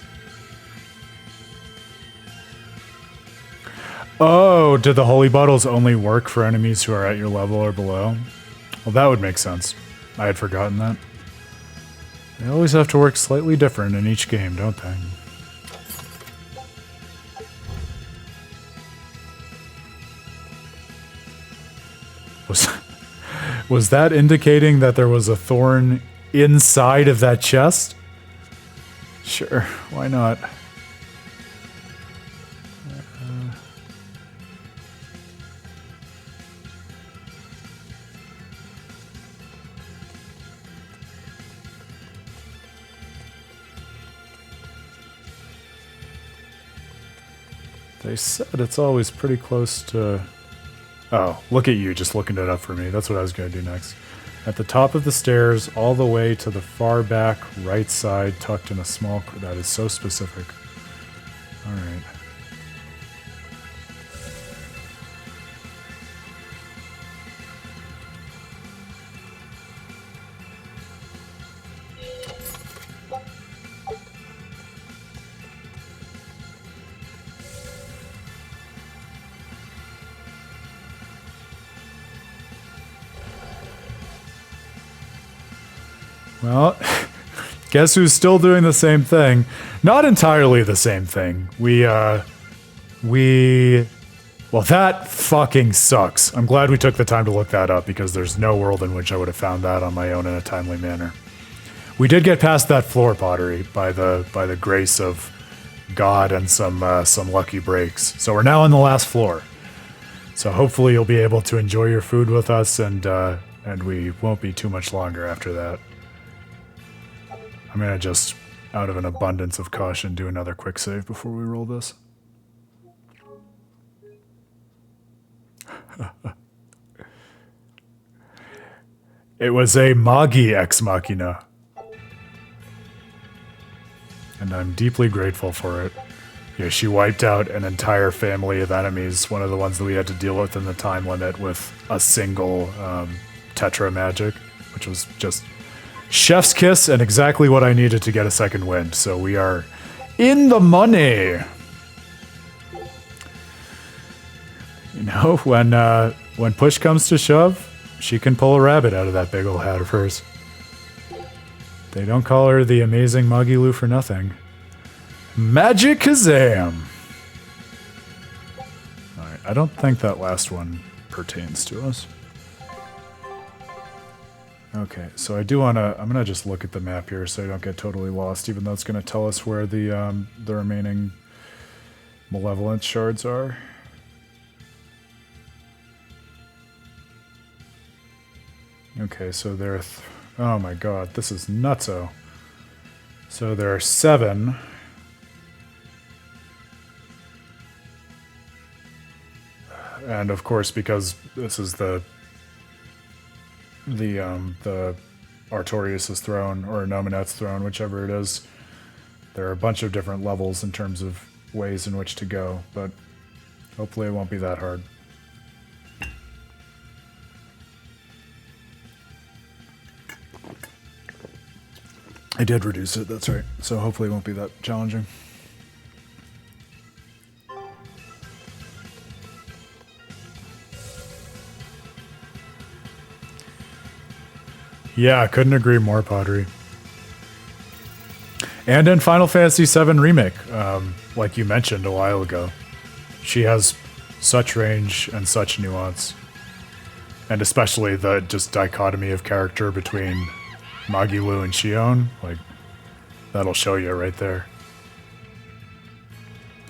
Oh, did the holy bottles only work for enemies who are at your level or below? Well, that would make sense. I had forgotten that. They always have to work slightly different in each game, don't they? Was that indicating that there was a thorn inside of that chest? Sure, why not? They said it's always pretty close to... Oh, look at you, just looking it up for me. That's what I was going to do next. At the top of the stairs, all the way to the far back right side, tucked in a small... That is so specific. Alright. Well, guess who's still doing the same thing? Not entirely the same thing. Well, that fucking sucks. I'm glad we took the time to look that up because there's no world in which I would have found that on my own in a timely manner. We did get past that floor pottery by the grace of God and some lucky breaks. So we're now on the last floor. So hopefully you'll be able to enjoy your food with us and we won't be too much longer after that. I'm gonna just, out of an abundance of caution, do another quick save before we roll this. It was a Magi ex machina. And I'm deeply grateful for it. Yeah, she wiped out an entire family of enemies, one of the ones that we had to deal with in the time limit with a single Tetra magic, which was just... chef's kiss and exactly what I needed to get a second wind. So we are in the money. You know, when push comes to shove, she can pull a rabbit out of that big old hat of hers. They don't call her the amazing Magilu for nothing. Magic Kazam! Alright, I don't think that last one pertains to us. Okay, so I do want to... I'm going to just look at the map here so I don't get totally lost, even though it's going to tell us where the remaining malevolence shards are. Okay, so there are... oh my god, this is nutso. So there are 7. And of course, because this is the Artorius' throne, or Nominet's throne, whichever it is, there are a bunch of different levels in terms of ways in which to go, but hopefully it won't be that hard. I did reduce it, that's right. So hopefully it won't be that challenging. Yeah, couldn't agree more, Pottery. And in Final Fantasy VII Remake, like you mentioned a while ago, she has such range and such nuance. And especially the just dichotomy of character between Magilu and Shion, like, that'll show you right there.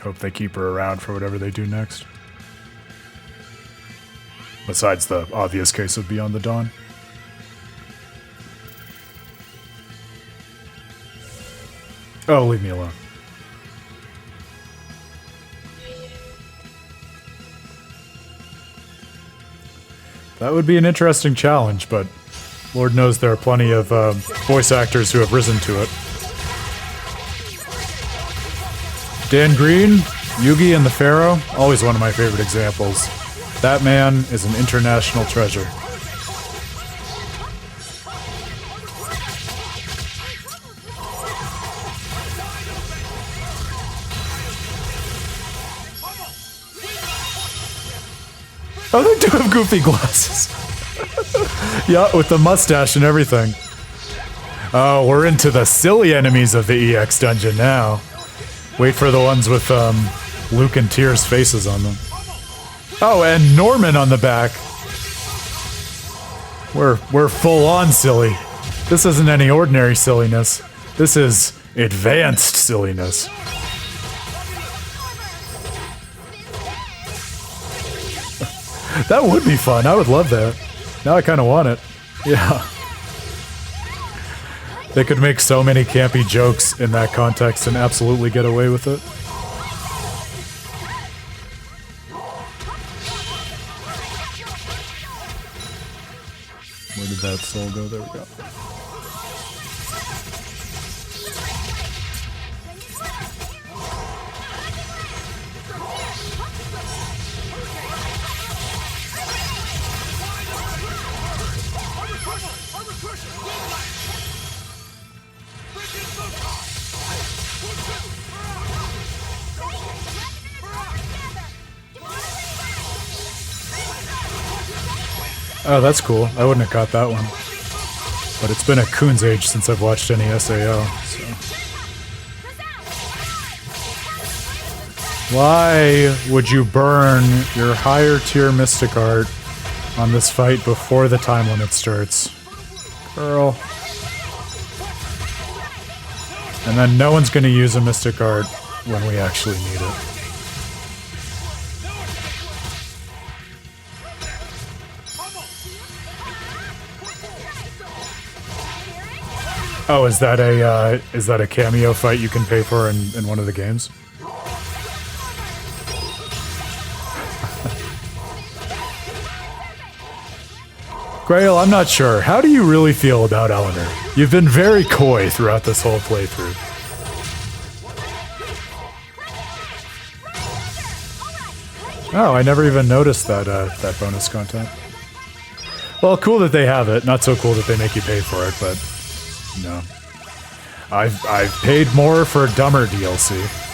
Hope they keep her around for whatever they do next. Besides the obvious case of Beyond the Dawn. Oh, leave me alone. That would be an interesting challenge, but Lord knows there are plenty of voice actors who have risen to it. Dan Green, Yugi and the Pharaoh, always one of my favorite examples. That man is an international treasure. Oh, they do have goofy glasses. Yeah, with the mustache and everything. Oh, we're into the silly enemies of the EX dungeon now. Wait for the ones with Luke and Tyr's faces on them. Oh, and Norman on the back. We're full on silly. This isn't any ordinary silliness. This is advanced silliness. That would be fun. I would love that. Now I kind of want it. Yeah. They could make so many campy jokes in that context and absolutely get away with it. Where did that soul go? There we go. Oh, that's cool. I wouldn't have caught that one. But it's been a coon's age since I've watched any SAO, so. Why would you burn your higher tier Mystic Art on this fight before the time limit starts? Girl. And then no one's gonna use a Mystic Art when we actually need it. Oh, is that a cameo fight you can pay for in one of the games? Grail, I'm not sure. How do you really feel about Eleanor? You've been very coy throughout this whole playthrough. Oh, I never even noticed that that bonus content. Well, cool that they have it. Not so cool that they make you pay for it, but no. I've paid more for dumber DLC.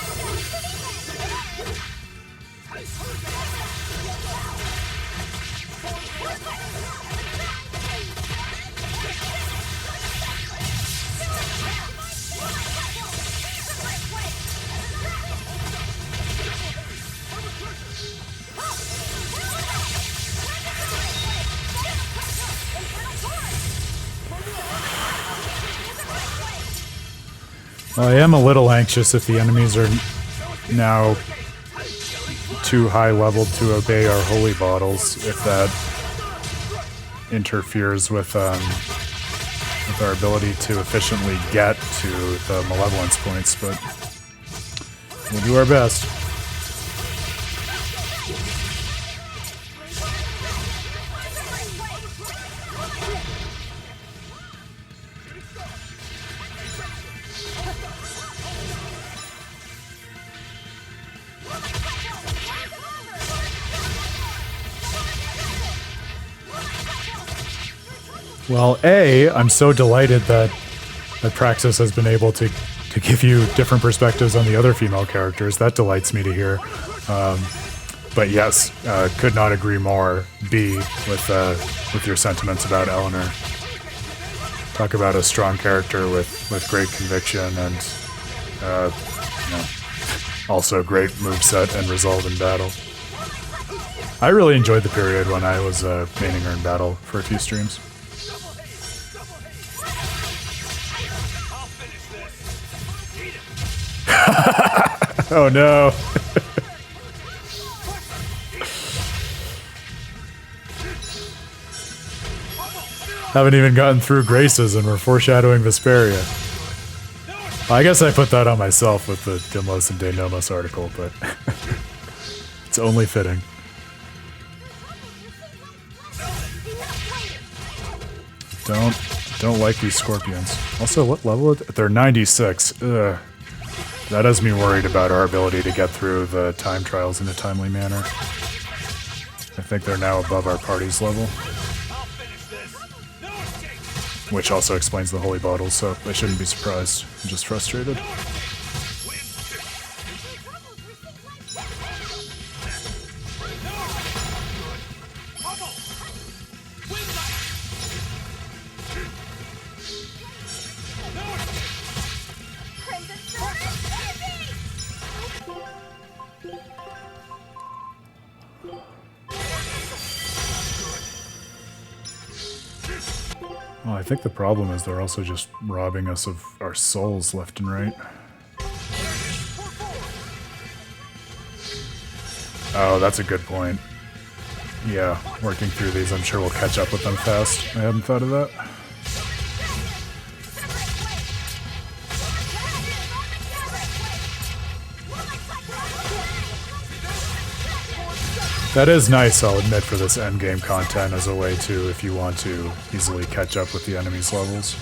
Well, I am a little anxious if the enemies are now too high leveled to obey our holy bottles, if that interferes with our ability to efficiently get to the malevolence points, but we'll do our best. Well, A, I'm so delighted that that Praxis has been able to give you different perspectives on the other female characters. That delights me to hear. But yes, could not agree more, B, with your sentiments about Eleanor. Talk about a strong character with great conviction and also great moveset and resolve in battle. I really enjoyed the period when I was maining her in battle for a few streams. Oh no. Haven't even gotten through Graces and we're foreshadowing Vesperia. Well, I guess I put that on myself with the Dimlos and De Nomos article, but it's only fitting. Don't like these scorpions. Also, what level? They're 96. Ugh. That has me worried about our ability to get through the time trials in a timely manner. I think they're now above our party's level. Which also explains the holy bottles, so I shouldn't be surprised. I'm just frustrated. Well, I think the problem is they're also just robbing us of our souls left and right. Oh, that's a good point. Yeah, working through these, I'm sure we'll catch up with them fast. I hadn't thought of that. That is nice, I'll admit, for this endgame content as a way to, if you want to, easily catch up with the enemy's levels.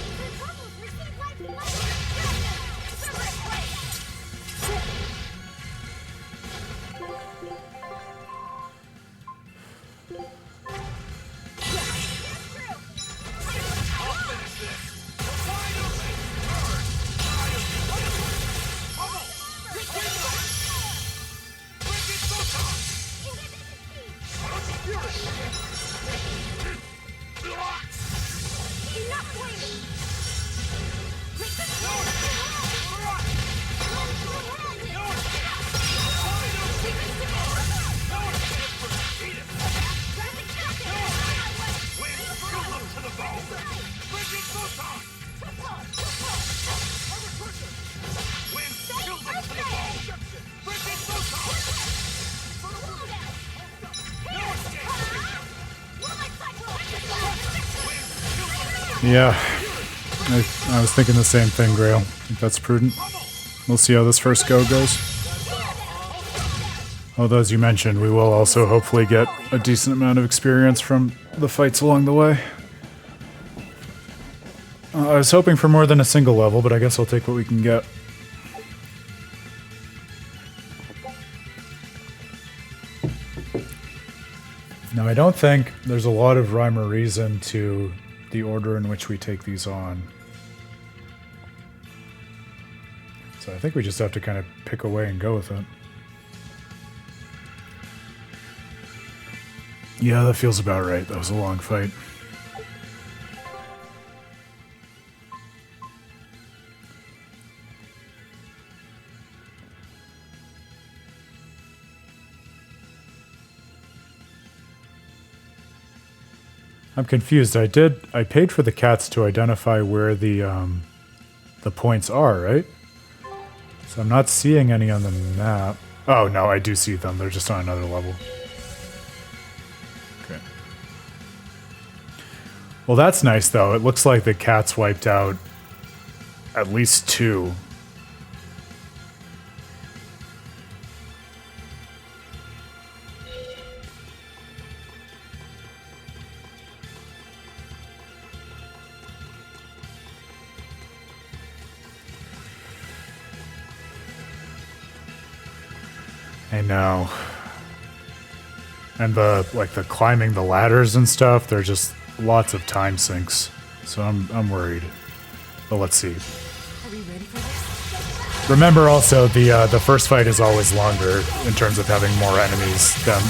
Yeah, I was thinking the same thing, Grail. I think that's prudent. We'll see how this first go goes. Although, as you mentioned, we will also hopefully get a decent amount of experience from the fights along the way. I was hoping for more than a single level, but I guess I'll take what we can get. Now, I don't think there's a lot of rhyme or reason to the order in which we take these on. So I think we just have to kind of pick away and go with it. Yeah, that feels about right. That was a long fight. I'm confused. I paid for the cats to identify where the points are, right? So I'm not seeing any on the map. Oh, no, I do see them. They're just on another level. Okay. Well, that's nice, though. It looks like the cats wiped out at least 2. I know. And the climbing the ladders and stuff, they're just lots of time sinks. So I'm worried. But let's see. Are we ready for this? Remember also, the first fight is always longer in terms of having more enemies than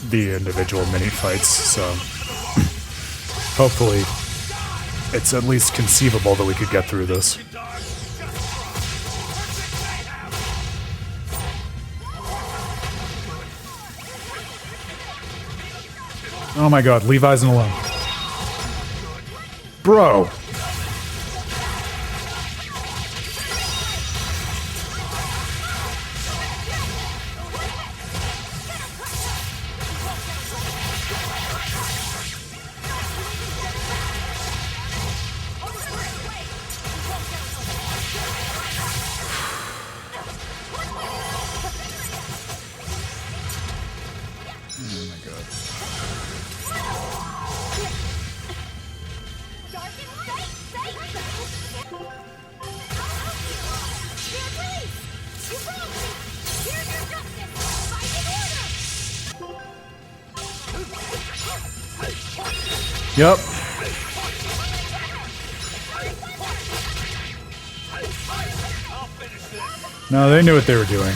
the individual mini fights. So hopefully, it's at least conceivable that we could get through this. Oh my god, leave Eisen alone. Bro! Yep. No, they knew what they were doing.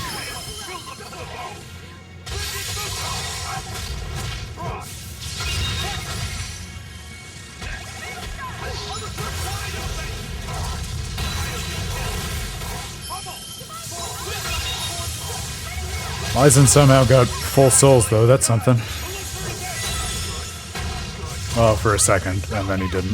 Eisen somehow got full souls, though. That's something. Oh, for a second, and then he didn't.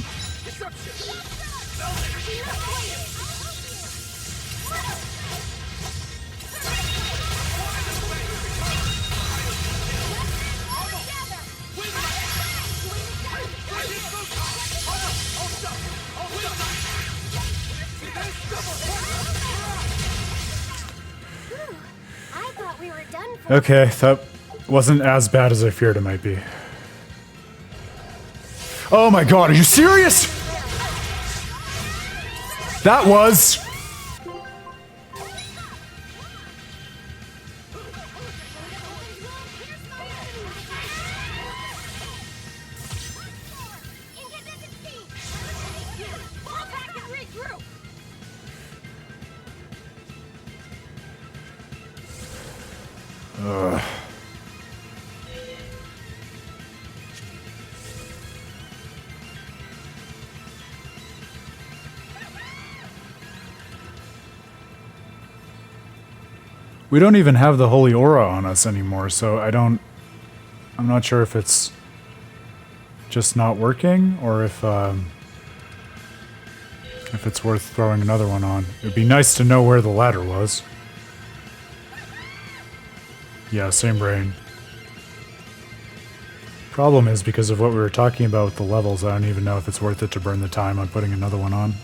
I thought we were done for. Okay, that wasn't as bad as I feared it might be. Oh my god, are you serious? That was... Ugh. We don't even have the Holy Aura on us anymore, so I'm not sure if it's just not working or if it's worth throwing another one on. It'd be nice to know where the ladder was. Yeah, same brain. Problem is, because of what we were talking about with the levels, I don't even know if it's worth it to burn the time on putting another one on.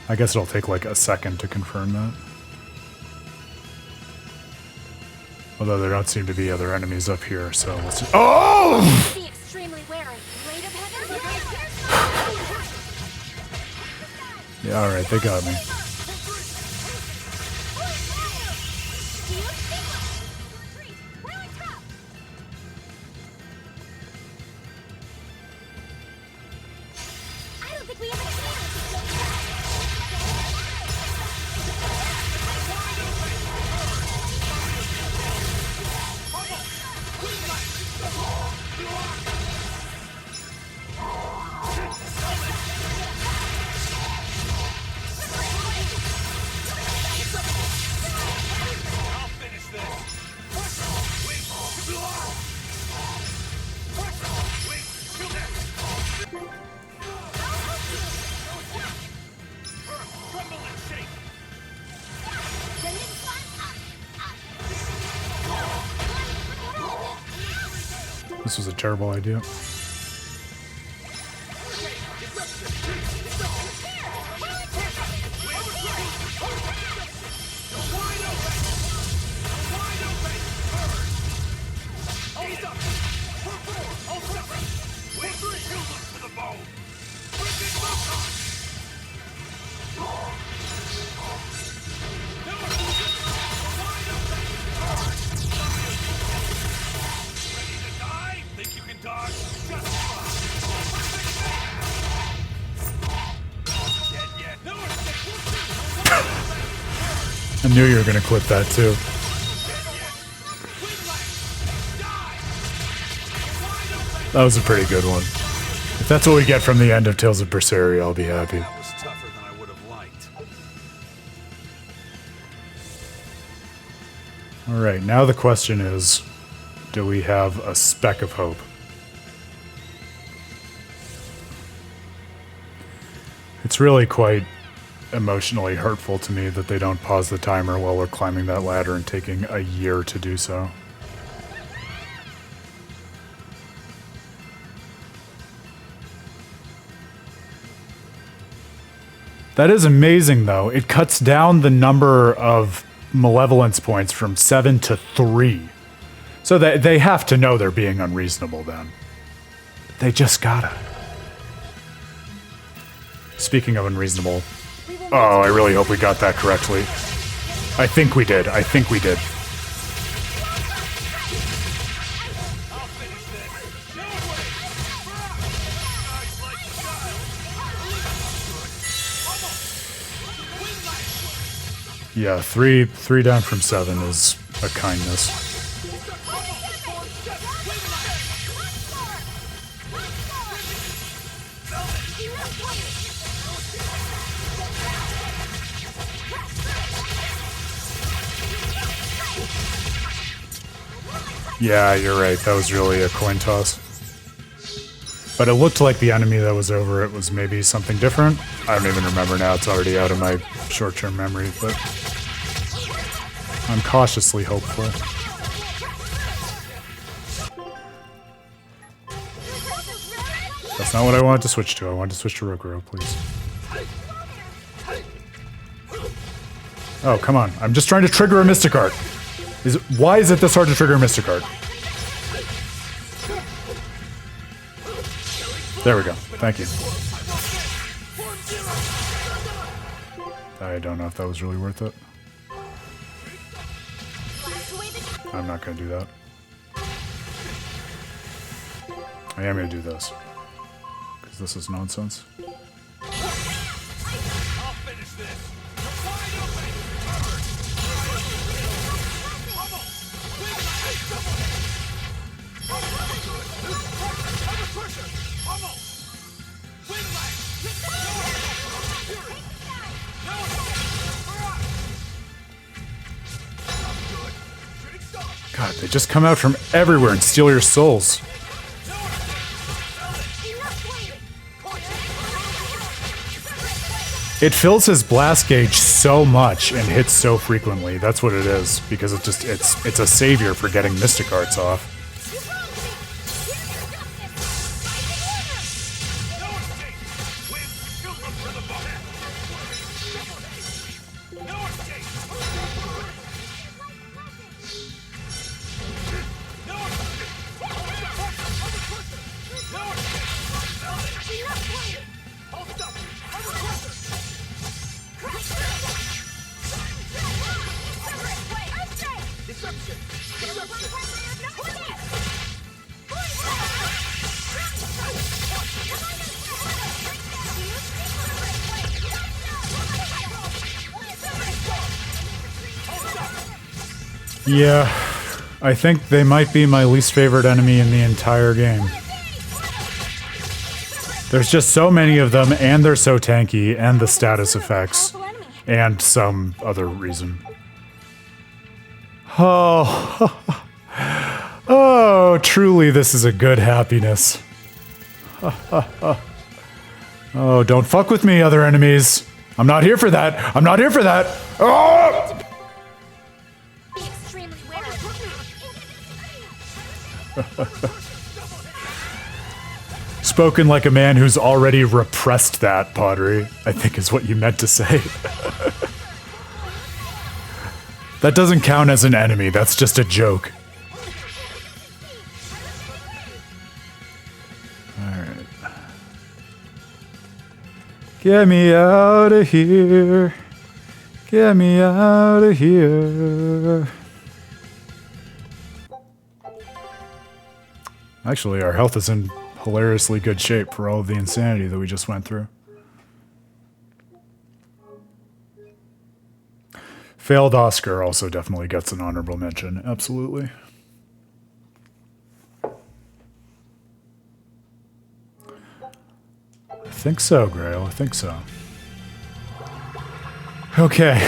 I guess it'll take like a second to confirm that. Although there don't seem to be other enemies up here, so let's just... Oh! Be extremely wary. Blade of heaven. Yeah, alright, they got me. I don't think we have a chance. This was a terrible idea. I knew you were going to clip that too. That was a pretty good one. If that's what we get from the end of Tales of Berseria, I'll be happy. That was tougher than I would have liked. Alright, now the question is, do we have a speck of hope? It's really quite emotionally hurtful to me that they don't pause the timer while we're climbing that ladder and taking a year to do so. That is amazing, though. It cuts down the number of malevolence points from 7 to 3. So they have to know they're being unreasonable, then. They just gotta. Speaking of unreasonable... Oh, I really hope we got that correctly. I think we did. I think we did. Yeah, three down from 7 is a kindness. Yeah, you're right. That was really a coin toss. But it looked like the enemy that was over it was maybe something different. I don't even remember now. It's already out of my short-term memory, but I'm cautiously hopeful. That's not what I wanted to switch to. I wanted to switch to Rokuro, please. Oh, come on. I'm just trying to trigger a Mystic Art. Why is it this hard to trigger a Mystic Art? There we go. Thank you. I don't know if that was really worth it. I'm not going to do that. I am going to do this. Because this is nonsense. I'll finish this. God, they just come out from everywhere and steal your souls. It fills his blast gauge so much and hits so frequently. That's what it is, because it's a savior for getting Mystic Arts off. Yeah, I think they might be my least favorite enemy in the entire game. There's just so many of them, and they're so tanky, and the status effects, and some other reason. Oh, oh, truly this is a good happiness. Oh, don't fuck with me, other enemies. I'm not here for that. I'm not here for that. Oh! Spoken like a man who's already repressed that, Pottery, I think is what you meant to say. That doesn't count as an enemy, that's just a joke. Alright. Get me out of here. Get me out of here. Actually, our health is in hilariously good shape for all of the insanity that we just went through. Failed Oscar also definitely gets an honorable mention. Absolutely. I think so, Grail. I think so. Okay.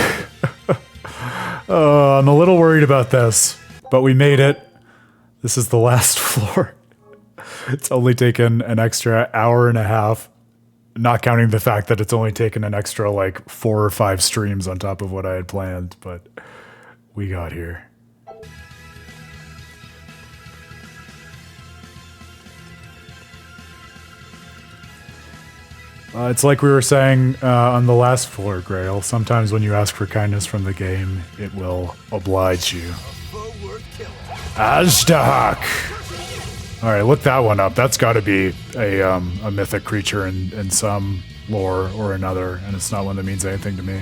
I'm a little worried about this, but we made it. This is the last floor. It's only taken an extra hour and a half, not counting the fact that it's only taken an extra like 4 or 5 streams on top of what I had planned, but we got here. It's like we were saying on the last floor, Grail. Sometimes when you ask for kindness from the game, it will oblige you. Ajdahak! Alright, look that one up. That's got to be a mythic creature in some lore or another, and it's not one that means anything to me.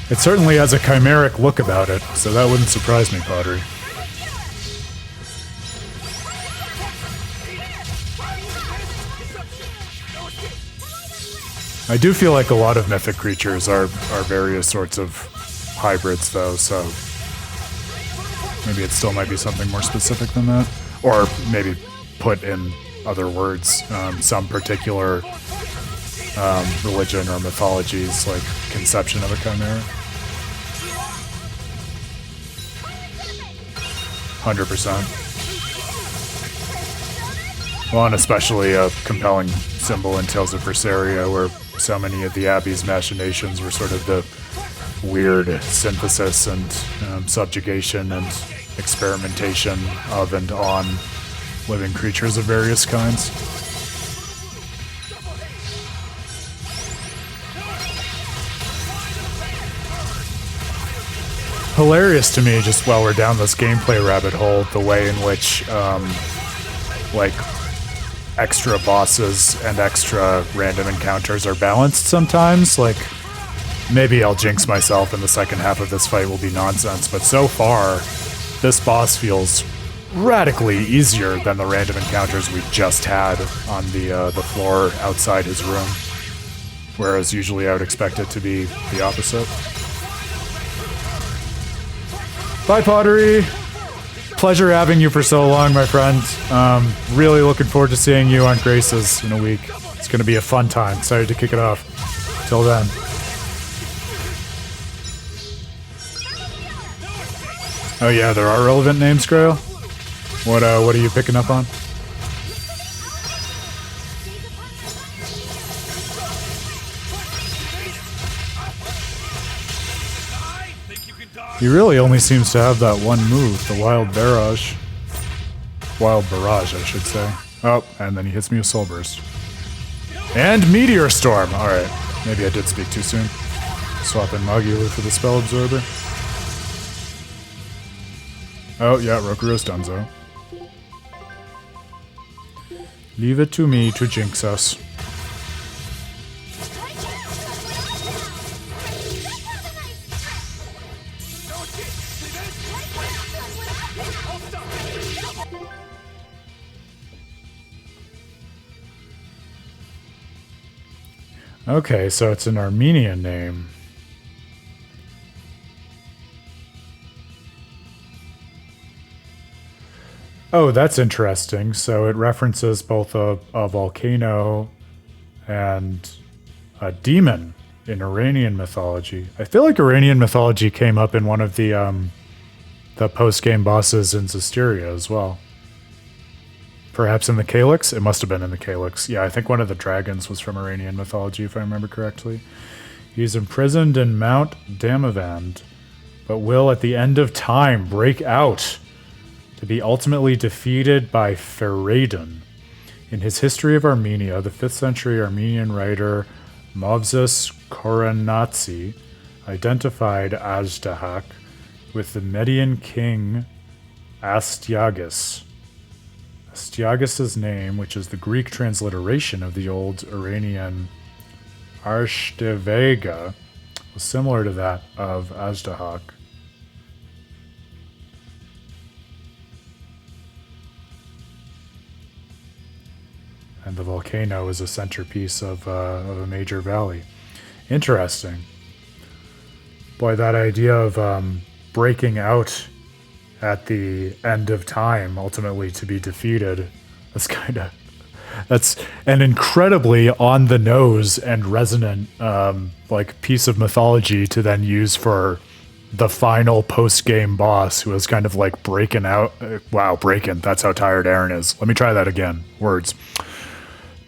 It certainly has a chimeric look about it, so that wouldn't surprise me, Pottery. I do feel like a lot of mythic creatures are various sorts of hybrids, though, so maybe it still might be something more specific than that. Or maybe put in other words, some particular religion or mythology's like conception of a chimera. 100%. Well, and especially a compelling symbol in Tales of Berseria, where so many of the Abbey's machinations were sort of the weird synthesis and subjugation and experimentation of and on living creatures of various kinds. Hilarious to me, just while we're down this gameplay rabbit hole, the way in which like extra bosses and extra random encounters are balanced sometimes. Like, maybe I'll jinx myself and the second half of this fight will be nonsense, but so far this boss feels radically easier than the random encounters we just had on the floor outside his room, whereas usually I would expect it to be the opposite. Bye, Pottery! Pleasure having you for so long, my friend. Really looking forward to seeing you on Graces in a week. It's going to be a fun time. Excited to kick it off. Till then. Oh yeah, there are relevant names, Grail? What are you picking up on? He really only seems to have that one move, the Wild Barrage. Wild Barrage, I should say. Oh, and then he hits me with Soul Burst. And Meteor Storm! Alright, maybe I did speak too soon. Swap in Magulu for the Spell Absorber. Oh, yeah, Rokuro's donezo. Leave it to me to jinx us. Okay, so it's an Armenian name. Oh, that's interesting. So it references both a volcano and a demon in Iranian mythology. I feel like Iranian mythology came up in one of the post-game bosses in Zestiria as well. Perhaps in the Calyx? It must have been in the Calyx. Yeah, I think one of the dragons was from Iranian mythology, if I remember correctly. He's imprisoned in Mount Damavand, but will at the end of time break out to be ultimately defeated by Feridun. In his History of Armenia, the 5th century Armenian writer Movses Koronatsi identified Ajdahak with the Median king Astyages. Astyages' name, which is the Greek transliteration of the old Iranian Arshtevega, was similar to that of Ajdahak. And the volcano is a centerpiece of a major valley. Interesting. Boy, that idea of breaking out at the end of time, ultimately to be defeated, that's an incredibly on the nose and resonant like piece of mythology to then use for the final post-game boss, who is kind of like breaking out. Wow, breaking. That's how tired Aaron is. Let me try that again. Words.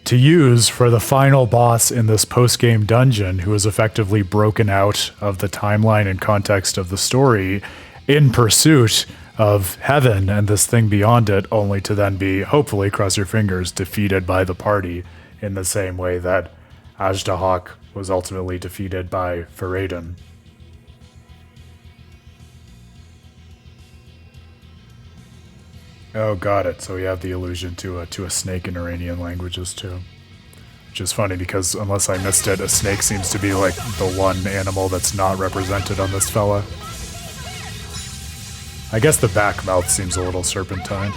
To use for the final boss in this post-game dungeon, who is effectively broken out of the timeline and context of the story in pursuit of heaven and this thing beyond it, only to then be, hopefully, cross your fingers, defeated by the party in the same way that Ajdahak was ultimately defeated by Faradin. Oh, got it. So we have the allusion to a snake in Iranian languages too. Which is funny because, unless I missed it, a snake seems to be like the one animal that's not represented on this fella. I guess the back mouth seems a little serpentine.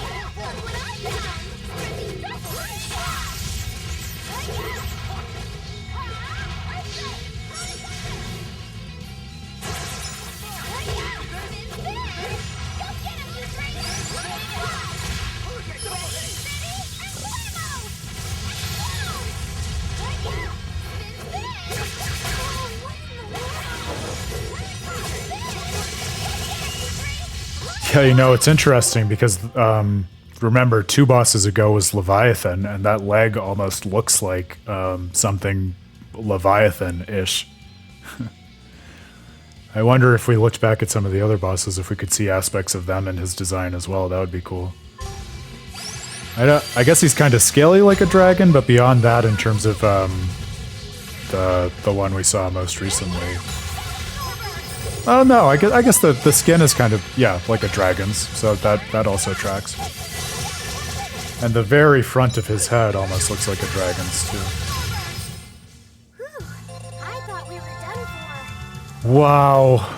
Yeah, you know, it's interesting because remember, 2 bosses ago was Leviathan, and that leg almost looks like something Leviathan-ish. I wonder if we looked back at some of the other bosses, if we could see aspects of them in his design as well. That would be cool. I guess he's kind of scaly like a dragon, but beyond that, in terms of the one we saw most recently. Oh no, I guess the skin is kind of, yeah, like a dragon's, so that also tracks. And the very front of his head almost looks like a dragon's too. Whew, I thought we were done for. Wow.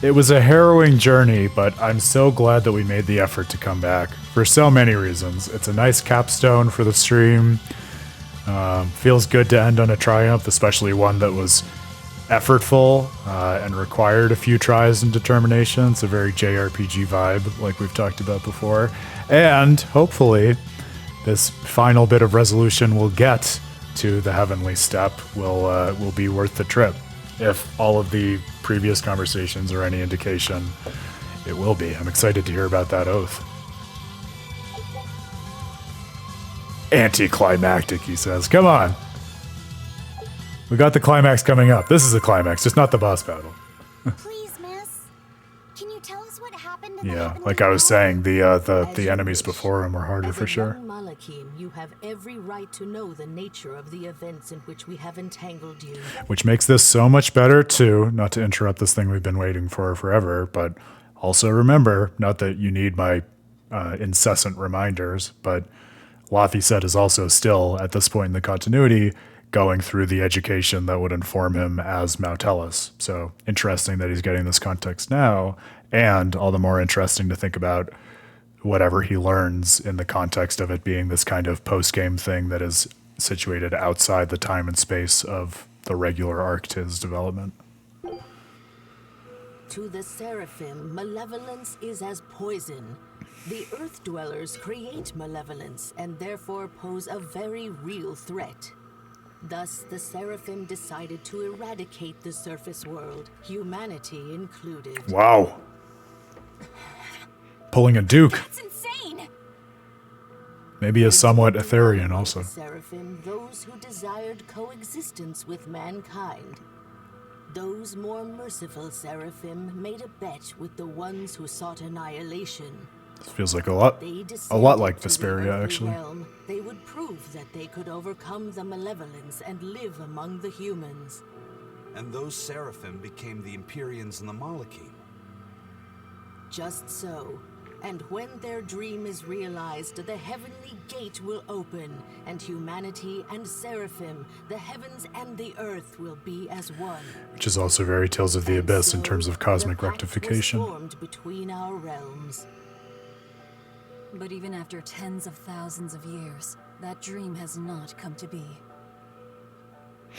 It was a harrowing journey, but I'm so glad that we made the effort to come back for so many reasons. It's a nice capstone for the stream. Feels good to end on a triumph, especially one that was effortful and required a few tries and determination. It's a very JRPG vibe, like we've talked about before. And hopefully, this final bit of resolution we'll get to the Heavenly Steppe will be worth the trip. If all of the previous conversations are any indication, it will be. I'm excited to hear about that oath. Anticlimactic, he says. Come on. We got the climax coming up. This is a climax, just not the boss battle. Please, miss. Can you tell us what happened? Yeah, like I was saying, the enemies before him were harder for sure. Young Malakim, you have every right to know the nature of the events in which we have entangled you. Which makes this so much better too, not to interrupt this thing we've been waiting for forever, but also remember, not that you need my incessant reminders, but Lathicet is also still, at this point in the continuity, going through the education that would inform him as Mautellus. So interesting that he's getting this context now, and all the more interesting to think about whatever he learns in the context of it being this kind of post-game thing that is situated outside the time and space of the regular arc to his development. To the Seraphim, malevolence is as poison. The Earth Dwellers create malevolence and therefore pose a very real threat. Thus, the Seraphim decided to eradicate the surface world, humanity included. Wow. Pulling a Duke. That's insane. Maybe a somewhat Etherean also. Seraphim, those who desired coexistence with mankind. Those more merciful Seraphim made a bet with the ones who sought annihilation. This feels like a lot like Vesperia, actually. Realm, they would prove that they could overcome the malevolence and live among the humans. And those Seraphim became the Empyreans and the Malakim. Just so. And when their dream is realized, the heavenly gate will open, and humanity and seraphim, the heavens and the earth will be as one. Which is also very Tales of the And Abyss in so, terms of cosmic the pact rectification. was formed between our realms. But even after tens of thousands of years, that dream has not come to be.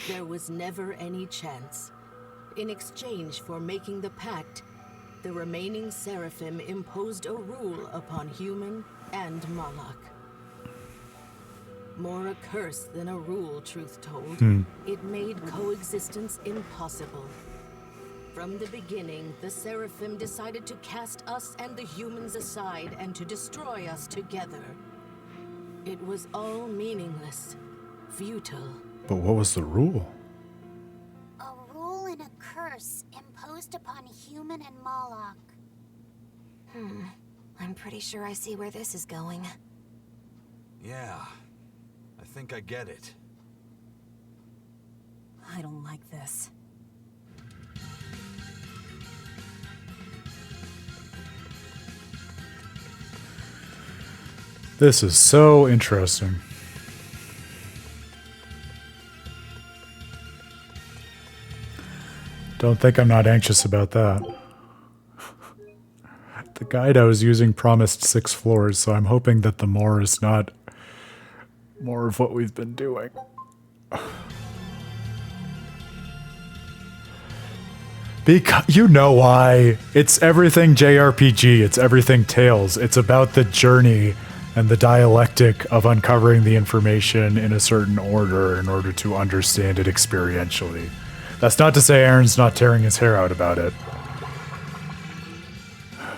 There was never any chance. In exchange for making the pact, the remaining seraphim imposed a rule upon human and Moloch. More a curse than a rule, truth told. It made coexistence impossible. From the beginning, the seraphim decided to cast us and the humans aside and to destroy us together. It was all meaningless, futile. But what was the rule? A rule and a curse imposed upon human and Moloch. I'm pretty sure I see where this is going. Yeah, I think I get it. I don't like this. This is so interesting. Don't think I'm not anxious about that. The guide I was using promised 6 floors, so I'm hoping that the more is not more of what we've been doing. Because you know why. It's everything JRPG, it's everything Tales. It's about the journey and the dialectic of uncovering the information in a certain order in order to understand it experientially. That's not to say Aaron's not tearing his hair out about it.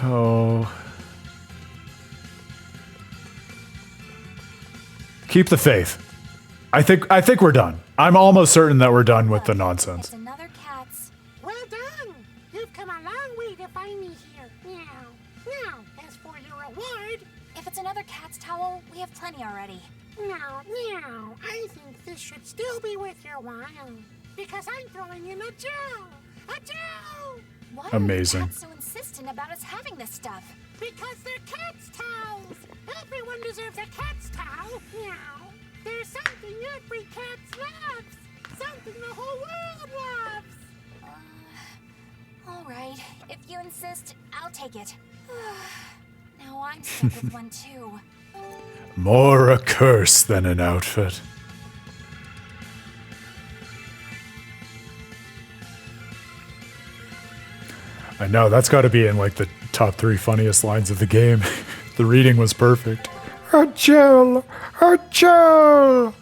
Oh. Keep the faith. I think we're done. I'm almost certain that we're done with the nonsense. It's another cat's. Well done! You've come a long way to find me here. Meow. Now, as for your reward, If it's another cat's towel, we have plenty already. meow. I think this should still be worth your while. Because I'm throwing in a gel! A gel! Why Amazing. are the cats so insistent about us having this stuff? Because they're cat's towels! Everyone deserves a cat's towel! Meow. There's something every cat loves! Something the whole world loves! All right, if you insist, I'll take it. Now I'm stuck with one too. More a curse than an outfit. I know, that's got to be in like the top 3 funniest lines of the game. The reading was perfect. A gel! A gel!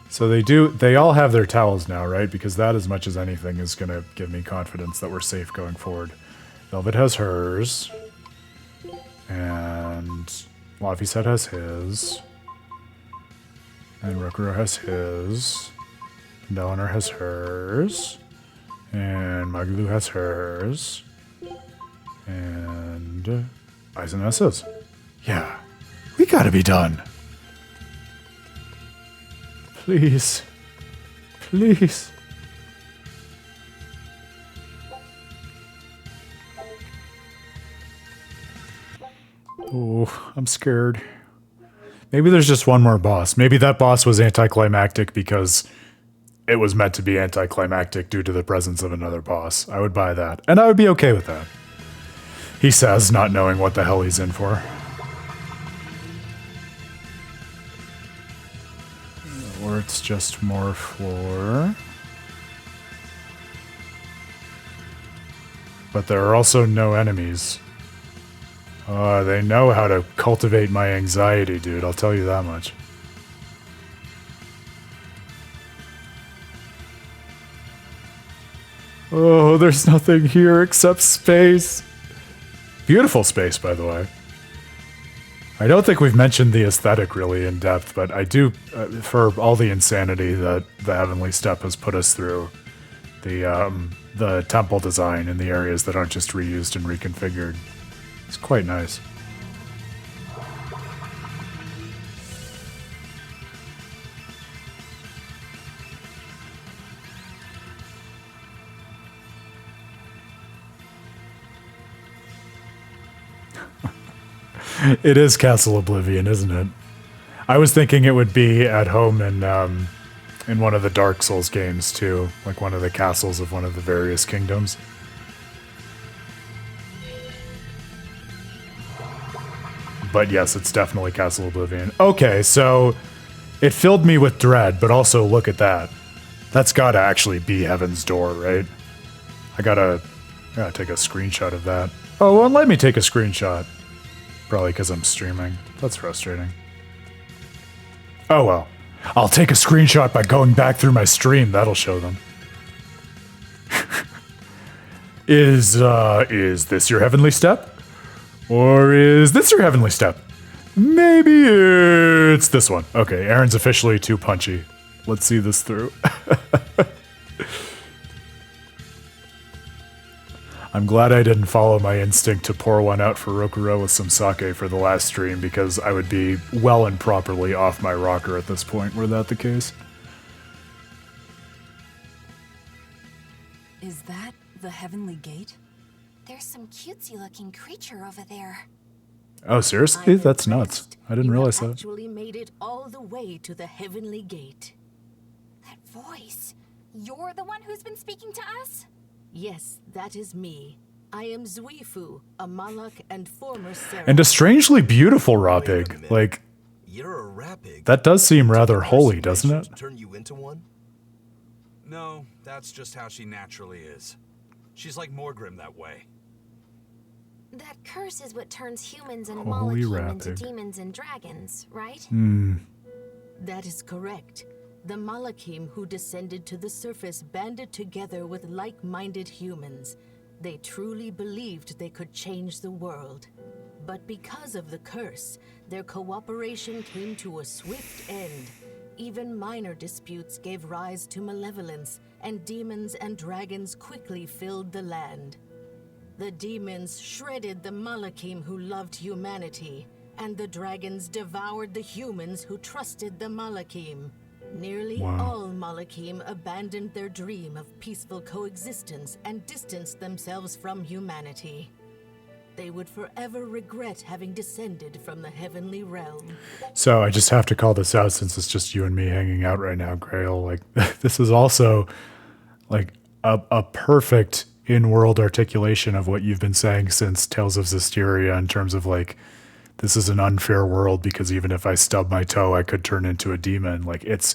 So they all have their towels now, right? Because that, as much as anything, is going to give me confidence that we're safe going forward. Velvet has hers. And Laviset has his. And Rokuro has his. And Eleanor has hers. And Magalu has hers. And Aizen has his. Yeah. We gotta be done. Please. Please. Oh, I'm scared. Maybe there's just one more boss. Maybe that boss was anticlimactic because it was meant to be anticlimactic due to the presence of another boss. I would buy that. And I would be okay with that. He says, not knowing what the hell he's in for. Or it's just more floor. But there are also no enemies. They know how to cultivate my anxiety, dude. I'll tell you that much. Oh, there's nothing here except space. Beautiful space, by the way. I don't think we've mentioned the aesthetic really in depth, but I do, for all the insanity that the Heavenly Steppe has put us through, the temple design in the areas that aren't just reused and reconfigured, it's quite nice. It is Castle Oblivion, isn't it? I was thinking it would be at home in one of the Dark Souls games too, like one of the castles of one of the various kingdoms. But yes, it's definitely Castle Oblivion. Okay, so it filled me with dread, but also look at that. That's gotta actually be Heaven's Door, right? I gotta take a screenshot of that. Oh, well, let me take a screenshot. Probably because I'm streaming. That's frustrating. Oh well. I'll take a screenshot by going back through my stream. That'll show them. Is this your Heavenly Steppe? Or is this your Heavenly Steppe? Maybe it's this one. Okay, Aaron's officially too punchy. Let's see this through. I'm glad I didn't follow my instinct to pour one out for Rokuro with some sake for the last stream, because I would be well and properly off my rocker at this point, were that the case. Is that the Heavenly Gate? There's some cutesy-looking creature over there. Oh, seriously? That's nuts. I didn't realize You that. actually made it all the way to the Heavenly Gate. That voice. You're the one who's been speaking to us? Yes, that is me. I am Zuifu, a Malak and former Seraph. And a strangely beautiful Wait a Rapig. minute. Like, You're a rapig. that does seem rather holy, Person doesn't it? to turn you into one? No, that's just how she naturally is. She's like Morgrim that way. That curse is what turns humans and Holy Malachim into rapid. demons and dragons, right? That is correct. The Malachim who descended to the surface banded together with like-minded humans. They truly believed they could change the world. But because of the curse, their cooperation came to a swift end. Even minor disputes gave rise to malevolence, and demons and dragons quickly filled the land. The demons shredded the Malachim who loved humanity, and the dragons devoured the humans who trusted the Malachim. Nearly all Malachim abandoned their dream of peaceful coexistence and distanced themselves from humanity. They would forever regret having descended from the heavenly realm. So I just have to call this out since it's just you and me hanging out right now, Grail. Like, this is also like a perfect in-world articulation of what you've been saying since Tales of Zestiria, in terms of like, this is an unfair world because even if I stub my toe, I could turn into a demon. Like, it's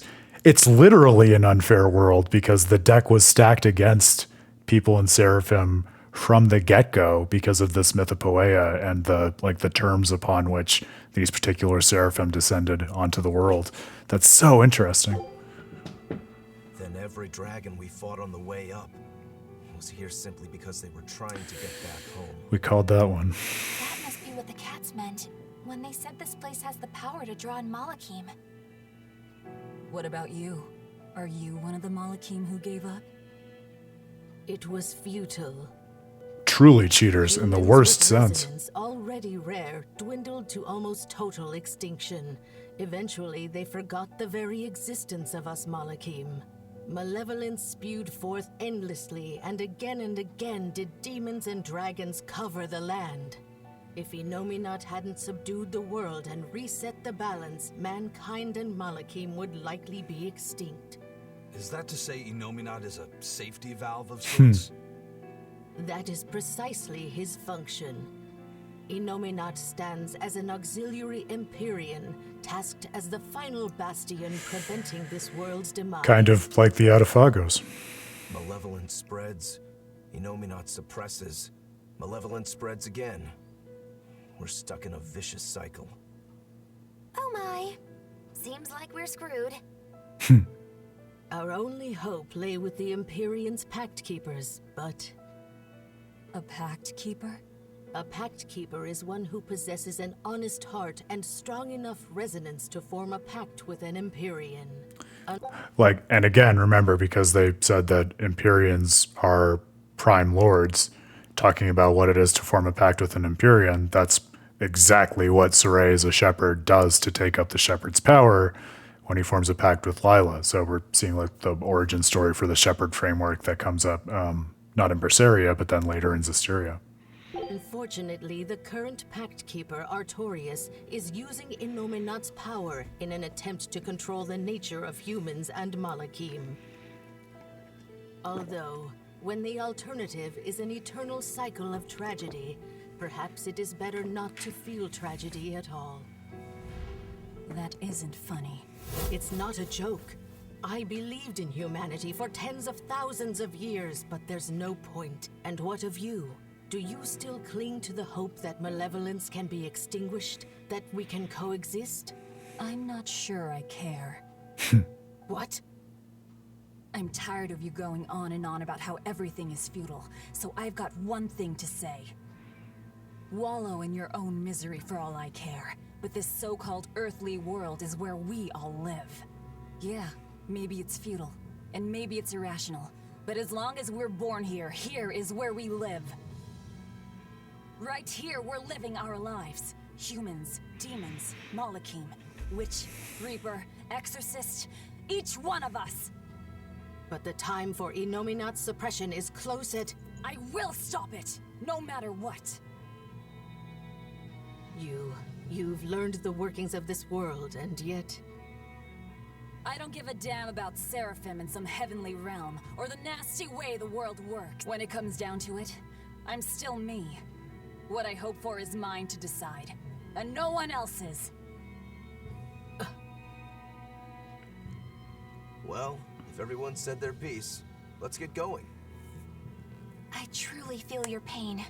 literally an unfair world because the deck was stacked against people in Seraphim from the get-go because of this mythopoeia and the terms upon which these particular Seraphim descended onto the world. That's so interesting. Then every dragon we fought on the way up was here simply because they were trying to get back home. We called that one. That must be what the cats meant when they said this place has the power to draw in Malachim. What about you? Are you one of the Malachim who gave up? It was futile. Truly cheaters in the Humans worst with sense. resonance, already rare, dwindled to almost total extinction. Eventually, they forgot the very existence of us Malachim. Malevolence spewed forth endlessly, and again did demons and dragons cover the land. If Inominat hadn't subdued the world and reset the balance, mankind and Malachim would likely be extinct. Is that to say Inominat is a safety valve of sorts? That is precisely his function. Inominat stands as an auxiliary Empyrean, tasked as the final bastion preventing this world's demise. Kind of like the Adafagos. Malevolence spreads, Inominat suppresses, malevolence spreads again. We're stuck in a vicious cycle. Oh my. Seems like we're screwed. Our only hope lay with the Empyrean's Pact Keepers, but A Pact Keeper? a Pact Keeper is one who possesses an honest heart and strong enough resonance to form a pact with an Empyrean. Like, and again, remember, because they said that Empyreans are prime lords, talking about what it is to form a pact with an Empyrean, that's exactly what Saray as a shepherd does to take up the shepherd's power when he forms a pact with Lila. So we're seeing like the origin story for the shepherd framework that comes up, not in Berseria, but then later in Zestiria. Unfortunately, the current Pact Keeper, Artorius, is using Innominat's power in an attempt to control the nature of humans and Malakim. Although, when the alternative is an eternal cycle of tragedy, perhaps it is better not to feel tragedy at all. That isn't funny. It's not a joke. I believed in humanity for tens of thousands of years, but there's no point. And what of you? Do you still cling to the hope that malevolence can be extinguished? That we can coexist? I'm not sure I care. What? I'm tired of you going on and on about how everything is futile, so I've got one thing to say. Wallow in your own misery for all I care, but this so-called earthly world is where we all live. Yeah, maybe it's futile, and maybe it's irrational, but as long as we're born here, here is where we live. Right here, we're living our lives. Humans, demons, Malakim, witch, reaper, exorcist, each one of us. But the time for Innominat's suppression is close at... I will stop it, no matter what. You've learned the workings of this world, and yet... I don't give a damn about Seraphim in some heavenly realm, or the nasty way the world works. When it comes down to it, I'm still me. What I hope for is mine to decide, and no one else's. Well, if everyone said their piece, let's get going. I truly feel your pain.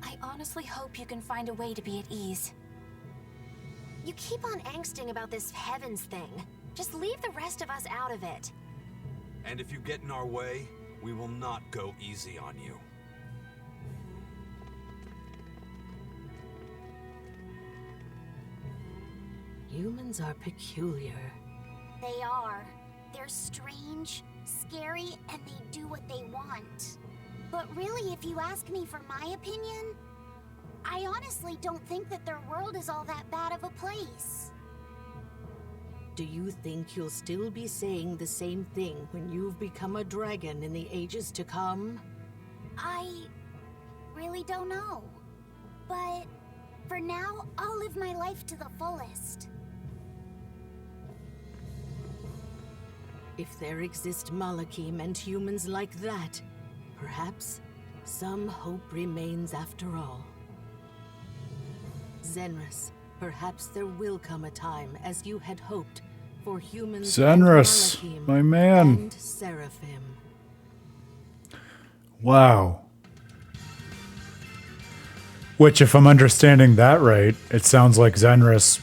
I honestly hope you can find a way to be at ease. You keep on angsting about this heavens thing. Just leave the rest of us out of it. And if you get in our way, we will not go easy on you. Humans are peculiar. They are. They're strange, scary, and they do what they want. But really, if you ask me for my opinion, I honestly don't think that their world is all that bad of a place. Do you think you'll still be saying the same thing when you've become a dragon in the ages to come? I really don't know. But for now, I'll live my life to the fullest. If there exist Malakim and humans like that, perhaps some hope remains after all. Zenris, perhaps there will come a time, as you had hoped, for humans Zenris, and Malakim my man. and Seraphim. Wow. Which, if I'm understanding that right, it sounds like Zenris,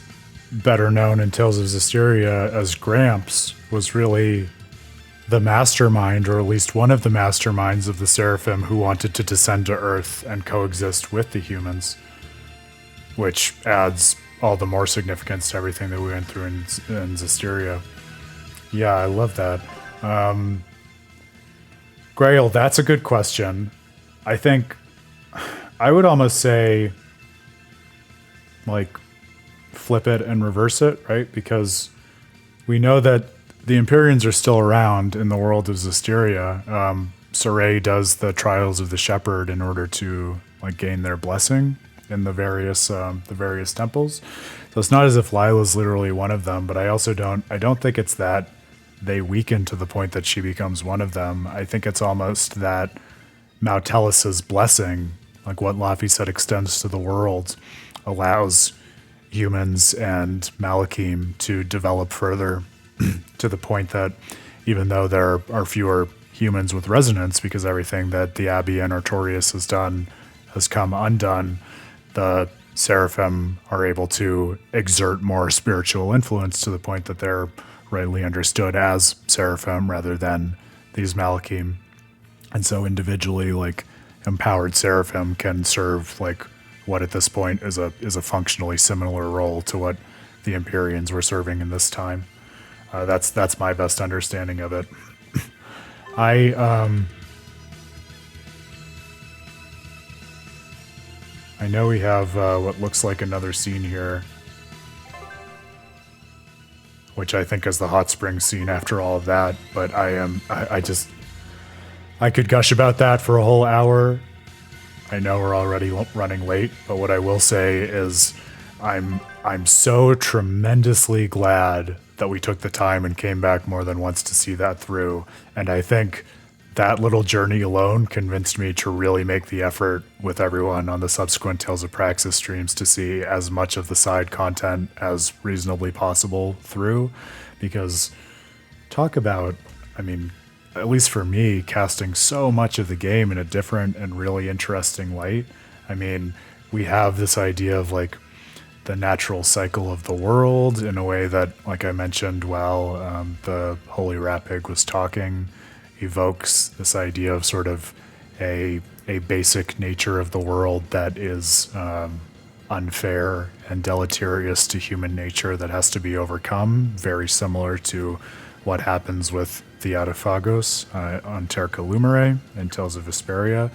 better known in Tales of Zestiria as Gramps, was really the mastermind, or at least one of the masterminds of the Seraphim who wanted to descend to Earth and coexist with the humans, which adds all the more significance to everything that we went through in Zestiria. Yeah, I love that. Grail, that's a good question. I think I would almost say, like, flip it and reverse it, right? Because we know that the Empyreans are still around in the world of Zestiria. Saray does the Trials of the Shepherd in order to, like, gain their blessing in the various temples. So it's not as if Lila's literally one of them, but I don't think it's that they weaken to the point that she becomes one of them. I think it's almost that Mautelis's blessing, like what Laffy said, extends to the world, allows humans and Malakim to develop further to the point that even though there are fewer humans with resonance because everything that the Abbey and Artorius has done has come undone, the Seraphim are able to exert more spiritual influence to the point that they're rightly understood as Seraphim rather than these Malakim. And so individually, like, empowered Seraphim can serve, like, what at this point is a functionally similar role to what the Empyreans were serving in this time. That's my best understanding of it. I know we have what looks like another scene here, which I think is the hot spring scene after all of that, but I could gush about that for a whole hour. I know we're already running late, but what I will say is I'm so tremendously glad that we took the time and came back more than once to see that through. And I think that little journey alone convinced me to really make the effort with everyone on the subsequent Tales of Praxis streams to see as much of the side content as reasonably possible through. Because talk about, I mean, at least for me, casting so much of the game in a different and really interesting light. I mean, we have this idea of like the natural cycle of the world in a way that, like I mentioned while the Holy Rapig was talking, evokes this idea of sort of a basic nature of the world that is unfair and deleterious to human nature that has to be overcome, very similar to what happens with the Arduous on Terca Lumere and Tales of Vesperia.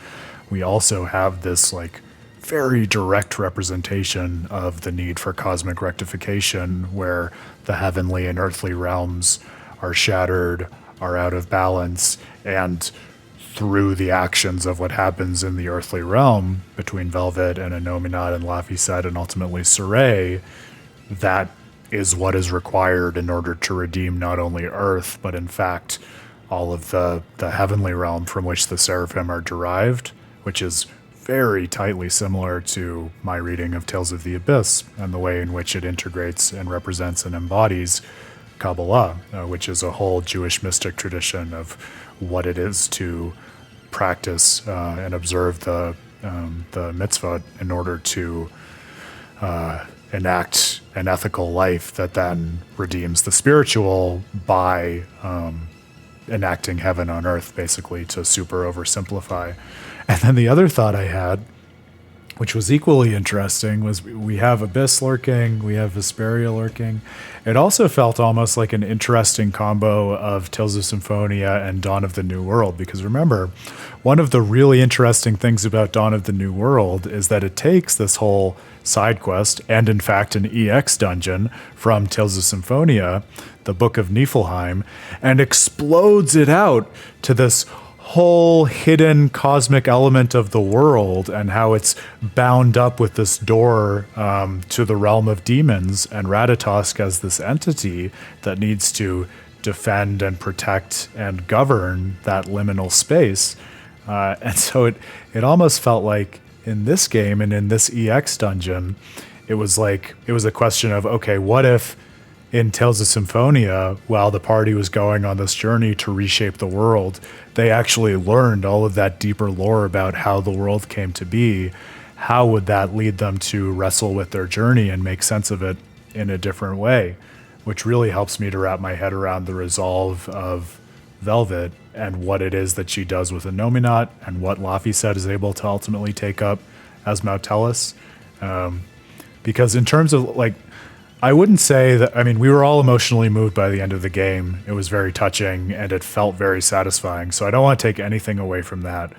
We also have this like very direct representation of the need for cosmic rectification, where the heavenly and earthly realms are shattered, are out of balance, and through the actions of what happens in the earthly realm between Velvet and Innominat and Laphicet and ultimately Sorey, that is what is required in order to redeem not only Earth, but in fact all of the heavenly realm from which the Seraphim are derived, which is very tightly similar to my reading of Tales of the Abyss and the way in which it integrates and represents and embodies Kabbalah, which is a whole Jewish mystic tradition of what it is to practice and observe the mitzvot in order to enact an ethical life that then redeems the spiritual by enacting heaven on earth, basically, to super oversimplify. And then the other thought I had, which was equally interesting, was we have Abyss lurking, we have Vesperia lurking. It also felt almost like an interesting combo of Tales of Symphonia and Dawn of the New World, because remember, one of the really interesting things about Dawn of the New World is that it takes this whole side quest, and in fact an EX dungeon from Tales of Symphonia, the Book of Niflheim, and explodes it out to this whole hidden cosmic element of the world and how it's bound up with this door to the realm of demons, and Ratatosk as this entity that needs to defend and protect and govern that liminal space. And so it almost felt like in this game and in this EX dungeon, it was a question of, okay, what if in Tales of Symphonia, while the party was going on this journey to reshape the world, they actually learned all of that deeper lore about how the world came to be? How would that lead them to wrestle with their journey and make sense of it in a different way? Which really helps me to wrap my head around the resolve of Velvet and what it is that she does with Innominat and what Laphicet is able to ultimately take up as Mautellus. Because in terms of, like, I wouldn't say that, I mean, we were all emotionally moved by the end of the game. It was very touching and it felt very satisfying. So I don't want to take anything away from that.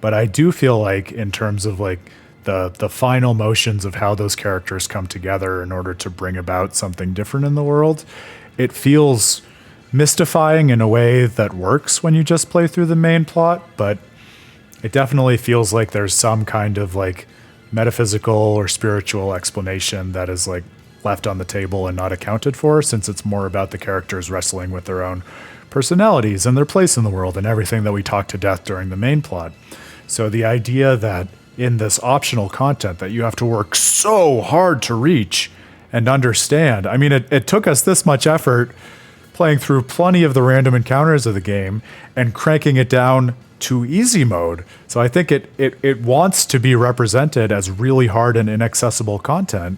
But I do feel like in terms of like the final motions of how those characters come together in order to bring about something different in the world, it feels mystifying in a way that works when you just play through the main plot. But it definitely feels like there's some kind of like metaphysical or spiritual explanation that is like left on the table and not accounted for, since it's more about the characters wrestling with their own personalities and their place in the world and everything that we talked to death during the main plot. So the idea that in this optional content that you have to work so hard to reach and understand, I mean, it took us this much effort playing through plenty of the random encounters of the game and cranking it down to easy mode. So I think it wants to be represented as really hard and inaccessible content.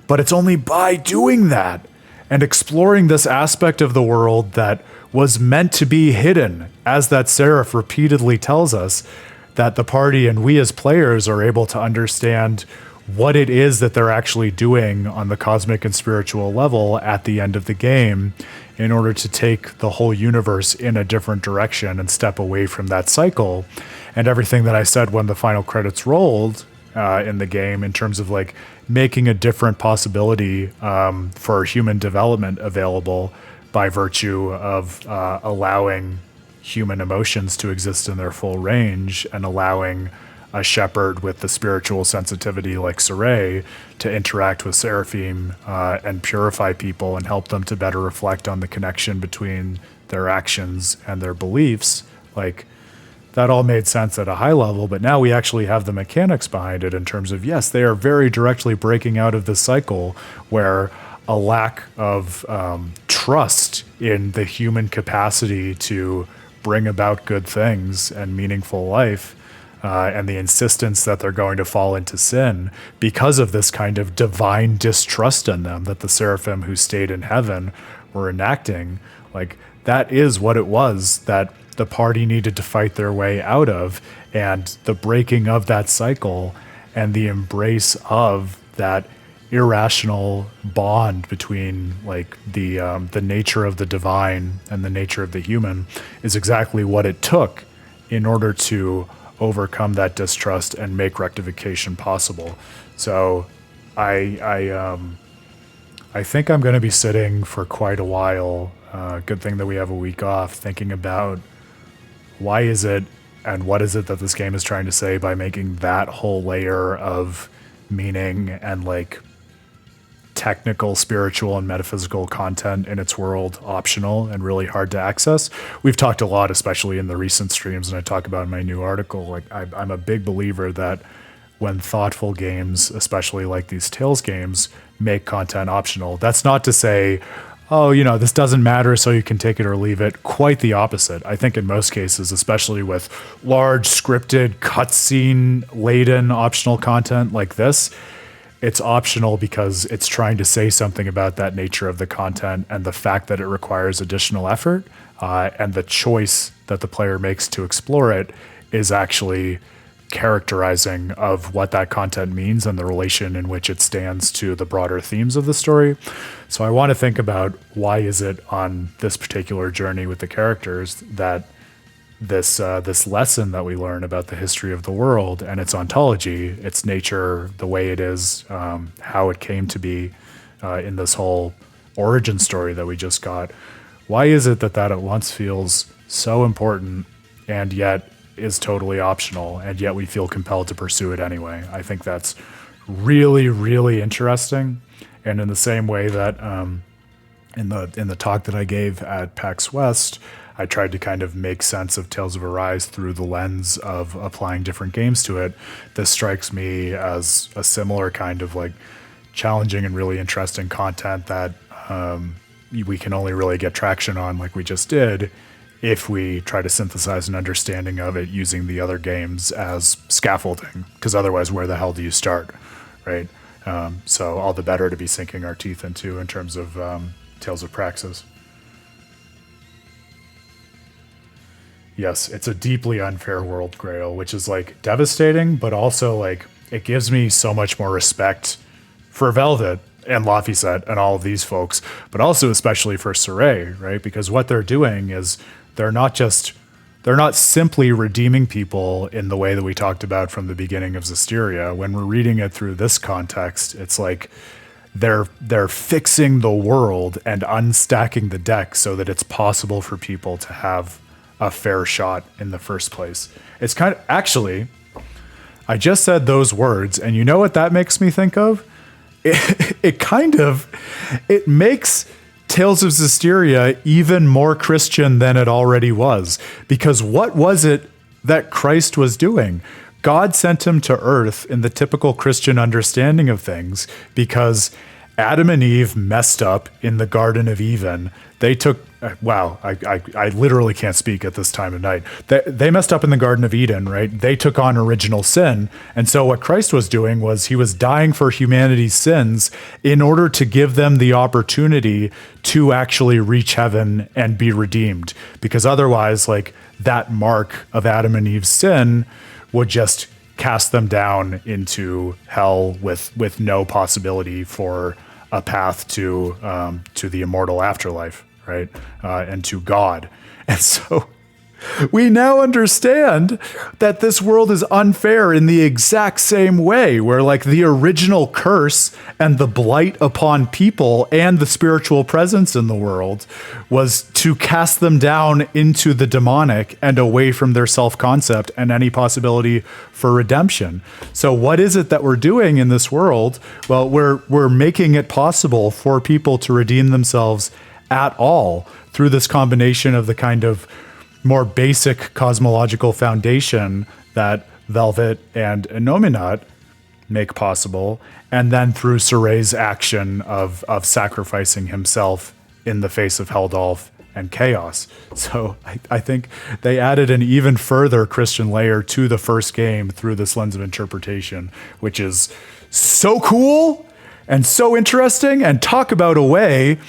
But it's only by doing that and exploring this aspect of the world that was meant to be hidden, as that seraph repeatedly tells us, that the party and we as players are able to understand what it is that they're actually doing on the cosmic and spiritual level at the end of the game in order to take the whole universe in a different direction and step away from that cycle. And everything that I said when the final credits rolled in the game in terms of like making a different possibility for human development available by virtue of allowing human emotions to exist in their full range and allowing a shepherd with the spiritual sensitivity like Saray to interact with Seraphim and purify people and help them to better reflect on the connection between their actions and their beliefs. Like, that all made sense at a high level, but now we actually have the mechanics behind it in terms of, yes, they are very directly breaking out of this cycle where a lack of trust in the human capacity to bring about good things and meaningful life, and the insistence that they're going to fall into sin because of this kind of divine distrust in them that the seraphim who stayed in heaven were enacting. Like, that is what it was that the party needed to fight their way out of, and the breaking of that cycle and the embrace of that irrational bond between like the nature of the divine and the nature of the human is exactly what it took in order to overcome that distrust and make rectification possible. So I think I'm going to be sitting for quite a while. Good thing that we have a week off, thinking about why is it and what is it that this game is trying to say by making that whole layer of meaning and like technical, spiritual, and metaphysical content in its world optional and really hard to access. We've talked a lot, especially in the recent streams, and I talk about in my new article, like I'm a big believer that when thoughtful games, especially like these Tales games, make content optional, that's not to say, oh, you know, this doesn't matter, so you can take it or leave it. Quite the opposite. I think in most cases, especially with large scripted, cutscene-laden optional content like this, it's optional because it's trying to say something about that nature of the content and the fact that it requires additional effort, and the choice that the player makes to explore it is actually characterizing of what that content means and the relation in which it stands to the broader themes of the story. So I want to think about why is it on this particular journey with the characters that this lesson that we learn about the history of the world and its ontology, its nature, the way it is, how it came to be in this whole origin story that we just got. Why is it that at once feels so important and yet is totally optional, and yet we feel compelled to pursue it anyway? I think that's really, really interesting. And in the same way that in the talk that I gave at PAX West, I tried to kind of make sense of Tales of Arise through the lens of applying different games to it. This strikes me as a similar kind of like challenging and really interesting content that we can only really get traction on, like we just did, if we try to synthesize an understanding of it using the other games as scaffolding, because otherwise where the hell do you start, right? So all the better to be sinking our teeth into in terms of Tales of Praxis. Yes, it's a deeply unfair world, Grail, which is like devastating, but also like it gives me so much more respect for Velvet and Laphicet and all of these folks, but also especially for Saray, right? Because what they're doing is they're not simply redeeming people in the way that we talked about from the beginning of Zestiria. When we're reading it through this context, it's like they're fixing the world and unstacking the deck so that it's possible for people to have a fair shot in the first place. It's kind of, actually, I just said those words, and you know what that makes me think of? It makes Tales of Zestiria even more Christian than it already was. Because what was it that Christ was doing? God sent him to earth in the typical Christian understanding of things because Adam and Eve messed up in the Garden of Eden. They took, wow, I literally can't speak at this time of night. They messed up in the Garden of Eden, right? They took on original sin. And so what Christ was doing was he was dying for humanity's sins in order to give them the opportunity to actually reach heaven and be redeemed. Because otherwise, like, that mark of Adam and Eve's sin would just cast them down into hell with no possibility for a path to the immortal afterlife, right? And to God. And so We now understand that this world is unfair in the exact same way, where like the original curse and the blight upon people and the spiritual presence in the world was to cast them down into the demonic and away from their self-concept and any possibility for redemption. So what is it that we're doing in this world? Well, we're making it possible for people to redeem themselves at all through this combination of the kind of more basic cosmological foundation that Velvet and Innominat make possible, and then through Soray's action of sacrificing himself in the face of Heldalf and chaos. So I think they added an even further Christian layer to the first game through this lens of interpretation, which is so cool and so interesting, and talk about a way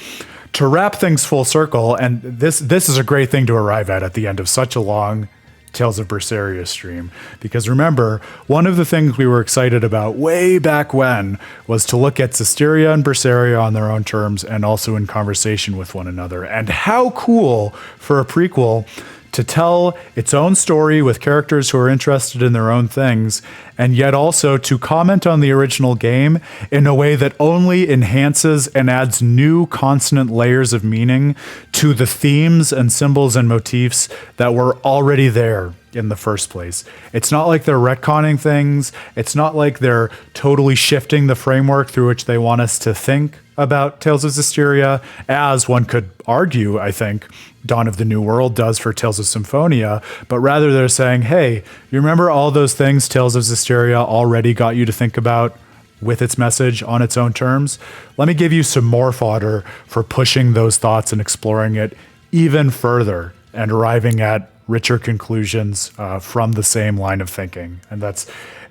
to wrap things full circle. And this is a great thing to arrive at the end of such a long Tales of Berseria stream. Because remember, one of the things we were excited about way back when was to look at Zestiria and Berseria on their own terms and also in conversation with one another. And how cool for a prequel to tell its own story with characters who are interested in their own things, and yet also to comment on the original game in a way that only enhances and adds new consonant layers of meaning to the themes and symbols and motifs that were already there in the first place. It's not like they're retconning things. It's not like they're totally shifting the framework through which they want us to think about Tales of Zestiria, as one could argue, I think, Dawn of the New World does for Tales of Symphonia, but rather they're saying, hey, you remember all those things Tales of Zestiria already got you to think about with its message on its own terms? Let me give you some more fodder for pushing those thoughts and exploring it even further and arriving at richer conclusions from the same line of thinking. And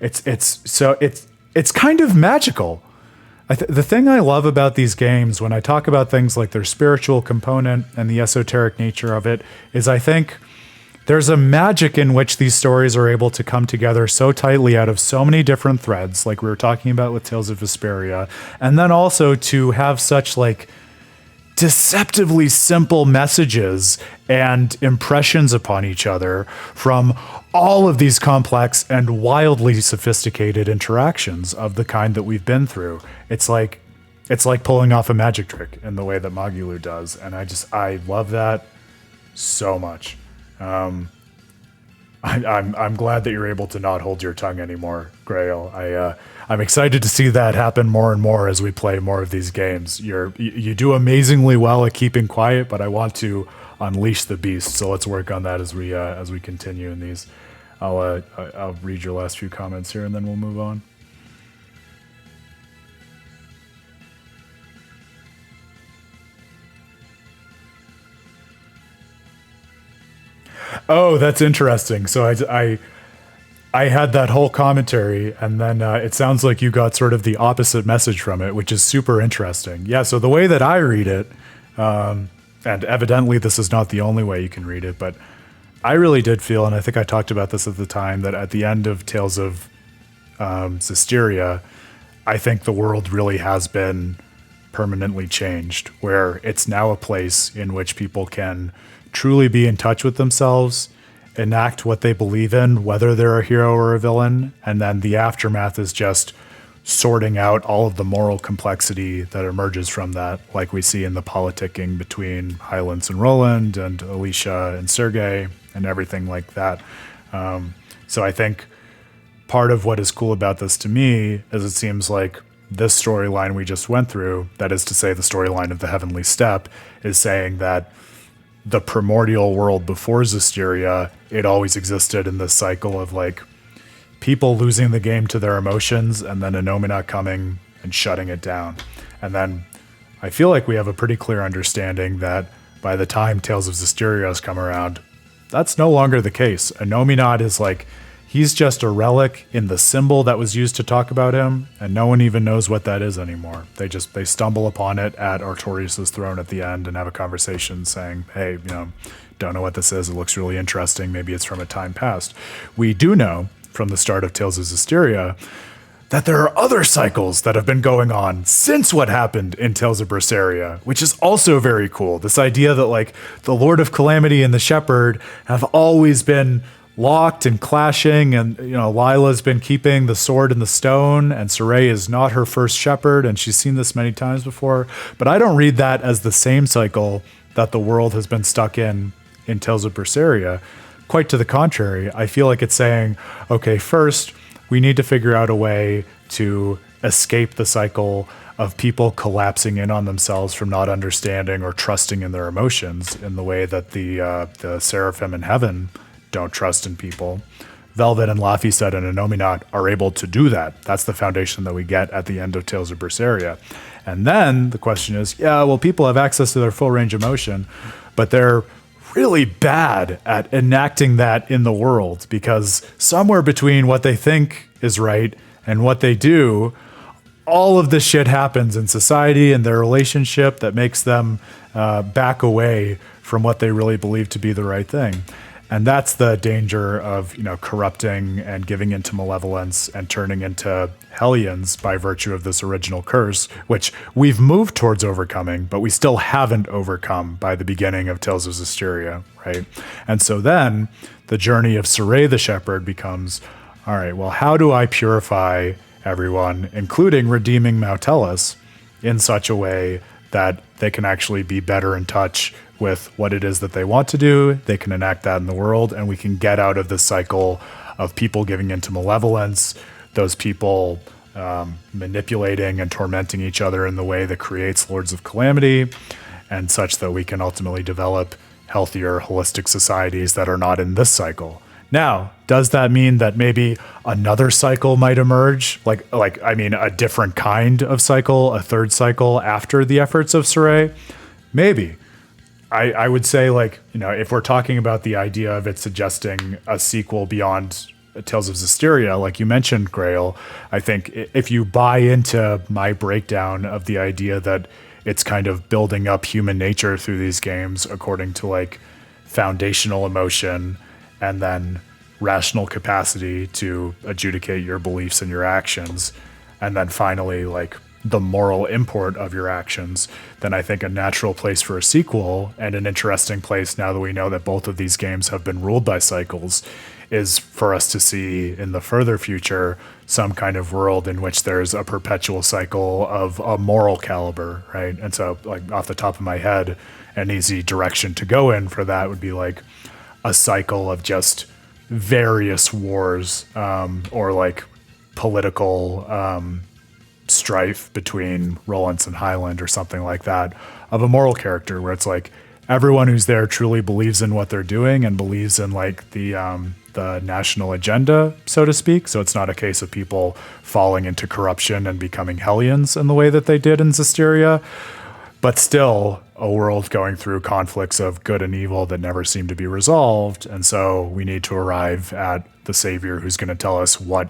it's kind of magical. The thing I love about these games, when I talk about things like their spiritual component and the esoteric nature of it, is I think there's a magic in which these stories are able to come together so tightly out of so many different threads, like we were talking about with Tales of Vesperia, and then also to have such like deceptively simple messages and impressions upon each other from all of these complex and wildly sophisticated interactions of the kind that we've been through. It's like pulling off a magic trick in the way that Magilou does, and I love that so much. I'm glad that you're able to not hold your tongue anymore, Grail. I'm excited to see that happen more and more as we play more of these games. You do amazingly well at keeping quiet, but I want to unleash the beast. So let's work on that as we continue in these. I'll read your last few comments here and then we'll move on. Oh, that's interesting. So I had that whole commentary, and then it sounds like you got sort of the opposite message from it, which is super interesting. Yeah, so the way that I read it, and evidently this is not the only way you can read it, but I really did feel, and I think I talked about this at the time, that at the end of Tales of Zestiria, I think the world really has been permanently changed, where it's now a place in which people can truly be in touch with themselves, enact what they believe in, whether they're a hero or a villain, and then the aftermath is just sorting out all of the moral complexity that emerges from that, like we see in the politicking between Hylands and Roland and Alicia and Sergei and everything like that. So I think part of what is cool about this to me is it seems like this storyline we just went through, that is to say the storyline of the Heavenly Steppe, is saying that the primordial world before Zestiria, it always existed in this cycle of like people losing the game to their emotions and then Innominat coming and shutting it down. And then I feel like we have a pretty clear understanding that by the time Tales of Zestiria has come around, that's no longer the case. Innominat is like, he's just a relic in the symbol that was used to talk about him, and no one even knows what that is anymore. They stumble upon it at Artorius' throne at the end and have a conversation saying, hey, don't know what this is. It looks really interesting. Maybe it's from a time past. We do know from the start of Tales of Zestiria that there are other cycles that have been going on since what happened in Tales of Berseria, which is also very cool. This idea that like the Lord of Calamity and the Shepherd have always been locked and clashing, and Lila's been keeping the sword and the stone, and Saray is not her first shepherd, and she's seen this many times before. But I don't read that as the same cycle that the world has been stuck in Tales of Berseria. Quite to the contrary, I feel like it's saying, okay, first, we need to figure out a way to escape the cycle of people collapsing in on themselves from not understanding or trusting in their emotions in the way that the seraphim in heaven don't trust in people. Velvet and Laphicet and Innominat are able to do that. That's the foundation that we get at the end of Tales of Berseria. And then the question is, people have access to their full range of motion, but they're really bad at enacting that in the world, because somewhere between what they think is right and what they do, all of this shit happens in society and their relationship that makes them back away from what they really believe to be the right thing. And that's the danger of, corrupting and giving into malevolence and turning into hellions by virtue of this original curse, which we've moved towards overcoming, but we still haven't overcome by the beginning of Tales of Zestiria, right? And so then the journey of Saray the Shepherd becomes, all right, well, how do I purify everyone, including redeeming Mautellus, in such a way that they can actually be better in touch with what it is that they want to do, they can enact that in the world, and we can get out of this cycle of people giving into malevolence, those people manipulating and tormenting each other in the way that creates Lords of Calamity, and such that we can ultimately develop healthier, holistic societies that are not in this cycle. Now, does that mean that maybe another cycle might emerge? A different kind of cycle, a third cycle after the efforts of Saray? Maybe. I would say, if we're talking about the idea of it suggesting a sequel beyond Tales of Zestiria, like you mentioned, Grail, I think if you buy into my breakdown of the idea that it's kind of building up human nature through these games according to foundational emotion and then rational capacity to adjudicate your beliefs and your actions, and then finally the moral import of your actions, then I think a natural place for a sequel, and an interesting place now that we know that both of these games have been ruled by cycles, is for us to see in the further future some kind of world in which there's a perpetual cycle of a moral caliber, right? And so off the top of my head, an easy direction to go in for that would be a cycle of just various wars or political strife between Rollins and Highland or something like that, of a moral character where it's everyone who's there truly believes in what they're doing and believes in the national agenda, so to speak. So it's not a case of people falling into corruption and becoming hellions in the way that they did in Zestiria, but still a world going through conflicts of good and evil that never seem to be resolved. And so we need to arrive at the savior who's going to tell us what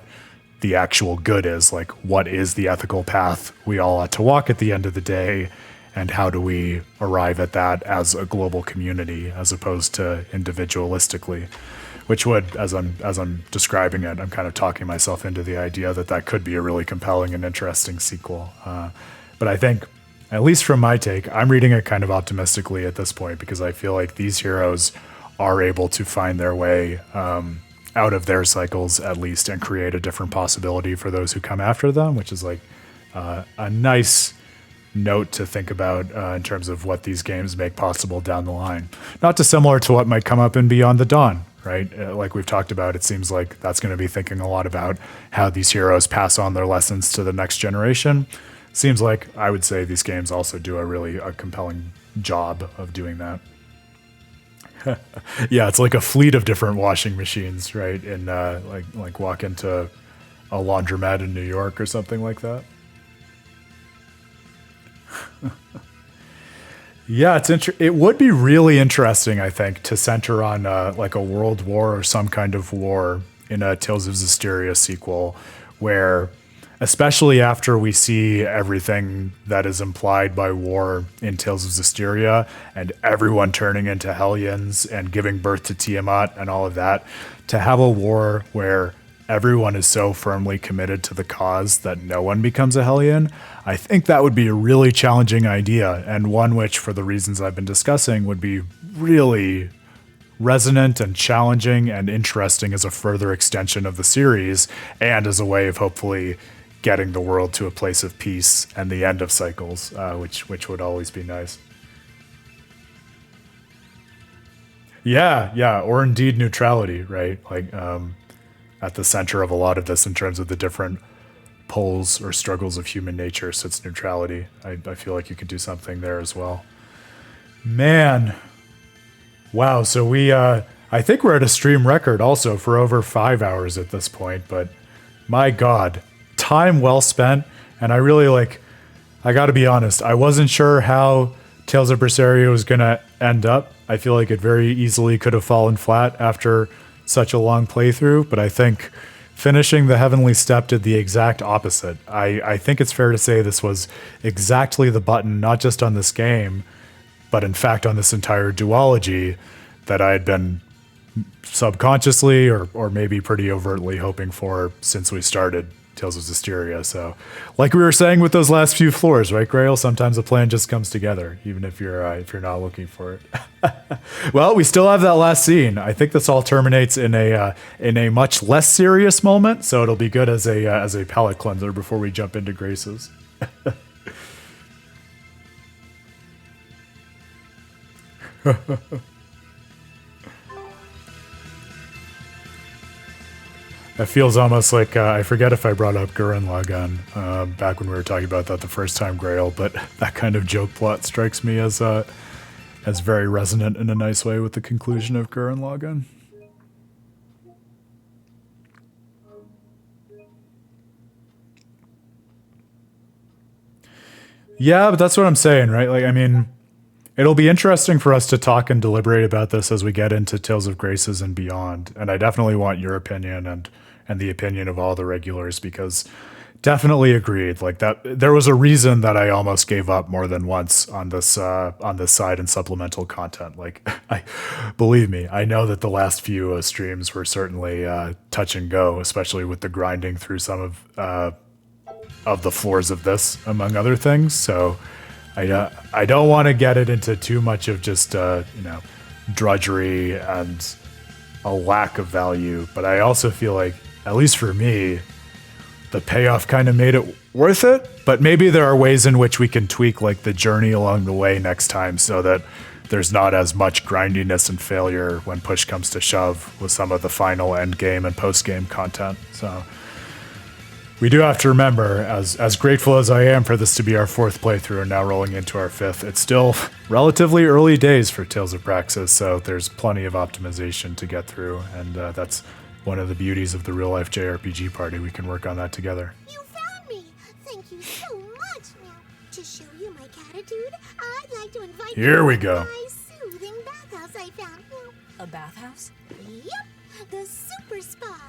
the actual good is, what is the ethical path we all ought to walk at the end of the day, and how do we arrive at that as a global community as opposed to individualistically, which would, as I'm describing it, I'm kind of talking myself into the idea that could be a really compelling and interesting sequel. But I think, at least from my take, I'm reading it kind of optimistically at this point, because I feel like these heroes are able to find their way out of their cycles at least, and create a different possibility for those who come after them, which is a nice note to think about in terms of what these games make possible down the line. Not dissimilar to what might come up in Beyond the Dawn, right? Like we've talked about, it seems like that's going to be thinking a lot about how these heroes pass on their lessons to the next generation. Seems like I would say these games also do a compelling job of doing that. Yeah, it's like a fleet of different washing machines, right? And like walk into a laundromat in New York or something like that. Yeah, it would be really interesting, I think, to center on a world war or some kind of war in a Tales of Zestiria sequel, where, especially after we see everything that is implied by war in Tales of Zestiria and everyone turning into hellions and giving birth to Tiamat and all of that, to have a war where everyone is so firmly committed to the cause that no one becomes a Hellion, I think that would be a really challenging idea, and one which, for the reasons I've been discussing, would be really resonant and challenging and interesting as a further extension of the series, and as a way of hopefully getting the world to a place of peace and the end of cycles, which would always be nice. Yeah, or indeed neutrality, right? Like, at the center of a lot of this in terms of the different poles or struggles of human nature sits neutrality. I feel like you could do something there as well. Man. Wow, so we, I think we're at a stream record also for over 5 hours at this point, but my God, time well spent. And I really I gotta be honest, I wasn't sure how Tales of Berseria was gonna end up. I feel like it very easily could have fallen flat after such a long playthrough, but I think finishing the Heavenly Steppe did the exact opposite. I think it's fair to say this was exactly the button, not just on this game, but in fact on this entire duology that I had been subconsciously or maybe pretty overtly hoping for since we started Tales of Zestiria. So, like we were saying with those last few floors, right, Grail? Sometimes a plan just comes together, even if you're not looking for it. Well, we still have that last scene. I think this all terminates in a much less serious moment, so it'll be good as a palate cleanser before we jump into Graces. It feels almost like, I forget if I brought up Gurren Lagann back when we were talking about that the first time, Grail, but that kind of joke plot strikes me as very resonant in a nice way with the conclusion of Gurren Lagann. Yeah, but that's what I'm saying, right? Like, I mean, it'll be interesting for us to talk and deliberate about this as we get into Tales of Graces and beyond. And I definitely want your opinion and the opinion of all the regulars, because definitely agreed. Like, that there was a reason that I almost gave up more than once on this side and supplemental content. Like, believe me, I know that the last few streams were certainly touch and go, especially with the grinding through some of the floors of this, among other things. So I don't want to get it into too much of just drudgery and a lack of value, but I also feel like, at least for me, the payoff kind of made it worth it. But maybe there are ways in which we can tweak like the journey along the way next time, so that there's not as much grindiness and failure when push comes to shove with some of the final end game and post game content. So we do have to remember, as grateful as I am for this to be our fourth playthrough and now rolling into our fifth, it's still relatively early days for Tales of Praxis, so there's plenty of optimization to get through, and that's one of the beauties of the real-life JRPG party. We can work on that together. You found me! Thank you so much! Now, to show you my gratitude, I'd like to invite Here you we to go. my soothing bathhouse I found. A bathhouse? Yep, the Super Spa.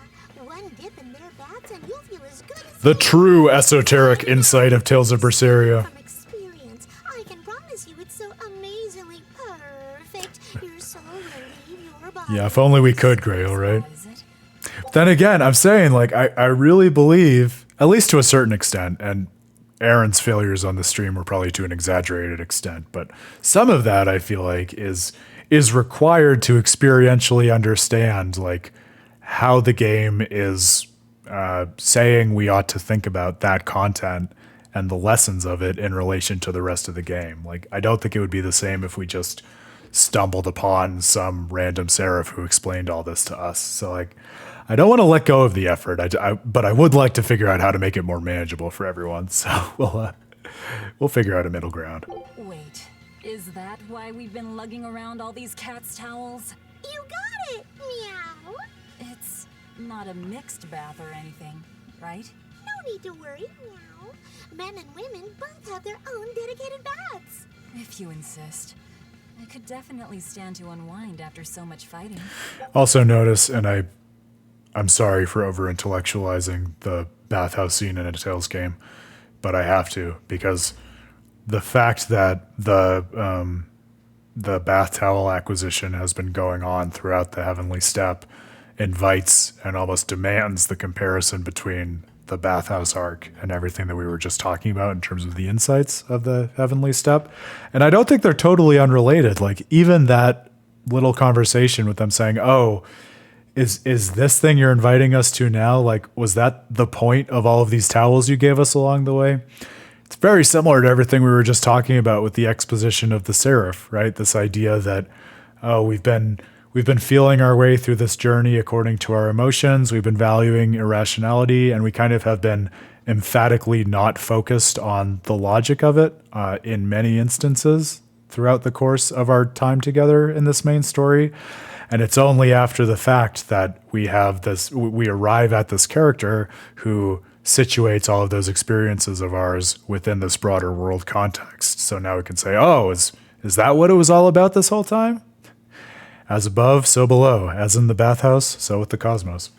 One dip in their baths and you'll feel as good as The true esoteric insight of Tales of Berseria. From experience, I can promise you it's so amazingly perfect. Your soul will leave your body. Yeah, if only we could, Grail, right? What is it? Then again, I'm saying, like, I really believe, at least to a certain extent, and Aaron's failures on the stream were probably to an exaggerated extent, but some of that I feel like is required to experientially understand, like, how the game is saying we ought to think about that content and the lessons of it in relation to the rest of the game. Like, I don't think it would be the same if we just stumbled upon some random seraph who explained all this to us. So, like, I don't want to let go of the effort, but I would like to figure out how to make it more manageable for everyone. So we'll figure out a middle ground. Wait, is that why we've been lugging around all these cat's towels? You got it! Meow! It's not a mixed bath or anything, right? No need to worry, meow. Men and women both have their own dedicated baths. If you insist. I could definitely stand to unwind after so much fighting. Also notice, and I'm sorry for over-intellectualizing the bathhouse scene in a Tales game, but I have to, because the fact that the bath towel acquisition has been going on throughout the Heavenly Steppe invites and almost demands the comparison between the bathhouse arc and everything that we were just talking about in terms of the insights of the Heavenly Steppe. And I don't think they're totally unrelated. Like, even that little conversation with them saying, oh, is this thing you're inviting us to now? Like, was that the point of all of these towels you gave us along the way? It's very similar to everything we were just talking about with the exposition of the Seraph, right? This idea that, oh, we've been feeling our way through this journey according to our emotions. We've been valuing irrationality, and we kind of have been emphatically not focused on the logic of it in many instances throughout the course of our time together in this main story. And it's only after the fact that we arrive at this character who situates all of those experiences of ours within this broader world context. So now we can say, oh, is that what it was all about this whole time? As above, so below. As in the bathhouse, so with the cosmos.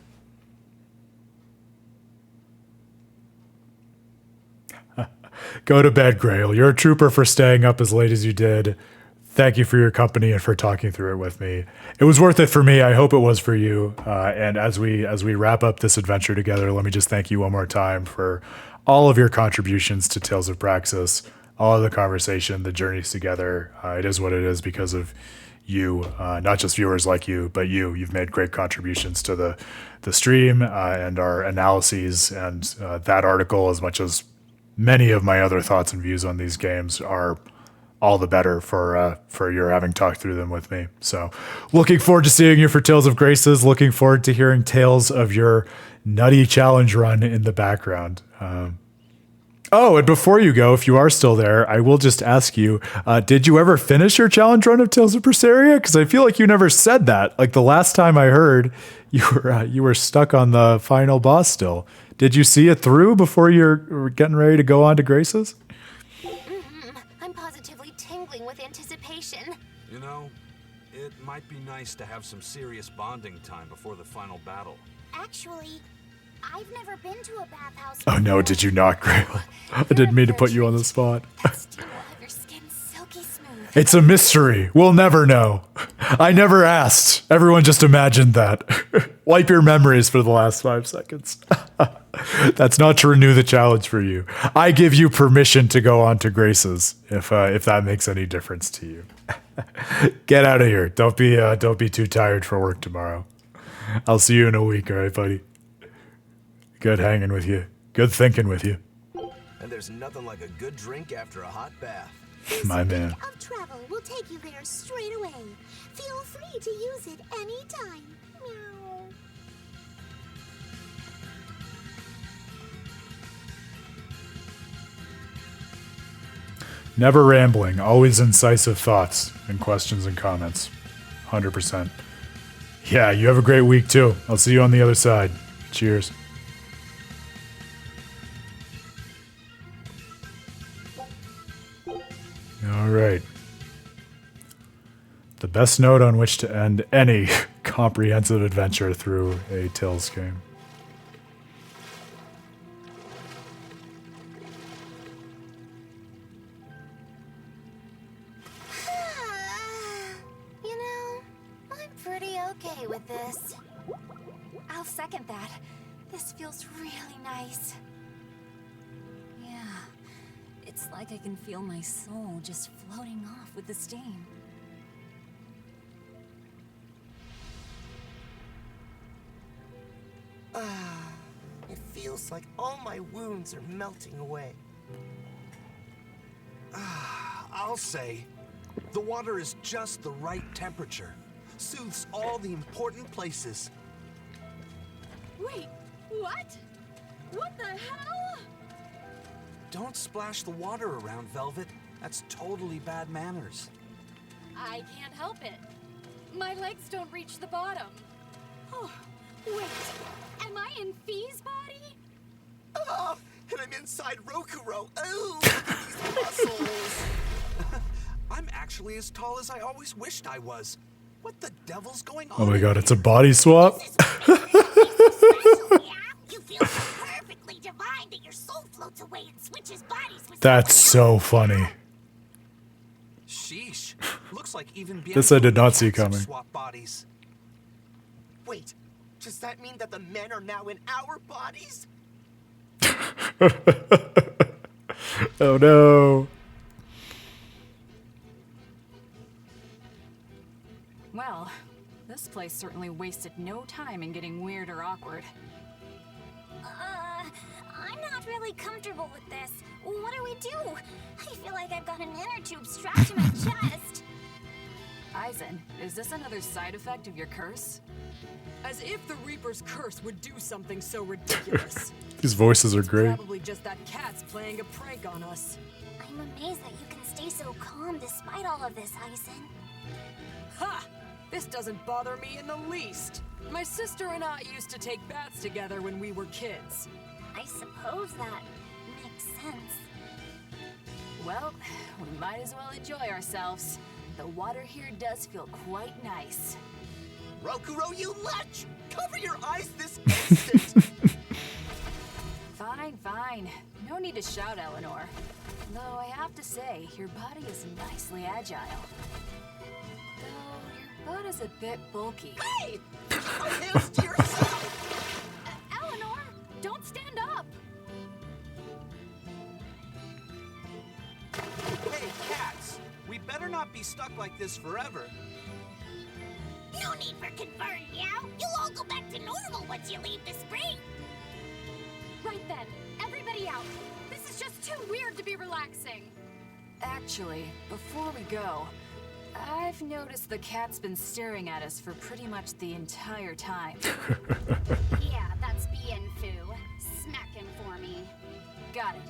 Go to bed, Grail. You're a trooper for staying up as late as you did. Thank you for your company and for talking through it with me. It was worth it for me. I hope it was for you. And as we wrap up this adventure together, let me just thank you one more time for all of your contributions to Tales of Praxis, all of the conversation, the journeys together. It is what it is because of you, not just viewers like you, but you've made great contributions to the stream and our analyses, and that article, as much as many of my other thoughts and views on these games, are all the better for your having talked through them with me. So looking forward to seeing you for Tales of Graces, looking forward to hearing tales of your nutty challenge run in the background. Oh, and before you go, if you are still there, I will just ask you, did you ever finish your challenge run of Tales of Berseria? Because I feel like you never said that. Like, the last time I heard, you were stuck on the final boss still. Did you see it through before you're getting ready to go on to Graces? I'm positively tingling with anticipation. You know, it might be nice to have some serious bonding time before the final battle. Actually, I've never been to a bathhouse. Oh no, did you not, Grail? I didn't mean to put you on the spot. That steam will have your skin silky smooth. It's a mystery. We'll never know. I never asked. Everyone just imagined that. Wipe your memories for the last 5 seconds. That's not to renew the challenge for you. I give you permission to go on to Graces if that makes any difference to you. Get out of here. Don't be too tired for work tomorrow. I'll see you in a week, all right, buddy? Good hanging with you. Good thinking with you. And there's nothing like a good drink after a hot bath. My man. Of travel will take you there straight away. Feel free to use it anytime. Meow. Never rambling, always incisive thoughts and questions and comments. 100%. Yeah, you have a great week too. I'll see you on the other side. Cheers. All right. The best note on which to end any comprehensive adventure through a Tales game. You know, I'm pretty okay with this. I'll second that. This feels really nice. Yeah, it's like I can feel my soul just floating off with the steam. It feels like all my wounds are melting away. I'll say, the water is just the right temperature. Soothes all the important places. Wait, what? What the hell? Don't splash the water around, Velvet. That's totally bad manners. I can't help it. My legs don't reach the bottom. Oh, wait. Am I in Fee's body? Oh, and I'm inside Rokuro. Oh, look at these muscles. I'm actually as tall as I always wished I was. What the devil's going on? Oh my god, it's a body swap? You feel so perfectly divine that your soul floats away and switches bodies with That's so funny. Sheesh. Looks like even This I did not see Bianca coming. swap bodies. Wait, Does that mean that the men are now in our bodies? Oh no. Well, this place certainly wasted no time in getting weird or awkward. I'm not really comfortable with this. What do we do? I feel like I've got an inner tube strapped to my chest. Aizen, is this another side effect of your curse? As if the Reaper's curse would do something so ridiculous. These voices are great. Probably just that cat's playing a prank on us. I'm amazed that you can stay so calm despite all of this, Aizen. Ha! This doesn't bother me in the least. My sister and I used to take baths together when we were kids. I suppose that makes sense. Well, we might as well enjoy ourselves. The water here does feel quite nice. Rokuro, you lech! Cover your eyes this instant! Fine, fine. No need to shout, Eleanor. Though I have to say, your body is nicely agile. Though your butt is a bit bulky. Hey! Keep your hands to yourself! Eleanor, don't stand up! Hey, cats! We better not be stuck like this forever. No need for concern, Meow. You'll all go back to normal once you leave the spring. Right then, everybody out. This is just too weird to be relaxing. Actually, before we go, I've noticed the cat's been staring at us for pretty much the entire time. Yeah, that's Bien Fu. Smack him for me. Got it.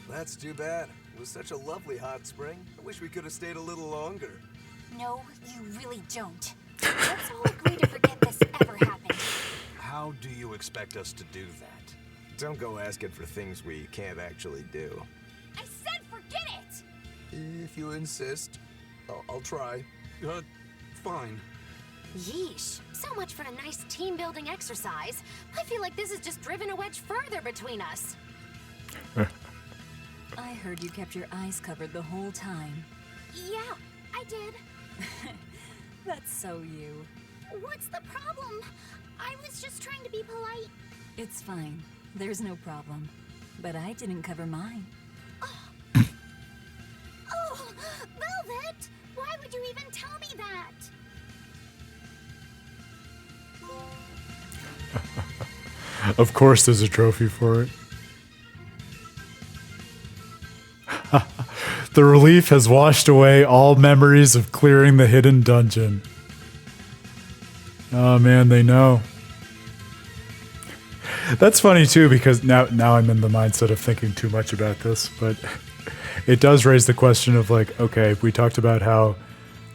That's too bad. It was such a lovely hot spring. I wish we could have stayed a little longer. No, you really don't. Let's all agree to forget this ever happened. How do you expect us to do that? Don't go asking for things we can't actually do. I said forget it! If you insist, I'll try. Fine. Yeesh, so much for a nice team-building exercise. I feel like this has just driven a wedge further between us. I heard you kept your eyes covered the whole time. Yeah, I did. That's so you. What's the problem? I was just trying to be polite. It's fine. There's no problem. But I didn't cover mine. Oh, Velvet! Why would you even tell me that? Of course there's a trophy for it. The relief has washed away all memories of clearing the hidden dungeon. Oh man, they know. That's funny too, because now I'm in the mindset of thinking too much about this, but it does raise the question of like, okay, we talked about how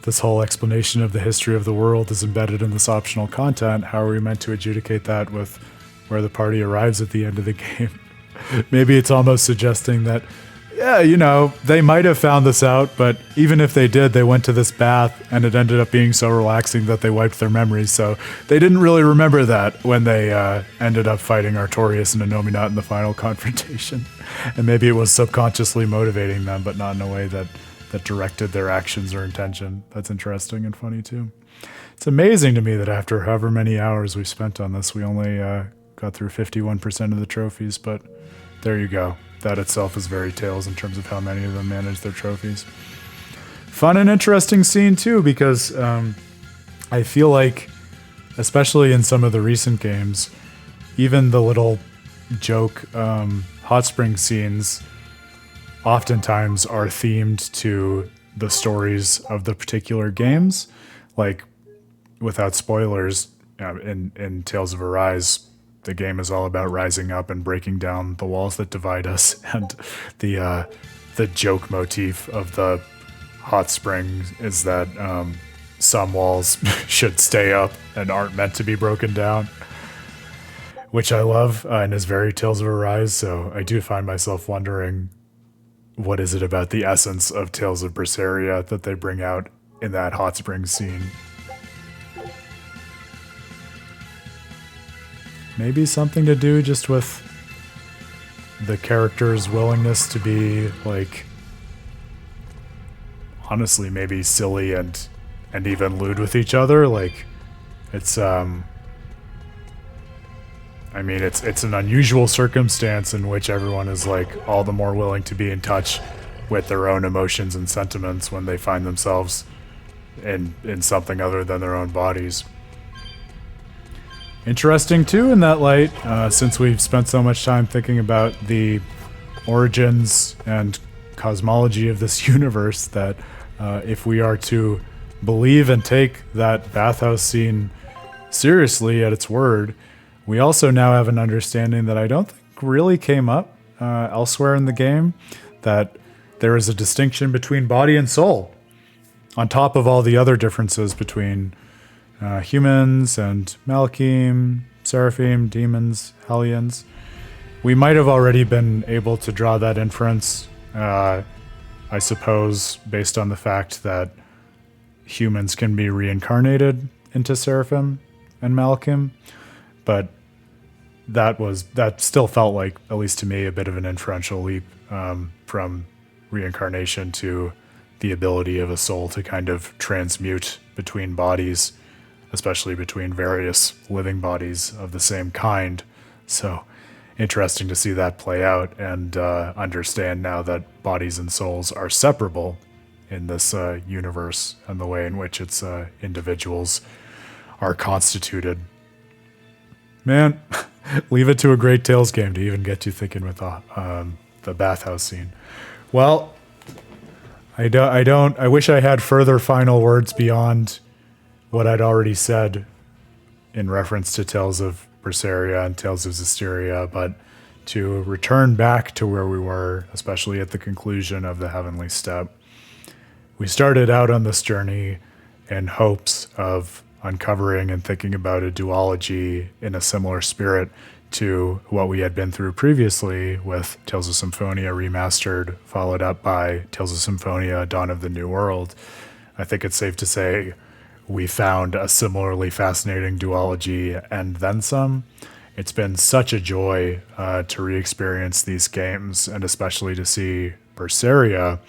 this whole explanation of the history of the world is embedded in this optional content. How are we meant to adjudicate that with where the party arrives at the end of the game? Maybe it's almost suggesting that, yeah, you know, they might have found this out, but even if they did, they went to this bath and it ended up being so relaxing that they wiped their memories. So they didn't really remember that when they ended up fighting Artorias and Innominat in the final confrontation. And maybe it was subconsciously motivating them, but not in a way that directed their actions or intention. That's interesting and funny too. It's amazing to me that after however many hours we spent on this, we only got through 51% of the trophies, but there you go. That itself is very Tales in terms of how many of them manage their trophies. Fun and interesting scene too, because I feel like, especially in some of the recent games, even the little joke hot spring scenes oftentimes are themed to the stories of the particular games. Like, without spoilers, in Tales of Arise, the game is all about rising up and breaking down the walls that divide us, and the joke motif of the hot spring is that some walls should stay up and aren't meant to be broken down, which I love and is very Tales of Arise. So I do find myself wondering, what is it about the essence of Tales of Berseria that they bring out in that hot spring scene? Maybe something to do just with the character's willingness to be, like, honestly maybe silly and even lewd with each other. Like, it's I mean, it's an unusual circumstance in which everyone is like all the more willing to be in touch with their own emotions and sentiments when they find themselves in something other than their own bodies. Interesting too in that light, since we've spent so much time thinking about the origins and cosmology of this universe, that if we are to believe and take that bathhouse scene seriously at its word, we also now have an understanding that I don't think really came up elsewhere in the game, that there is a distinction between body and soul, on top of all the other differences between humans and Malachim, Seraphim, demons, Hellions. We might have already been able to draw that inference, I suppose, based on the fact that humans can be reincarnated into Seraphim and Malachim, but that still felt like, at least to me, a bit of an inferential leap from reincarnation to the ability of a soul to kind of transmute between bodies, especially between various living bodies of the same kind. So interesting to see that play out and understand now that bodies and souls are separable in this universe and the way in which its individuals are constituted. Man, leave it to a great Tales game to even get you thinking with the bathhouse scene. Well, I wish I had further final words beyond what I'd already said in reference to Tales of Berseria and Tales of Zestiria, but to return back to where we were, especially at the conclusion of the Heavenly Steppe. We started out on this journey in hopes of uncovering and thinking about a duology in a similar spirit to what we had been through previously with Tales of Symphonia Remastered, followed up by Tales of Symphonia Dawn of the New World. I think it's safe to say we found a similarly fascinating duology and then some. It's been such a joy to re-experience these games, and especially to see Berseria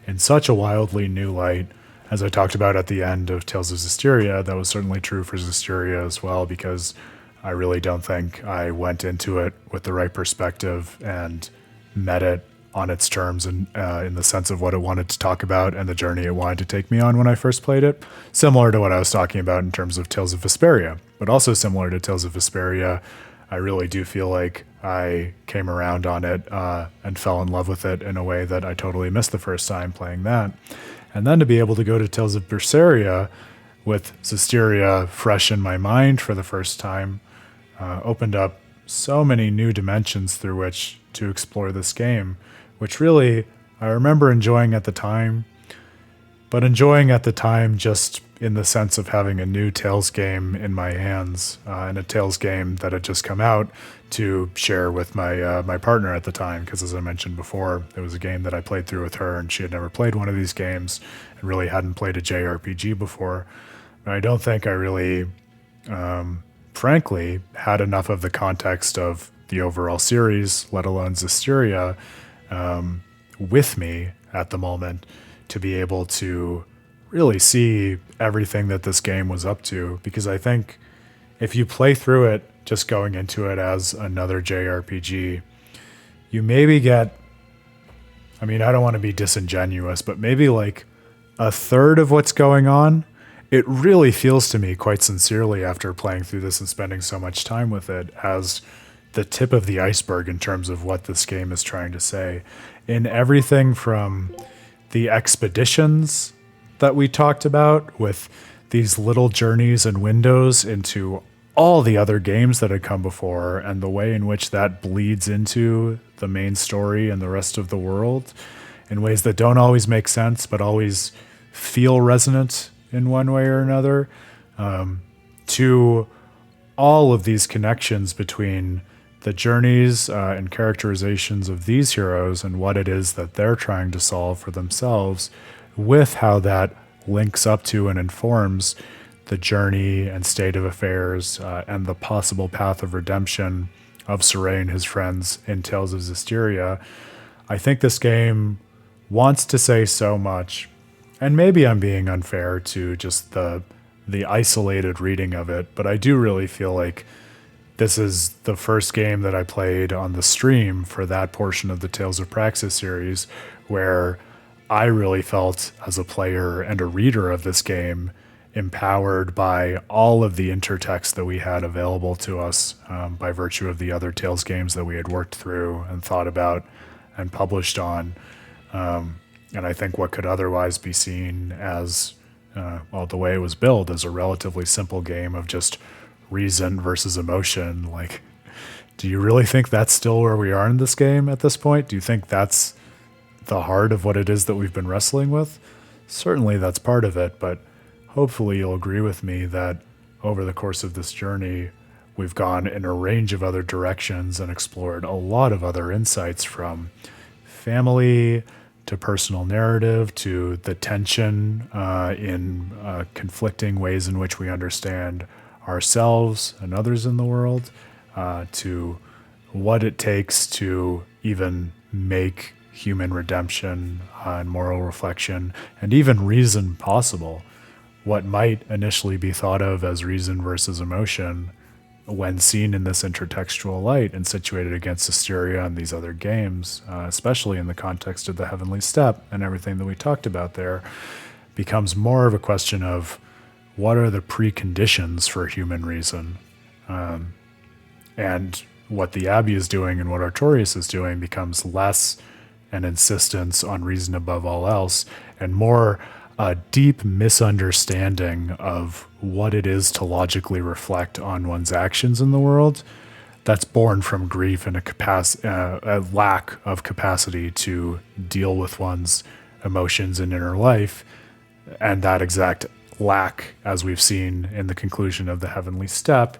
in such a wildly new light. As I talked about at the end of Tales of Zestiria, that was certainly true for Zestiria as well, because I really don't think I went into it with the right perspective and met it on its terms and in the sense of what it wanted to talk about and the journey it wanted to take me on when I first played it. Similar to what I was talking about in terms of Tales of Vesperia, but also similar to Tales of Vesperia, I really do feel like I came around on it and fell in love with it in a way that I totally missed the first time playing that. And then to be able to go to Tales of Berseria with Zestiria fresh in my mind for the first time opened up so many new dimensions through which to explore this game, which really I remember enjoying at the time, but enjoying at the time just in the sense of having a new Tales game in my hands, and a Tales game that had just come out to share with my partner at the time, because as I mentioned before, it was a game that I played through with her, and she had never played one of these games and really hadn't played a JRPG before. But I don't think I really, frankly, had enough of the context of the overall series, let alone Zestiria, with me at the moment to be able to really see everything that this game was up to. Because I think if you play through it just going into it as another JRPG, you maybe get, I mean, I don't want to be disingenuous, but maybe like a third of what's going on. It really feels to me, quite sincerely, after playing through this and spending so much time with it, as the tip of the iceberg in terms of what this game is trying to say. In everything from the expeditions that we talked about, with these little journeys and windows into all the other games that had come before, and the way in which that bleeds into the main story and the rest of the world in ways that don't always make sense, but always feel resonant in one way or another, to all of these connections between the journeys and characterizations of these heroes and what it is that they're trying to solve for themselves, with how that links up to and informs the journey and state of affairs and the possible path of redemption of Saray and his friends in Tales of Zestiria. I think this game wants to say so much and maybe I'm being unfair to just the isolated reading of it, but I do really feel like this is the first game that I played on the stream for that portion of the Tales of Praxis series where I really felt as a player and a reader of this game empowered by all of the intertext that we had available to us by virtue of the other Tales games that we had worked through and thought about and published on. And I think what could otherwise be seen as, the way it was built as a relatively simple game of just reason versus emotion. Like, do you really think that's still where we are in this game at this point? Do you think that's the heart of what it is that we've been wrestling with? Certainly that's part of it, but hopefully you'll agree with me that over the course of this journey, we've gone in a range of other directions and explored a lot of other insights, from family to personal narrative to the tension in conflicting ways in which we understand ourselves and others in the world, to what it takes to even make human redemption and moral reflection and even reason possible. What might initially be thought of as reason versus emotion, when seen in this intertextual light and situated against Zestiria and these other games, especially in the context of the Heavenly Steppe and everything that we talked about there, becomes more of a question of what are the preconditions for human reason. And what the Abbey is doing and what Artorias is doing becomes less an insistence on reason above all else and more a deep misunderstanding of what it is to logically reflect on one's actions in the world that's born from grief and a lack of capacity to deal with one's emotions and inner life. And that exact lack, as we've seen in the conclusion of the Heavenly Steppe,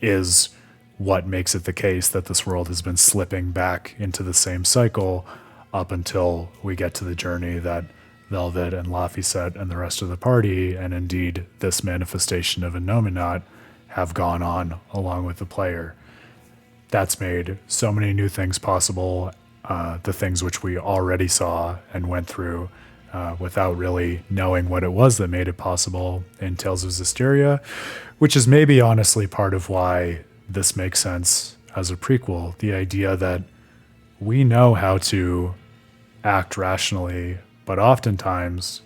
is what makes it the case that this world has been slipping back into the same cycle up until we get to the journey that Velvet and Laphicet and the rest of the party, and indeed this manifestation of Innominat, have gone on along with the player. That's made so many new things possible, the things which we already saw and went through without really knowing what it was that made it possible in Tales of Zestiria, which is maybe honestly part of why this makes sense as a prequel. The idea that we know how to act rationally, but oftentimes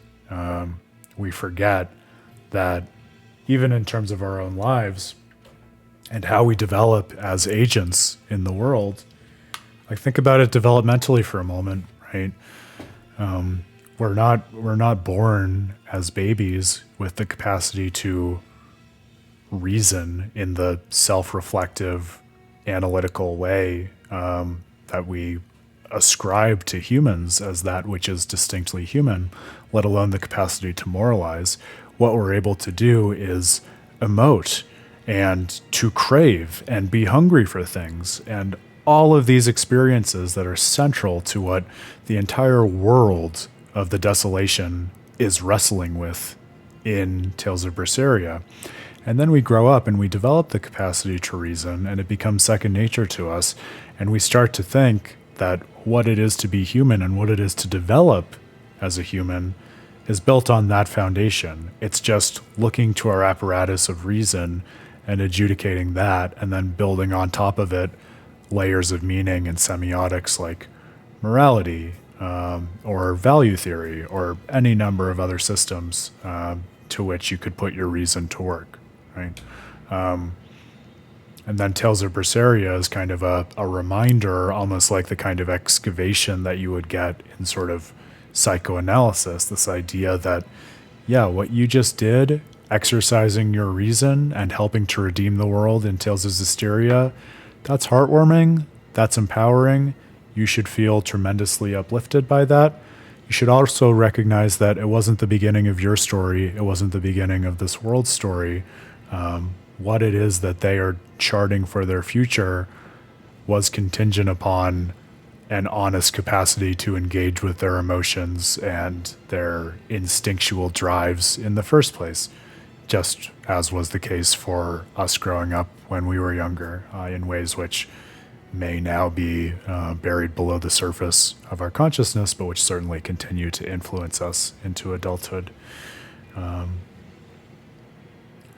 we forget that even in terms of our own lives and how we develop as agents in the world, like think about it developmentally for a moment, right? We're not born as babies with the capacity to reason in the self-reflective, analytical way that we ascribe to humans as that which is distinctly human, let alone the capacity to moralize. What we're able to do is emote and to crave and be hungry for things, and all of these experiences that are central to what the entire world of the Desolation is wrestling with in Tales of Berseria. And then we grow up and we develop the capacity to reason, and it becomes second nature to us, and we start to think that what it is to be human and what it is to develop as a human is built on that foundation. It's just looking to our apparatus of reason and adjudicating that, and then building on top of it layers of meaning and semiotics like morality, or value theory, or any number of other systems to which you could put your reason to work, right? And then Tales of Berseria is kind of a reminder, almost like the kind of excavation that you would get in sort of psychoanalysis, this idea that, yeah, what you just did, exercising your reason and helping to redeem the world in Tales of Zestiria, that's heartwarming, that's empowering. You should feel tremendously uplifted by that. You should also recognize that it wasn't the beginning of your story, it wasn't the beginning of this world's story. What it is that they are charting for their future was contingent upon an honest capacity to engage with their emotions and their instinctual drives in the first place, just as was the case for us growing up when we were younger, in ways which may now be buried below the surface of our consciousness, but which certainly continue to influence us into adulthood.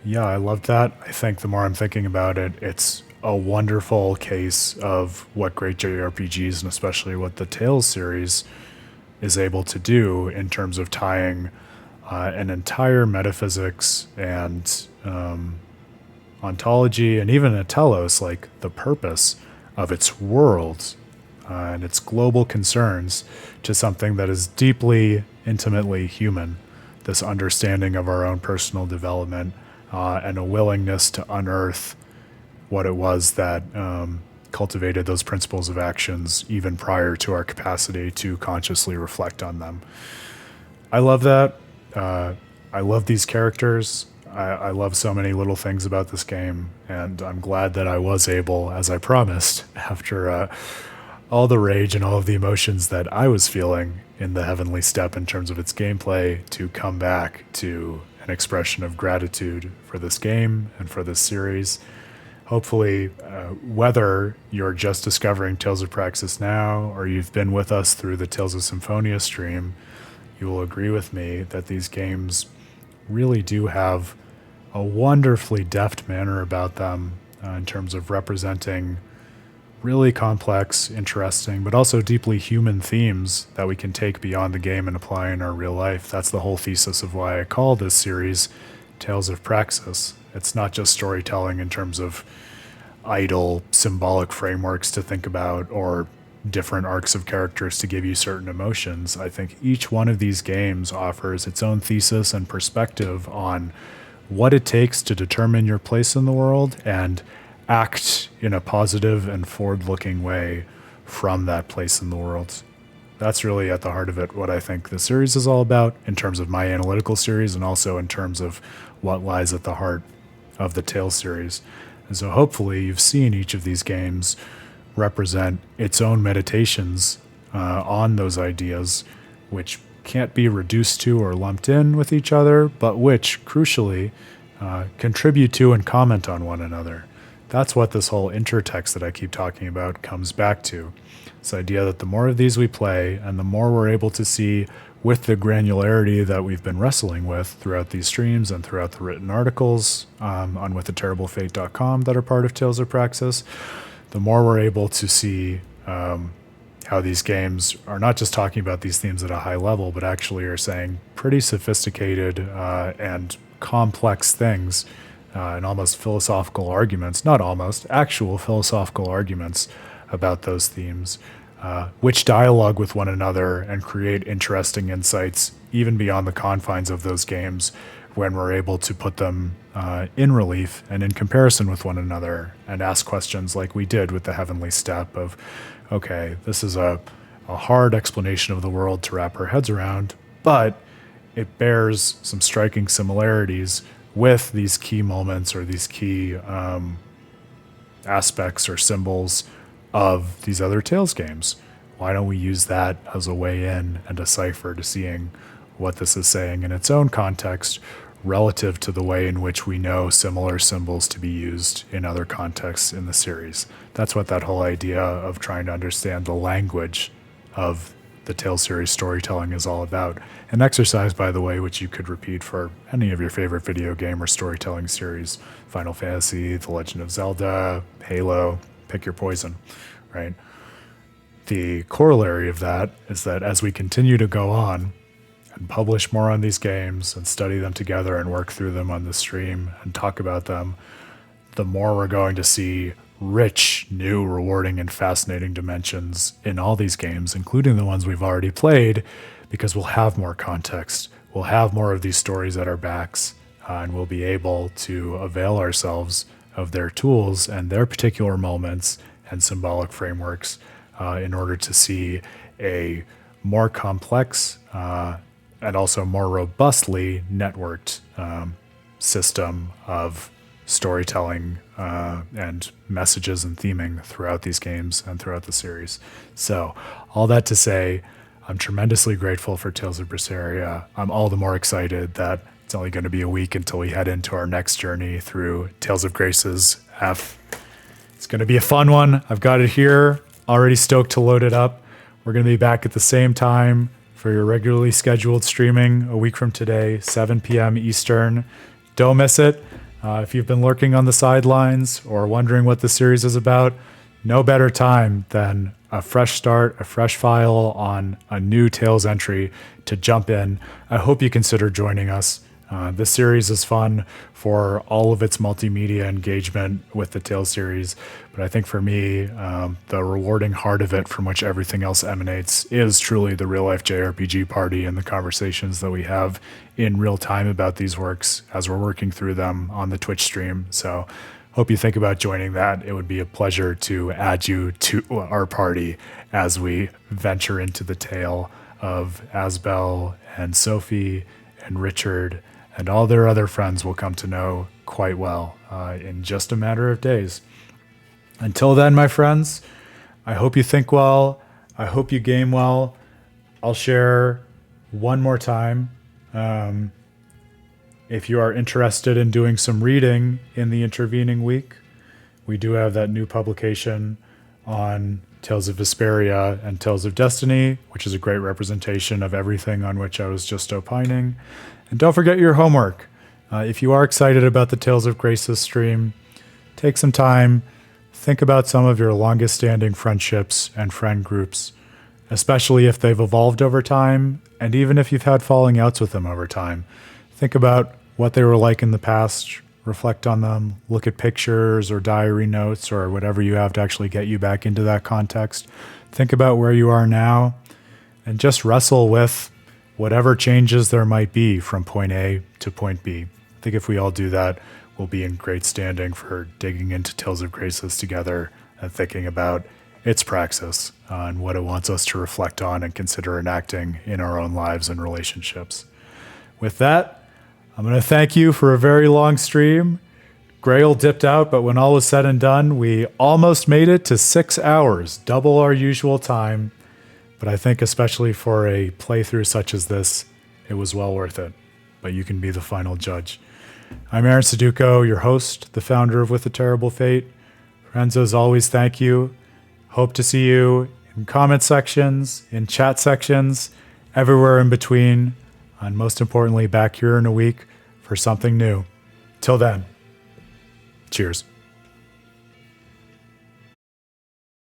Yeah, I love that. I think the more I'm thinking about it, it's a wonderful case of what great JRPGs, and especially what the Tales series is able to do in terms of tying an entire metaphysics and ontology, and even a telos, like the purpose of its world and its global concerns, to something that is deeply, intimately human. This understanding of our own personal development and a willingness to unearth what it was that cultivated those principles of actions even prior to our capacity to consciously reflect on them. I love that. I love these characters. I love so many little things about this game, and I'm glad that I was able, as I promised, after all the rage and all of the emotions that I was feeling in the Heavenly Steppe in terms of its gameplay, to come back to an expression of gratitude for this game and for this series. Hopefully, whether you're just discovering Tales of Praxis now, or you've been with us through the Tales of Symphonia stream, you will agree with me that these games really do have a wonderfully deft manner about them in terms of representing really complex, interesting, but also deeply human themes that we can take beyond the game and apply in our real life. That's the whole thesis of why I call this series Tales of Praxis. It's not just storytelling in terms of idle, symbolic frameworks to think about or different arcs of characters to give you certain emotions. I think each one of these games offers its own thesis and perspective on what it takes to determine your place in the world and act in a positive and forward-looking way from that place in the world. That's really at the heart of it, what I think the series is all about in terms of my analytical series, and also in terms of what lies at the heart of the Tales series. And so hopefully you've seen each of these games represent its own meditations on those ideas, which can't be reduced to or lumped in with each other, but which, crucially, contribute to and comment on one another. That's what this whole intertext that I keep talking about comes back to. This idea that the more of these we play, and the more we're able to see with the granularity that we've been wrestling with throughout these streams and throughout the written articles on withtheterriblefate.com that are part of Tales of Praxis, the more we're able to see how these games are not just talking about these themes at a high level, but actually are saying pretty sophisticated and complex things and almost philosophical arguments, not almost, actual philosophical arguments about those themes, which dialogue with one another and create interesting insights even beyond the confines of those games when we're able to put them in relief and in comparison with one another and ask questions like we did with the Heavenly Steppe of, okay, this is a hard explanation of the world to wrap our heads around, but it bears some striking similarities with these key moments or these key aspects or symbols of these other Tales games. Why don't we use that as a way in and a cipher to seeing what this is saying in its own context relative to the way in which we know similar symbols to be used in other contexts in the series. That's what that whole idea of trying to understand the language of the Tales series storytelling is all about. An exercise, by the way, which you could repeat for any of your favorite video game or storytelling series, Final Fantasy, The Legend of Zelda, Halo, pick your poison, right? The corollary of that is that as we continue to go on and publish more on these games and study them together and work through them on the stream and talk about them, the more we're going to see rich, new, rewarding, and fascinating dimensions in all these games, including the ones we've already played, because we'll have more context. We'll have more of these stories at our backs, and we'll be able to avail ourselves of their tools and their particular moments and symbolic frameworks in order to see a more complex and also more robustly networked system of storytelling and messages and theming throughout these games and throughout the series. So all that to say, I'm tremendously grateful for Tales of Berseria. I'm all the more excited that it's only going to be a week until we head into our next journey through Tales of Grace's F. It's going to be a fun one. I've got it here. Already stoked to load it up. We're going to be back at the same time for your regularly scheduled streaming a week from today, 7 p.m. Eastern. Don't miss it. If you've been lurking on the sidelines or wondering what the series is about, no better time than a fresh start, a fresh file on a new Tales entry to jump in. I hope you consider joining us. This series is fun for all of its multimedia engagement with the Tales series, but I think for me, the rewarding heart of it from which everything else emanates is truly the real-life JRPG party and the conversations that we have in real time about these works as we're working through them on the Twitch stream. So hope you think about joining that. It would be a pleasure to add you to our party as we venture into the tale of Asbel and Sophie and Richard and all their other friends will come to know quite well in just a matter of days. Until then, my friends, I hope you think well. I hope you game well. I'll share one more time. If you are interested in doing some reading in the intervening week, we do have that new publication on Tales of Berseria and Tales of Destiny, which is a great representation of everything on which I was just opining. And don't forget your homework. If you are excited about the Tales of Graces stream, take some time, think about some of your longest standing friendships and friend groups, especially if they've evolved over time, and even if you've had falling outs with them over time. Think about what they were like in the past, reflect on them, look at pictures or diary notes or whatever you have to actually get you back into that context. Think about where you are now, and just wrestle with whatever changes there might be from point A to point B. I think if we all do that, we'll be in great standing for digging into Tales of Graces together and thinking about its praxis and what it wants us to reflect on and consider enacting in our own lives and relationships. With that, I'm going to thank you for a very long stream. Grail dipped out, but when all was said and done, we almost made it to 6 hours, double our usual time. But I think especially for a playthrough such as this, it was well worth it. But you can be the final judge. I'm Aaron Suduko, your host, the founder of With a Terrible Fate. Friends, as always, thank you. Hope to see you in comment sections, in chat sections, everywhere in between, and most importantly, back here in a week for something new. Till then, cheers.